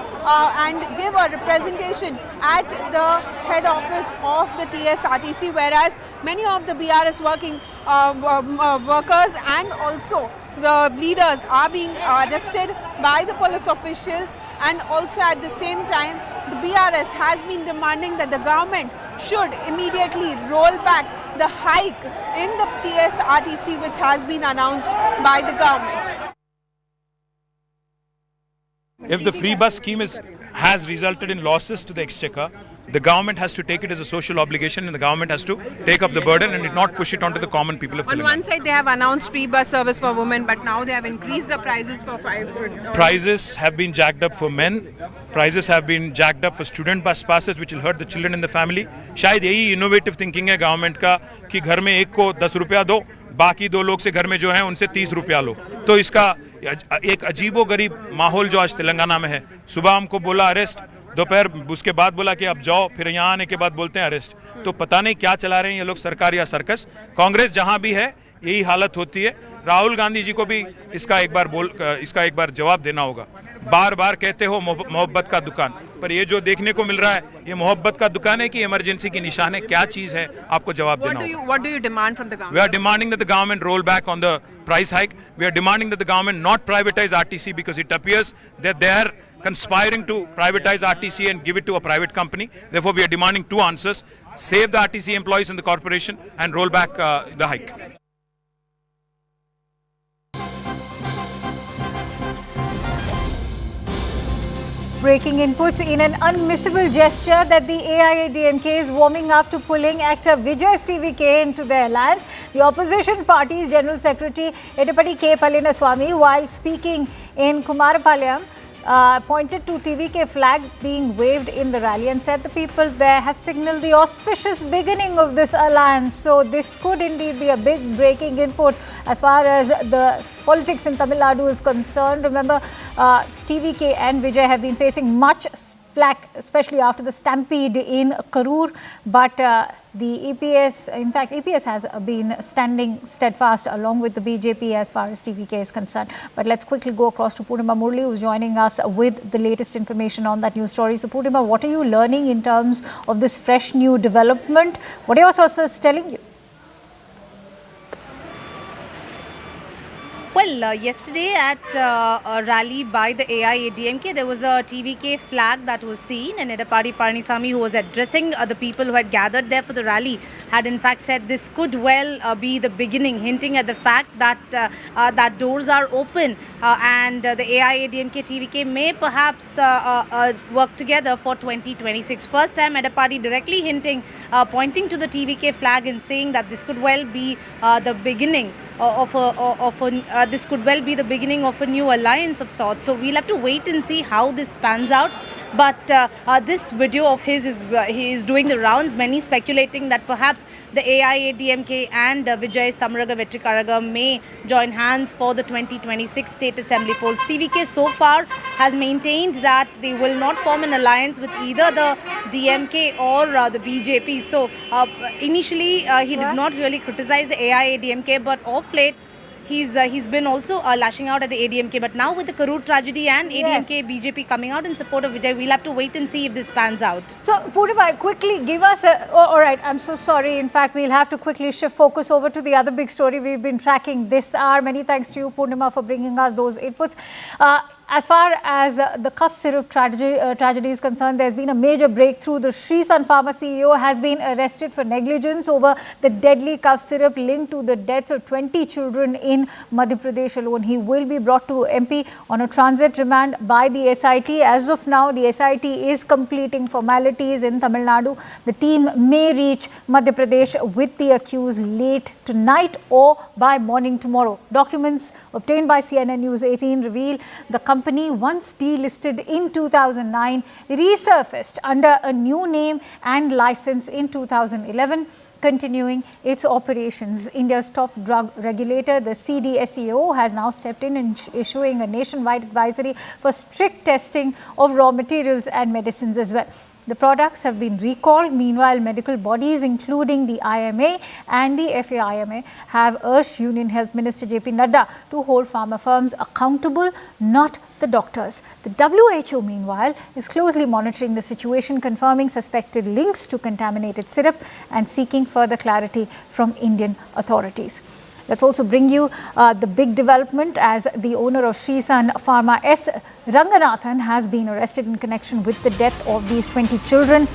and give a representation at the head office of the TSRTC, whereas many of the BRS working workers and also the leaders are being arrested by the police officials. And also at the same time, the BRS has been demanding that the government should immediately roll back the hike in the TSRTC which has been announced by the government. If the free bus scheme has resulted in losses to the exchequer, the government has to take it as a social obligation and the government has to take up the burden and not push it onto the common people of Telangana. On one side they have announced free bus service for women, but now they have increased the prices for Prices have been jacked up for men, prices have been jacked up for student bus passes which will hurt the children in the family. शायद यही innovative thinking है government का कि घर में एक को 10 रुपया दो, बाकी दो लोग से घर में जो है उनसे 30 रुपया लो. तो इसका एक अजीबो गरीब माहौल जो आज तेलंगाना में है. सुबह हमको बोला अरेस्ट, दोपहर उसके बाद बोला कि आप जाओ, फिर यहाँ आने के बाद बोलते हैं अरेस्ट. तो पता नहीं क्या चला रहे हैं ये लोग, सरकार या सर्कस. कांग्रेस जहाँ भी है यही हालत होती है. राहुल गांधी जी को भी इसका एक बार जवाब देना होगा. बार बार कहते हो मोहब्बत का दुकान, पर ये जो देखने को मिल रहा है ये मोहब्बत का दुकान है कि इमरजेंसी की निशान है, क्या चीज है, आपको जवाब देना होगा. What do you demand from the government? We are demanding that the government roll back on the price hike. We are demanding that the government not privatize RTC because it appears that they are conspiring to privatize RTC and give it to a private company. Therefore, we are demanding two answers: save the RTC employees in the corporation and roll back the hike. Breaking inputs in an unmissable gesture that the AIADMK is warming up to pulling actor Vijay's TVK into their alliance. The opposition party's General Secretary Edapadi K. Pallinaswamy, while speaking in Kumarapalayam, pointed to TVK flags being waved in the rally and said the people there have signalled the auspicious beginning of this alliance. So this could indeed be a big breaking input as far as the politics in Tamil Nadu is concerned. Remember, TVK and Vijay have been facing much flak, especially after the stampede in Karur. But the EPS, in fact, EPS has been standing steadfast along with the BJP as far as TVK is concerned. But let's quickly go across to Purnima Murli, who's joining us with the latest information on that news story. So, Purnima, what are you learning in terms of this fresh new development? What are your sources telling you? Well, yesterday at a rally by the AIADMK, there was a TVK flag that was seen, and Edapadi Palanisamy, who was addressing the people who had gathered there for the rally, had in fact said this could well be the beginning, hinting at the fact that that doors are open and the AIADMK TVK may perhaps work together for 2026. First time Edapadi directly hinting, pointing to the TVK flag and saying that this could well be the beginning this could well be the beginning of a new alliance of sorts. So we'll have to wait and see how this pans out. But this video of his is he is doing the rounds. Many speculating that perhaps the AIADMK and Vijay Thamaraga Vetrikaraga may join hands for the 2026 State Assembly polls. TVK so far has maintained that they will not form an alliance with either the DMK or the BJP. So initially he did not really criticize the AIADMK, but of late he's been also lashing out at the ADMK. But now with the Karur tragedy and ADMK, BJP coming out in support of Vijay, we'll have to wait and see if this pans out. So, Purnima, quickly give us a... Oh, all right, I'm so sorry. In fact, we'll have to quickly shift focus over to the other big story we've been tracking this hour. Many thanks to you, Purnima, for bringing us those inputs. As far as the cough syrup tragedy is concerned, there's been a major breakthrough. The Sri Sun Pharma CEO has been arrested for negligence over the deadly cough syrup linked to the deaths of 20 children in Madhya Pradesh alone. He will be brought to MP on a transit remand by the SIT. As of now, the SIT is completing formalities in Tamil Nadu. The team may reach Madhya Pradesh with the accused late tonight or by morning tomorrow. Documents obtained by CNN News 18 reveal the company, once delisted in 2009, resurfaced under a new name and license in 2011, continuing its operations. India's top drug regulator, the CDSCO, has now stepped in and issuing a nationwide advisory for strict testing of raw materials and medicines as well. The products have been recalled. Meanwhile, medical bodies, including the IMA and the FAIMA, have urged Union Health Minister JP Nadda to hold pharma firms accountable, not the doctors. The WHO, meanwhile, is closely monitoring the situation, confirming suspected links to contaminated syrup and seeking further clarity from Indian authorities. Let's also bring you the big development as the owner of Sri Sun Pharma, S. Ranganathan, has been arrested in connection with the death of these 20 children.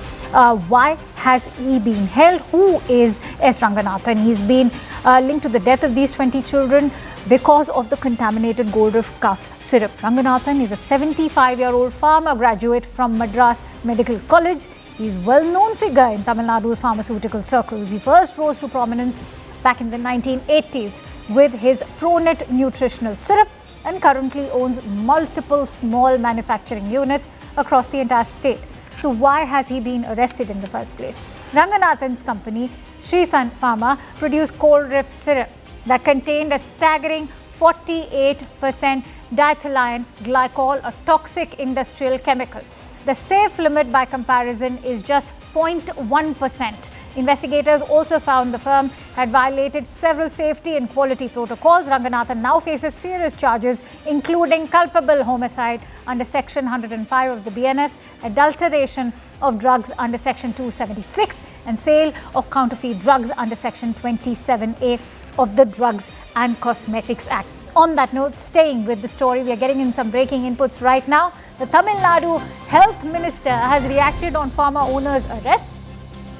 Why has he been held? Who is S. Ranganathan? He's been linked to the death of these 20 children because of the contaminated gold of cough syrup. Ranganathan is a 75-year-old pharma graduate from Madras Medical College. He's a well-known figure in Tamil Nadu's pharmaceutical circles. He first rose to prominence back in the 1980s with his Pronet nutritional syrup and currently owns multiple small manufacturing units across the entire state. So why has he been arrested in the first place? Ranganathan's company, Sri Sun Pharma, produced cold reef syrup that contained a staggering 48% diethylene glycol, a toxic industrial chemical. The safe limit by comparison is just 0.1%. Investigators also found the firm had violated several safety and quality protocols. Ranganathan now faces serious charges, including culpable homicide under Section 105 of the BNS, adulteration of drugs under Section 276, and sale of counterfeit drugs under Section 27A of the Drugs and Cosmetics Act. On that note, staying with the story, we are getting in some breaking inputs right now. The Tamil Nadu Health Minister has reacted on pharma owners' arrest.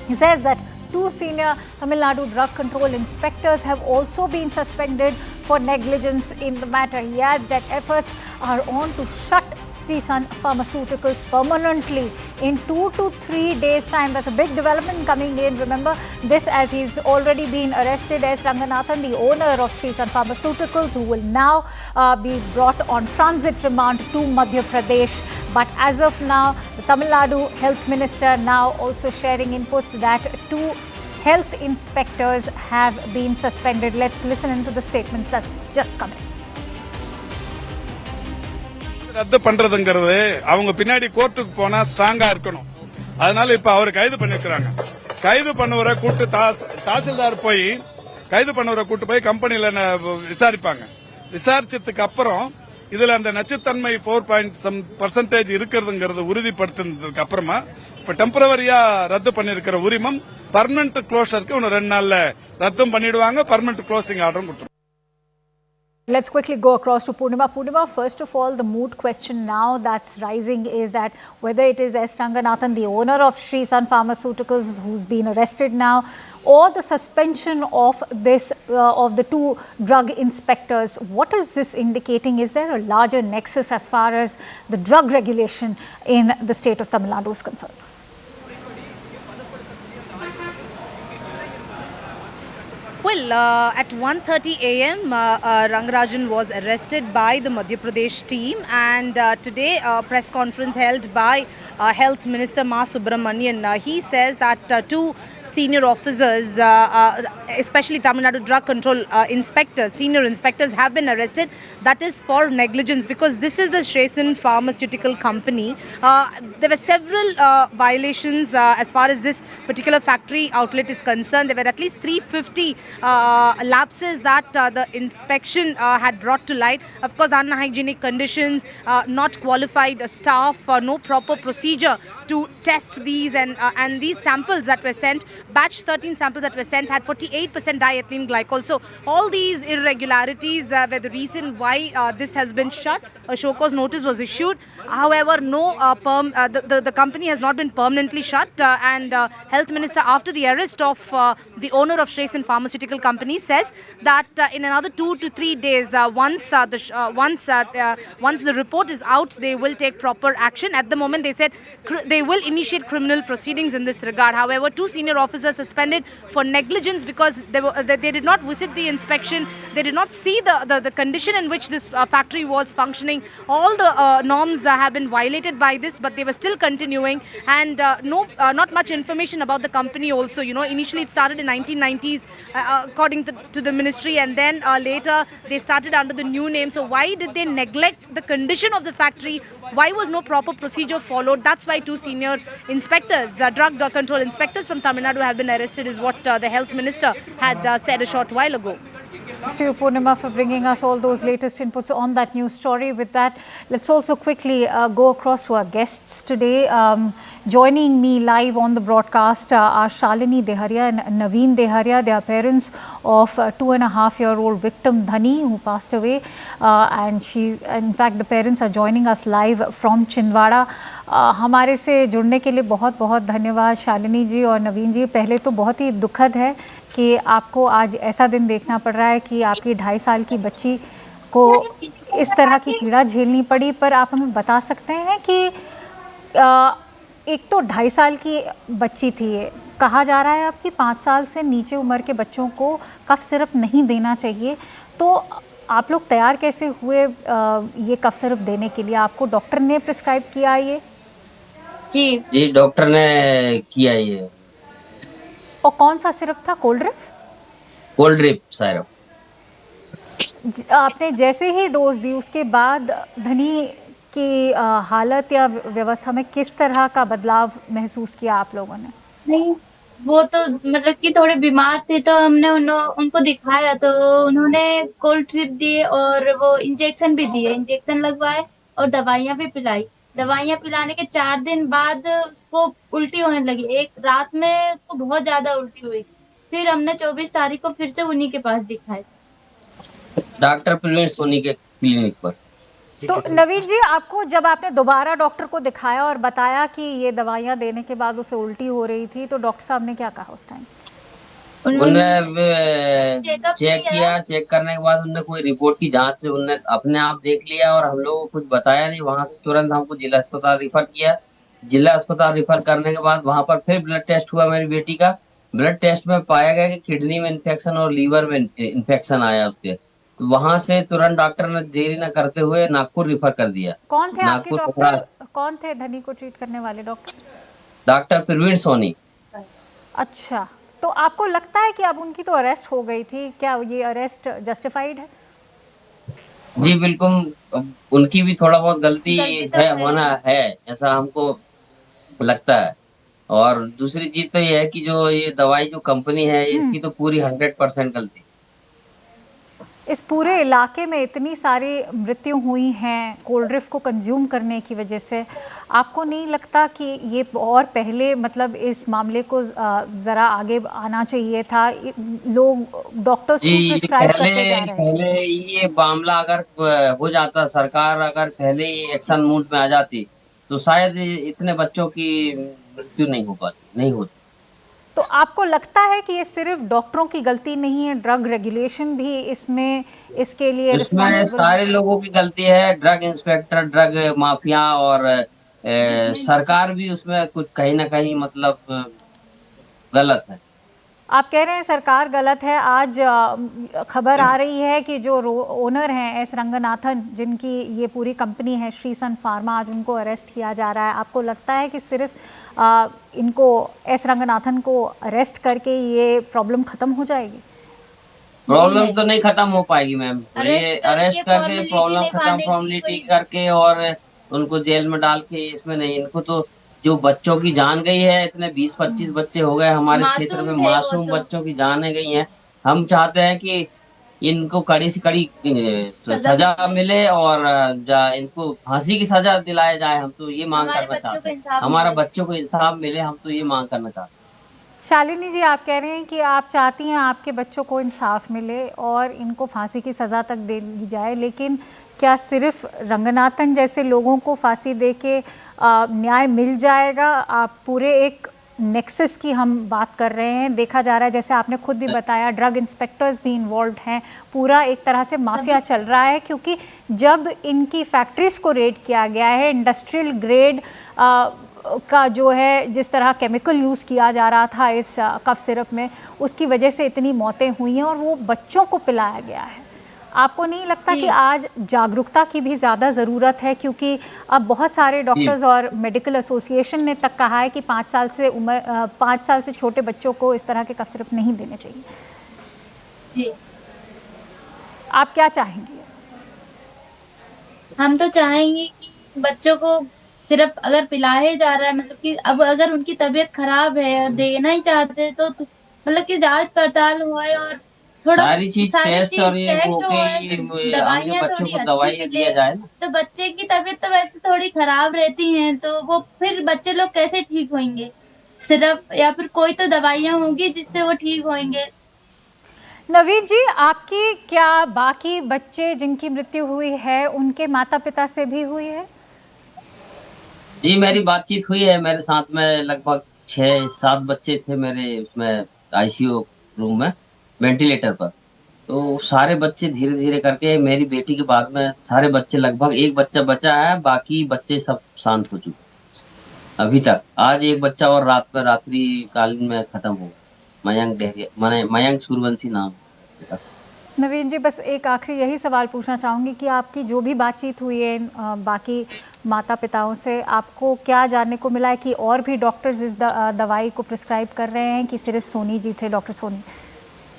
He says that 2 senior Tamil Nadu drug control inspectors have also been suspended for negligence in the matter. He adds that efforts are on to shut Sri Sun Pharmaceuticals permanently in 2 to 3 days' time. That's a big development coming in. Remember this, as he's already been arrested as Ranganathan, the owner of Sri Sun Pharmaceuticals, who will now be brought on transit remand to Madhya Pradesh. But as of now, the Tamil Nadu Health Minister now also sharing inputs that 2 health inspectors have been suspended. Let's listen into the statements that's just come in. ரத்து பண்றதுங்கிறது அவங்க பின்னாடி கோர்ட்டுக்கு போனா ஸ்ட்ராங்கா இருக்கணும். அதனால இப்ப அவர் கைது பண்ணிருக்காங்க. கைது பண்ணுவரை கூட்டு தாசில்தார் போய் கைது பண்ணுவரை கூட்டு போய் கம்பெனில விசாரிப்பாங்க. விசாரிச்சதுக்கு அப்புறம் இதுல அந்த நச்சுத்தன்மை 4% இருக்கிறதுங்கிறது உறுதிப்படுத்தினதுக்கு அப்புறமா இப்ப டெம்பரவரியா ரத்து பண்ணிருக்கிற உரிமம் பர்மனன்ட் க்ளோஷருக்கு இன்னும் 2 நாள்ல ரத்தும் பண்ணிடுவாங்க. பர்மனன்ட் க்ளோசிங் ஆர்டரும் கொடுத்துருவாங்க. Let's quickly go across to Purnima. Purnima, first of all, the mood question now that's rising is that whether it is S. Ranganathan, the owner of Sri Sun Pharmaceuticals, who's been arrested now, or the suspension of of the 2 drug inspectors. What is this indicating? Is there a larger nexus as far as the drug regulation in the state of Tamil Nadu is concerned? Well, at 1:30 a.m., Rangarajan was arrested by the Madhya Pradesh team, and today a press conference held by Health Minister Ma Subramanian. He says that 2 senior officers, especially Tamil Nadu drug control inspectors, senior inspectors, have been arrested. That is for negligence, because this is the Sri Sun Pharmaceutical Company. There were several violations as far as this particular factory outlet is concerned. There were at least 350 lapses that the inspection had brought to light. Of course, unhygienic conditions, not qualified staff, no proper procedure to test these, and these samples that were sent, batch 13 samples that were sent, had 48% diethylene glycol. So all these irregularities were the reason why this has been shut. A show cause notice was issued. However, no the company has not been permanently shut, and Health Minister, after the arrest of the owner of Sri Sun Pharmaceutical Company, says that in another 2 to 3 days, once the report is out, they will take proper action. At the moment, they said they will initiate criminal proceedings in this regard. However, 2 senior officers suspended for negligence because they did not visit the inspection. They did not see the condition in which this factory was functioning. All the norms have been violated by this, but they were still continuing, and not much information about the company also. Initially it started in 1990s, according to the ministry, and then later they started under the new name. So why did they neglect the condition of the factory? Why was no proper procedure followed? That's why 2 senior inspectors, drug control inspectors from Tamil Nadu, have been arrested, is what the health minister had said a short while ago. Thanks to you, Purnima, for bringing us all those latest inputs on that news story. With that, let's also quickly go across to our guests today. Joining me live on the broadcast are Shalini Deharia and Naveen Deharia. They are parents of 2.5-year-old victim Dhani, who passed away. In fact, the parents are joining us live from Chindwara. हमारे से जुड़ने के लिए बहुत बहुत धन्यवाद शालिनी जी और नवीन जी। पहले तो बहुत ही दुखद है कि आपको आज ऐसा दिन देखना पड़ रहा है कि आपकी 2.5 साल की बच्ची को इस तरह की पीड़ा झेलनी पड़ी, पर आप हमें बता सकते हैं कि एक तो 2.5 साल की बच्ची थी, कहा जा रहा है अब कि 5 साल से नीचे उम्र के बच्चों को कफ सिरप नहीं देना चाहिए, तो आप लोग तैयार कैसे हुए ये कफ सिरप देने के लिए? आपको डॉक्टर ने प्रिस्क्राइब किया ये? जी डॉक्टर ने किया ये। और कौन सा सिरप था? Cold drip syrup. आपने जैसे ही डोज दी उसके बाद धनी की हालत या व्यवस्था में किस तरह का बदलाव महसूस किया आप लोगों ने? नहीं, वो तो मतलब कि थोड़े बीमार थे, तो हमने उनको दिखाया, तो उन्होंने कोल्ड ड्रिप दिए और वो इंजेक्शन भी दिए, इंजेक्शन लगवाए और दवाइयाँ भी पिलाई। दवाइयाँ पिलाने के 4 दिन बाद उसको उल्टी होने लगी। एक रात में उसको बहुत ज्यादा उल्टी हुई। फिर हमने 24 तारीख को फिर से उन्हीं के पास दिखाया, डॉक्टर प्रवीण सोनी के क्लिनिक पर। तो नवीन जी, आपको जब आपने दोबारा डॉक्टर को दिखाया और बताया कि ये दवाइयाँ देने के बाद उसे उल्टी हो रही थी, तो डॉक्टर साहब ने क्या कहा उस टाइम? उन्होंने चेक किया, चेक करने के बाद उन्होंने कोई रिपोर्ट की जांच से उन्होंने अपने आप देख लिया और हम लोगों को कुछ बताया नहीं। वहां से तुरंत हमको जिला अस्पताल रिफर किया। जिला अस्पताल रिफर करने के बाद वहां पर फिर ब्लड टेस्ट हुआ मेरी बेटी का। ब्लड टेस्ट में पाया गया कि किडनी में इन्फेक्शन और लीवर में इन्फेक्शन आया उसके। तो वहां से तुरंत डॉक्टर ने देरी न करते हुए नागपुर रिफर कर दिया। कौन थे आपके डॉक्टर? कौन थे धनी को ट्रीट करने वाले डॉक्टर? डॉक्टर प्रवीण सोनी। अच्छा, तो आपको लगता है कि अब उनकी तो अरेस्ट हो गई थी, क्या ये अरेस्ट जस्टिफाइड है? जी बिल्कुल, उनकी भी थोड़ा बहुत गलती है, होना है, ऐसा हमको लगता है। और दूसरी चीज तो ये है कि जो ये दवाई जो कंपनी है, इसकी तो पूरी 100% गलती। इस पूरे इलाके में इतनी सारी मृत्यु हुई हैं कोल्ड ड्रिंक को कंज्यूम करने की वजह से, आपको नहीं लगता कि ये और पहले मतलब इस मामले को ज़रा आगे आना चाहिए था? लोग डॉक्टर्स को प्रिस्क्राइब करते जा रहे हैं। पहले ये मामला अगर हो जाता, सरकार अगर पहले ही एक्शन मूड में आ जाती, तो शायद इतने बच्चों की मृत्यु नहीं हो पाती, नहीं होती। तो आपको लगता है कि ये सिर्फ डॉक्टरों की गलती नहीं है, ड्रग रेगुलेशन भी इसमें इसके लिए इसमें सारे लोगों की गलती है, ड्रग इंस्पेक्टर, ड्रग माफिया और सरकार भी उसमें कुछ कहीं ना कहीं मतलब गलत है। आप कह रहे हैं सरकार गलत है। आज खबर आ रही है कि जो ओनर हैं एस रंगनाथन, जिनकी ये पूरी कंपनी है श्रीसन फार्मा, आज उनको अरेस्ट किया जा रहा है। आपको लगता है कि सिर्फ इनको एस रंगनाथन को अरेस्ट करके ये प्रॉब्लम खत्म हो जाएगी? प्रॉब्लम तो नहीं खत्म हो पाएगी मैम। ये अरेस्ट करके प्रॉब्लम खत्म, फॉर्मेलिटी करके और उनको जेल में डाल के इसमें नहीं। इनको तो जो बच्चों की जान गई है, इतने 20-25 बच्चे हो गए हमारे क्षेत्र में, मासूम बच्चों की जानें गई हैं। हम चाहते हैं कि इनको कड़ी से कड़ी सजा मिले और इनको फांसी की सजा दिलाया जाए। हम तो ये मांग करना चाहते हैं, हमारा बच्चों को इंसाफ मिले, हम तो ये मांग करना चाहते हैं। शालिनी जी, आप कह रहे हैं कि आप चाहती हैं आपके बच्चों को इंसाफ मिले और इनको फांसी की सज़ा तक दे दी जाए, लेकिन क्या सिर्फ रंगनाथन जैसे लोगों को फांसी दे के न्याय मिल जाएगा? आप पूरे एक नेक्सस की हम बात कर रहे हैं। देखा जा रहा है, जैसे आपने खुद भी बताया, ड्रग इंस्पेक्टर्स भी इन्वॉल्व हैं। पूरा एक तरह से माफिया चल रहा है, क्योंकि जब इनकी फैक्ट्रीज को रेड किया गया है, इंडस्ट्रियल ग्रेड का जो है जिस तरह केमिकल यूज़ किया जा रहा था इस कफ सिरप में, उसकी वजह से इतनी मौतें हुई हैं और वो बच्चों को पिलाया गया है। आपको नहीं लगता कि आज जागरूकता की भी ज़्यादा ज़रूरत है? क्योंकि अब बहुत सारे डॉक्टर्स और मेडिकल एसोसिएशन ने तक कहा है कि 5 साल से छोटे बच्चों को इस तरह के कफ सिरप नहीं देने चाहिए। जी, आप क्या चाहेंगी? हम तो चाहेंगे कि बच्चों को सिर्फ अगर पिलाया जा रहा है, मतलब कि अब अगर उनकी तबीयत खराब है, देना ही चाहते हैं, तो मतलब कि जांच पड़ताल हुआ और थोड़ा सारी चीज टेस्ट और ये दवाइयाँ थोड़ी अच्छी मिले, तो बच्चे की तबीयत तो वैसे थोड़ी खराब रहती हैं, तो वो फिर बच्चे लोग कैसे ठीक होंगे? सिर्फ या फिर कोई तो दवाइयाँ होंगी जिससे वो ठीक होंगे। नवीन जी, आपकी क्या बाकी बच्चे जिनकी मृत्यु हुई है उनके माता पिता से भी हुई है? जी, मेरी बातचीत हुई है। मेरे साथ में लगभग 6-7 बच्चे थे मेरे उसमें आईसीयू रूम में वेंटिलेटर पर। तो सारे बच्चे धीरे धीरे करके, मेरी बेटी के बाद में सारे बच्चे, लगभग एक बच्चा बचा है, बाकी बच्चे सब शांत हो चुके अभी तक। आज एक बच्चा और रात्रि कालीन में खत्म हो, मयंक सूर्यवंशी नाम। नवीन जी, बस एक आखिरी यही सवाल पूछना चाहूँगी कि आपकी जो भी बातचीत हुई है बाकी माता पिताओं से, आपको क्या जानने को मिला है कि और भी डॉक्टर्स इस दवाई को प्रिस्क्राइब कर रहे हैं कि सिर्फ सोनी जी थे, डॉक्टर सोनी?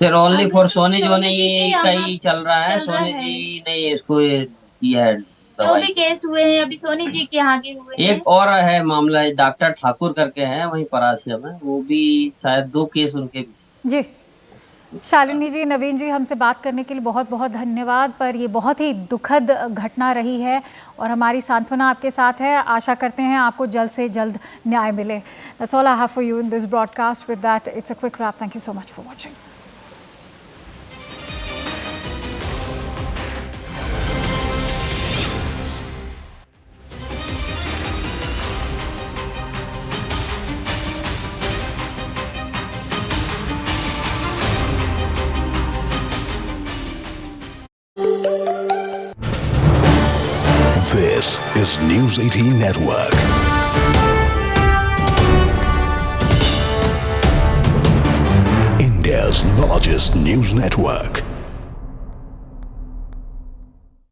फिर ओनली फॉर सोनी जो नहीं कहीं चल रहा है, सोनी जी ने इसको किया है। जो भी केस हुए हैं अभी सोनी जी के यहाँ के हुए हैं। एक और है मामला, डॉक्टर ठाकुर करके हैं वहीं परासिया में, वो भी शायद 2 केस उनके भी। जी, शालिनी जी, नवीन जी, हमसे बात करने के लिए बहुत बहुत धन्यवाद। पर ये बहुत ही दुखद घटना रही है और हमारी सांत्वना आपके साथ है। आशा करते हैं आपको जल्द से जल्द न्याय मिले। That's all I have for you in this broadcast. With that it's a quick wrap. Thank you so much for watching. This is News 18 Network. India's largest news network.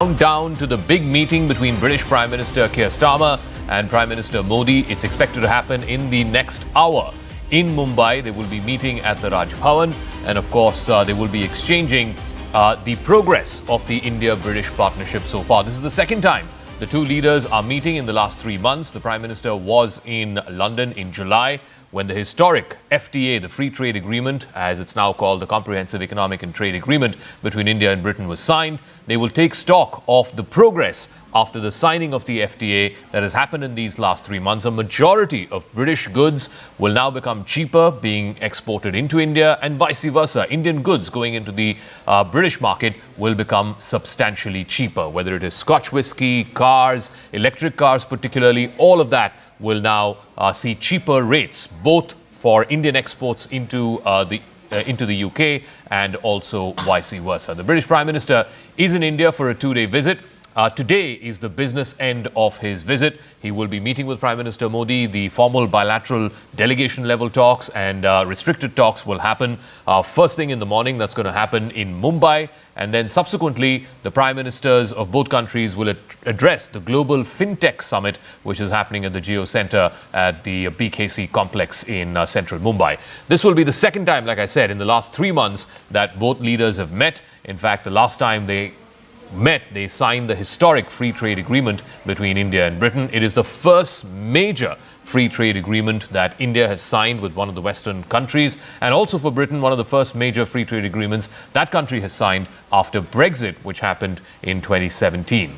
Countdown to the big meeting between British Prime Minister Keir Starmer and Prime Minister Modi. It's expected to happen in the next hour in Mumbai. They will be meeting at the Raj Bhavan, and of course they will be exchanging the progress of the India-British partnership so far. This is the second time the two leaders are meeting in the last 3 months. The Prime Minister was in London in July when the historic FTA, the Free Trade Agreement, as it's now called, the Comprehensive Economic and Trade Agreement between India and Britain was signed. They will take stock of the progress after the signing of the FTA that has happened in these last 3 months. A majority of British goods will now become cheaper being exported into India, and vice versa. Indian goods going into the British market will become substantially cheaper, whether it is Scotch whisky, cars, electric cars particularly, all of that will now see cheaper rates, both for Indian exports into the UK and also vice versa. The British Prime Minister is in India for a 2-day visit. Today is the business end of his visit. He will be meeting with Prime Minister Modi. The formal bilateral delegation level talks and restricted talks will happen first thing in the morning. That's going to happen in Mumbai. And then subsequently, the Prime Ministers of both countries will address the Global FinTech Summit, which is happening at the Geo Center at the BKC complex in central Mumbai. This will be the second time, like I said, in the last 3 months that both leaders have met. In fact, the last time they met, they signed the historic free trade agreement between India and Britain. It is the first major free trade agreement that India has signed with one of the Western countries, and also for Britain, one of the first major free trade agreements that country has signed after Brexit, which happened in 2017.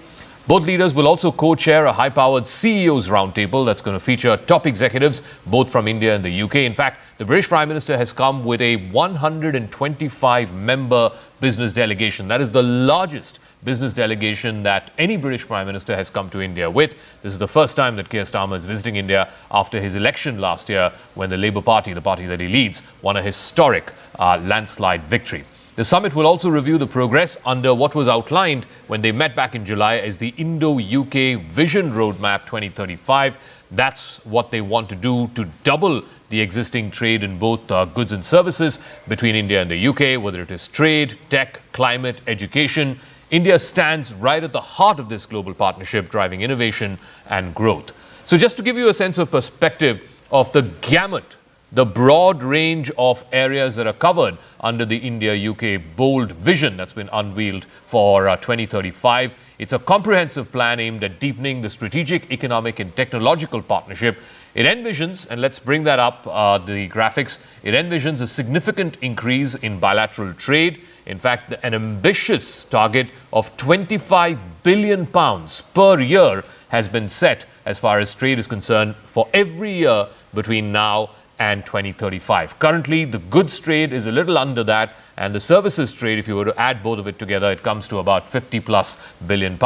Both leaders will also co-chair a high-powered CEOs roundtable that's going to feature top executives, both from India and the UK. In fact, the British Prime Minister has come with a 125-member business delegation. That is the largest business delegation that any British Prime Minister has come to India with. This is the first time that Keir Starmer is visiting India after his election last year when the Labour Party, the party that he leads, won a historic landslide victory. The summit will also review the progress under what was outlined when they met back in July as the Indo-UK Vision Roadmap 2035. That's what they want to do to double the existing trade in both goods and services between India and the UK, whether it is trade, tech, climate, education. India stands right at the heart of this global partnership, driving innovation and growth. So just to give you a sense of perspective of the gamut, the broad range of areas that are covered under the India-UK bold vision that's been unveiled for 2035. It's a comprehensive plan aimed at deepening the strategic, economic and technological partnership. It envisions, and let's bring that up, the graphics, it envisions a significant increase in bilateral trade. In fact, an ambitious target of £25 billion per year has been set as far as trade is concerned for every year between now and 2035. Currently, the goods trade is a little under that, and the services trade, if you were to add both of it together, it comes to about £50+ billion.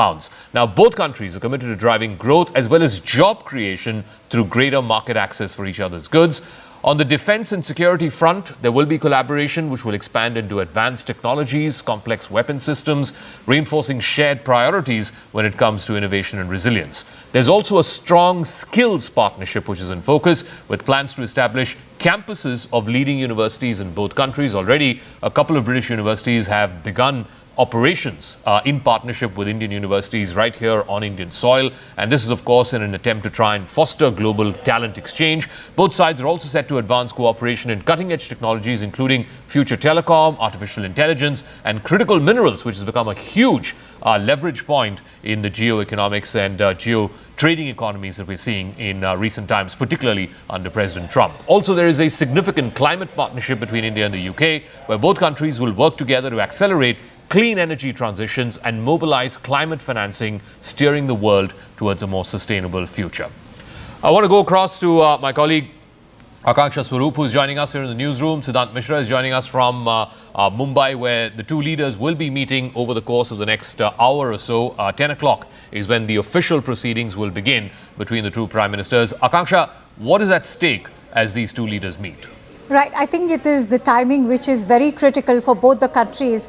Now, both countries are committed to driving growth as well as job creation through greater market access for each other's goods. On the defense and security front, there will be collaboration which will expand into advanced technologies, complex weapon systems, reinforcing shared priorities when it comes to innovation and resilience. There's also a strong skills partnership which is in focus, with plans to establish campuses of leading universities in both countries. Already, a couple of British universities have begun operations in partnership with Indian universities right here on Indian soil. And this is, of course, in an attempt to try and foster global talent exchange. Both sides are also set to advance cooperation in cutting-edge technologies, including future telecom, artificial intelligence, and critical minerals, which has become a huge leverage point in the geo-economics and geo-trading economies that we're seeing in recent times, particularly under President Trump. Also, there is a significant climate partnership between India and the UK, where both countries will work together to accelerate clean energy transitions and mobilize climate financing, steering the world towards a more sustainable future. I want to go across to my colleague Akanksha Swaroop, who's joining us here in the newsroom. Siddhant Mishra is joining us from Mumbai, where the two leaders will be meeting over the course of the next hour or so. 10 o'clock is when the official proceedings will begin between the two prime ministers. Akanksha, what is at stake as these two leaders meet? Right. I think it is the timing which is very critical for both the countries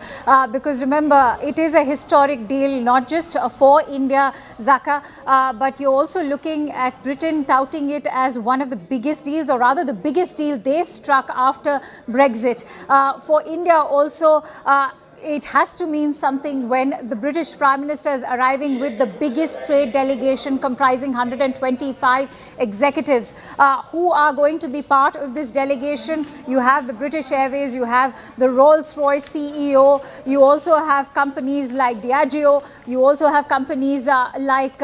because remember, it is a historic deal, not just for India, Zaka, but you're also looking at Britain touting it as one of the biggest deals, or rather the biggest deal they've struck after Brexit. For India also, it has to mean something when the British Prime Minister is arriving with the biggest trade delegation comprising 125 executives who are going to be part of this delegation. You have the British Airways, you have the Rolls-Royce CEO, you also have companies like Diageo, you also have companies like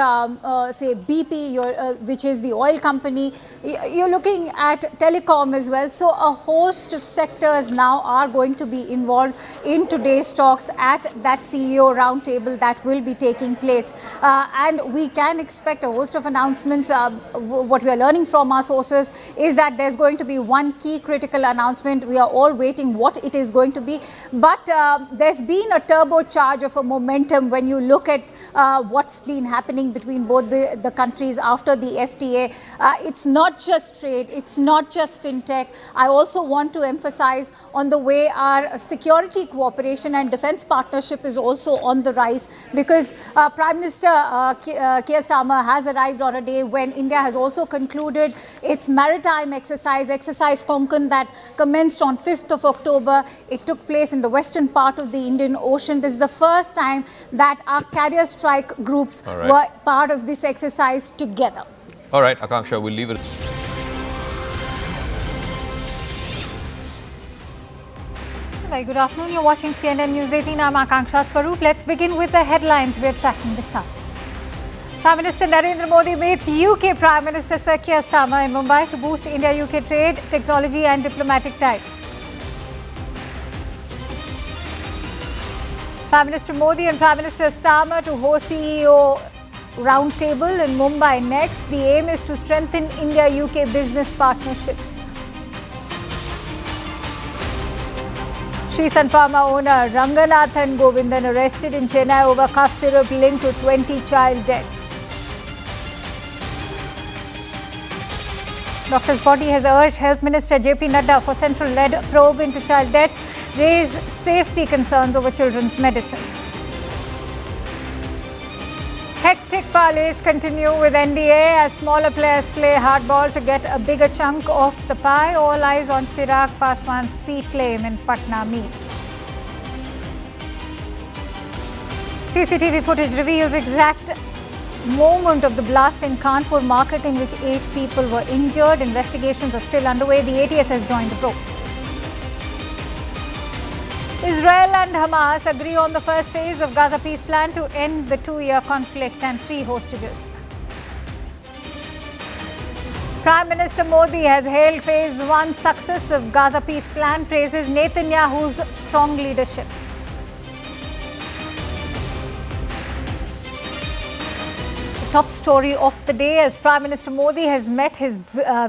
say BP, which is the oil company. You're looking at telecom as well. So a host of sectors now are going to be involved in today's talks at that CEO roundtable that will be taking place. And we can expect a host of announcements. What we are learning from our sources is that there's going to be one key critical announcement. We are all waiting what it is going to be. But there's been a turbocharge of a momentum when you look at what's been happening between both the countries after the FTA. It's not just trade, it's not just fintech. I also want to emphasize on the way our security cooperation and defense partnership is also on the rise, because Prime Minister Keir Starmer has arrived on a day when India has also concluded its maritime exercise Konkan, that commenced on 5th of October. It took place in the western part of the Indian Ocean. This is the first time that our carrier strike groups were part of this exercise together. All right, Akanksha, we'll leave it. Very good afternoon. You're watching CNN News 18. I'm Akanksha Swaroop. Let's begin with the headlines. We're tracking this up. Prime Minister Narendra Modi meets UK Prime Minister Sir Keir Starmer in Mumbai to boost India-UK trade, technology and diplomatic ties. Prime Minister Modi and Prime Minister Starmer to host CEO Roundtable in Mumbai next. The aim is to strengthen India-UK business partnerships. Sri Pharma owner Ranganathan Govindan arrested in Chennai over cough syrup linked to 20 child deaths. Doctor's body has urged Health Minister JP Nadda for central-led probe into child deaths, raise safety concerns over children's medicines. Hectic parleys continue with NDA as smaller players play hardball to get a bigger chunk of the pie. All eyes on Chirag Paswan's seat claim in Patna meet. CCTV footage reveals exact moment of the blast in Kanpur market in which 8 people were injured. Investigations are still underway. The ATS has joined the probe. Israel and Hamas agree on the first phase of Gaza peace plan to end the 2-year conflict and free hostages. Prime Minister Modi has hailed phase 1 success of Gaza peace plan, praises Netanyahu's strong leadership. Top story of the day as Prime Minister Modi has met his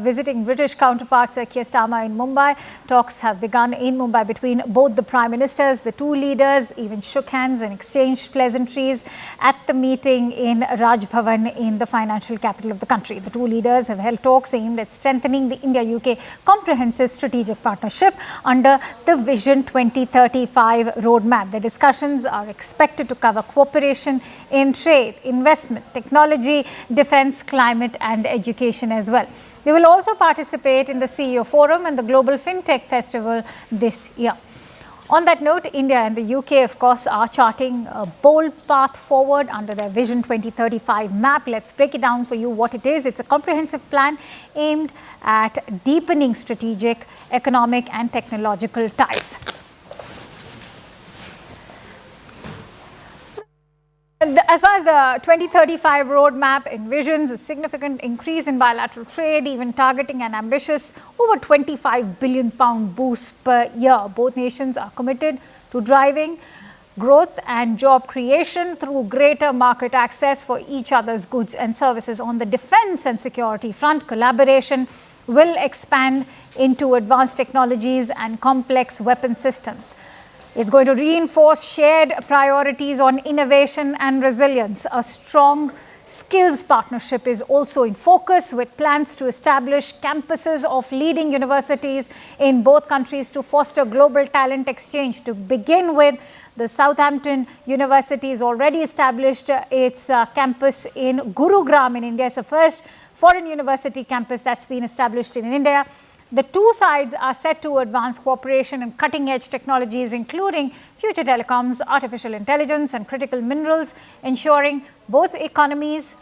visiting British counterpart Sir Keir Starmer in Mumbai. Talks have begun in Mumbai between both the Prime Ministers. The two leaders even shook hands and exchanged pleasantries at the meeting in Raj Bhavan in the financial capital of the country. The two leaders have held talks aimed at strengthening the India-UK comprehensive strategic partnership under the Vision 2035 roadmap. The discussions are expected to cover cooperation in trade, investment, technology, defense, climate and education as well. They will also participate in the CEO Forum and the Global FinTech Festival this year. On that note, India and the UK, of course, are charting a bold path forward under their Vision 2035 map. Let's break it down for you what it is. It's a comprehensive plan aimed at deepening strategic, economic and technological ties. As far as the 2035 roadmap envisions a significant increase in bilateral trade, even targeting an ambitious over £25 billion boost per year. Both nations are committed to driving growth and job creation through greater market access for each other's goods and services. On the defense and security front, collaboration will expand into advanced technologies and complex weapon systems. It's going to reinforce shared priorities on innovation and resilience. A strong skills partnership is also in focus, with plans to establish campuses of leading universities in both countries to foster global talent exchange. To begin with, the Southampton University has already established its campus in Gurugram in India. It's the first foreign university campus that's been established in India. The two sides are set to advance cooperation in cutting-edge technologies, including future telecoms, artificial intelligence, and critical minerals, ensuring both economies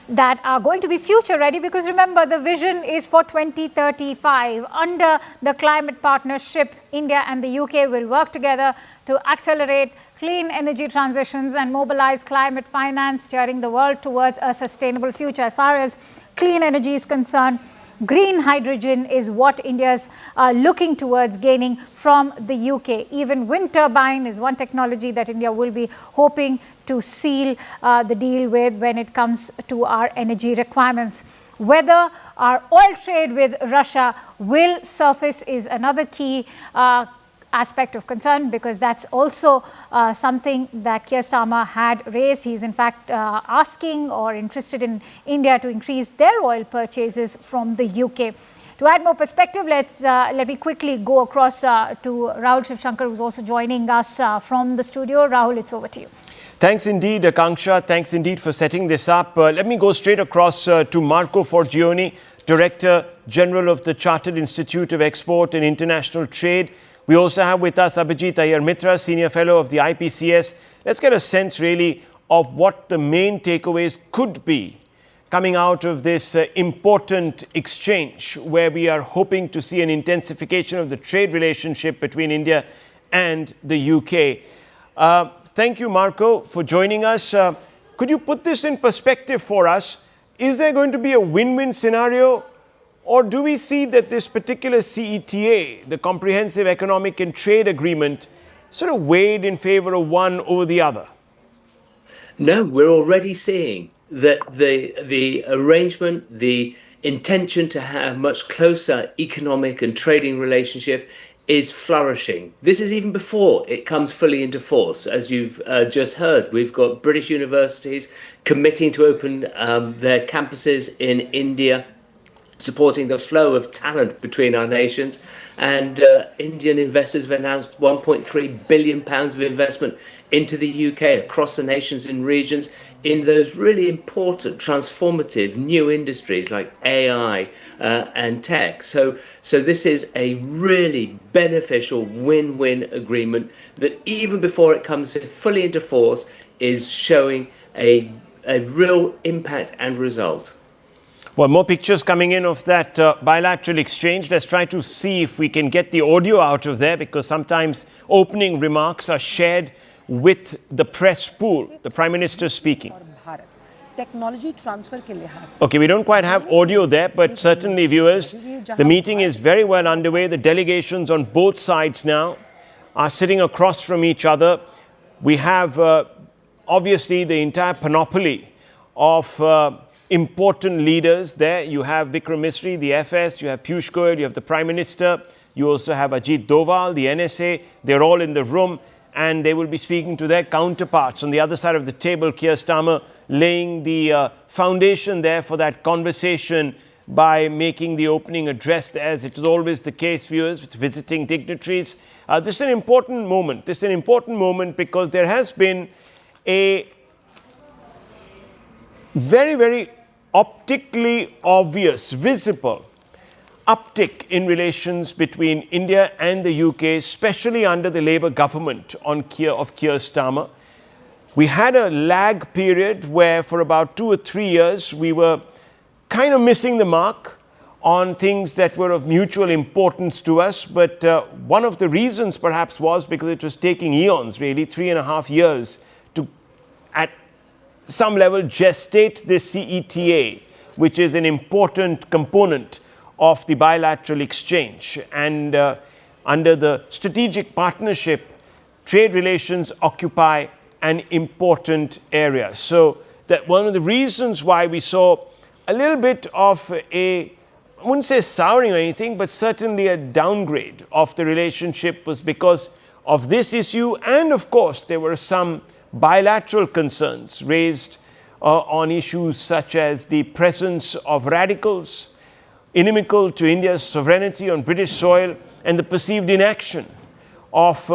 that are going to be future ready, because remember, the vision is for 2035. Under the climate partnership, India and the UK will work together to accelerate clean energy transitions and mobilize climate finance, steering the world towards a sustainable future. As far as clean energy is concerned, green hydrogen is what India's looking towards gaining from the UK. Even wind turbine is one technology that India will be hoping to seal the deal with when it comes to our energy requirements. Whether our oil trade with Russia will surface is another key aspect of concern, because that's also something that Keir Starmer had raised. He's in fact asking or interested in India to increase their oil purchases from the UK. To add more perspective, let me quickly go across to Rahul Shivshankar, who's also joining us from the studio. Rahul, it's over to you. Thanks indeed, Akanksha. Thanks indeed for setting this up. Let me go straight across to Marco Forgione, Director General of the Chartered Institute of Export and International Trade. We also have with us Abhijit Iyer Mitra, Senior Fellow of the IPCS. Let's get a sense really of what the main takeaways could be coming out of this important exchange, where we are hoping to see an intensification of the trade relationship between India and the UK. Thank you, Marco, for joining us. Could you put this in perspective for us? Is there going to be a win-win scenario? Or do we see that this particular CETA, the Comprehensive Economic and Trade Agreement, sort of weighed in favor of one over the other? No, we're already seeing that the arrangement, the intention to have much closer economic and trading relationship is flourishing. This is even before it comes fully into force. As you've just heard, we've got British universities committing to open their campuses in India, supporting the flow of talent between our nations, and Indian investors have announced £1.3 billion of investment into the UK across the nations and regions in those really important, transformative new industries like AI and tech. So this is a really beneficial win-win agreement that even before it comes fully into force is showing a real impact and result. Well, more pictures coming in of that bilateral exchange. Let's try to see if we can get the audio out of there, because sometimes opening remarks are shared with the press pool. The Prime Minister speaking. Okay, we don't quite have audio there, but certainly, viewers, the meeting is very well underway. The delegations on both sides now are sitting across from each other. We have, obviously, the entire panoply of important leaders there. You have Vikram Misri, the FS, you have Piyush Goyal, you have the Prime Minister, you also have Ajit Doval, the NSA. They're all in the room, and they will be speaking to their counterparts on the other side of the table. Keir Starmer laying the foundation there for that conversation by making the opening address, as it is always the case, viewers, with visiting dignitaries. This is an important moment. This is an important moment because there has been a very, very optically obvious, visible uptick in relations between India and the UK, especially under the Labour government of Keir Starmer. We had a lag period where for about 2 or 3 years we were kind of missing the mark on things that were of mutual importance to us. But one of the reasons perhaps was because it was taking eons, really, 3.5 years to, at some level, gestate the CETA, which is an important component of the bilateral exchange. And under the strategic partnership, trade relations occupy an important area. So that one of the reasons why we saw a little bit of a, I wouldn't say souring or anything, but certainly a downgrade of the relationship was because of this issue. And of course, there were some bilateral concerns raised on issues such as the presence of radicals inimical to India's sovereignty on British soil and the perceived inaction of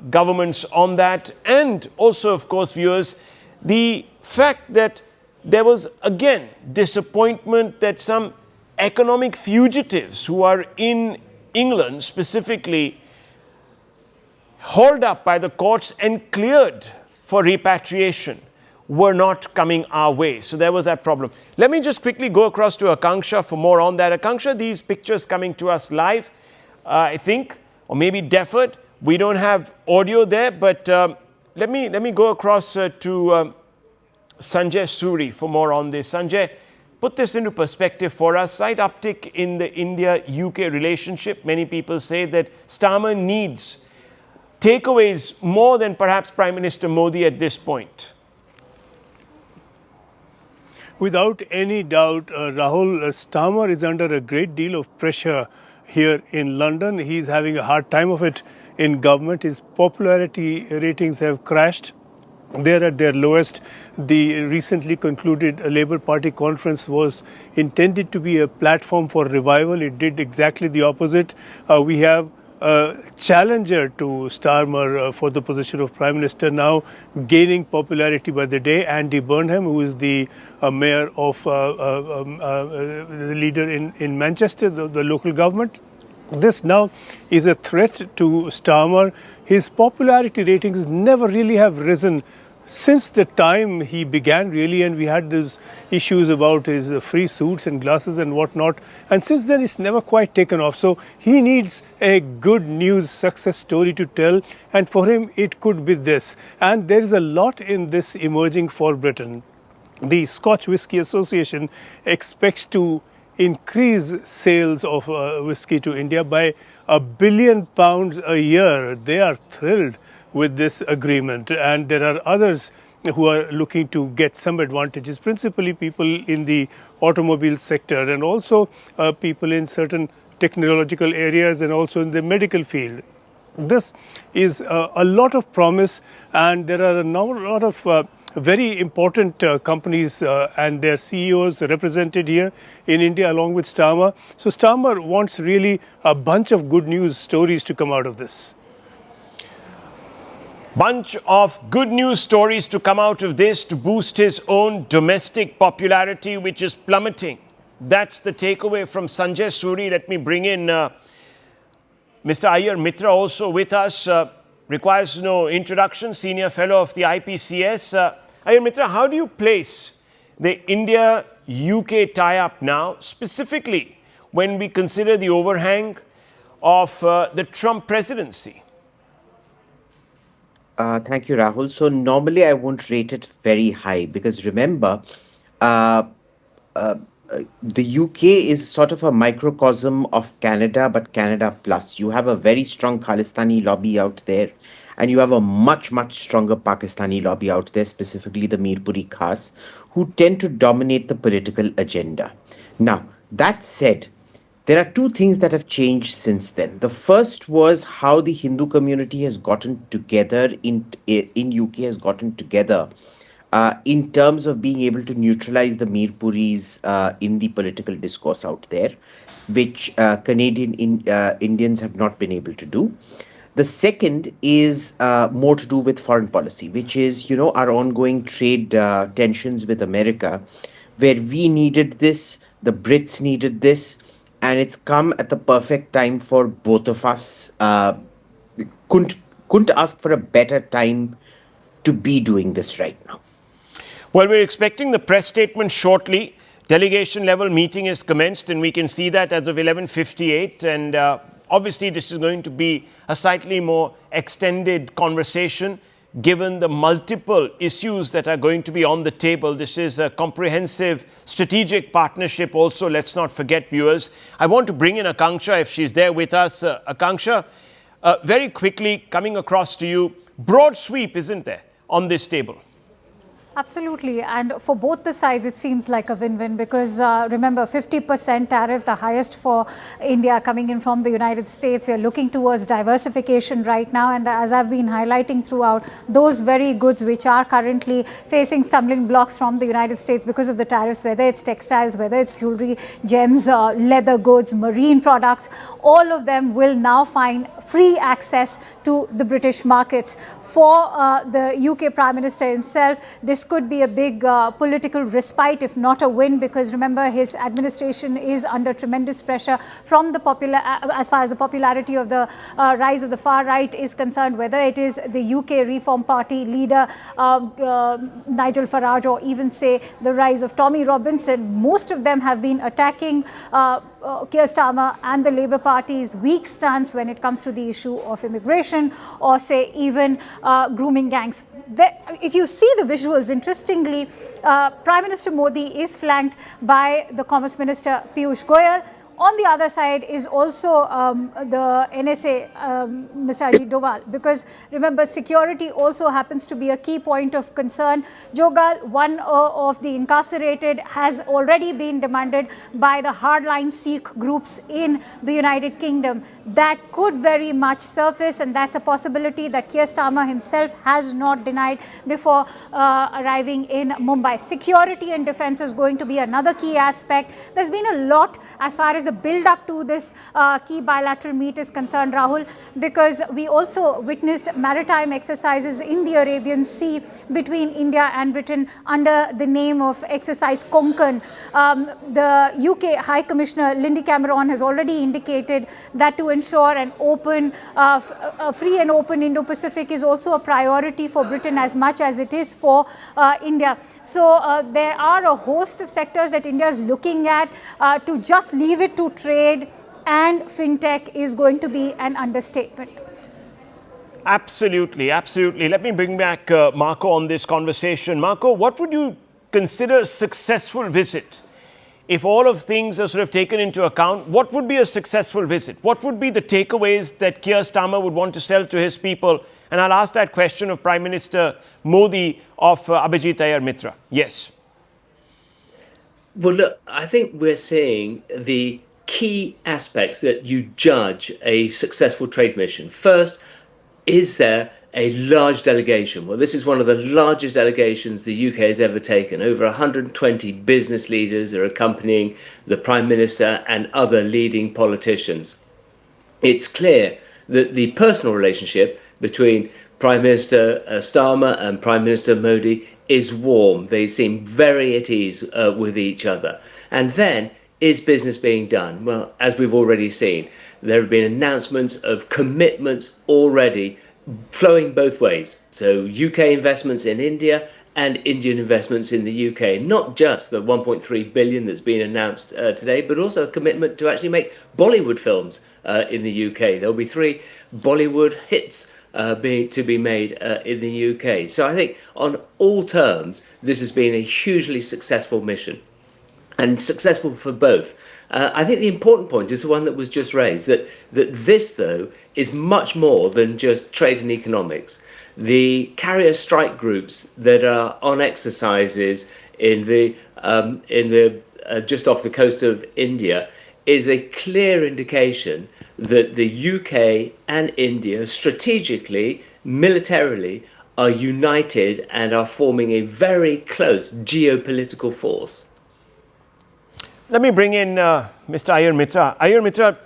governments on that. And also, of course, viewers, the fact that there was, again, disappointment that some economic fugitives who are in England specifically hauled up by the courts and cleared for repatriation were not coming our way. So there was that problem. Let me just quickly go across to Akanksha for more on that. Akanksha, these pictures coming to us live, I think, or maybe deferred. We don't have audio there, but let me go across to Sanjay Suri for more on this. Sanjay, put this into perspective for us. Slight uptick in the India-UK relationship. Many people say that Starmer needs takeaways more than perhaps Prime Minister Modi at this point. Without any doubt, Rahul, Starmer is under a great deal of pressure here in London. He's having a hard time of it in government. His popularity ratings have crashed. They're at their lowest. The recently concluded Labour Party conference was intended to be a platform for revival. It did exactly the opposite. We have a challenger to Starmer for the position of Prime Minister now gaining popularity by the day, Andy Burnham, who is the mayor of the leader in Manchester, the local government. This now is a threat to Starmer. His popularity ratings never really have risen since the time he began, really, and we had those issues about his free suits and glasses and whatnot, and since then it's never quite taken off. So he needs a good news success story to tell, and for him it could be this. And there is a lot in this emerging for Britain. The Scotch Whisky Association expects to increase sales of whisky to India by £1 billion a year. They are thrilled with this agreement, and there are others who are looking to get some advantages, principally people in the automobile sector and also people in certain technological areas and also in the medical field. This is a lot of promise, and there are a lot of very important companies and their CEOs represented here in India along with Starmer. So Starmer wants really a bunch of good news stories to come out of this. Bunch of good news stories to come out of this to boost his own domestic popularity, which is plummeting. That's the takeaway from Sanjay Suri. Let me bring in Mr. Iyer Mitra also with us. Requires no introduction, senior fellow of the IPCS. Iyer Mitra, how do you place the India-UK tie-up now, specifically when we consider the overhang of the Trump presidency? Thank you, Rahul. So normally I won't rate it very high because remember, the UK is sort of a microcosm of Canada, but Canada plus. You have a very strong Khalistani lobby out there, and you have a much, much stronger Pakistani lobby out there, specifically the Mirpuri Khas, who tend to dominate the political agenda. Now, that said, there are two things that have changed since then. The first was how the Hindu community has gotten together in UK has gotten together in terms of being able to neutralize the Mirpuris in the political discourse out there, which Canadian Indians have not been able to do. The second is more to do with foreign policy, which is, our ongoing trade tensions with America, where we needed this, the Brits needed this, and it's come at the perfect time for both of us. Couldn't ask for a better time to be doing this right now. Well, we're expecting the press statement shortly. Delegation level meeting is commenced, and we can see that as of 11:58. And obviously, this is going to be a slightly more extended conversation, given the multiple issues that are going to be on the table. This is a comprehensive strategic partnership also. Let's not forget, viewers. I want to bring in Akanksha if she's there with us. Akanksha, very quickly coming across to you. Broad sweep, isn't there, on this table? Absolutely. And for both the sides, it seems like a win-win because remember, 50% tariff, the highest for India coming in from the United States. We are looking towards diversification right now. And as I've been highlighting throughout, those very goods which are currently facing stumbling blocks from the United States because of the tariffs, whether it's textiles, whether it's jewelry, gems, leather goods, marine products, all of them will now find free access to the British markets. For the UK Prime Minister himself, this could be a big political respite, if not a win, because remember, his administration is under tremendous pressure from the as far as the popularity of the rise of the far right is concerned, whether it is the UK Reform Party leader Nigel Farage, or even say the rise of Tommy Robinson. Most of them have been attacking Keir Starmer and the Labour Party's weak stance when it comes to the issue of immigration, or say even grooming gangs. If you see the visuals, interestingly, Prime Minister Modi is flanked by the Commerce Minister Piyush Goyal. On the other side is also the NSA, Mr. Ajit Doval, because remember, security also happens to be a key point of concern. Jogal, one of the incarcerated, has already been demanded by the hardline Sikh groups in the United Kingdom. That could very much surface, and that's a possibility that Keir Starmer himself has not denied before arriving in Mumbai. Security and defense is going to be another key aspect. There's been a lot as far as the build up to this key bilateral meet is concerned, Rahul, because we also witnessed maritime exercises in the Arabian Sea between India and Britain under the name of Exercise Konkan. The UK High Commissioner Lindy Cameron has already indicated that to ensure an open, free and open Indo-Pacific is also a priority for Britain as much as it is for India. So there are a host of sectors that India is looking at. To just leave it to trade and fintech is going to be an understatement. Absolutely, absolutely. Let me bring back Marco on this conversation. Marco, what would you consider a successful visit? If all of things are sort of taken into account, what would be a successful visit? What would be the takeaways that Keir Starmer would want to sell to his people? And I'll ask that question of Prime Minister Modi of Abhijit Iyer Mitra. Yes. Well, look, I think we're seeing the key aspects that you judge a successful trade mission. First, is there a large delegation? Well, this is one of the largest delegations the UK has ever taken. Over 120 business leaders are accompanying the Prime Minister and other leading politicians. It's clear that the personal relationship between Prime Minister Starmer and Prime Minister Modi is warm. They seem very at ease with each other. And then, is business being done? Well, as we've already seen, there have been announcements of commitments already flowing both ways. So UK investments in India and Indian investments in the UK. Not just the 1.3 billion that's been announced today, but also a commitment to actually make Bollywood films in the UK. There'll be 3 Bollywood hits to be made in the UK. So I think on all terms, this has been a hugely successful mission, and successful for both. I think the important point is the one that was just raised, that this, though, is much more than just trade and economics. The carrier strike groups that are on exercises in the just off the coast of India is a clear indication that the UK and India strategically, militarily, are united and are forming a very close geopolitical force. Let me bring in Mr. Iyer Mitra. Iyer Mitra,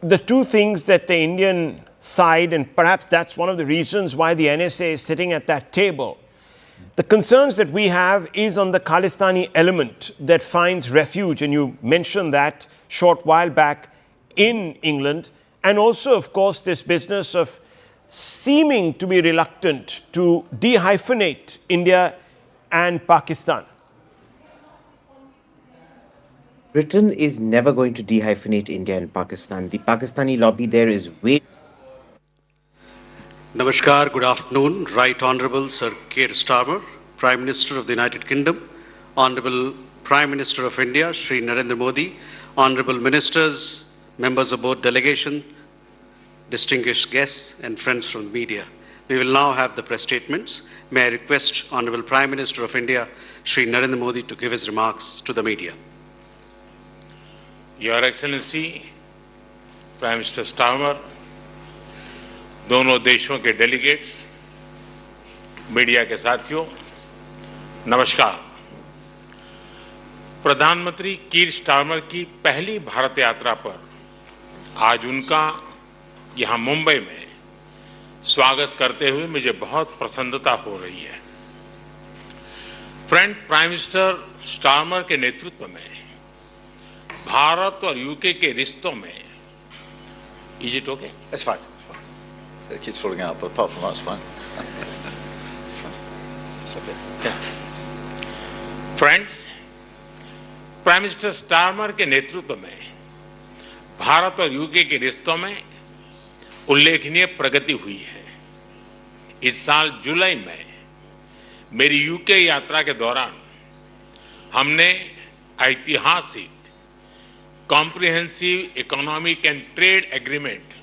the two things that the Indian side, and perhaps that's one of the reasons why the NSA is sitting at that table, the concerns that we have is on the Khalistani element that finds refuge, and you mentioned that short while back in England, and also, of course, this business of seeming to be reluctant to dehyphenate India and Pakistan. Britain is never going to dehyphenate India and Pakistan. The Pakistani lobby there is way... Namaskar, good afternoon. Right Honourable Sir Keir Starmer, Prime Minister of the United Kingdom, Honourable Prime Minister of India, Shri Narendra Modi, Honourable Ministers, members of both delegation, distinguished guests and friends from the media. We will now have the press statements. May I request Honourable Prime Minister of India, Shri Narendra Modi, to give his remarks to the media. Your Excellency, Prime Minister Starmer, दोनों देशों के delegates, media के साथियों, नमस्कार। प्रधानमंत्री Keir Starmer की पहली भारत यात्रा पर आज उनका यहां मुंबई में स्वागत करते हुए मुझे बहुत प्रसन्नता हो रही है। फ्रेंड, प्राइम मिनिस्टर स्टार्मर के नेतृत्व में भारत और यूके के रिश्तों में is it okay? It's fine. It's fine. It keeps falling out, but apart from that, it's fine. It's okay. Friends, prime minister Starmer के नेतृत्व में भारत और यूके के रिश्तों में उल्लेखनीय प्रगति हुई है। इस साल जुलाई में मेरी यूके यात्रा के दौरान हमने ऐतिहासिक comprehensive economic and trade agreement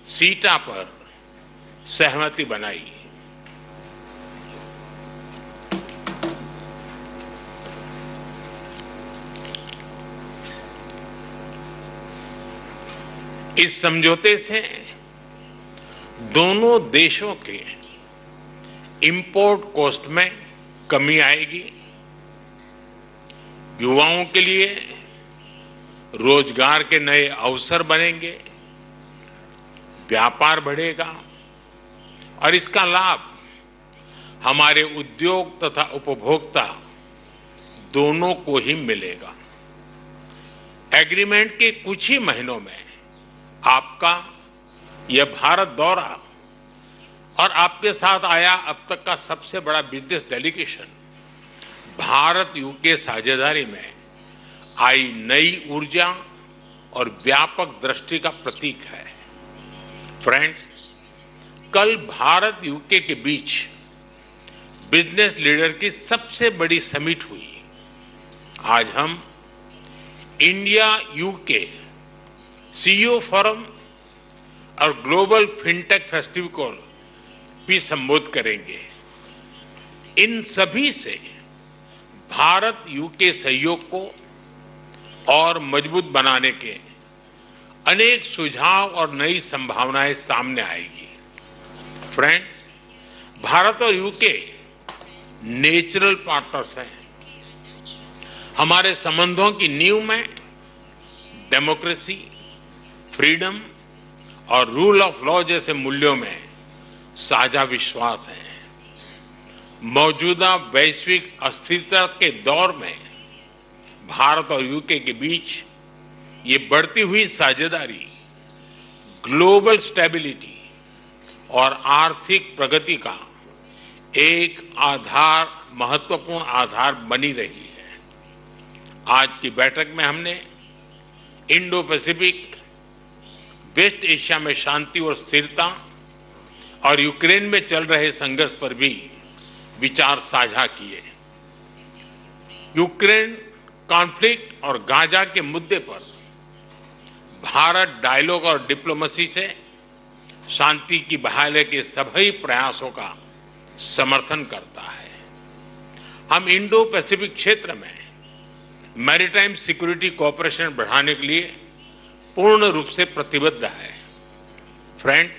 सीटा पर सहमति बनाई। इस समझौते से दोनों देशों के इंपोर्ट कॉस्ट में कमी आएगी, युवाओं के लिए रोजगार के नए अवसर बनेंगे, व्यापार बढ़ेगा और इसका लाभ हमारे उद्योग तथा उपभोक्ता दोनों को ही मिलेगा। एग्रीमेंट के कुछ ही महीनों में आपका यह भारत दौरा और आपके साथ आया अब तक का सबसे बड़ा बिजनेस डेलीगेशन भारत यूके साझेदारी में आई नई ऊर्जा और व्यापक दृष्टि का प्रतीक है। फ्रेंड्स, कल भारत यूके के बीच बिजनेस लीडर की सबसे बड़ी समिट हुई। आज हम इंडिया यूके सीईओ फोरम और ग्लोबल फिनटेक फेस्टिवल को भी संबोधित करेंगे। इन सभी से भारत यूके सहयोग को और मजबूत बनाने के अनेक सुझाव और नई संभावनाएं सामने आएगी। फ्रेंड्स, भारत और यूके नेचुरल पार्टनर्स हैं। हमारे संबंधों की नींव में डेमोक्रेसी, फ्रीडम और रूल ऑफ लॉ जैसे मूल्यों में साझा विश्वास है। मौजूदा वैश्विक अस्थिरता के दौर में भारत और यूके के बीच ये बढ़ती हुई साझेदारी ग्लोबल स्टेबिलिटी और आर्थिक प्रगति का एक महत्वपूर्ण आधार बनी रही है। आज की बैठक में हमने इंडो पैसिफिक, वेस्ट एशिया में शांति और स्थिरता और यूक्रेन में चल रहे संघर्ष पर भी विचार साझा किए। यूक्रेन कॉन्फ्लिक्ट और गाजा के मुद्दे पर भारत डायलॉग और डिप्लोमेसी से शांति की बहाली के सभी प्रयासों का समर्थन करता है। हम इंडो पैसिफिक क्षेत्र में मैरीटाइम सिक्योरिटी कोऑपरेशन बढ़ाने के लिए पूर्ण रूप से प्रतिबद्ध है। फ्रेंड,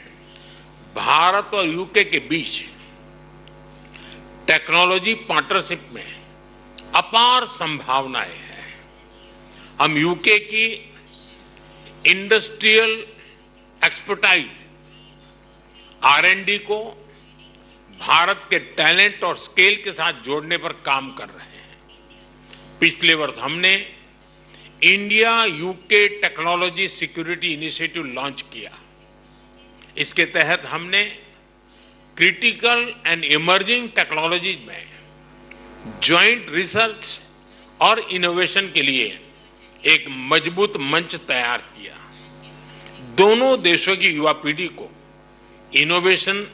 भारत और यूके के बीच टेक्नोलॉजी पार्टनरशिप में अपार संभावनाएं हैं। हम यूके की इंडस्ट्रियल एक्सपर्टाइज R&D को भारत के टैलेंट और स्केल के साथ जोड़ने पर काम कर रहे हैं। पिछले वर्ष हमने India UK technology security initiative launch किया। इसके तहत हमने क्रिटिकल एंड इमर्जिंग टेक्नोलॉजी में ज्वाइंट रिसर्च और इनोवेशन के लिए एक मजबूत मंच तैयार किया। दोनों देशों की युवा पीढ़ी को इनोवेशन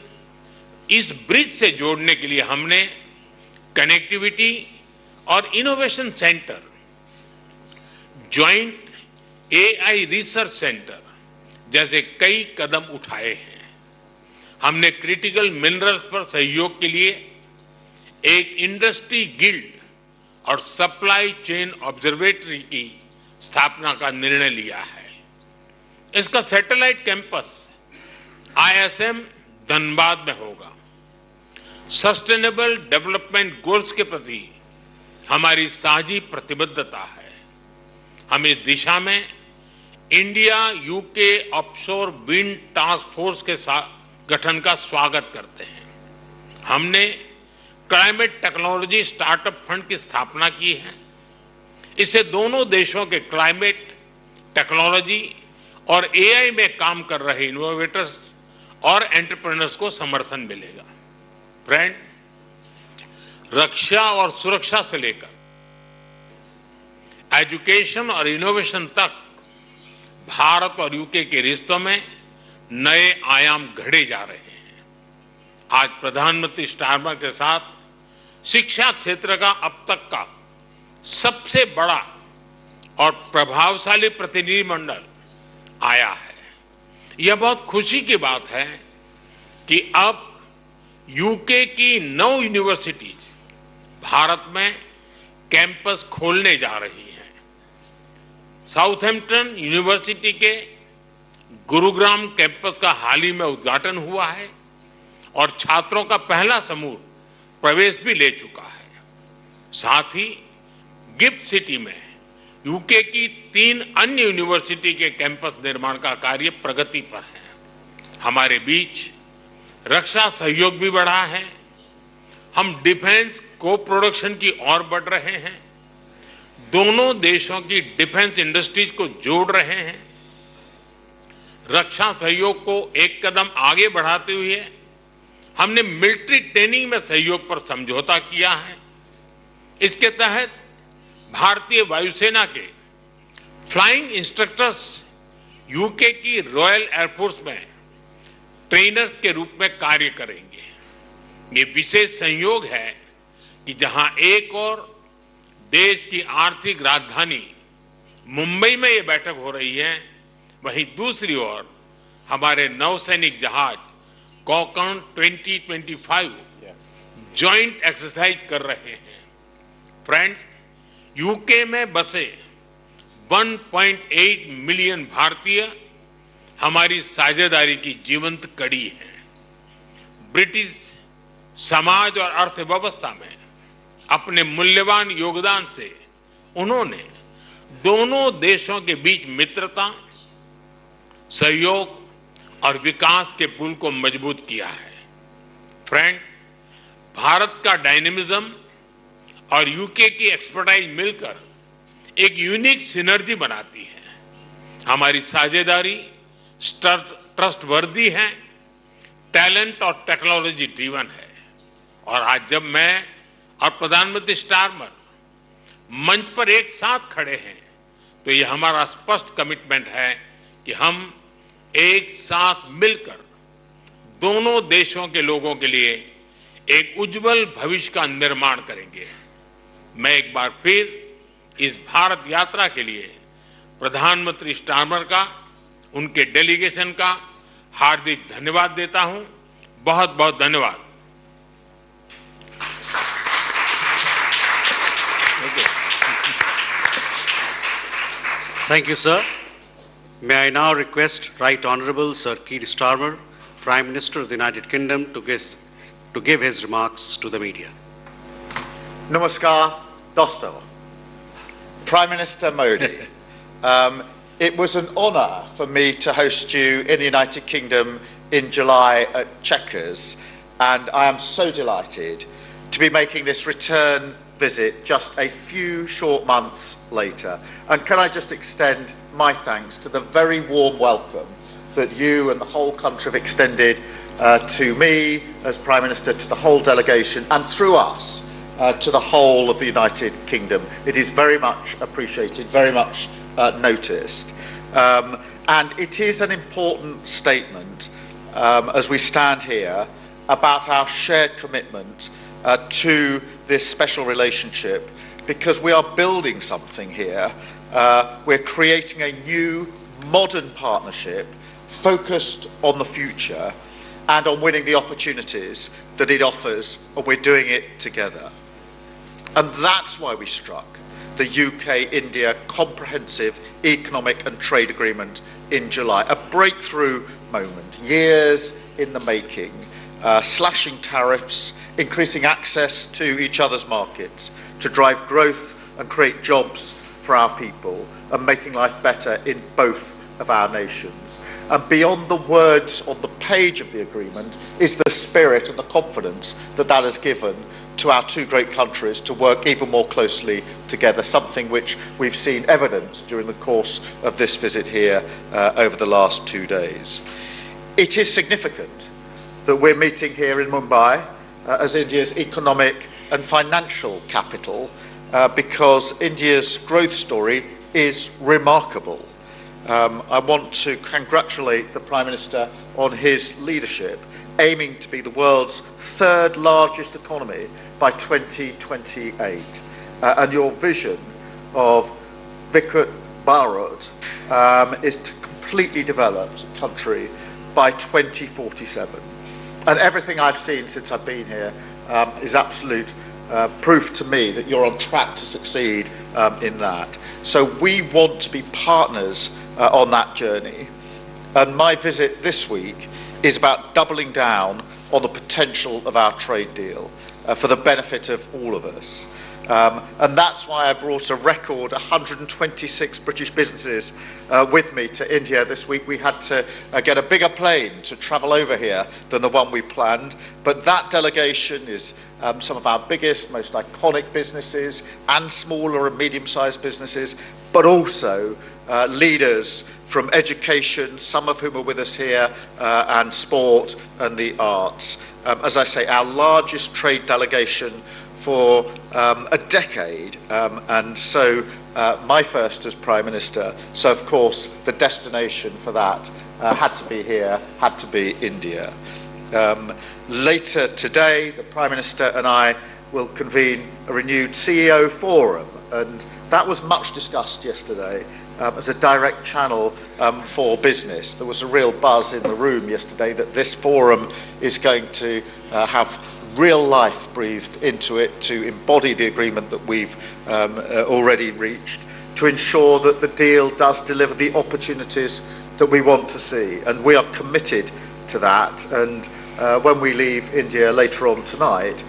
इस ब्रिज से जोड़ने के लिए हमने कनेक्टिविटी और innovation centre, joint AI research centre जैसे कई कदम उठाए हैं। हमने क्रिटिकल मिनरल्स पर सहयोग के लिए एक इंडस्ट्री गिल्ड और सप्लाई चेन ऑब्जर्वेटरी की स्थापना का निर्णय लिया है। इसका सैटेलाइट कैंपस ISM धनबाद में होगा। सस्टेनेबल डेवलपमेंट गोल्स के प्रति हमारी साझी प्रतिबद्धता है। हम इस दिशा में India UK offshore wind task force के साथ गठन का स्वागत करते हैं। हमने क्लाइमेट टेक्नोलॉजी स्टार्टअप फंड की स्थापना की है। इससे दोनों देशों के क्लाइमेट टेक्नोलॉजी और एआई में काम कर रहे इनोवेटर्स और एंटरप्रेन्योर्स को समर्थन मिलेगा। फ्रेंड्स, रक्षा और सुरक्षा से लेकर एजुकेशन और इनोवेशन तक भारत और यूके के रिश्तों में नए आयाम घड़े जा रहे हैं। आज प्रधानमंत्री स्टारमर के साथ शिक्षा क्षेत्र का अब तक का सबसे बड़ा और प्रभावशाली प्रतिनिधिमंडल आया है। यह बहुत खुशी की बात है कि अब यूके की 9 यूनिवर्सिटीज भारत में कैंपस खोलने जा रही हैं। साउथहैम्पटन यूनिवर्सिटी के गुरुग्राम कैंपस का हाल ही में उद्घाटन हुआ है और छात्रों का पहला समूह प्रवेश भी ले चुका है। साथ ही गिफ्ट सिटी में यूके की 3 अन्य यूनिवर्सिटी के कैंपस निर्माण का कार्य प्रगति पर है। हमारे बीच रक्षा सहयोग भी बढ़ा है। हम डिफेंस को प्रोडक्शन की ओर बढ़ रहे हैं। दोनों देशों की डिफेंस इंडस्ट्रीज को जोड़ रहे हैं। रक्षा सहयोग को एक कदम आगे बढ़ाते हुए हमने मिलिट्री ट्रेनिंग में सहयोग पर समझौता किया है। इसके तहत भारतीय वायुसेना के फ्लाइंग इंस्ट्रक्टर्स यूके की रॉयल एयरफोर्स में ट्रेनर्स के रूप में कार्य करेंगे। ये विशेष संयोग है कि जहां एक और देश की आर्थिक राजधानी मुंबई में ये बैठक हो रही है, वहीं दूसरी ओर हमारे नौसैनिक जहाज कॉकन 2025 जॉइंट एक्सरसाइज कर रहे हैं। फ्रेंड्स, यूके में बसे 1.8 मिलियन भारतीय हमारी साझेदारी की जीवंत कड़ी है। ब्रिटिश समाज और अर्थव्यवस्था में अपने मूल्यवान योगदान से उन्होंने दोनों देशों के बीच मित्रता, सहयोग और विकास के पुल को मजबूत किया है। फ्रेंड्स, भारत का डायनेमिज्म और यूके की एक्सपर्टाइज मिलकर एक यूनिक सिनर्जी बनाती है। हमारी साझेदारी ट्रस्टवर्दी है, टैलेंट और टेक्नोलॉजी ड्रिवन है। और आज जब मैं और प्रधानमंत्री स्टारमर मंच पर एक साथ खड़े हैं, तो यह हमारा स्पष्ट कमिटमेंट है कि हम एक साथ मिलकर दोनों देशों के लोगों के लिए एक उज्जवल भविष्य का निर्माण करेंगे। मैं एक बार फिर इस भारत यात्रा के लिए प्रधानमंत्री स्टारमर का, उनके डेलीगेशन का हार्दिक धन्यवाद देता हूं। बहुत बहुत धन्यवाद। Thank you, sir. May I now request Right Honourable Sir Keir Starmer, Prime Minister of the United Kingdom, to give his remarks to the media. Namaskar, Dosto. Prime Minister Modi, it was an honour for me to host you in the United Kingdom in July at Chequers, and I am so delighted to be making this return visit just a few short months later. And can I just extend my thanks to the very warm welcome that you and the whole country have extended to me as Prime Minister, to the whole delegation, and through us to the whole of the United Kingdom. It is very much appreciated, very much noticed. And it is an important statement as we stand here about our shared commitment to this special relationship, because we are building something here. We're creating a new, modern partnership focused on the future and on winning the opportunities that it offers, and we're doing it together. And that's why we struck the UK-India Comprehensive Economic and Trade Agreement in July, a breakthrough moment, years in the making. Slashing tariffs, increasing access to each other's markets to drive growth and create jobs for our people, and making life better in both of our nations. And beyond the words on the page of the agreement is the spirit and the confidence that that has given to our two great countries to work even more closely together, something which we've seen evidence during the course of this visit here over the last 2 days. It is significant that we're meeting here in Mumbai as India's economic and financial capital because India's growth story is remarkable. I want to congratulate the Prime Minister on his leadership, aiming to be the world's third largest economy by 2028. And your vision of Viksit Bharat is to completely developed country by 2047. And everything I've seen since I've been here is absolute proof to me that you're on track to succeed in that. So we want to be partners on that journey. And my visit this week is about doubling down on the potential of our trade deal for the benefit of all of us. And that's why I brought a record 126 British businesses with me to India this week. We had to get a bigger plane to travel over here than the one we planned. But that delegation is some of our biggest, most iconic businesses and smaller and medium-sized businesses, but also leaders from education, some of whom are with us here, and sport and the arts. As I say, our largest trade delegation for a decade, and so my first as Prime Minister. So of course the destination for that had to be here, had to be India. Later today, the Prime Minister and I will convene a renewed CEO forum, and that was much discussed yesterday as a direct channel for business. There was a real buzz in the room yesterday that this forum is going to have real life breathed into it to embody the agreement that we've already reached, to ensure that the deal does deliver the opportunities that we want to see. And we are committed to that. And when we leave India later on tonight,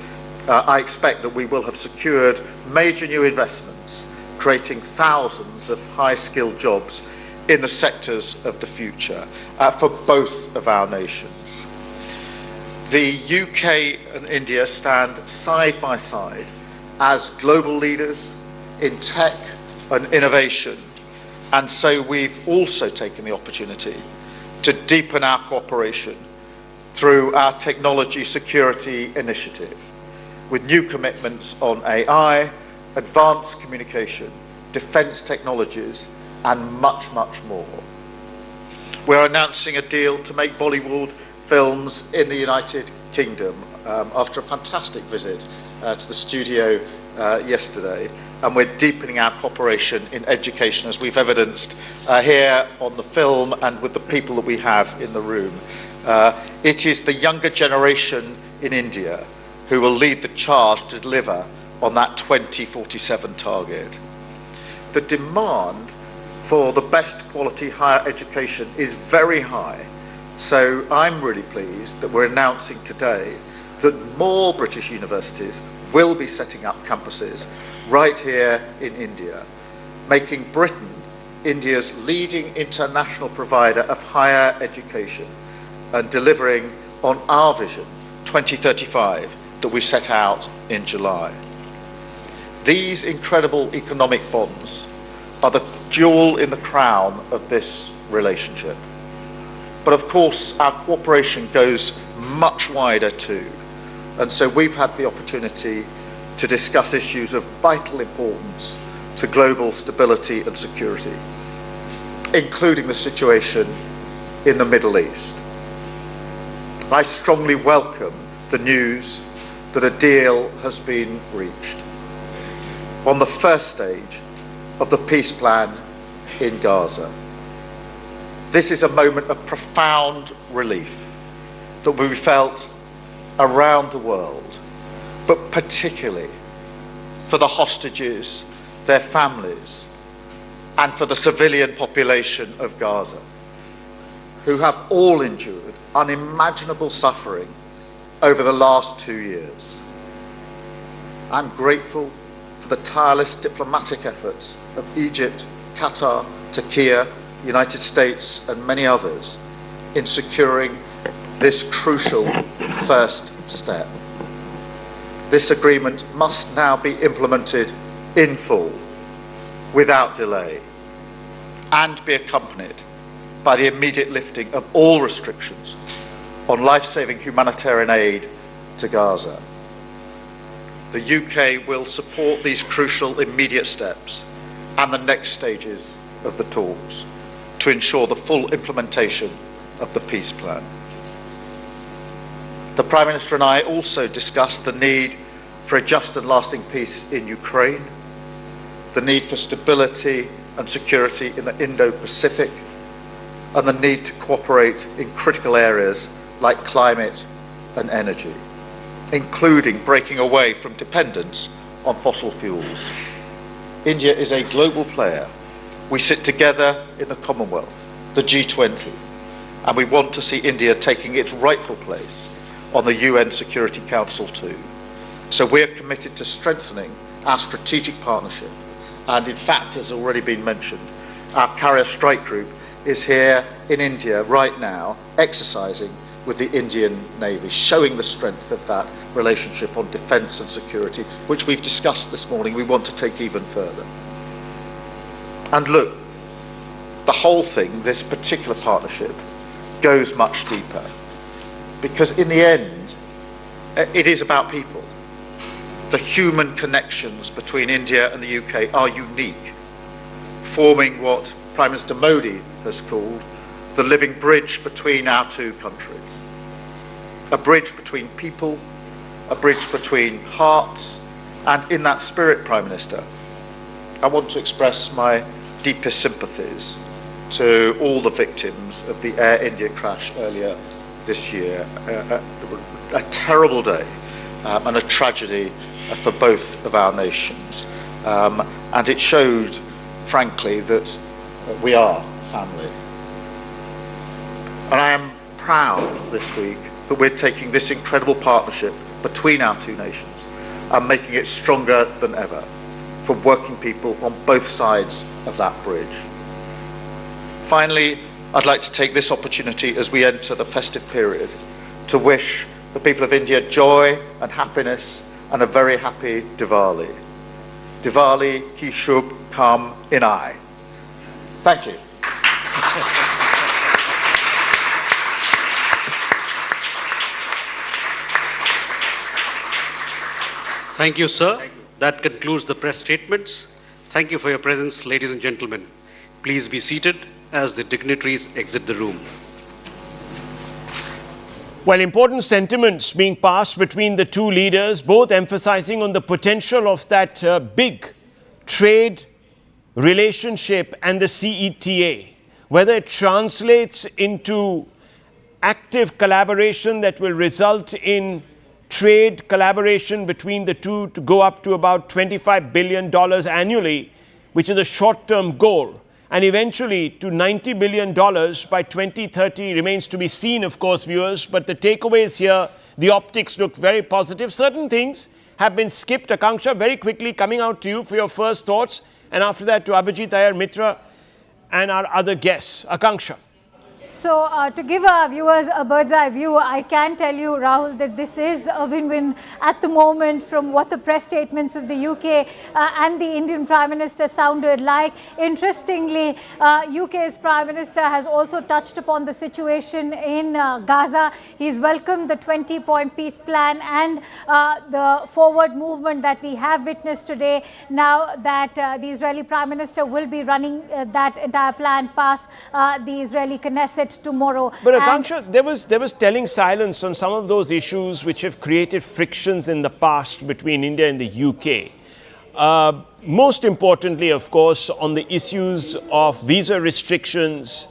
I expect that we will have secured major new investments, creating thousands of high-skilled jobs in the sectors of the future for both of our nations. The UK and India stand side by side as global leaders in tech and innovation, and so we've also taken the opportunity to deepen our cooperation through our technology security initiative, with new commitments on AI, advanced communication, defence technologies, and much, much more. We're announcing a deal to make Bollywood films in the United Kingdom after a fantastic visit to the studio yesterday, and we're deepening our cooperation in education, as we've evidenced here on the film and with the people that we have in the room. It is the younger generation in India who will lead the charge to deliver on that 2047 target. The demand for the best quality higher education is very high. So I'm really pleased that we're announcing today that more British universities will be setting up campuses right here in India, making Britain India's leading international provider of higher education and delivering on our vision 2035 that we set out in July. These incredible economic bonds are the jewel in the crown of this relationship. But of course, our cooperation goes much wider too. And so we've had the opportunity to discuss issues of vital importance to global stability and security, including the situation in the Middle East. I strongly welcome the news that a deal has been reached on the first stage of the peace plan in Gaza. This is a moment of profound relief that we felt around the world, but particularly for the hostages, their families, and for the civilian population of Gaza, who have all endured unimaginable suffering over the last 2 years. I'm grateful for the tireless diplomatic efforts of Egypt, Qatar, Turkey, United States, and many others in securing this crucial first step. This agreement must now be implemented in full, without delay, and be accompanied by the immediate lifting of all restrictions on life-saving humanitarian aid to Gaza. The UK will support these crucial immediate steps and the next stages of the talks to ensure the full implementation of the peace plan. The Prime Minister and I also discussed the need for a just and lasting peace in Ukraine, the need for stability and security in the Indo-Pacific, and the need to cooperate in critical areas like climate and energy, including breaking away from dependence on fossil fuels. India is a global player. We sit together in the Commonwealth, the G20, and we want to see India taking its rightful place on the UN Security Council too. So we're committed to strengthening our strategic partnership. And in fact, as already been mentioned, our Carrier Strike Group is here in India right now, exercising with the Indian Navy, showing the strength of that relationship on defence and security, which we've discussed this morning. We want to take even further. And look, the whole thing, this particular partnership, goes much deeper. Because in the end, it is about people. The human connections between India and the UK are unique, forming what Prime Minister Modi has called the living bridge between our two countries. A bridge between people, a bridge between hearts, and in that spirit, Prime Minister, I want to express my deepest sympathies to all the victims of the Air India crash earlier this year. A terrible day and a tragedy for both of our nations. And it showed, frankly, that we are family. And I am proud this week that we're taking this incredible partnership between our two nations and making it stronger than ever for working people on both sides of that bridge. Finally, I'd like to take this opportunity as we enter the festive period to wish the people of India joy and happiness and a very happy Diwali. Diwali ki shubh kam inai. Thank you. Thank you, sir. That concludes the press statements. Thank you for your presence, ladies and gentlemen. Please be seated as the dignitaries exit the room. Well, important sentiments being passed between the two leaders, both emphasizing on the potential of that big trade relationship and the CETA, whether it translates into active collaboration that will result in trade collaboration between the two to go up to about $25 billion annually, which is a short-term goal, and eventually to $90 billion by 2030 remains to be seen, of course, viewers. But the takeaways here, the optics look very positive. Certain things have been skipped. Akanksha, very quickly coming out to you for your first thoughts, and after that to Abhijit Iyer, Mitra, and our other guests. Akanksha. So to give our viewers a bird's eye view, I can tell you, Rahul, that this is a win-win at the moment from what the press statements of the UK and the Indian Prime Minister sounded like. Interestingly, UK's Prime Minister has also touched upon the situation in Gaza. He's welcomed the 20-point peace plan and the forward movement that we have witnessed today, now that the Israeli Prime Minister will be running that entire plan past the Israeli Knesset tomorrow. But Akanksha, there was telling silence on some of those issues which have created frictions in the past between India and the UK. Most importantly, of course, on the issues of visa restrictions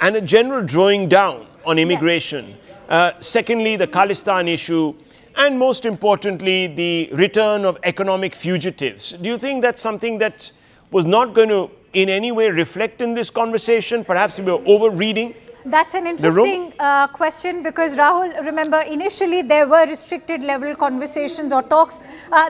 and a general drawing down on immigration. Yes. Secondly, the Khalistan issue, and most importantly, the return of economic fugitives. Do you think that's something that was not going to in any way reflect in this conversation? Perhaps we were over-reading? That's an interesting question because Rahul, remember initially there were restricted level conversations or talks.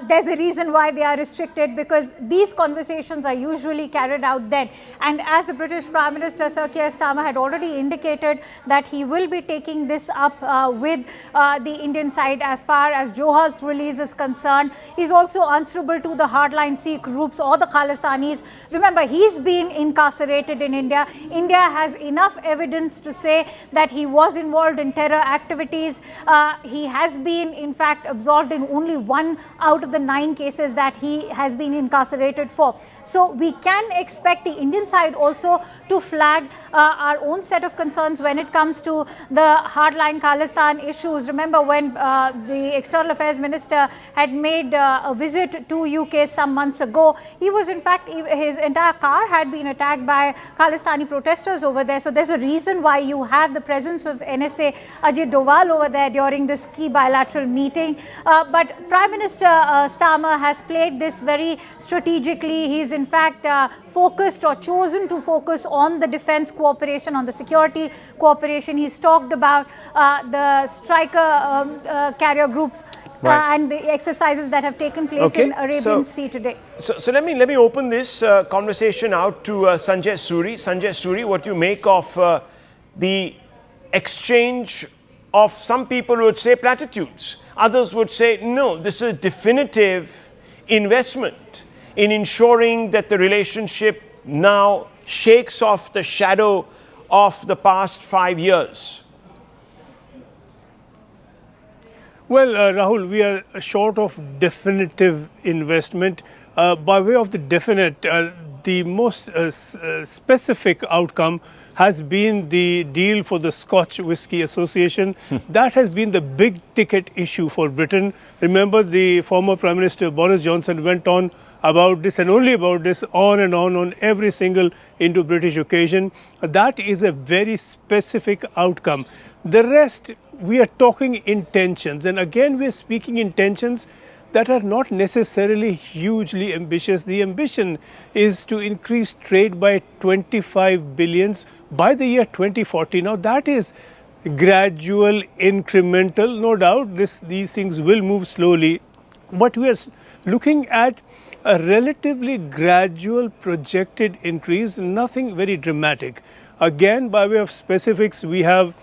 There's a reason why they are restricted because these conversations are usually carried out then. And as the British Prime Minister Sir Keir Starmer had already indicated that he will be taking this up with the Indian side as far as Johal's release is concerned. He's also answerable to the hardline Sikh groups or the Khalistanis. Remember, he's been incarcerated in India. India has enough evidence to say that he was involved in terror activities. He has been, in fact, absolved in only 1 out of the 9 cases that he has been incarcerated for. So we can expect the Indian side also to flag our own set of concerns when it comes to the hardline Khalistan issues. Remember when the External Affairs Minister had made a visit to UK some months ago, he was in fact, his entire car had been attacked by Khalistani protesters over there. So there's a reason why you have the presence of NSA Ajit Doval over there during this key bilateral meeting. But Prime Minister Starmer has played this very strategically. He's in fact focused or chosen to focus on the defense cooperation, on the security cooperation. He's talked about the striker carrier groups and the exercises that have taken place in Arabian Sea today. So let me open this conversation out to Sanjay Suri. Sanjay Suri, what you make of the exchange of some people would say platitudes. Others would say, no, this is a definitive investment in ensuring that the relationship now shakes off the shadow of the past 5 years. Well, Rahul, we are short of definitive investment. By way of the definite, the most specific outcome has been the deal for the Scotch Whisky Association. That has been the big ticket issue for Britain. Remember, the former Prime Minister Boris Johnson went on about this and only about this on and on every single Indo-British occasion. That is a very specific outcome. The rest, we are talking intentions, and again we are speaking intentions that are not necessarily hugely ambitious. The ambition is to increase trade by 25 billions by the year 2040. Now that is gradual, incremental, no doubt these things will move slowly, but we are looking at a relatively gradual projected increase, nothing very dramatic. Again, by way of specifics, we have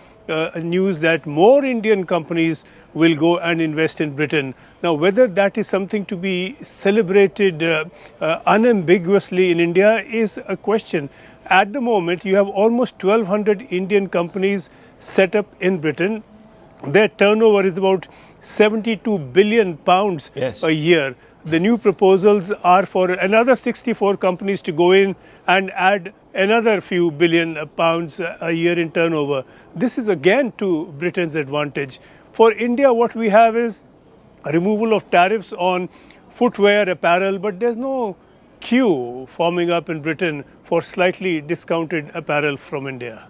news that more Indian companies will go and invest in Britain. Now, whether that is something to be celebrated unambiguously in India is a question. At the moment, you have almost 1,200 Indian companies set up in Britain. Their turnover is about 72 billion pounds a year. The new proposals are for another 64 companies to go in and add another few billion pounds a year in turnover. This is again to Britain's advantage. For India, what we have is a removal of tariffs on footwear, apparel, but there's no queue forming up in Britain for slightly discounted apparel from India.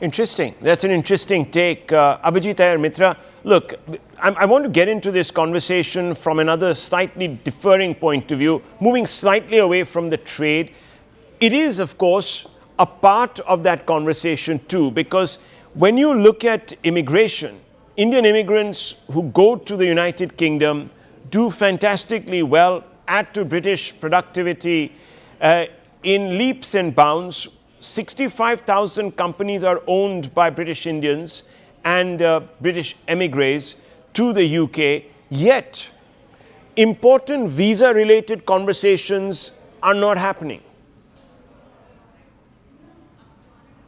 Interesting. That's an interesting take. Abhijit Iyer Mitra, look, I want to get into this conversation from another slightly differing point of view, moving slightly away from the trade. It is, of course, a part of that conversation too, because when you look at immigration, Indian immigrants who go to the United Kingdom do fantastically well, add to British productivity in leaps and bounds. 65,000 companies are owned by British Indians and British emigres to the UK, yet important visa-related conversations are not happening.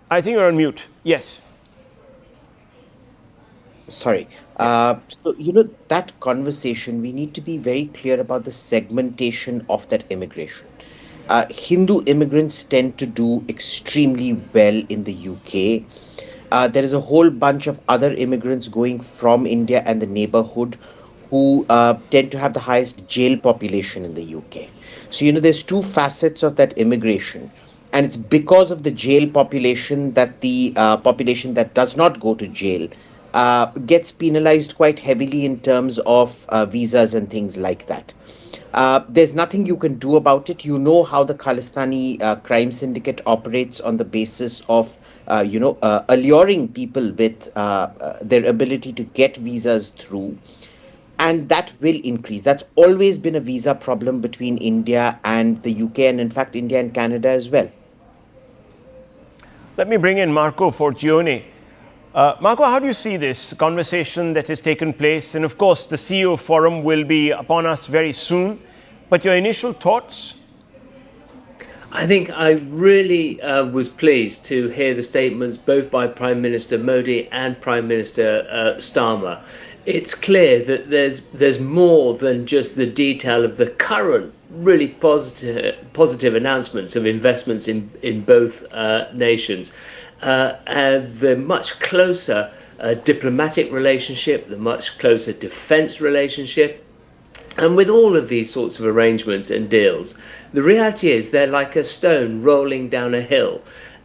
I think you're on mute. Yes. Sorry. So, that conversation, we need to be very clear about the segmentation of that immigration. Hindu immigrants tend to do extremely well in the UK. There is a whole bunch of other immigrants going from India and the neighborhood who tend to have the highest jail population in the UK. So, there's two facets of that immigration. And it's because of the jail population that the population that does not go to jail gets penalized quite heavily in terms of visas and things like that. There's nothing you can do about it. You know how the Khalistani crime syndicate operates on the basis of, alluring people with their ability to get visas through. And that will increase. That's always been a visa problem between India and the UK, and in fact, India and Canada as well. Let me bring in Marco Forgione. Marco, how do you see this conversation that has taken place? And of course, the CEO forum will be upon us very soon. But your initial thoughts? I think I really was pleased to hear the statements both by Prime Minister Modi and Prime Minister Starmer. It's clear that there's more than just the detail of the current really positive announcements of investments in both nations. And the much closer diplomatic relationship, the much closer defense relationship. And with all of these sorts of arrangements and deals, the reality is they're like a stone rolling down a hill.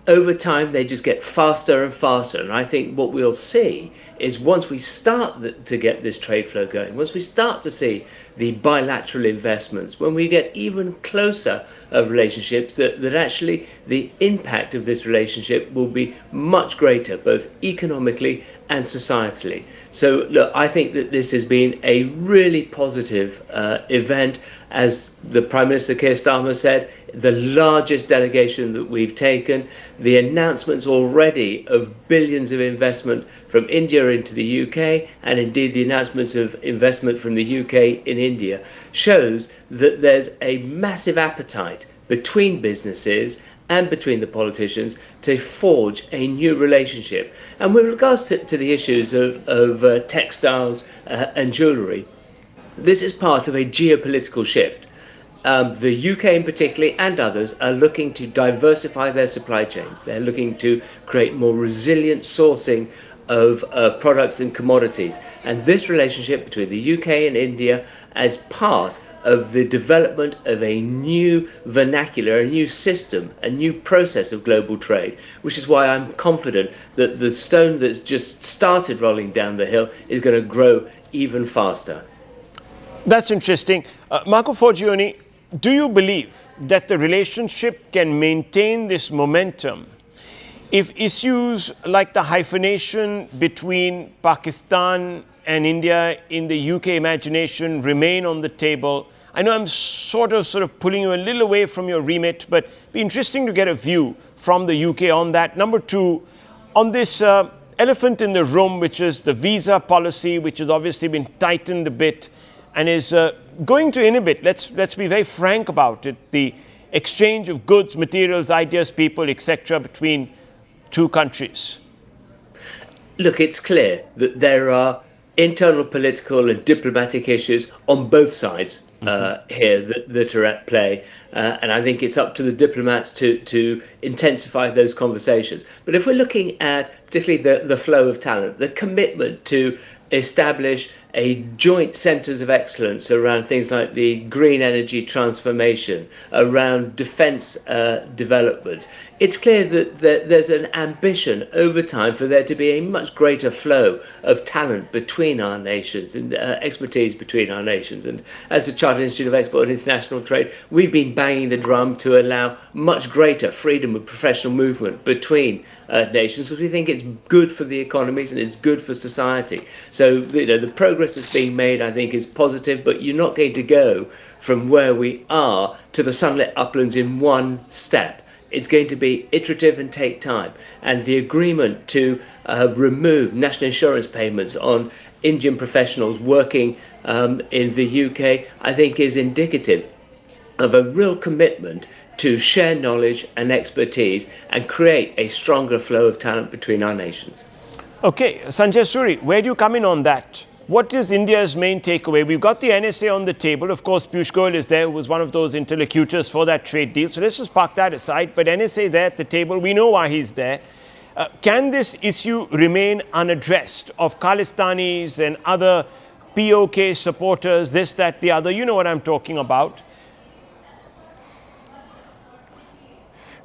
Over time, they just get faster and faster. And I think what we'll see is once we start to get this trade flow going, once we start to see the bilateral investments, when we get even closer of relationships, that actually the impact of this relationship will be much greater, both economically and societally. So look, I think that this has been a really positive event. As the Prime Minister Keir Starmer said, the largest delegation that we've taken, the announcements already of billions of investment from India into the UK, and indeed the announcements of investment from the UK in India, shows that there's a massive appetite between businesses and between the politicians to forge a new relationship. And with regards to the issues of textiles and jewellery, this is part of a geopolitical shift. The UK in particular and others are looking to diversify their supply chains. They're looking to create more resilient sourcing of products and commodities. And this relationship between the UK and India as part of the development of a new vernacular, a new system, a new process of global trade, which is why I'm confident that the stone that's just started rolling down the hill is going to grow even faster. That's interesting. Marco Forgione, do you believe that the relationship can maintain this momentum if issues like the hyphenation between Pakistan and India in the UK imagination remain on the table? I know I'm sort of pulling you a little away from your remit, but it'd be interesting to get a view from the UK on that. Number two, on this elephant in the room, which is the visa policy, which has obviously been tightened a bit and is going to inhibit, let's be very frank about it, the exchange of goods, materials, ideas, people, etc. between two countries. Look, it's clear that there are internal political and diplomatic issues on both sides here that are at play. And I think it's up to the diplomats to intensify those conversations. But if we're looking at particularly the flow of talent, the commitment to establish a joint centres of excellence around things like the green energy transformation, around defence development. It's clear that there's an ambition over time for there to be a much greater flow of talent between our nations and expertise between our nations. And as the Chartered Institute of Export and International Trade, we've been banging the drum to allow much greater freedom of professional movement between nations, because we think it's good for the economies and it's good for society. So the progress that's being made, I think, is positive, but you're not going to go from where we are to the sunlit uplands in one step. It's going to be iterative and take time. And the agreement to remove national insurance payments on Indian professionals working in the UK, I think, is indicative of a real commitment to share knowledge and expertise and create a stronger flow of talent between our nations. Okay, Sanjay Suri, where do you come in on that? What is India's main takeaway? We've got the NSA on the table. Of course, Piyush Goyal is there, who was one of those interlocutors for that trade deal. So let's just park that aside. But NSA there at the table. We know why he's there. Can this issue remain unaddressed of Khalistanis and other POK supporters, this, that, the other? You know what I'm talking about.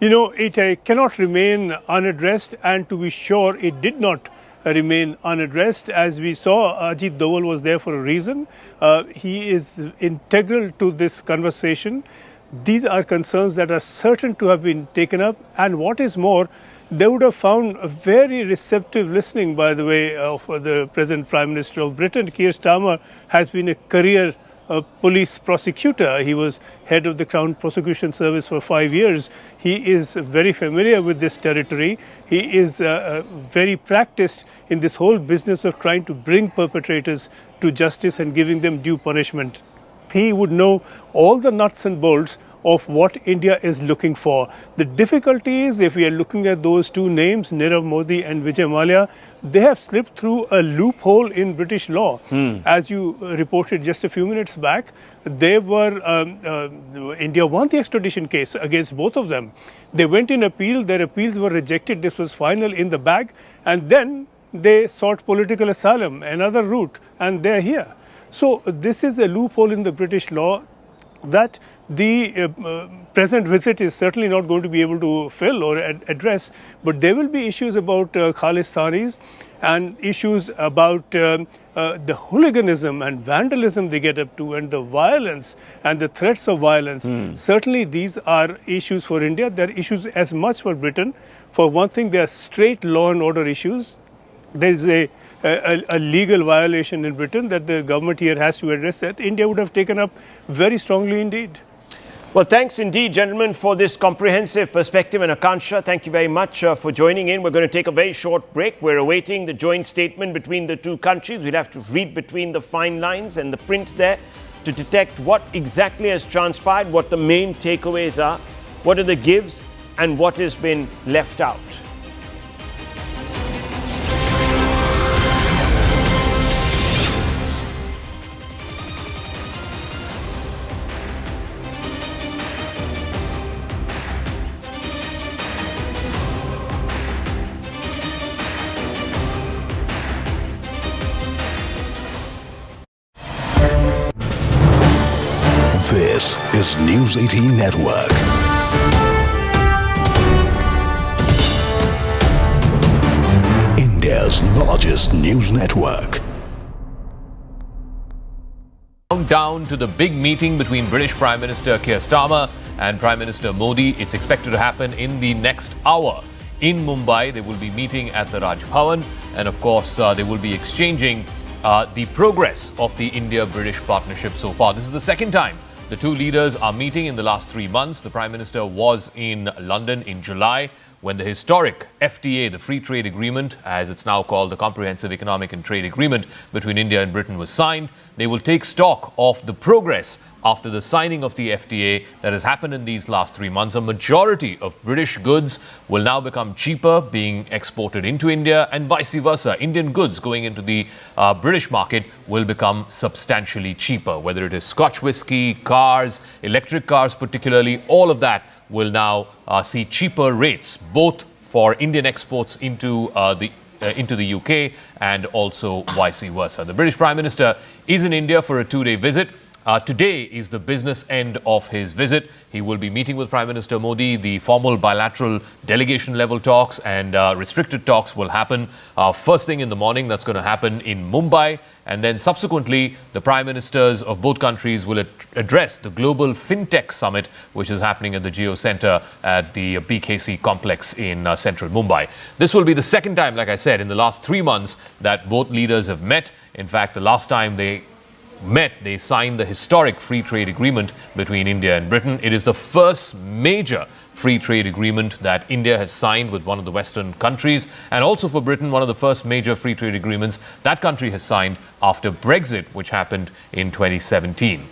You know, it cannot remain unaddressed, and to be sure, it did not remain unaddressed. As we saw, Ajit Doval was there for a reason. He is integral to this conversation. These are concerns that are certain to have been taken up, and what is more, they would have found a very receptive listening, by the way, of the present Prime Minister of Britain. Keir Starmer has been a career police prosecutor. He was head of the Crown Prosecution Service for 5 years. He is very familiar with this territory. He is very practiced in this whole business of trying to bring perpetrators to justice and giving them due punishment. He would know all the nuts and bolts of what India is looking for. The difficulty is, if we are looking at those two names, Nirav Modi and Vijay Mallya, they have slipped through a loophole in British law. As you reported just a few minutes back, they were, India won the extradition case against both of them. They went in appeal, their appeals were rejected, this was final in the bag, and then they sought political asylum, another route, and they're here. So this is a loophole in the British law that the present visit is certainly not going to be able to fill or address, but there will be issues about Khalistanis and issues about the hooliganism and vandalism they get up to, and the violence and the threats of violence. Certainly these are issues for India. They are issues as much for Britain. For one thing, they are straight law and order issues. There is a legal violation in Britain that the government here has to address, that India would have taken up very strongly indeed. Well, thanks indeed, gentlemen, for this comprehensive perspective. And Akansha, thank you very much for joining in. We're going to take a very short break. We're awaiting the joint statement between the two countries. We'll have to read between the fine lines and the print there to detect what exactly has transpired, what the main takeaways are, what are the gives, and what has been left out. This is News 18 Network. India's largest news network. Countdown to the big meeting between British Prime Minister Keir Starmer and Prime Minister Modi. It's expected to happen in the next hour. In Mumbai, they will be meeting at the Raj Bhavan, and of course, they will be exchanging the progress of the India-British partnership so far. This is the second time the two leaders are meeting in the last 3 months. The Prime Minister was in London in July when the historic FTA, the Free Trade Agreement, as it's now called, the Comprehensive Economic and Trade Agreement between India and Britain was signed. They will take stock of the progress after the signing of the FTA that has happened in these last 3 months. A majority of British goods will now become cheaper being exported into India, and vice versa. Indian goods going into the British market will become substantially cheaper, whether it is Scotch whisky, cars, electric cars particularly. All of that will now see cheaper rates, both for Indian exports into the UK and also vice versa. The British Prime Minister is in India for a 2-day visit. Today is the business end of his visit. He will be meeting with Prime Minister Modi. The formal bilateral delegation level talks and restricted talks will happen first thing in the morning. That's going to happen in Mumbai. And then subsequently, the Prime Ministers of both countries will address the Global FinTech Summit, which is happening at the Geo Center at the BKC complex in central Mumbai. This will be the second time, like I said, in the last 3 months that both leaders have met. In fact, the last time they met, they signed the historic free trade agreement between India and Britain. It is the first major free trade agreement that India has signed with one of the Western countries, and also for Britain, one of the first major free trade agreements that country has signed after Brexit, which happened in 2017.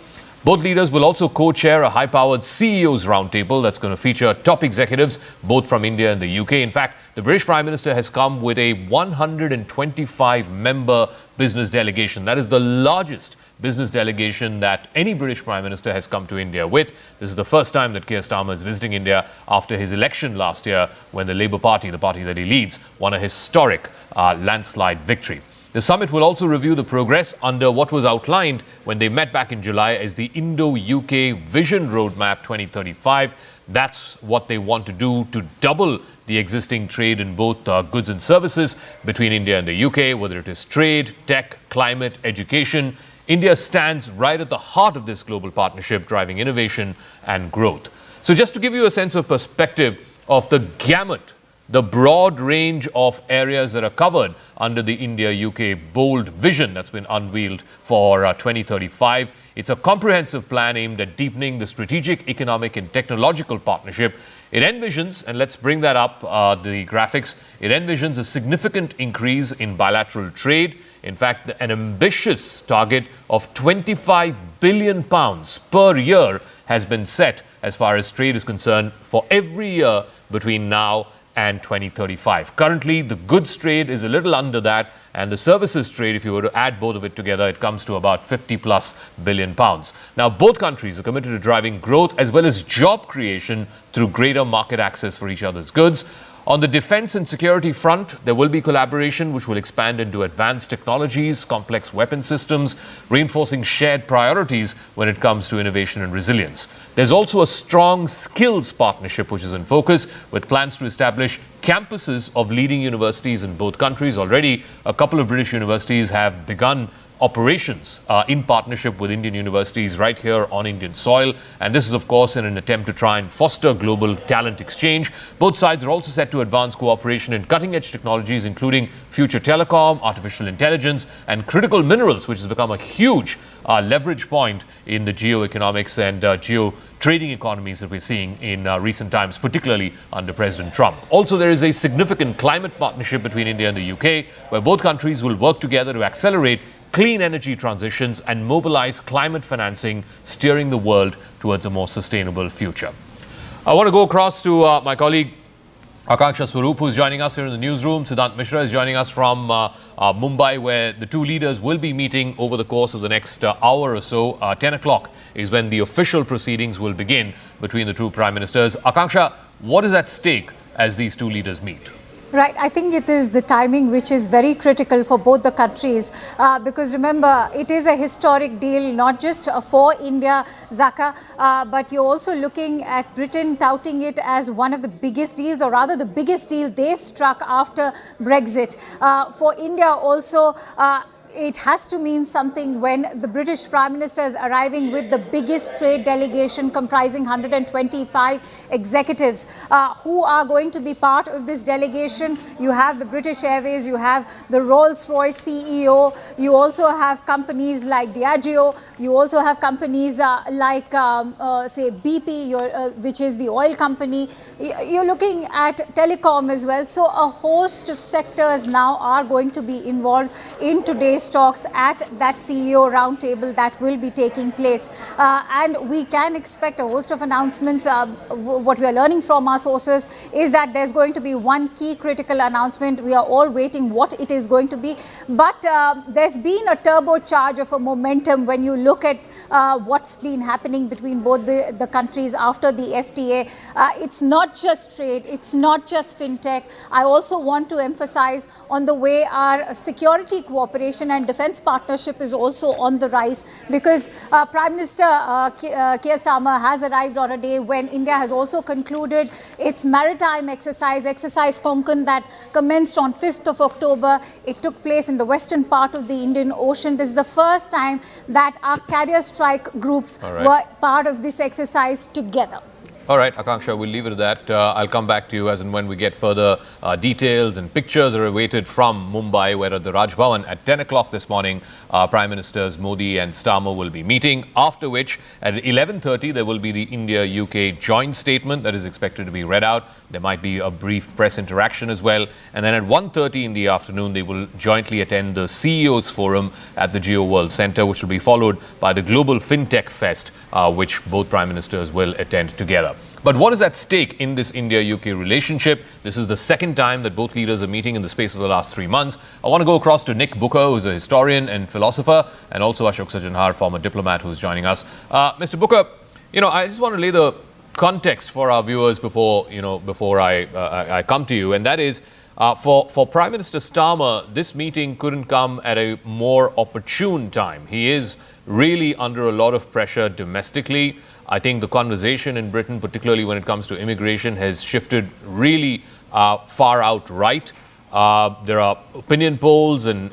Both leaders will also co-chair a high-powered CEOs roundtable that's going to feature top executives, both from India and the UK. In fact, the British Prime Minister has come with a 125-member business delegation. That is the largest business delegation that any British Prime Minister has come to India with. This is the first time that Keir Starmer is visiting India after his election last year when the Labour Party, the party that he leads, won a historic landslide victory. The summit will also review the progress under what was outlined when they met back in July as the Indo-UK Vision Roadmap 2035. That's what they want to do to double the existing trade in both goods and services between India and the UK, whether it is trade, tech, climate, education. India stands right at the heart of this global partnership, driving innovation and growth. So just to give you a sense of perspective of the gamut, the broad range of areas that are covered under the India-UK bold vision that's been unveiled for 2035. It's a comprehensive plan aimed at deepening the strategic, economic and technological partnership. It envisions, and let's bring that up, the graphics, it envisions a significant increase in bilateral trade. In fact, an ambitious target of £25 billion per year has been set as far as trade is concerned for every year between now and 2035. Currently, the goods trade is a little under that, and the services trade, if you were to add both of it together, it comes to about £50+ billion. Now, both countries are committed to driving growth as well as job creation through greater market access for each other's goods. On the defense and security front, there will be collaboration which will expand into advanced technologies, complex weapon systems, reinforcing shared priorities when it comes to innovation and resilience. There's also a strong skills partnership which is in focus, with plans to establish campuses of leading universities in both countries. Already, a couple of British universities have begun operations in partnership with Indian universities right here on Indian soil. And this is, of course, in an attempt to try and foster global talent exchange. Both sides are also set to advance cooperation in cutting-edge technologies, including future telecom, artificial intelligence, and critical minerals, which has become a huge leverage point in the geo-economics and geo-trading economies that we're seeing in recent times, particularly under President Trump. Also, there is a significant climate partnership between India and the UK, where both countries will work together to accelerate clean energy transitions and mobilize climate financing, steering the world towards a more sustainable future. I want to go across to my colleague Akanksha Swaroop, who's joining us here in the newsroom. Siddhant Mishra is joining us from Mumbai, where the two leaders will be meeting over the course of the next hour or so. 10 o'clock is when the official proceedings will begin between the two prime ministers. Akanksha, what is at stake as these two leaders meet? Right. I think it is the timing which is very critical for both the countries because remember, it is a historic deal, not just for India, Zaka, but you're also looking at Britain touting it as one of the biggest deals, or rather the biggest deal they've struck after Brexit. For India also, it has to mean something when the British Prime Minister is arriving with the biggest trade delegation comprising 125 executives who are going to be part of this delegation. You have the British Airways, you have the Rolls-Royce CEO, you also have companies like Diageo, you also have companies like say BP, which is the oil company. You're looking at telecom as well. So a host of sectors now are going to be involved in today's talks at that CEO roundtable that will be taking place. And we can expect a host of announcements. What we are learning from our sources is that there's going to be one key critical announcement. We are all waiting what it is going to be. But there's been a turbocharge of a momentum when you look at what's been happening between both the countries after the FTA. It's not just trade, it's not just fintech. I also want to emphasize on the way our security cooperation and defense partnership is also on the rise, because Prime Minister Keir Starmer has arrived on a day when India has also concluded its maritime exercise Konkan, that commenced on 5th of October. It took place in the western part of the Indian Ocean. This is the first time that our carrier strike groups were part of this exercise together. All right, Akanksha, we'll leave it at that. I'll come back to you as and when we get further details, and pictures are awaited from Mumbai, where at the Raj Bhavan at 10 o'clock this morning, Prime Ministers Modi and Starmer will be meeting, after which at 11:30 there will be the India-UK joint statement that is expected to be read out. There might be a brief press interaction as well. And then at 1:30 in the afternoon, they will jointly attend the CEOs Forum at the Geo World Centre, which will be followed by the Global FinTech Fest, which both Prime Ministers will attend together. But what is at stake in this India-UK relationship? This is the second time that both leaders are meeting in the space of the last 3 months. I want to go across to Nick Booker, who's a historian and philosopher, and also Ashok Sajanhar, former diplomat, who's joining us. Mr. Booker, I just want to lay the context for our viewers before I come to you, and that is, For Prime Minister Starmer, this meeting couldn't come at a more opportune time. He is really under a lot of pressure domestically. I think the conversation in Britain, particularly when it comes to immigration, has shifted really far out right. There are opinion polls and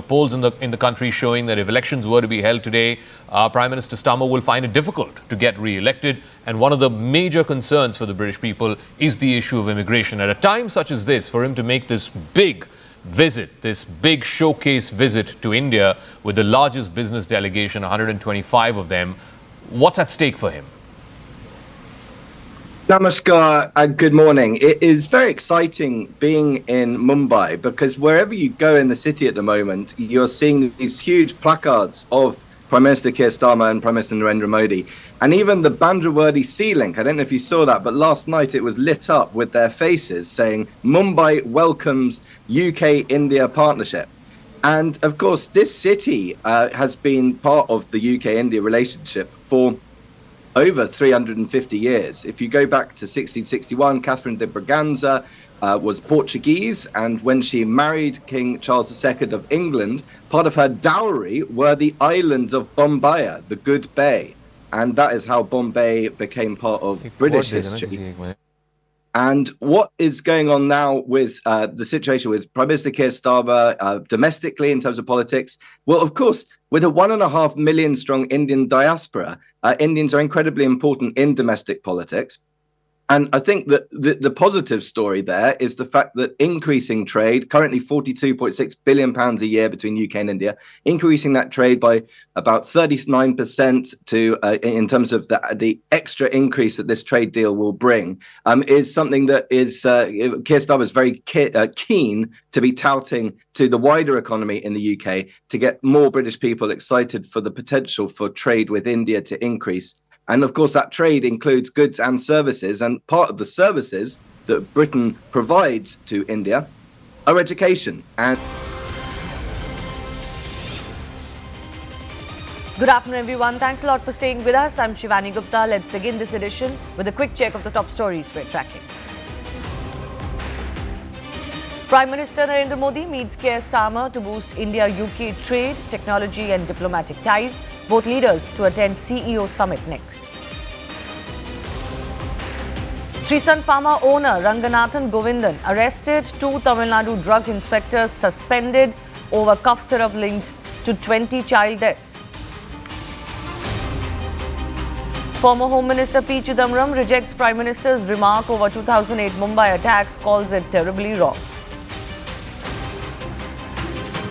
polls in the country showing that if elections were to be held today, Prime Minister Starmer will find it difficult to get re-elected. And one of the major concerns for the British people is the issue of immigration. At a time such as this, for him to make this big visit, this big showcase visit to India with the largest business delegation, 125 of them, what's at stake for him? Namaskar, good morning. It is very exciting being in Mumbai because wherever you go in the city at the moment, you're seeing these huge placards of Prime Minister Keir Starmer and Prime Minister Narendra Modi. And even the Bandrawardi Sea Link, I don't know if you saw that, but last night it was lit up with their faces saying Mumbai welcomes UK-India partnership. And of course, this city has been part of the UK-India relationship for over 350 years. If you go back to 1661, Catherine de Braganza was Portuguese, and when she married King Charles II of England, part of her dowry were the islands of Bombay, the Good Bay, and that is how Bombay became part of British history. And what is going on now with the situation with Prime Minister Keir Starmer domestically in terms of politics? Well, of course, with a 1.5 million strong Indian diaspora, Indians are incredibly important in domestic politics. And I think that the positive story there is the fact that increasing trade, currently £42.6 billion a year between UK and India, increasing that trade by about 39% to in terms of the extra increase that this trade deal will bring, is something that is Keir Starmer is very keen to be touting to the wider economy in the UK to get more British people excited for the potential for trade with India to increase. And of course, that trade includes goods and services. And part of the services that Britain provides to India are education. And good afternoon, everyone. Thanks a lot for staying with us. I'm Shivani Gupta. Let's begin this edition with a quick check of the top stories we're tracking. Prime Minister Narendra Modi meets Keir Starmer to boost India-UK trade, technology and diplomatic ties. Both leaders to attend CEO summit next. Srisan Pharma owner Ranganathan Govindan arrested. 2 Tamil Nadu drug inspectors suspended over cough syrup linked to 20 child deaths. Former Home Minister P. Chidambaram rejects Prime Minister's remark over 2008 Mumbai attacks, calls it terribly wrong.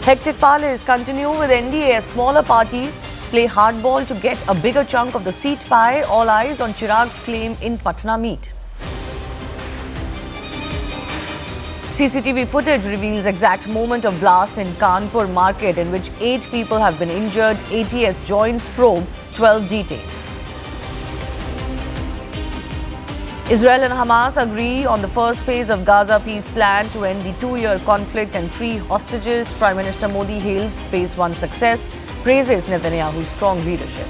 Hectic parleys continue with NDA as smaller parties play hardball to get a bigger chunk of the seat pie. All eyes on Chirag's claim in Patna meet. CCTV footage reveals exact moment of blast in Kanpur market in which 8 people have been injured. ATS joins probe, 12 detained. Israel and Hamas agree on the first phase of Gaza peace plan to end the 2-year conflict and free hostages. Prime Minister Modi hails phase 1 success, praises Netanyahu's strong leadership.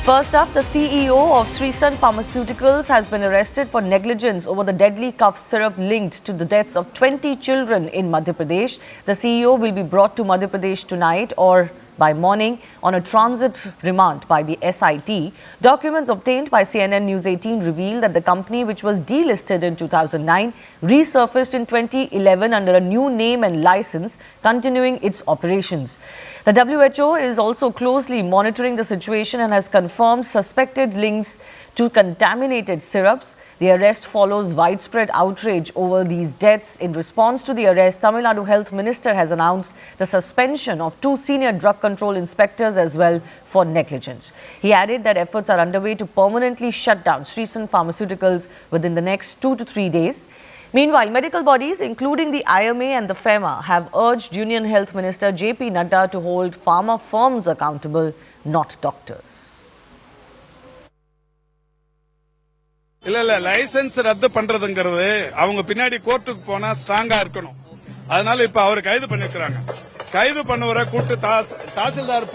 First up, the CEO of Srisan Pharmaceuticals has been arrested for negligence over the deadly cough syrup linked to the deaths of 20 children in Madhya Pradesh. The CEO will be brought to Madhya Pradesh tonight or by morning on a transit remand by the SIT. Documents obtained by CNN News 18 reveal that the company, which was delisted in 2009, resurfaced in 2011 under a new name and license, continuing its operations. The WHO is also closely monitoring the situation and has confirmed suspected links to contaminated syrups. The arrest follows widespread outrage over these deaths. In response to the arrest, Tamil Nadu Health Minister has announced the suspension of 2 senior drug control inspectors as well for negligence. He added that efforts are underway to permanently shut down Srisan Pharmaceuticals within the next 2 to 3 days. Meanwhile, medical bodies, including the IMA and the FEMA, have urged Union Health Minister JP Nadda to hold pharma firms accountable, not doctors. இல்ல licence ரத்து பண்றதுங்கிறது அவங்க பின்னாடி கோர்ட்டுக்கு போனா ஸ்ட்ராங்கா இருக்கணும். அதனால இப்ப அவர் கைது பண்ணிருக்காங்க. கைது பண்ணவரை கூட்டு தாசில்தார்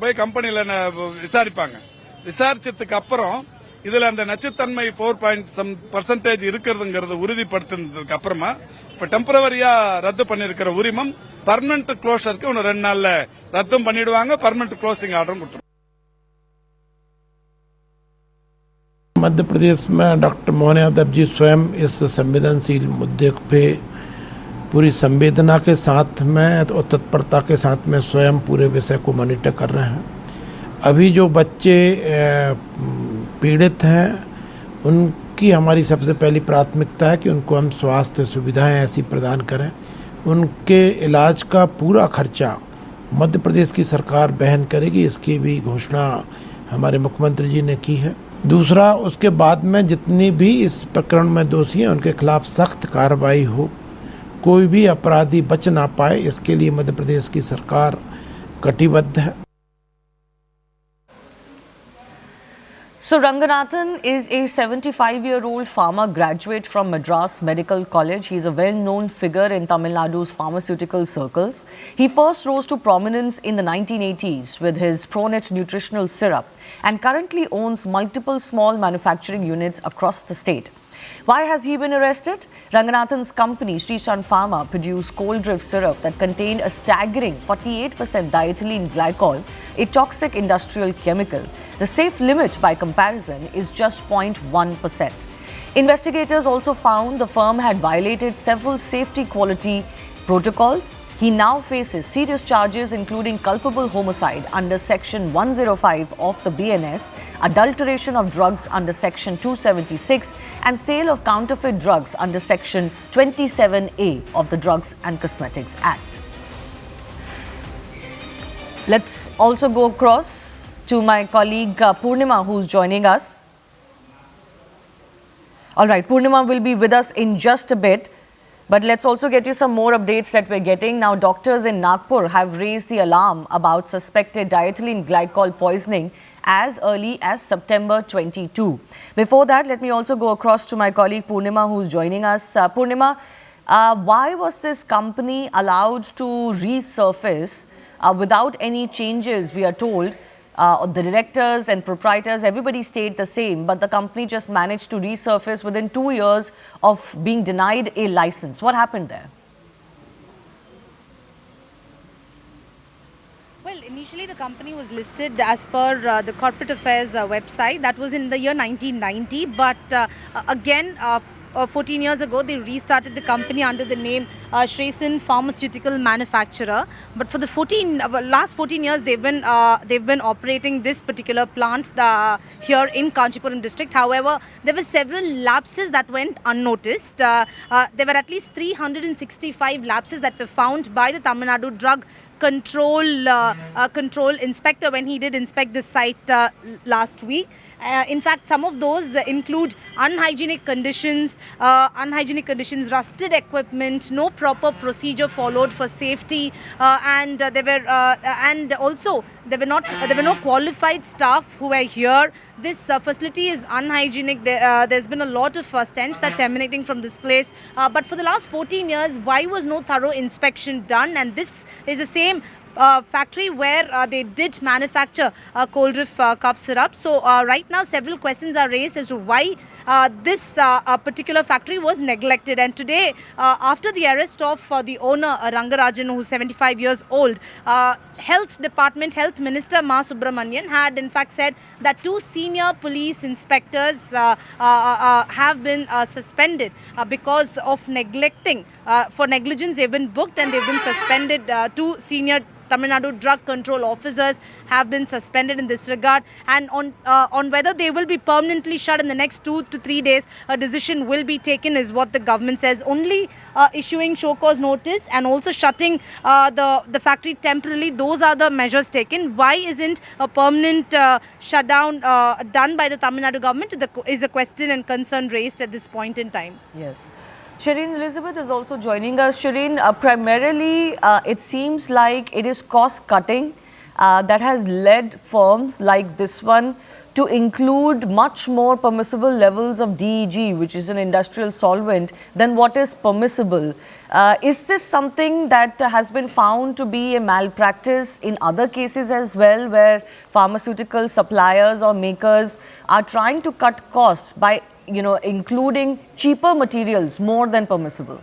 போய் கம்பெனில விசாரிப்பாங்க. விசாரிச்சதுக்கு அப்புறம் இதுல அந்த நச்சுத்தன்மை 4% இருக்கிறதுங்கிறத உறுதிப்படுத்தினதுக்கு அப்புறமா இப்ப டெம்பரவரியா ரத்து பண்ணிருக்கிற உரிமம் பர்மனன்ட் க்ளோஷருக்கு இன்னும் 2 நாள்ல ரத்தும் பண்ணிடுவாங்க, பர்மனன்ட் க்ளோசிங் ஆர்டரும் கொடுத்துருவாங்க. मध्य प्रदेश में डॉक्टर मोहन यादव जी स्वयं इस संवेदनशील मुद्दे पे पूरी संवेदना के साथ में और तत्परता के साथ में स्वयं पूरे विषय को मॉनिटर कर रहे हैं। अभी जो बच्चे पीड़ित हैं उनकी हमारी सबसे पहली प्राथमिकता है कि उनको हम स्वास्थ्य सुविधाएं ऐसी प्रदान करें। उनके इलाज का पूरा खर्चा मध्य प्रदेश की सरकार वहन करेगी, इसकी भी घोषणा हमारे मुख्यमंत्री जी ने की है। दूसरा, उसके बाद में जितनी भी इस प्रकरण में दोषी हैं उनके खिलाफ सख्त कार्रवाई हो, कोई भी अपराधी बच ना पाए, इसके लिए मध्य प्रदेश की सरकार कटिबद्ध है। So Ranganathan is a 75-year-old pharma graduate from Madras Medical College. He is a well-known figure in Tamil Nadu's pharmaceutical circles. He first rose to prominence in the 1980s with his Pronit nutritional syrup and currently owns multiple small manufacturing units across the state. Why has he been arrested? Ranganathan's company, Sri Sun Pharma, produced cold drift syrup that contained a staggering 48% diethylene glycol, a toxic industrial chemical. The safe limit, by comparison, is just 0.1%. Investigators also found the firm had violated several safety quality protocols. He now faces serious charges including culpable homicide under Section 105 of the BNS, adulteration of drugs under Section 276 and sale of counterfeit drugs under Section 27A of the Drugs and Cosmetics Act. Let's also go across to my colleague Purnima, who's joining us. All right, Purnima will be with us in just a bit. But let's also get you some more updates that we're getting. Now, doctors in Nagpur have raised the alarm about suspected diethylene glycol poisoning as early as September 22. Before that, let me also go across to my colleague Purnima, who's joining us. Purnima, why was this company allowed to resurface without any changes, we are told? The directors and proprietors, everybody stayed the same, but the company just managed to resurface within 2 years of being denied a license. What happened there? Well, initially the company was listed as per the corporate affairs website. That was in the year 1990, but again, 14 years ago, they restarted the company under the name Sri Sun Pharmaceutical Manufacturer. But for the last 14 years, they've been operating this particular plant here in Kanchipuram district. However, there were several lapses that went unnoticed. There were at least 365 lapses that were found by the Tamil Nadu Drug Control Inspector when he did inspect the site last week. In fact, some of those include unhygienic conditions, rusted equipment, no proper procedure followed for safety, and there were no qualified staff who were here. This facility is unhygienic. There's been a lot of stench that's emanating from this place. But for the last 14 years, why was no thorough inspection done? And this is the same factory where they did manufacture cold drift cough syrup. So right now several questions are raised as to why this particular factory was neglected. And today, after the arrest of the owner Rangarajan, who's 75 years old, Health Minister Ma Subramanian had in fact said that 2 senior police inspectors have been suspended because of neglecting. For negligence, they've been booked and they've been suspended. 2 senior Tamil Nadu drug control officers have been suspended in this regard, and on whether they will be permanently shut in the next 2 to 3 days, a decision will be taken, is what the government says. Only issuing show cause notice and also shutting the factory temporarily, those are the measures taken. Why isn't a permanent shutdown done by the Tamil Nadu government is a question and concern raised at this point in time. Yes. Shireen Elizabeth is also joining us. Shireen, primarily it seems like it is cost cutting that has led firms like this one to include much more permissible levels of DEG, which is an industrial solvent, than what is permissible. Is this something that has been found to be a malpractice in other cases as well, where pharmaceutical suppliers or makers are trying to cut costs by, including cheaper materials more than permissible?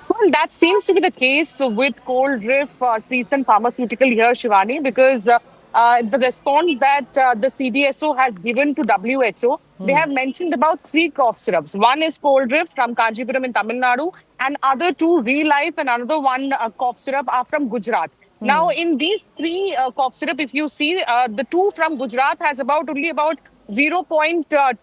Well, that seems to be the case with Cold Rift Sreesan Pharmaceutical here, Shivani, because the response that the CDSO has given to WHO, they have mentioned about 3 cough syrups. One is Cold Rift from Kanjipuram in Tamil Nadu, and other 2 Real Life and another one cough syrup are from Gujarat. Now, in these 3 cough syrup, if you see, the 2 from Gujarat has only about 0.2% or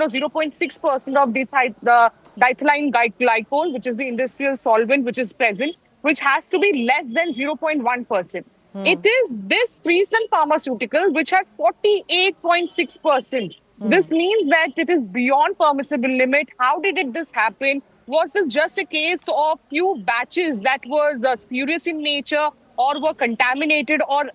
0.6% of the diethylene glycol, which is the industrial solvent which is present, which has to be less than 0.1%. It is this Sreesan Pharmaceutical which has 48.6%. This means that it is beyond permissible limit. How did this happen? Was this just a case of few batches that was spurious in nature or were contaminated, or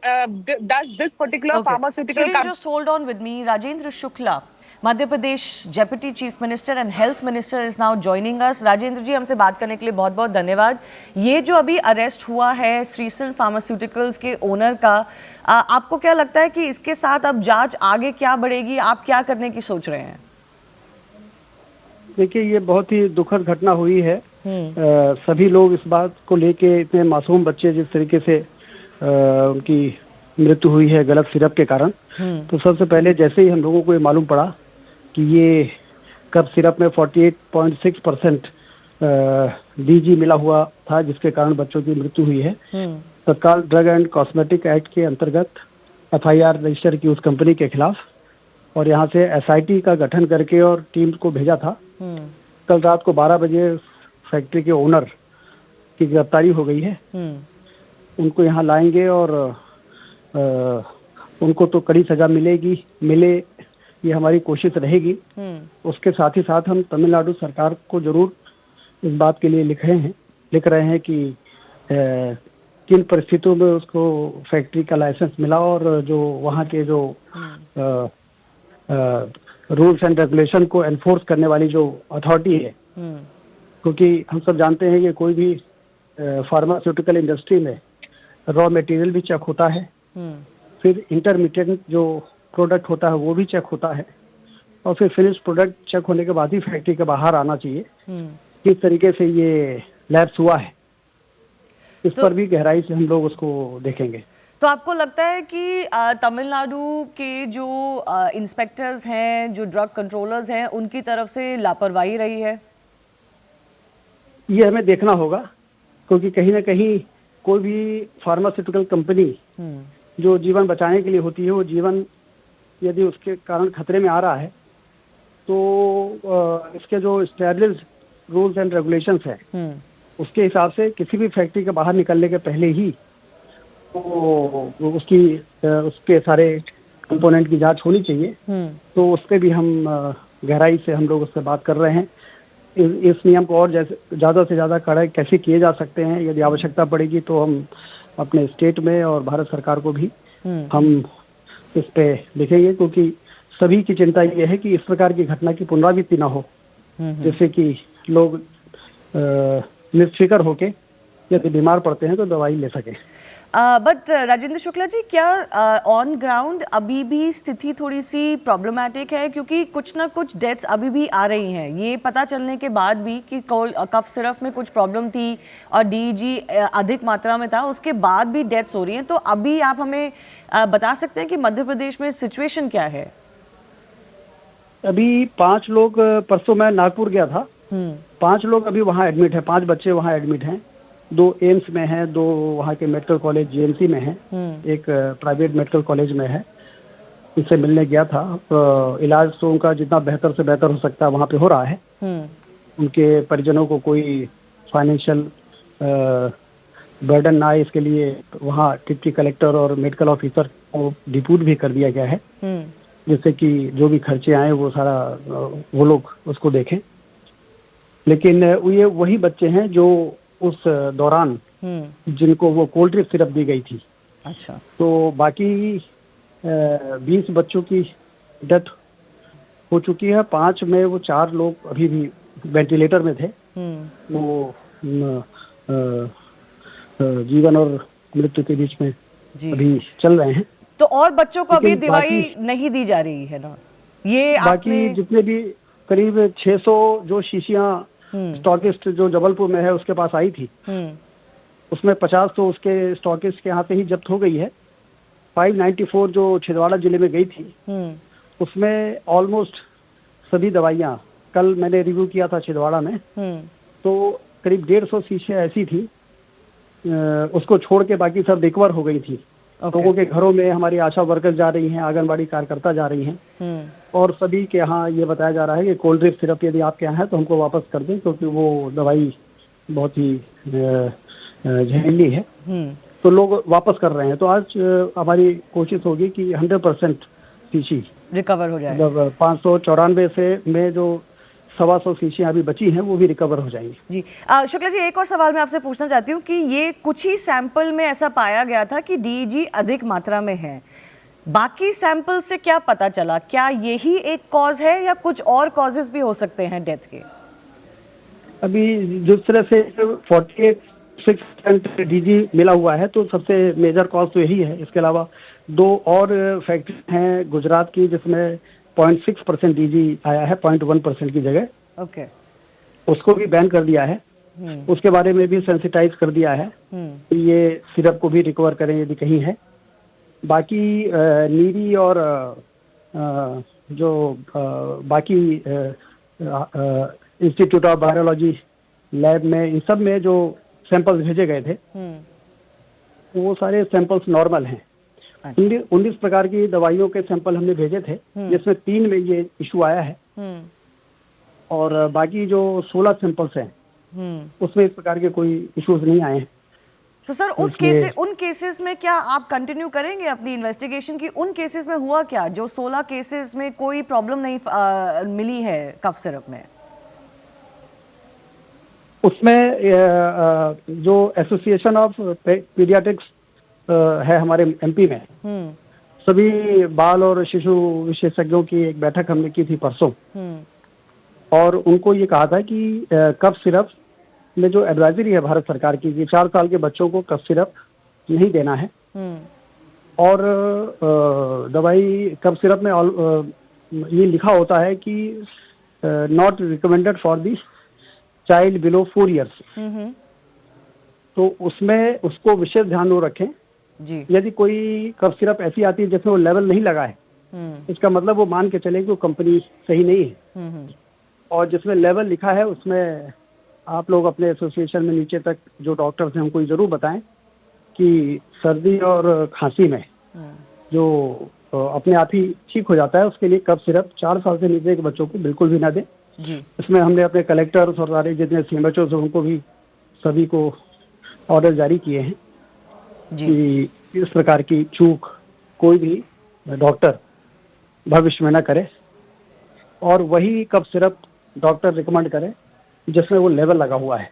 does this particular pharmaceutical Shirin, just hold on with me. Rajendra Shukla, Madhya Pradesh Deputy Chief Minister and Health Minister is now joining us. Rajendra जी, हमसे बात करने के लिए बहुत बहुत धन्यवाद. ये जो अभी अरेस्ट हुआ है श्रीसन फार्मास्यूटिकल्स के ओनर का, आपको क्या लगता है कि इसके साथ अब जांच आगे क्या बढ़ेगी? आप क्या करने की सोच रहे हैं? देखिए, ये बहुत ही दुखद घटना हुई है. सभी लोग इस बात को लेके, इतने मासूम बच्चे जिस तरीके से उनकी मृत्यु हुई है गलत सिरप के कारण, तो सबसे पहले जैसे ही हम लोगों को ये मालूम पड़ा कि ये कब सिरप में 48.6% DG मिला हुआ था जिसके कारण बच्चों की मृत्यु हुई है, तत्काल ड्रग एंड कॉस्मेटिक एक्ट के अंतर्गत FIR रजिस्टर की उस कंपनी के खिलाफ, और यहाँ से SIT का गठन करके और टीम को भेजा था. कल रात को 12 बजे फैक्ट्री के ओनर की गिरफ्तारी हो गई है. उनको यहाँ लाएंगे और उनको तो कड़ी सजा मिले, ये हमारी कोशिश रहेगी. उसके साथ ही साथ हम तमिलनाडु सरकार को जरूर इस बात के लिए लिख रहे हैं कि किन परिस्थितियों में उसको फैक्ट्री का लाइसेंस मिला, और जो वहाँ के जो रूल्स एंड रेगुलेशन को एनफोर्स करने वाली जो अथॉरिटी है, क्योंकि हम सब जानते हैं कि कोई भी फार्मास्यूटिकल इंडस्ट्री में रॉ मटेरियल भी चेक होता है, फिर इंटरमीडिएट जो प्रोडक्ट होता है वो भी चेक होता है, और फिर फिनिश प्रोडक्ट चेक होने के बाद ही फैक्ट्री के बाहर आना चाहिए. किस तरीके से ये लैप्स हुआ है, इस पर भी गहराई से हम लोग उसको देखेंगे. तो आपको लगता है कि तमिलनाडु के जो इंस्पेक्टर्स हैं, जो ड्रग कंट्रोलर्स हैं, उनकी तरफ से लापरवाही रही है? ये हमें देखना होगा, क्योंकि कहीं ना कहीं कोई भी फार्मास्यूटिकल कंपनी जो जीवन बचाने के लिए होती है, वो जीवन यदि उसके कारण खतरे में आ रहा है, तो इसके जो एस्टैब्लिश्ड रूल्स एंड रेगुलेशंस हैं, उसके हिसाब से किसी भी फैक्ट्री के बाहर निकलने के पहले ही तो उसके सारे कंपोनेंट की जांच होनी चाहिए. तो उस पर भी हम गहराई से हम लोग उससे बात कर रहे हैं. इस नियम को और ज़्यादा से ज़्यादा कड़े कैसे किए जा सकते हैं, यदि आवश्यकता पड़ेगी तो हम अपने स्टेट में और भारत सरकार को भी हम इस पे लिखेंगे, क्योंकि सभी की चिंता ये है कि इस प्रकार की घटना की पुनरावृत्ति ना हो, जिससे कि लोग निश्चिकर होके यदि बीमार पड़ते हैं तो दवाई ले सकें. बट राजेंद्र शुक्ला जी, क्या ऑन ग्राउंड अभी भी स्थिति थोड़ी सी प्रॉब्लमैटिक है? क्योंकि कुछ ना कुछ डेथ्स अभी भी आ रही हैं, ये पता चलने के बाद भी कि कफ सिरप में कुछ प्रॉब्लम थी और DG अधिक मात्रा में था, उसके बाद भी डेथ्स हो रही हैं. तो अभी आप हमें बता सकते हैं कि मध्य प्रदेश में सिचुएशन क्या है? अभी 5 लोग, परसों मैं नागपुर गया था, 5 लोग अभी वहाँ एडमिट हैं, 5 बच्चे वहाँ एडमिट हैं. 2 एम्स में हैं, 2 वहाँ के मेडिकल कॉलेज GMC में हैं, एक प्राइवेट मेडिकल कॉलेज में है. इससे मिलने गया था. इलाज तो उनका जितना बेहतर से बेहतर हो सकता है वहाँ पे हो रहा है. उनके परिजनों को कोई फाइनेंशियल बर्डन ना आए, इसके लिए वहाँ डिप्टी कलेक्टर और मेडिकल ऑफिसर को डिप्यूट भी कर दिया गया है, जिससे कि जो भी खर्चे आए वो सारा वो लोग उसको देखें. लेकिन ये वही बच्चे हैं जो उस दौरान जिनको वो कोल्ड ड्रिंक सिरप दी गई थी. अच्छा. तो बाकी 20 बच्चों की डेथ हो चुकी है। 5 में वो 4 लोग अभी भी वेंटिलेटर में थे। वो जीवन और मृत्यु के बीच में अभी चल रहे हैं। तो और बच्चों को अभी लेकिन दवाई नहीं दी जा रही है ना? ये बाकी जितने भी करीब 600 जो शीशियां स्टॉकिस्ट जो जबलपुर में है उसके पास आई थी, उसमें 50 तो उसके स्टॉकिस्ट के यहाँ से ही जब्त हो गई है। 594 जो छिंदवाड़ा जिले में गई थी, उसमें ऑलमोस्ट सभी दवाइयाँ, कल मैंने रिव्यू किया था छिंदवाड़ा में, तो करीब 150 शीशियाँ ऐसी थी, उसको छोड़ के बाकी सब रिकवर हो गई थी। लोगों के घरों में हमारी आशा वर्कर जा रही हैं, आंगनबाड़ी कार्यकर्ता जा रही हैं, और सभी के यहाँ ये बताया जा रहा है कि कोल्ड ड्रिप सिरप यदि आपके यहाँ है तो हमको वापस कर दें, क्योंकि वो दवाई बहुत ही जहरीली है। तो लोग वापस कर रहे हैं। तो आज हमारी कोशिश होगी कि 100% शीशी रिकवर हो जाए। मतलब 594 से में जो 125 शीशियाँ अभी बची हैं वो भी रिकवर हो जाएंगी। जी शुक्ला जी, एक और सवाल मैं आपसे पूछना चाहती हूँ कि ये कुछ ही सैंपल में ऐसा पाया गया था कि डीईजी अधिक मात्रा में है, बाकी सैंपल से क्या पता चला? क्या यही एक कॉज है या कुछ और कॉजेस भी हो सकते हैं डेथ के? अभी जिस तरह से 48% डीजी मिला हुआ है तो सबसे मेजर कॉज तो यही है। इसके अलावा 2 और फैक्ट्री हैं गुजरात की जिसमें 0.6% डीजी आया है 0.1% की जगह। ओके, उसको भी बैन कर दिया है। उसके बारे में भी सेंसिटाइज कर दिया है कि ये सिरप को भी रिकवर करें यदि कहीं है। बाकी नीरी और जो बाकी इंस्टीट्यूट ऑफ वायरोलॉजी लैब में, इन सब में जो सैंपल्स भेजे गए थे वो सारे सैंपल्स नॉर्मल हैं। 19 प्रकार की दवाइयों के सैंपल हमने भेजे थे, जिसमें 3 में ये इशू आया है, और बाकी जो 16 सैंपल्स हैं उसमें इस प्रकार के कोई इश्यूज नहीं आए हैं। तो सर उन केसेस में क्या आप कंटिन्यू करेंगे अपनी इन्वेस्टिगेशन की? उन केसेस में हुआ क्या जो 16 केसेस में कोई प्रॉब्लम नहीं मिली है कफ सिरप में? उसमें जो एसोसिएशन ऑफ पीडियाट्रिक्स है हमारे एमपी में, सभी बाल और शिशु विशेषज्ञों की एक बैठक हमने की थी परसों, और उनको ये कहा था कि कफ सिरप में जो एडवाइजरी है भारत सरकार की कि 4 साल के बच्चों को कफ सिरप नहीं देना है, और दवाई कफ सिरप में ये लिखा होता है कि not recommended for the child below 4 years. तो उसमें उसको विशेष ध्यान में रखें जी। यदि कोई कफ सिरप ऐसी आती है जिसमें वो लेवल नहीं लगा है, इसका मतलब वो मान के चले कि वो कंपनी सही नहीं है। और जिसमें लेवल लिखा है उसमें आप लोग अपने एसोसिएशन में नीचे तक जो डॉक्टर्स हैं उनको जरूर बताएं कि सर्दी और खांसी में जो अपने आप ही ठीक हो जाता है, उसके लिए कफ सिरप 4 साल से नीचे के बच्चों को बिल्कुल भी ना दें। इसमें हमने अपने कलेक्टर्स और सारे जितने सीएमएचओ हैं उनको भी सभी को ऑर्डर जारी किए हैं कि इस प्रकार की चूक कोई भी डॉक्टर भविष्य में न करे, और वही कफ सिरप डॉक्टर रिकमेंड करे जिसमें वो लेवल लगा हुआ है।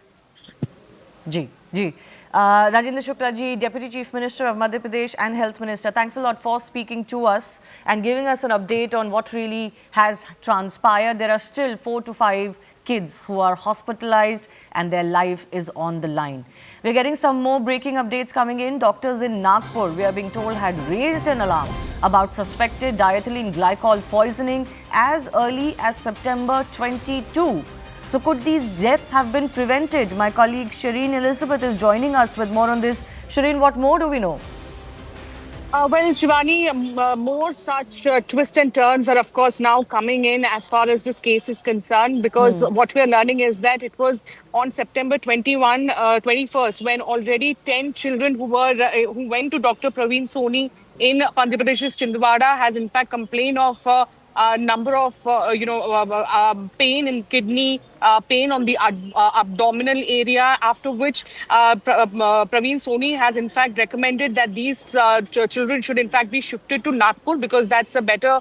जी जी Rajendra Shukla ji, Deputy Chief Minister of Madhya Pradesh and Health Minister, thanks a lot for speaking to us and giving us an update on what really has transpired. There are still 4 to 5 kids who are hospitalized and their life is on the line. We're getting some more breaking updates coming in. Doctors in Nagpur, we are being told, had raised an alarm about suspected diethylene glycol poisoning as early as September 22. So could these deaths have been prevented? My colleague Shireen Elizabeth is joining us with more on this. Shireen, what more do we know? Well, Shivani, more such twists and turns are, of course, now coming in as far as this case is concerned, because what we are learning is that it was on September 21st, when already 10 children who went to Dr. Praveen Soni in Andhra Pradesh's Chindwara has in fact complained of a number of, pain in kidney, pain on the abdominal area, after which Praveen Soni has in fact recommended that these children should in fact be shifted to Nagpur because that's a better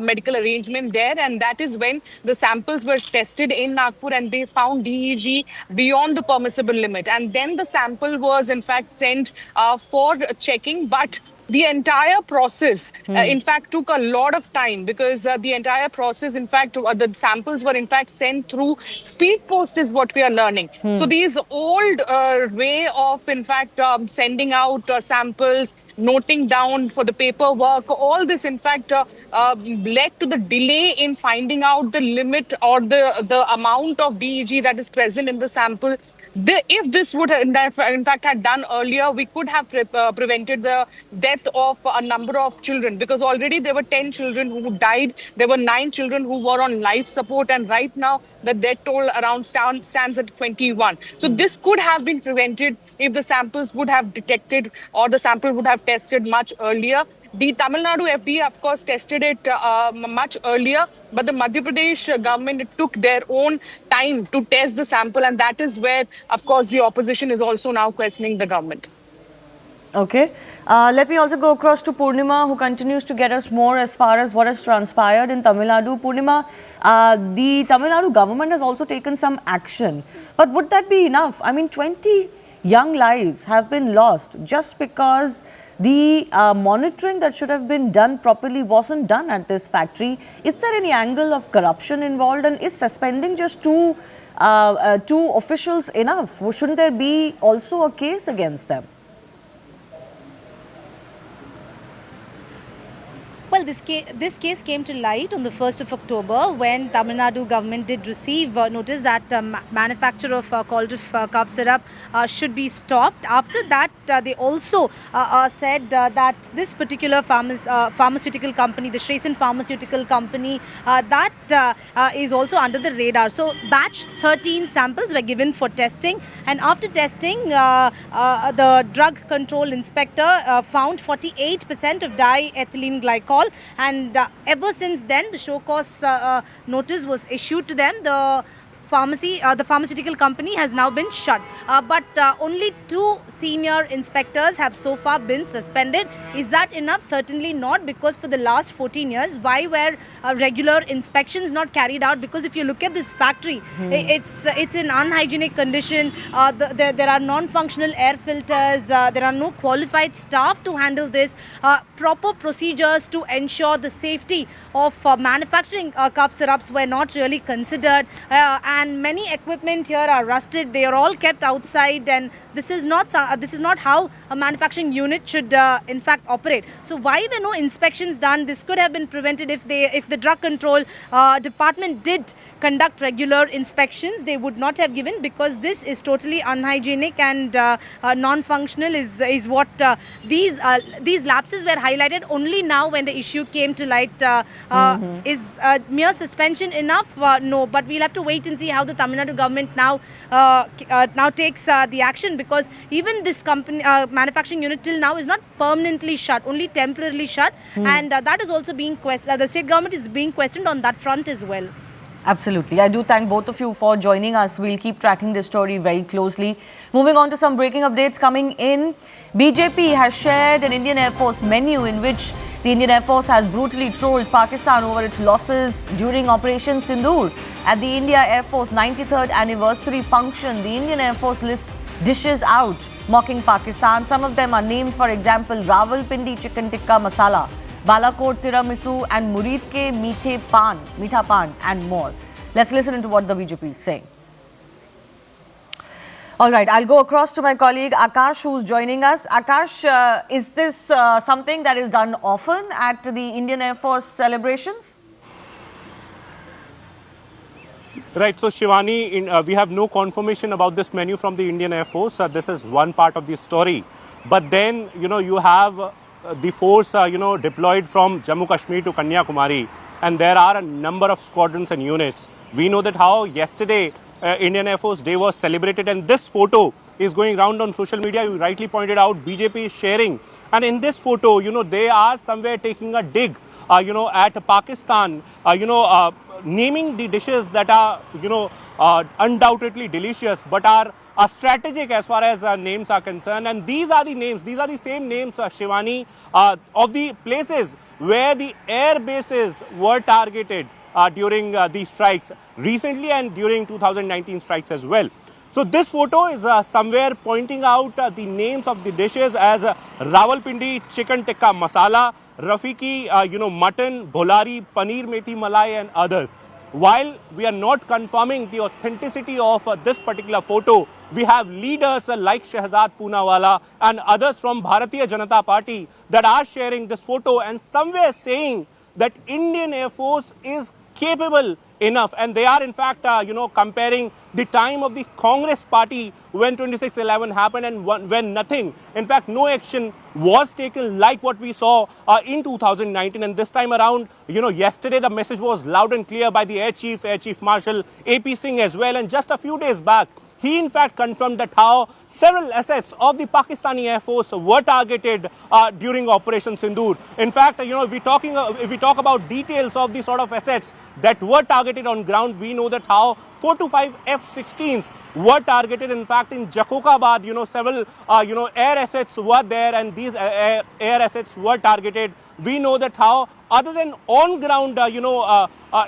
medical arrangement there. And that is when the samples were tested in Nagpur and they found DEG beyond the permissible limit. And then the sample was in fact sent for checking, but the entire process, in fact, took a lot of time because the entire process, in fact, the samples were in fact sent through speed post is what we are learning. So these old way of, in fact, sending out samples, noting down for the paperwork, all this, in fact, led to the delay in finding out the limit or the amount of DEG that is present in the sample. If this would have, in fact, had done earlier, we could have prevented the death of a number of children, because already there were 10 children who died. There were 9 children who were on life support, and right now the death toll around stands at 21. So this could have been prevented if the samples would have detected, or the sample would have tested much earlier. The Tamil Nadu FDA, of course, tested it much earlier, but the Madhya Pradesh government took their own time to test the sample, and that is where, of course, the opposition is also now questioning the government. Okay. Let me also go across to Purnima, who continues to get us more as far as what has transpired in Tamil Nadu. Purnima, the Tamil Nadu government has also taken some action. But would that be enough? I mean, 20 young lives have been lost just because the monitoring that should have been done properly wasn't done at this factory. Is there any angle of corruption involved, and is suspending just two officials enough? Shouldn't there be also a case against them? Well, this case came to light on the 1st of October when Tamil Nadu government did receive notice that manufacture of cold-reef cough syrup should be stopped. After that, they also said that this particular pharmaceutical company, the Shresen pharmaceutical company, that is also under the radar. So, batch 13 samples were given for testing, and after testing, the drug control inspector found 48% of diethylene glycol. And ever since then, the show cause notice was issued to them. The pharmaceutical company has now been shut. But only 2 senior inspectors have so far been suspended. Is that enough? Certainly not, because for the last 14 years, why were regular inspections not carried out? Because if you look at this factory, it's in unhygienic condition. There are non-functional air filters. There are no qualified staff to handle this. Proper procedures to ensure the safety of manufacturing cough syrups were not really considered. And many equipment here are rusted. They are all kept outside, and this is not how a manufacturing unit should in fact operate. So why were no inspections done? This could have been prevented if the drug control department did conduct regular inspections. They would not have given, because this is totally unhygienic and non-functional is what these lapses were highlighted only now when the issue came to light. Is mere suspension enough? No, but we'll have to wait and see how the Tamil Nadu government now takes the action, because even this company manufacturing unit till now is not permanently shut, only temporarily shut, and that is also being questioned. The state government is being questioned on that front as well. Absolutely. I do thank both of you for joining us. We'll keep tracking this story very closely. Moving on to some breaking updates coming in. BJP has shared an Indian Air Force menu in which the Indian Air Force has brutally trolled Pakistan over its losses during Operation Sindoor. At the India Air Force 93rd anniversary function, the Indian Air Force lists dishes out mocking Pakistan. Some of them are named, for example, Rawalpindi Chicken Tikka Masala, Balakot Tiramisu, and Murid Ke Meetha Pan, and more. Let's listen into what the BJP is saying. All right, I'll go across to my colleague Akash, who's joining us. Akash, is this something that is done often at the Indian Air Force celebrations? Right, so Shivani, we have no confirmation about this menu from the Indian Air Force. This is one part of the story. But then, you have the force, deployed from Jammu Kashmir to Kanyakumari. And there are a number of squadrons and units. We know that how yesterday Indian Air Force Day was celebrated, and this photo is going round on social media. You rightly pointed out, BJP is sharing. And in this photo, they are somewhere taking a dig, at Pakistan, naming the dishes that are, undoubtedly delicious, but are strategic as far as names are concerned. And these are the names, these are the same names, Shivani, of the places where the air bases were targeted during these strikes recently and during 2019 strikes as well. So this photo is somewhere pointing out the names of the dishes as Rawalpindi chicken tikka masala, Rafiki, mutton, Bholari, paneer methi malai and others. While we are not confirming the authenticity of this particular photo, we have leaders like Shehzad Poonawala and others from Bharatiya Janata Party that are sharing this photo and somewhere saying that Indian Air Force is capable enough, and they are in fact comparing the time of the Congress party when 26/11 happened and when nothing, in fact no action was taken like what we saw in 2019. And this time around, yesterday the message was loud and clear by the Air Chief Marshal AP Singh as well, and just a few days back he in fact confirmed that how several assets of the Pakistani Air Force were targeted during Operation Sindoor. In fact, if we talk about details of the sort of assets that were targeted on ground, we know that how 4 to 5 F-16s were targeted. In fact, in Jakokabad, several air assets were there, and these air assets were targeted. We know that how, other than on ground,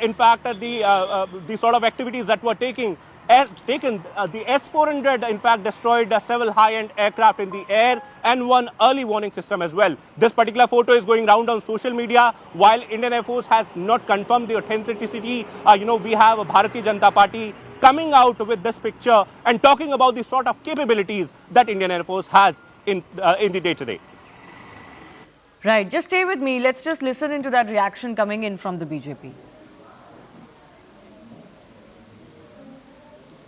in fact, the sort of activities that were taken, the S-400 in fact destroyed several high-end aircraft in the air and one early warning system as well. This particular photo is going round on social media. While Indian Air Force has not confirmed the authenticity, we have a Bharatiya Janata Party coming out with this picture and talking about the sort of capabilities that Indian Air Force has in the day-to-day. Right, just stay with me. Let's just listen into that reaction coming in from the BJP.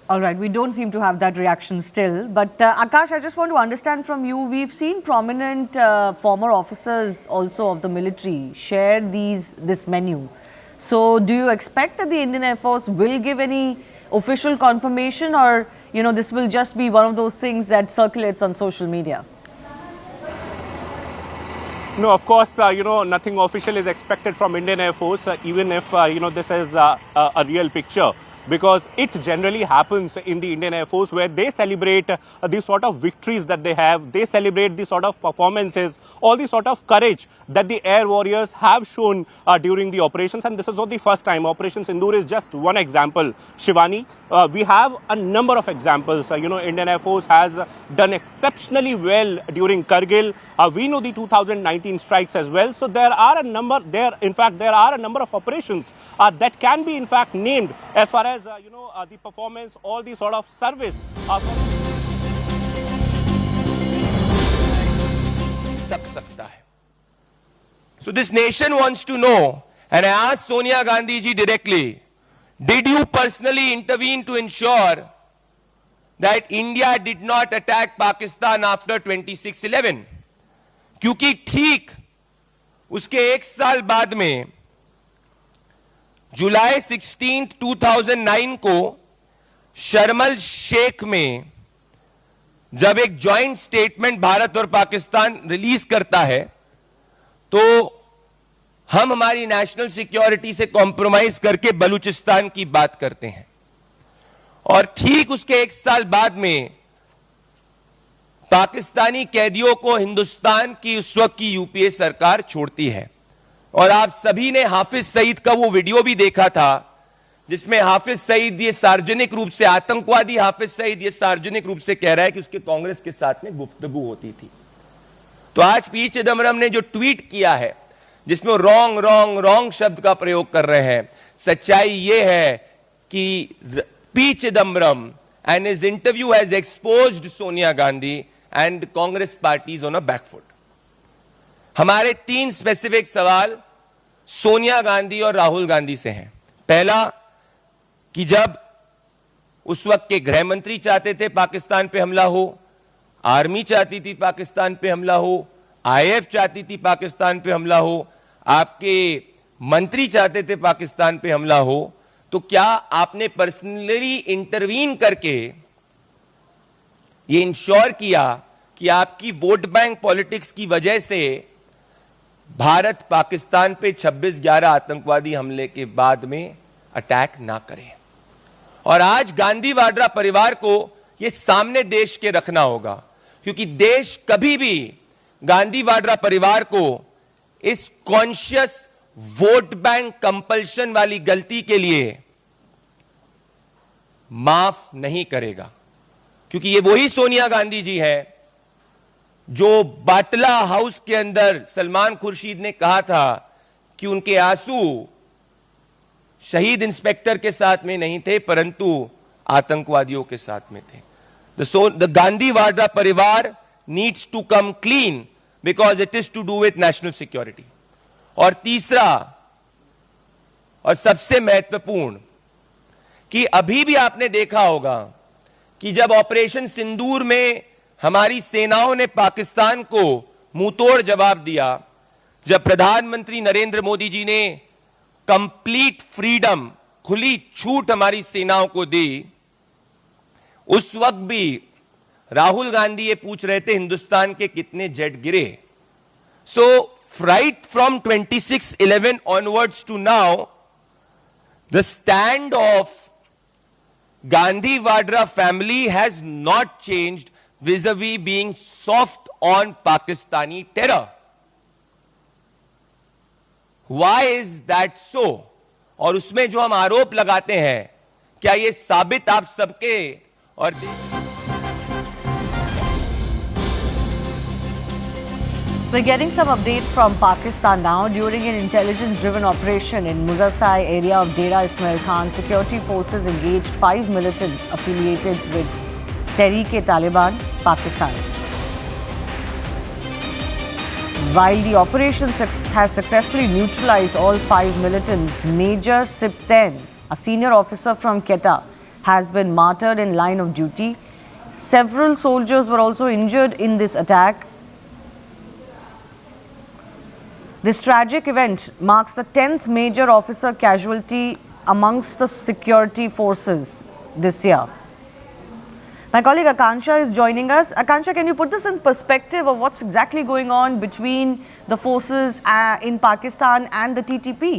All right, we don't seem to have that reaction still. But Akash, I just want to understand from you, we've seen prominent former officers also of the military share this menu. So do you expect that the Indian Air Force will give any official confirmation, or this will just be one of those things that circulates on social media? No, of course, nothing official is expected from Indian Air Force, even if, this is a real picture. Because it generally happens in the Indian Air Force where they celebrate the sort of victories that they have, they celebrate the sort of performances, all the sort of courage that the air warriors have shown during the operations. And this is not the first time. Operation Sindoor is just one example. Shivani, we have a number of examples. Indian Air Force has done exceptionally well during Kargil. We know the 2019 strikes as well. So there are a number of operations that can be in fact named as far as the performance, all the sort of service. So this nation wants to know, and I asked Sonia Gandhi ji directly, did you personally intervene to ensure that India did not attack Pakistan after 26/11? क्योंकि ठीक उसके एक साल बाद में जुलाई 16, 2009 को शर्मल शेख में जब एक जॉइंट स्टेटमेंट भारत और पाकिस्तान रिलीज करता है, तो हम हमारी नेशनल सिक्योरिटी से कॉम्प्रोमाइज करके बलूचिस्तान की बात करते हैं, और ठीक उसके एक साल बाद में पाकिस्तानी कैदियों को हिंदुस्तान की उस वक्त की यूपीए सरकार छोड़ती है। और आप सभी ने हाफिज सईद का वो वीडियो भी देखा था जिसमें हाफिज सईद ये सार्वजनिक रूप से, आतंकवादी हाफिज सईद ये सार्वजनिक रूप से कह रहा है कि उसके कांग्रेस के साथ में गुफ्तगू होती थी। तो आज पी चिदम्बरम ने जो ट्वीट किया है जिसमें वो रॉन्ग शब्द का प्रयोग कर रहे हैं, सच्चाई ये है कि P Chidambaram and his interview has exposed Sonia Gandhi and Congress party is on a backfoot. हमारे 3 स्पेसिफिक सवाल सोनिया गांधी और राहुल गांधी से हैं। पहला कि जब उस वक्त के गृह मंत्री चाहते थे पाकिस्तान पे हमला हो, आर्मी चाहती थी पाकिस्तान पे हमला हो, आईएफ चाहती थी पाकिस्तान पे हमला हो, आपके मंत्री चाहते थे पाकिस्तान पे हमला हो, तो क्या आपने पर्सनली इंटरवीन करके ये इंश्योर किया कि आपकी वोट बैंक पॉलिटिक्स की वजह से भारत पाकिस्तान पे 26/11 आतंकवादी हमले के बाद में अटैक ना करे? और आज गांधी वाड्रा परिवार को ये सामने देश के रखना होगा, क्योंकि देश कभी भी गांधी वाड्रा परिवार को इस कॉन्शियस वोट बैंक कंपल्शन वाली गलती के लिए माफ नहीं करेगा। क्योंकि ये वही सोनिया गांधी जी है जो बाटला हाउस के अंदर सलमान खुर्शीद ने कहा था कि उनके आंसू शहीद इंस्पेक्टर के साथ में नहीं थे परंतु आतंकवादियों के साथ में थे. The Gandhi Vadra परिवार needs to come clean because it is to do with national security. और तीसरा और सबसे महत्वपूर्ण कि अभी भी आपने देखा होगा कि जब ऑपरेशन सिंदूर में हमारी सेनाओं ने पाकिस्तान को मुंहतोड़ जवाब दिया, जब प्रधानमंत्री नरेंद्र मोदी जी ने कंप्लीट फ्रीडम, खुली छूट हमारी सेनाओं को दी, उस वक्त भी राहुल गांधी ये पूछ रहे थे हिंदुस्तान के कितने जेट गिरे. सो right from 26/11 onwards to now, the stand of Gandhi Vadra family has not changed vis-a-vis being soft on Pakistani terror. Why is that so? और उसमें जो हम आरोप लगाते हैं, क्या ये साबित आप सबके और We're getting some updates from Pakistan now. During an intelligence-driven operation in Muzassai area of Dera Ismail Khan, security forces engaged 5 militants affiliated with Tehreek-e-Taliban, Pakistan. While the operation has successfully neutralized all 5 militants, Major Sipten, a senior officer from Quetta, has been martyred in line of duty. Several soldiers were also injured in this attack. This tragic event marks the 10th major officer casualty amongst the security forces this year. My colleague Akansha is joining us. Akansha, can you put this in perspective of what's exactly going on between the forces in Pakistan and the TTP?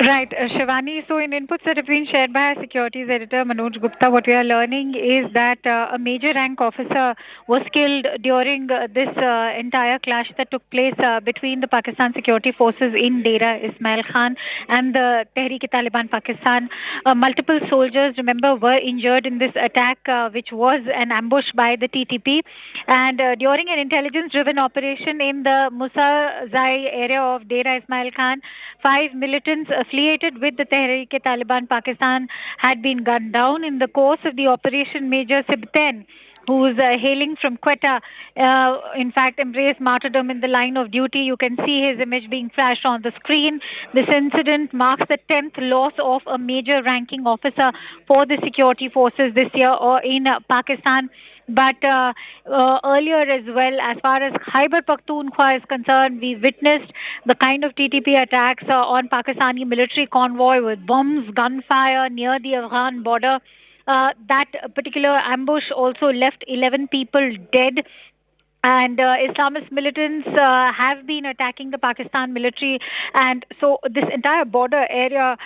Right, Shivani. So in inputs that have been shared by our securities editor Manoj Gupta, what we are learning is that a major rank officer was killed during this entire clash that took place between the Pakistan security forces in Dera Ismail Khan and the Tehreek-e-Taliban Pakistan. Multiple soldiers, remember, were injured in this attack, which was an ambush by the TTP. And during an intelligence-driven operation in the Muzassai area of Dera Ismail Khan, 5 militants affiliated with the Tehreek-e-Taliban Pakistan had been gunned down. In the course of the operation, Major Sibten, who is hailing from Quetta, in fact embraced martyrdom in the line of duty. You can see his image being flashed on the screen. This incident marks the 10th loss of a major ranking officer for the security forces this year or in Pakistan. But earlier as well, as far as Khyber Pakhtunkhwa is concerned, we witnessed the kind of TTP attacks on Pakistani military convoy with bombs, gunfire near the Afghan border. That particular ambush also left 11 people dead. And Islamist militants have been attacking the Pakistan military. And so this entire border area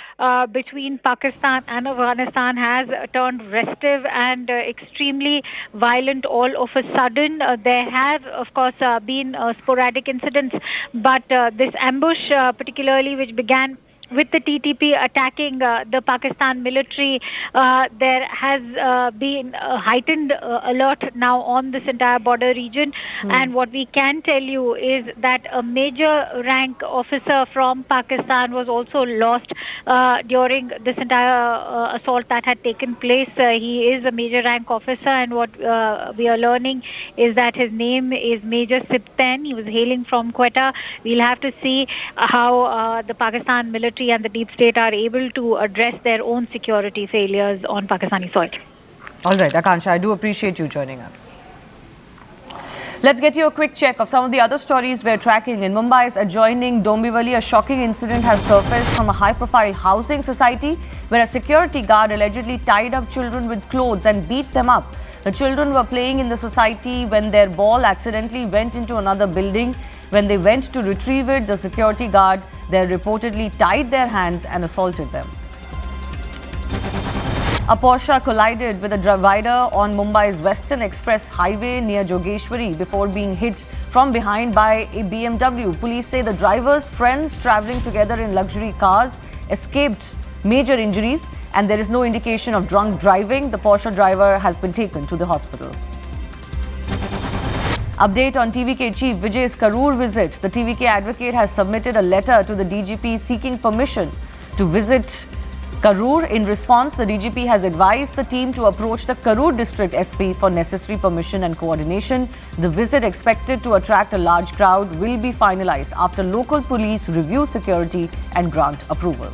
between Pakistan and Afghanistan has turned restive and extremely violent all of a sudden. There have, of course, been sporadic incidents. But this ambush, particularly which began with the TTP attacking the Pakistan military, there has been a heightened alert now on this entire border region. And what we can tell you is that a major rank officer from Pakistan was also lost during this entire assault that had taken place. He is a major rank officer, and what we are learning is that his name is Major Sipten. He was hailing from Quetta. We'll have to see how the Pakistan military and the deep state are able to address their own security failures on Pakistani soil. All right, Akansha, I do appreciate you joining us. Let's get you a quick check of some of the other stories we're tracking. In Mumbai's adjoining Dombivli, a shocking incident has surfaced from a high-profile housing society where a security guard allegedly tied up children with clothes and beat them up. The children were playing in the society when their ball accidentally went into another building. When they went to retrieve it, the security guard there reportedly tied their hands and assaulted them. A Porsche collided with a divider on Mumbai's Western Express Highway near Jogeshwari before being hit from behind by a BMW. Police say the driver's friends travelling together in luxury cars escaped major injuries and there is no indication of drunk driving. The Porsche driver has been taken to the hospital. Update on TVK Chief Vijay's Karur visit. The TVK advocate has submitted a letter to the DGP seeking permission to visit Karur. In response, the DGP has advised the team to approach the Karur District SP for necessary permission and coordination. The visit, expected to attract a large crowd, will be finalized after local police review security and grant approval.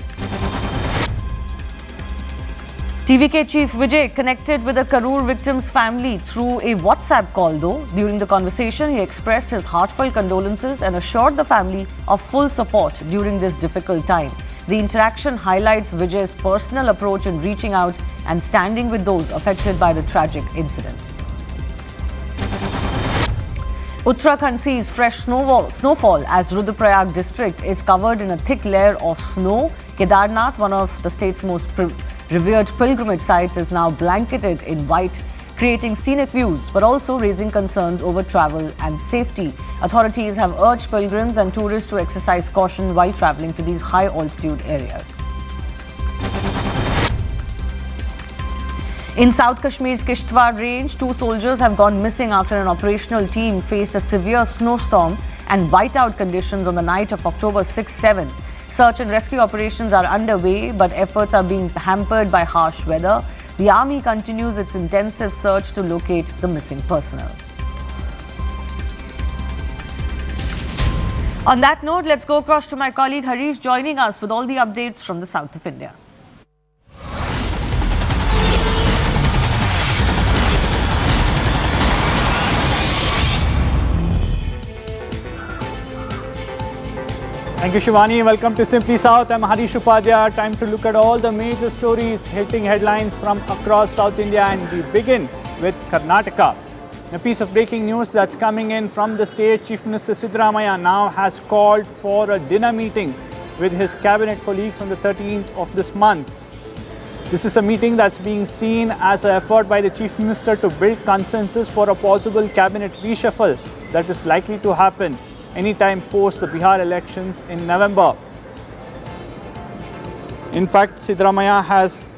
TVK Chief Vijay connected with the Karur victims' family through a WhatsApp call though. During the conversation, he expressed his heartfelt condolences and assured the family of full support during this difficult time. The interaction highlights Vijay's personal approach in reaching out and standing with those affected by the tragic incident. Uttarakhand sees fresh snowfall as Rudraprayag district is covered in a thick layer of snow. Kedarnath, one of the state's most revered pilgrimage sites, is now blanketed in white, creating scenic views but also raising concerns over travel and safety. Authorities have urged pilgrims and tourists to exercise caution while travelling to these high altitude areas. In South Kashmir's Kishtwar range, 2 soldiers have gone missing after an operational team faced a severe snowstorm and whiteout conditions on the night of October 6-7. Search and rescue operations are underway, but efforts are being hampered by harsh weather. The army continues its intensive search to locate the missing personnel. On that note, let's go across to my colleague Harish joining us with all the updates from the south of India. Thank you, Shivani. Welcome to Simply South. I'm Harish Upadhyay. Time to look at all the major stories hitting headlines from across South India, and we begin with Karnataka. A piece of breaking news that's coming in from the state. Chief Minister Siddaramaiah now has called for a dinner meeting with his cabinet colleagues on the 13th of this month. This is a meeting that's being seen as an effort by the Chief Minister to build consensus for a possible cabinet reshuffle that is likely to happen anytime post the Bihar elections in November. In fact, Siddaramaiah has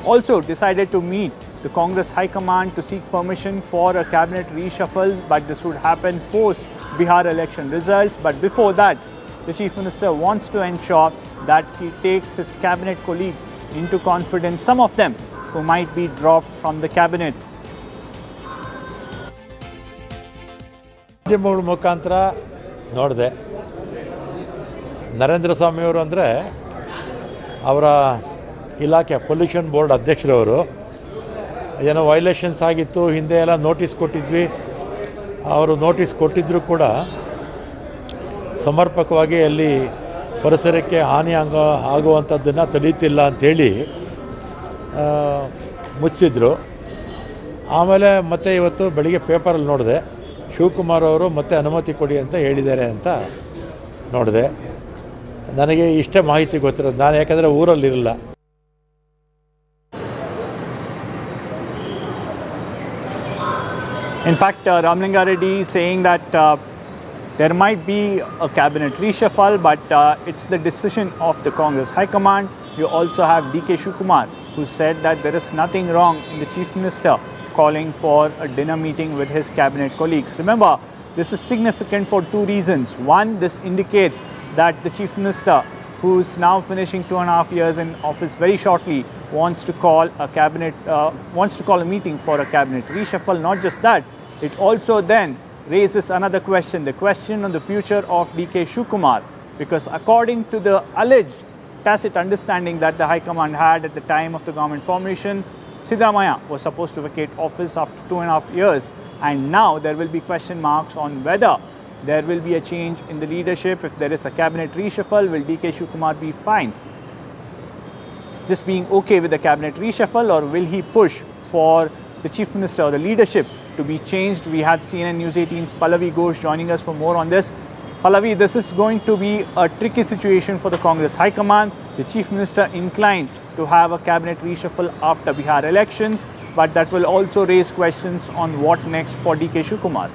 also decided to meet the Congress High Command to seek permission for a cabinet reshuffle, but this would happen post Bihar election results. But before that, the Chief Minister wants to ensure that he takes his cabinet colleagues into confidence, some of them who might be dropped from the cabinet. ಮಾಧ್ಯಮಗಳ ಮುಖಾಂತರ ನೋಡಿದೆ ನರೇಂದ್ರ ಸ್ವಾಮಿ ಅವರು ಅಂದರೆ ಅವರ ಇಲಾಖೆ pollution board ಅಧ್ಯಕ್ಷರವರು ಏನೋ violations ಆಗಿತ್ತು, ಹಿಂದೆ ಎಲ್ಲ ನೋಟಿಸ್ ಕೊಟ್ಟಿದ್ವಿ, ಅವರು ನೋಟಿಸ್ ಕೊಟ್ಟಿದ್ದರೂ ಕೂಡ ಸಮರ್ಪಕವಾಗಿ ಅಲ್ಲಿ ಪರಿಸರಕ್ಕೆ ಹಾನಿ ಆಗುವಂಥದ್ದನ್ನು ತಡೀತಿಲ್ಲ ಅಂಥೇಳಿ ಮುಚ್ಚಿದ್ರು. ಆಮೇಲೆ ಮತ್ತೆ ಇವತ್ತು ಬೆಳಿಗ್ಗೆ ಪೇಪರಲ್ಲಿ ನೋಡಿದೆ, ಶಿವಕುಮಾರ್ ಅವರು ಮತ್ತೆ ಅನುಮತಿ ಕೊಡಿ ಅಂತ ಹೇಳಿದ್ದಾರೆ ಅಂತ ನೋಡಿದೆ. ನನಗೆ ಇಷ್ಟೇ ಮಾಹಿತಿ ಗೊತ್ತಿರೋದು, ನಾನು ಯಾಕಂದರೆ ಊರಲ್ಲಿರಲ್ಲ. In fact, Ramlinga Reddy is saying that there might be a cabinet reshuffle, but it's the decision of the Congress High Command. You also have DK Shivakumar, who said that there is nothing wrong in the Chief Minister calling for a dinner meeting with his cabinet colleagues. Remember, this is significant for 2 reasons. One, this indicates that the Chief Minister, who's now finishing 2.5 years in office very shortly, wants to call a meeting for a cabinet reshuffle. Not just that, it also then raises another question, the question on the future of DK Shivakumar, because according to the alleged tacit understanding that the High Command had at the time of the government formation, Siddaramaiah was supposed to vacate office after 2.5 years, and now there will be question marks on whether there will be a change in the leadership. If there is a cabinet reshuffle, will DK Shivakumar be fine just being okay with the cabinet reshuffle, or will he push for the Chief Minister or the leadership to be changed? We have CNN News 18's Pallavi Ghosh joining us for more on this. Pallavi, this is going to be a tricky situation for the Congress High Command. The Chief Minister inclined to have a cabinet reshuffle after Bihar elections, but that will also raise questions on what next for DK Shivakumar.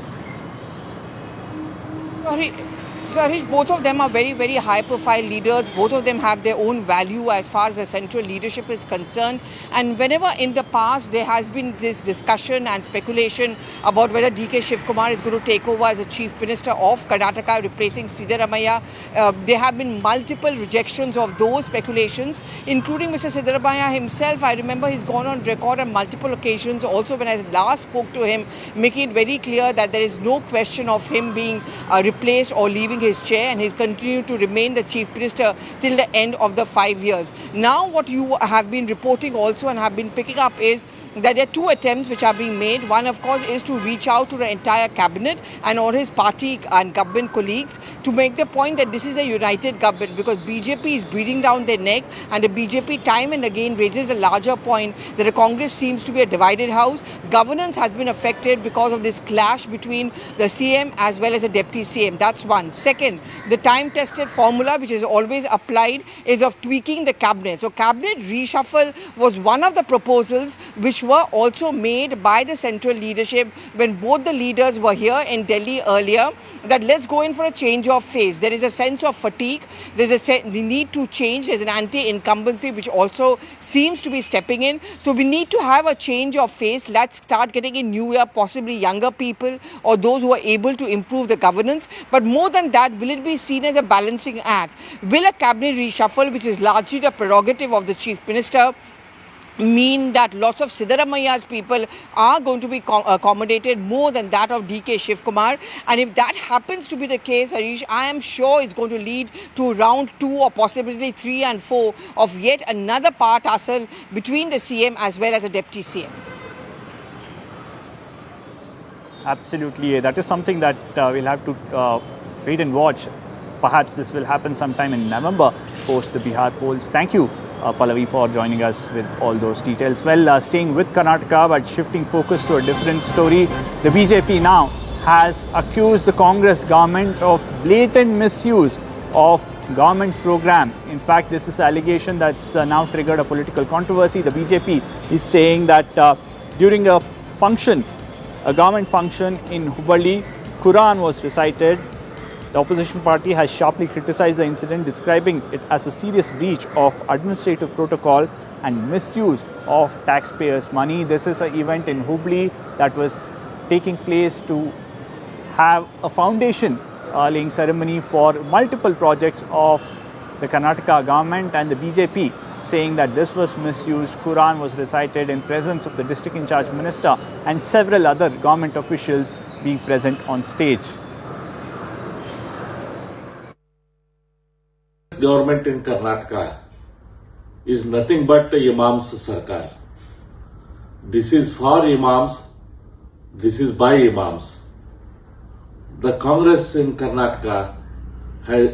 So Harish, both of them are very, very high-profile leaders. Both of them have their own value as far as the central leadership is concerned. And whenever in the past there has been this discussion and speculation about whether DK Shivkumar is going to take over as a Chief Minister of Karnataka, replacing Siddaramaiah, there have been multiple rejections of those speculations, including Mr. Siddaramaiah himself. I remember he's gone on record on multiple occasions, also when I last spoke to him, making it very clear that there is no question of him being replaced or leaving his chair, and he's continued to remain the Chief Minister till the end of the 5 years. Now what you have been reporting also and have been picking up is that there are two attempts which are being made. One, of course, is to reach out to the entire cabinet and all his party and government colleagues to make the point that this is a united government, because BJP is breathing down their neck, and the BJP time and again raises the larger point that the Congress seems to be a divided house. Governance has been affected because of this clash between the CM as well as the Deputy CM. That's one. Second, the time-tested formula which is always applied is of tweaking the cabinet. So cabinet reshuffle was one of the proposals which were also made by the central leadership when both the leaders were here in Delhi earlier, that let's go in for a change of phase. There is a sense of fatigue. There's the need to change. There's an anti-incumbency which also seems to be stepping in. So we need to have a change of phase. Let's start getting in newer, possibly younger people or those who are able to improve the governance. But more than that, will it be seen as a balancing act? Will a cabinet reshuffle, which is largely the prerogative of the Chief Minister, mean that lots of Siddaramaiah's people are going to be accommodated more than that of DK Shivkumar? And if that happens to be the case, Harish, I am sure it's going to lead to round 2 or possibly 3 and 4 of yet another power tussle between the CM as well as the Deputy CM. Absolutely. That is something that we'll have to wait and watch. Perhaps this will happen sometime in November post the Bihar polls. Thank you, Pallavi, for joining us with all those details. Well, staying with Karnataka but shifting focus to a different story, the BJP now has accused the Congress government of blatant misuse of government program. In fact, this is an allegation that's now triggered a political controversy. The BJP is saying that during a government function in Hubballi, Quran was recited. The opposition party has sharply criticized the incident, describing it as a serious breach of administrative protocol and misuse of taxpayers' money. This is an event in Hubballi that was taking place to have a foundation laying ceremony for multiple projects of the Karnataka government, and the BJP saying that this was misused. Quran was recited in presence of the district in charge minister and several other government officials being present on stage. Government in Karnataka is nothing but the Imam's Sarkar. This is for Imams, this is by Imams. The Congress in Karnataka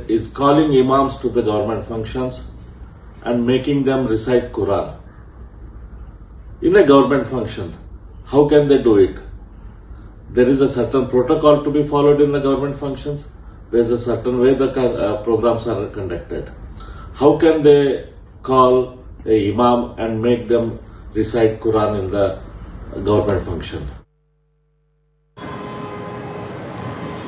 is calling Imams to the government functions and making them recite Quran. In a government function, how can they do it? There is a certain protocol to be followed in the government functions. There is a certain way the programs are conducted. How can they call a imam and make them recite Quran in the government function?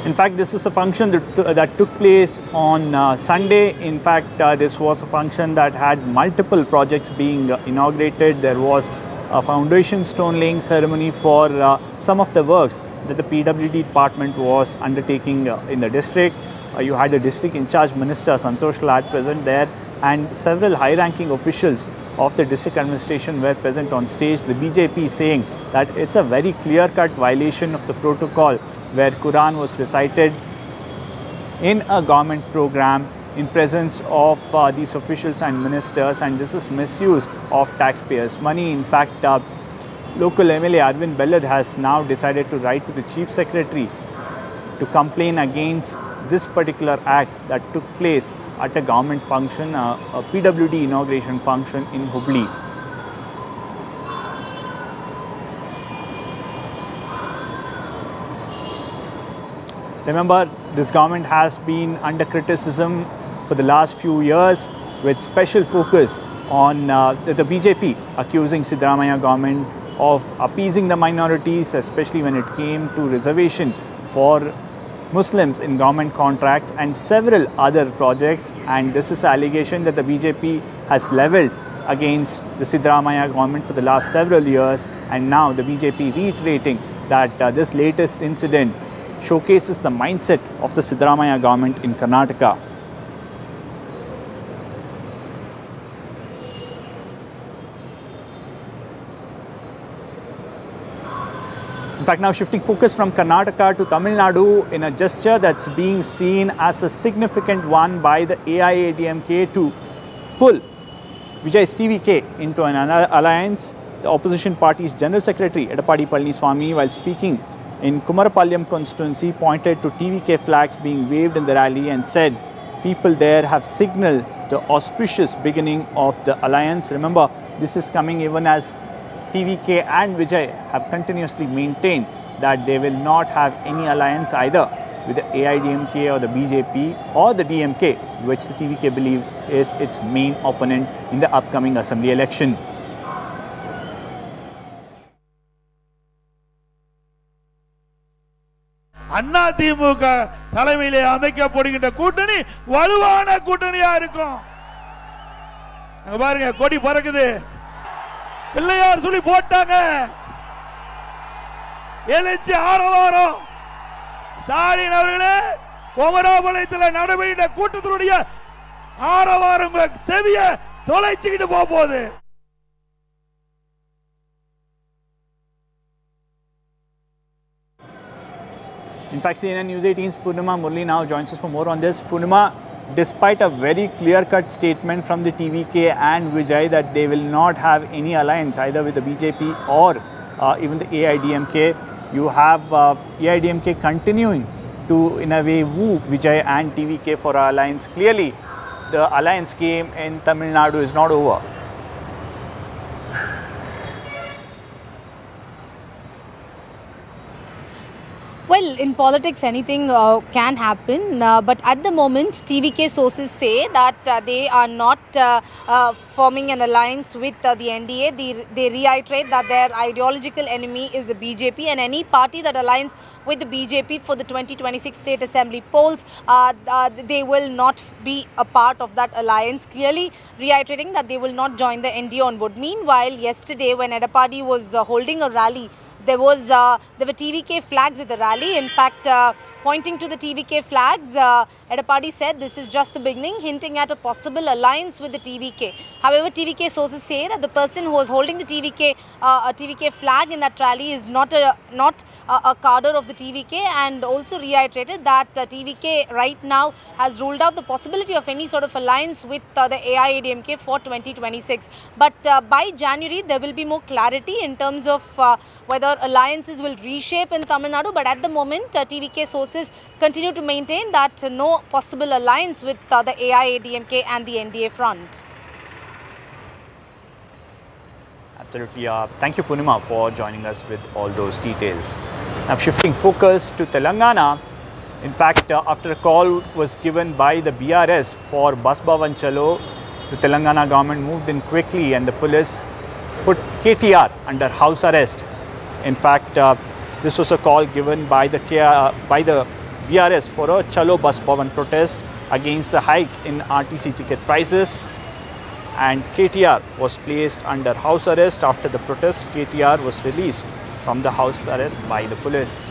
In fact, this is a function that took place on Sunday. In fact, this was a function that had multiple projects being inaugurated. There was a foundation stone laying ceremony for some of the works that the PWD department was undertaking in the district. You had the district in charge minister Santosh Lad present there, and several high-ranking officials of the district administration were present on stage. The BJP saying that it's a very clear-cut violation of the protocol where Quran was recited in a government program in presence of these officials and ministers, and this is misuse of taxpayers' money. In fact, local MLA Arvind Bellad has now decided to write to the Chief Secretary to complain against this particular act that took place at a government function, a PWD inauguration function in Hubballi. Remember, this government has been under criticism for the last few years, with special focus on the BJP accusing Siddaramaiah government of appeasing the minorities, especially when it came to reservation for Muslims in government contracts and several other projects, and this is an allegation that the BJP has levelled against the Siddaramaiah government for the last several years, and now the BJP reiterating that this latest incident showcases the mindset of the Siddaramaiah government in Karnataka. In fact, now shifting focus from Karnataka to Tamil Nadu in a gesture that's being seen as a significant one by the AIADMK to pull Vijay's TVK into an alliance. The opposition party's General Secretary Edappadi Palaniswamy, while speaking in Kumarapalayam constituency, pointed to TVK flags being waved in the rally and said people there have signalled the auspicious beginning of the alliance. Remember, this is coming even as TVK and Vijay have continuously maintained that they will not have any alliance either with the AIDMK or the BJP or the DMK, which the TVK believes is its main opponent in the upcoming assembly election. Anna DMK தலைமையிலே அமைக்கப்படுகின்ற கூட்டணி வலுவான கூட்டணியா இருக்கும். அங்க பாருங்க கொடி பறக்குது. பிள்ளையார் சொல்லி போட்டாங்க. எழுச்சி ஆரவாரம். ஸ்டாலின் அவர்களே கோமராபாளையத்தில் நடைபெறுகின்ற கூட்டத்தினுடைய ஆரவாரம் செவிய தொலைச்சிக்கிட்டு போகுது. In fact, CNN News 18's Purnima Murli now joins us for more on this. Purnima, despite a very clear-cut statement from the TVK and Vijay that they will not have any alliance either with the BJP or even the AIDMK, you have AIDMK continuing to, in a way, woo Vijay and TVK for our alliance. Clearly, the alliance game in Tamil Nadu is not over. Well, in politics, anything can happen, but at the moment, TVK sources say that they are not forming an alliance with the NDA. They reiterate that their ideological enemy is the BJP, and any party that aligns with the BJP for the 2026 State Assembly polls, they will not be a part of that alliance, clearly reiterating that they will not join the NDA on board. Meanwhile, yesterday when Edappadi was holding a rally, there were TVK flags at the rally. In fact, pointing to the TVK flags, Edappadi said this is just the beginning, hinting at a possible alliance with the TVK. However, TVK sources say that the person who was holding the TVK flag in that rally is not a cadre of the TVK, and also reiterated that TVK right now has ruled out the possibility of any sort of alliance with the AIADMK for 2026. But by January, there will be more clarity in terms of whether alliances will reshape in Tamil Nadu, but at the moment TVK sources continue to maintain that no possible alliance with the AIADMK and the NDA front. Absolutely. Thank you, Purnima, for joining us with all those details. Now, shifting focus to Telangana. In fact, after a call was given by the BRS for Bus Bhavan Chalo, the Telangana government moved in quickly and the police put KTR under house arrest. In fact, this was a call given by the BRS for a Chalo Bus Bhavan protest against the hike in RTC ticket prices, and KTR was placed under house arrest. After the protest, KTR was released from the house arrest by the police.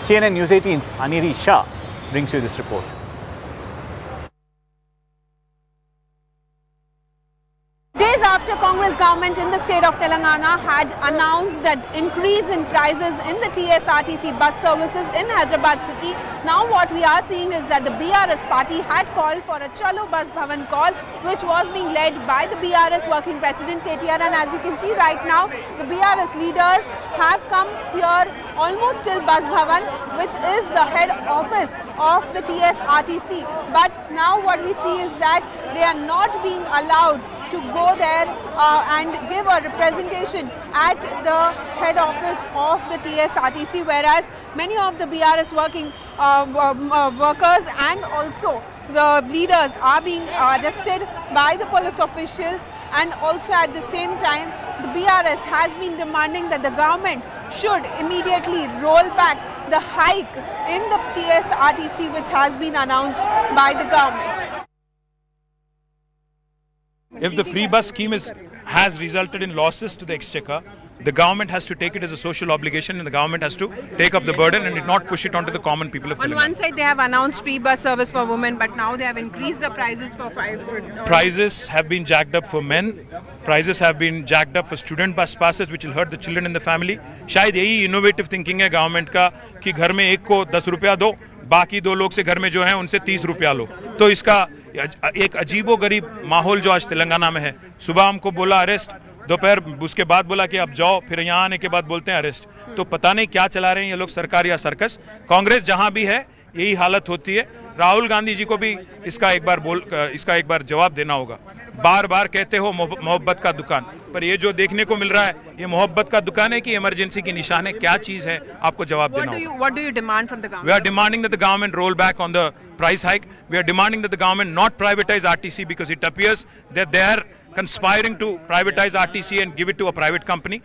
CNN News 18's Aniri Shah brings you this report. Days after Congress government in the state of Telangana had announced that increase in prices in the TSRTC bus services in Hyderabad city, now what we are seeing is that the BRS party had called for a Chalo Bus Bhavan call, which was being led by the BRS working president KTR, and as you can see right now, the BRS leaders have come here almost till Bus Bhavan, which is the head office of the TSRTC. But now what we see is that they are not being allowed to go there and give a representation at the head office of the TSRTC, whereas many of the BRS working workers and also the leaders are being arrested by the police officials, and also at the same time the BRS has been demanding that the government should immediately roll back the hike in the TSRTC which has been announced by the government. If the free bus scheme has resulted in losses to the exchequer, the government has to take it as a social obligation and the government has to take up the burden and not push it onto the common people of Telangana. On one side they have announced free bus service for women, but now they have increased the prices for Prices have been jacked up for men, prices have been jacked up for student bus passes which will hurt the children in the family. शायद यही innovative thinking है government का कि घर में एक को 10 रुपया दो, बाकी दो लोग से घर में जो है उनसे 30 रुपया लो. तो इसका एक अजीबो गरीब माहौल जो आज तेलंगाना में है. सुबह हमको बोला अरेस्ट, दोपहर उसके बाद बोला कि अब जाओ, फिर यहाँ आने के बाद बोलते हैं अरेस्ट. तो पता नहीं क्या चला रहे हैं ये लोग, सरकार या सर्कस. कांग्रेस जहां भी है यही हालत होती है. राहुल गांधी जी को भी इसका एक बार जवाब देना होगा. बार बार कहते हो मोहब्बत का दुकान, पर ये जो देखने को मिल रहा है ये मोहब्बत का दुकान है कि इमरजेंसी की निशान है, क्या चीज है, आपको जवाब देना होगा. What do you demand from the government? We are demanding that the government roll back on the price hike. We are demanding that the government not privatize RTC because it appears that they are conspiring to privatize RTC and give it to a private company.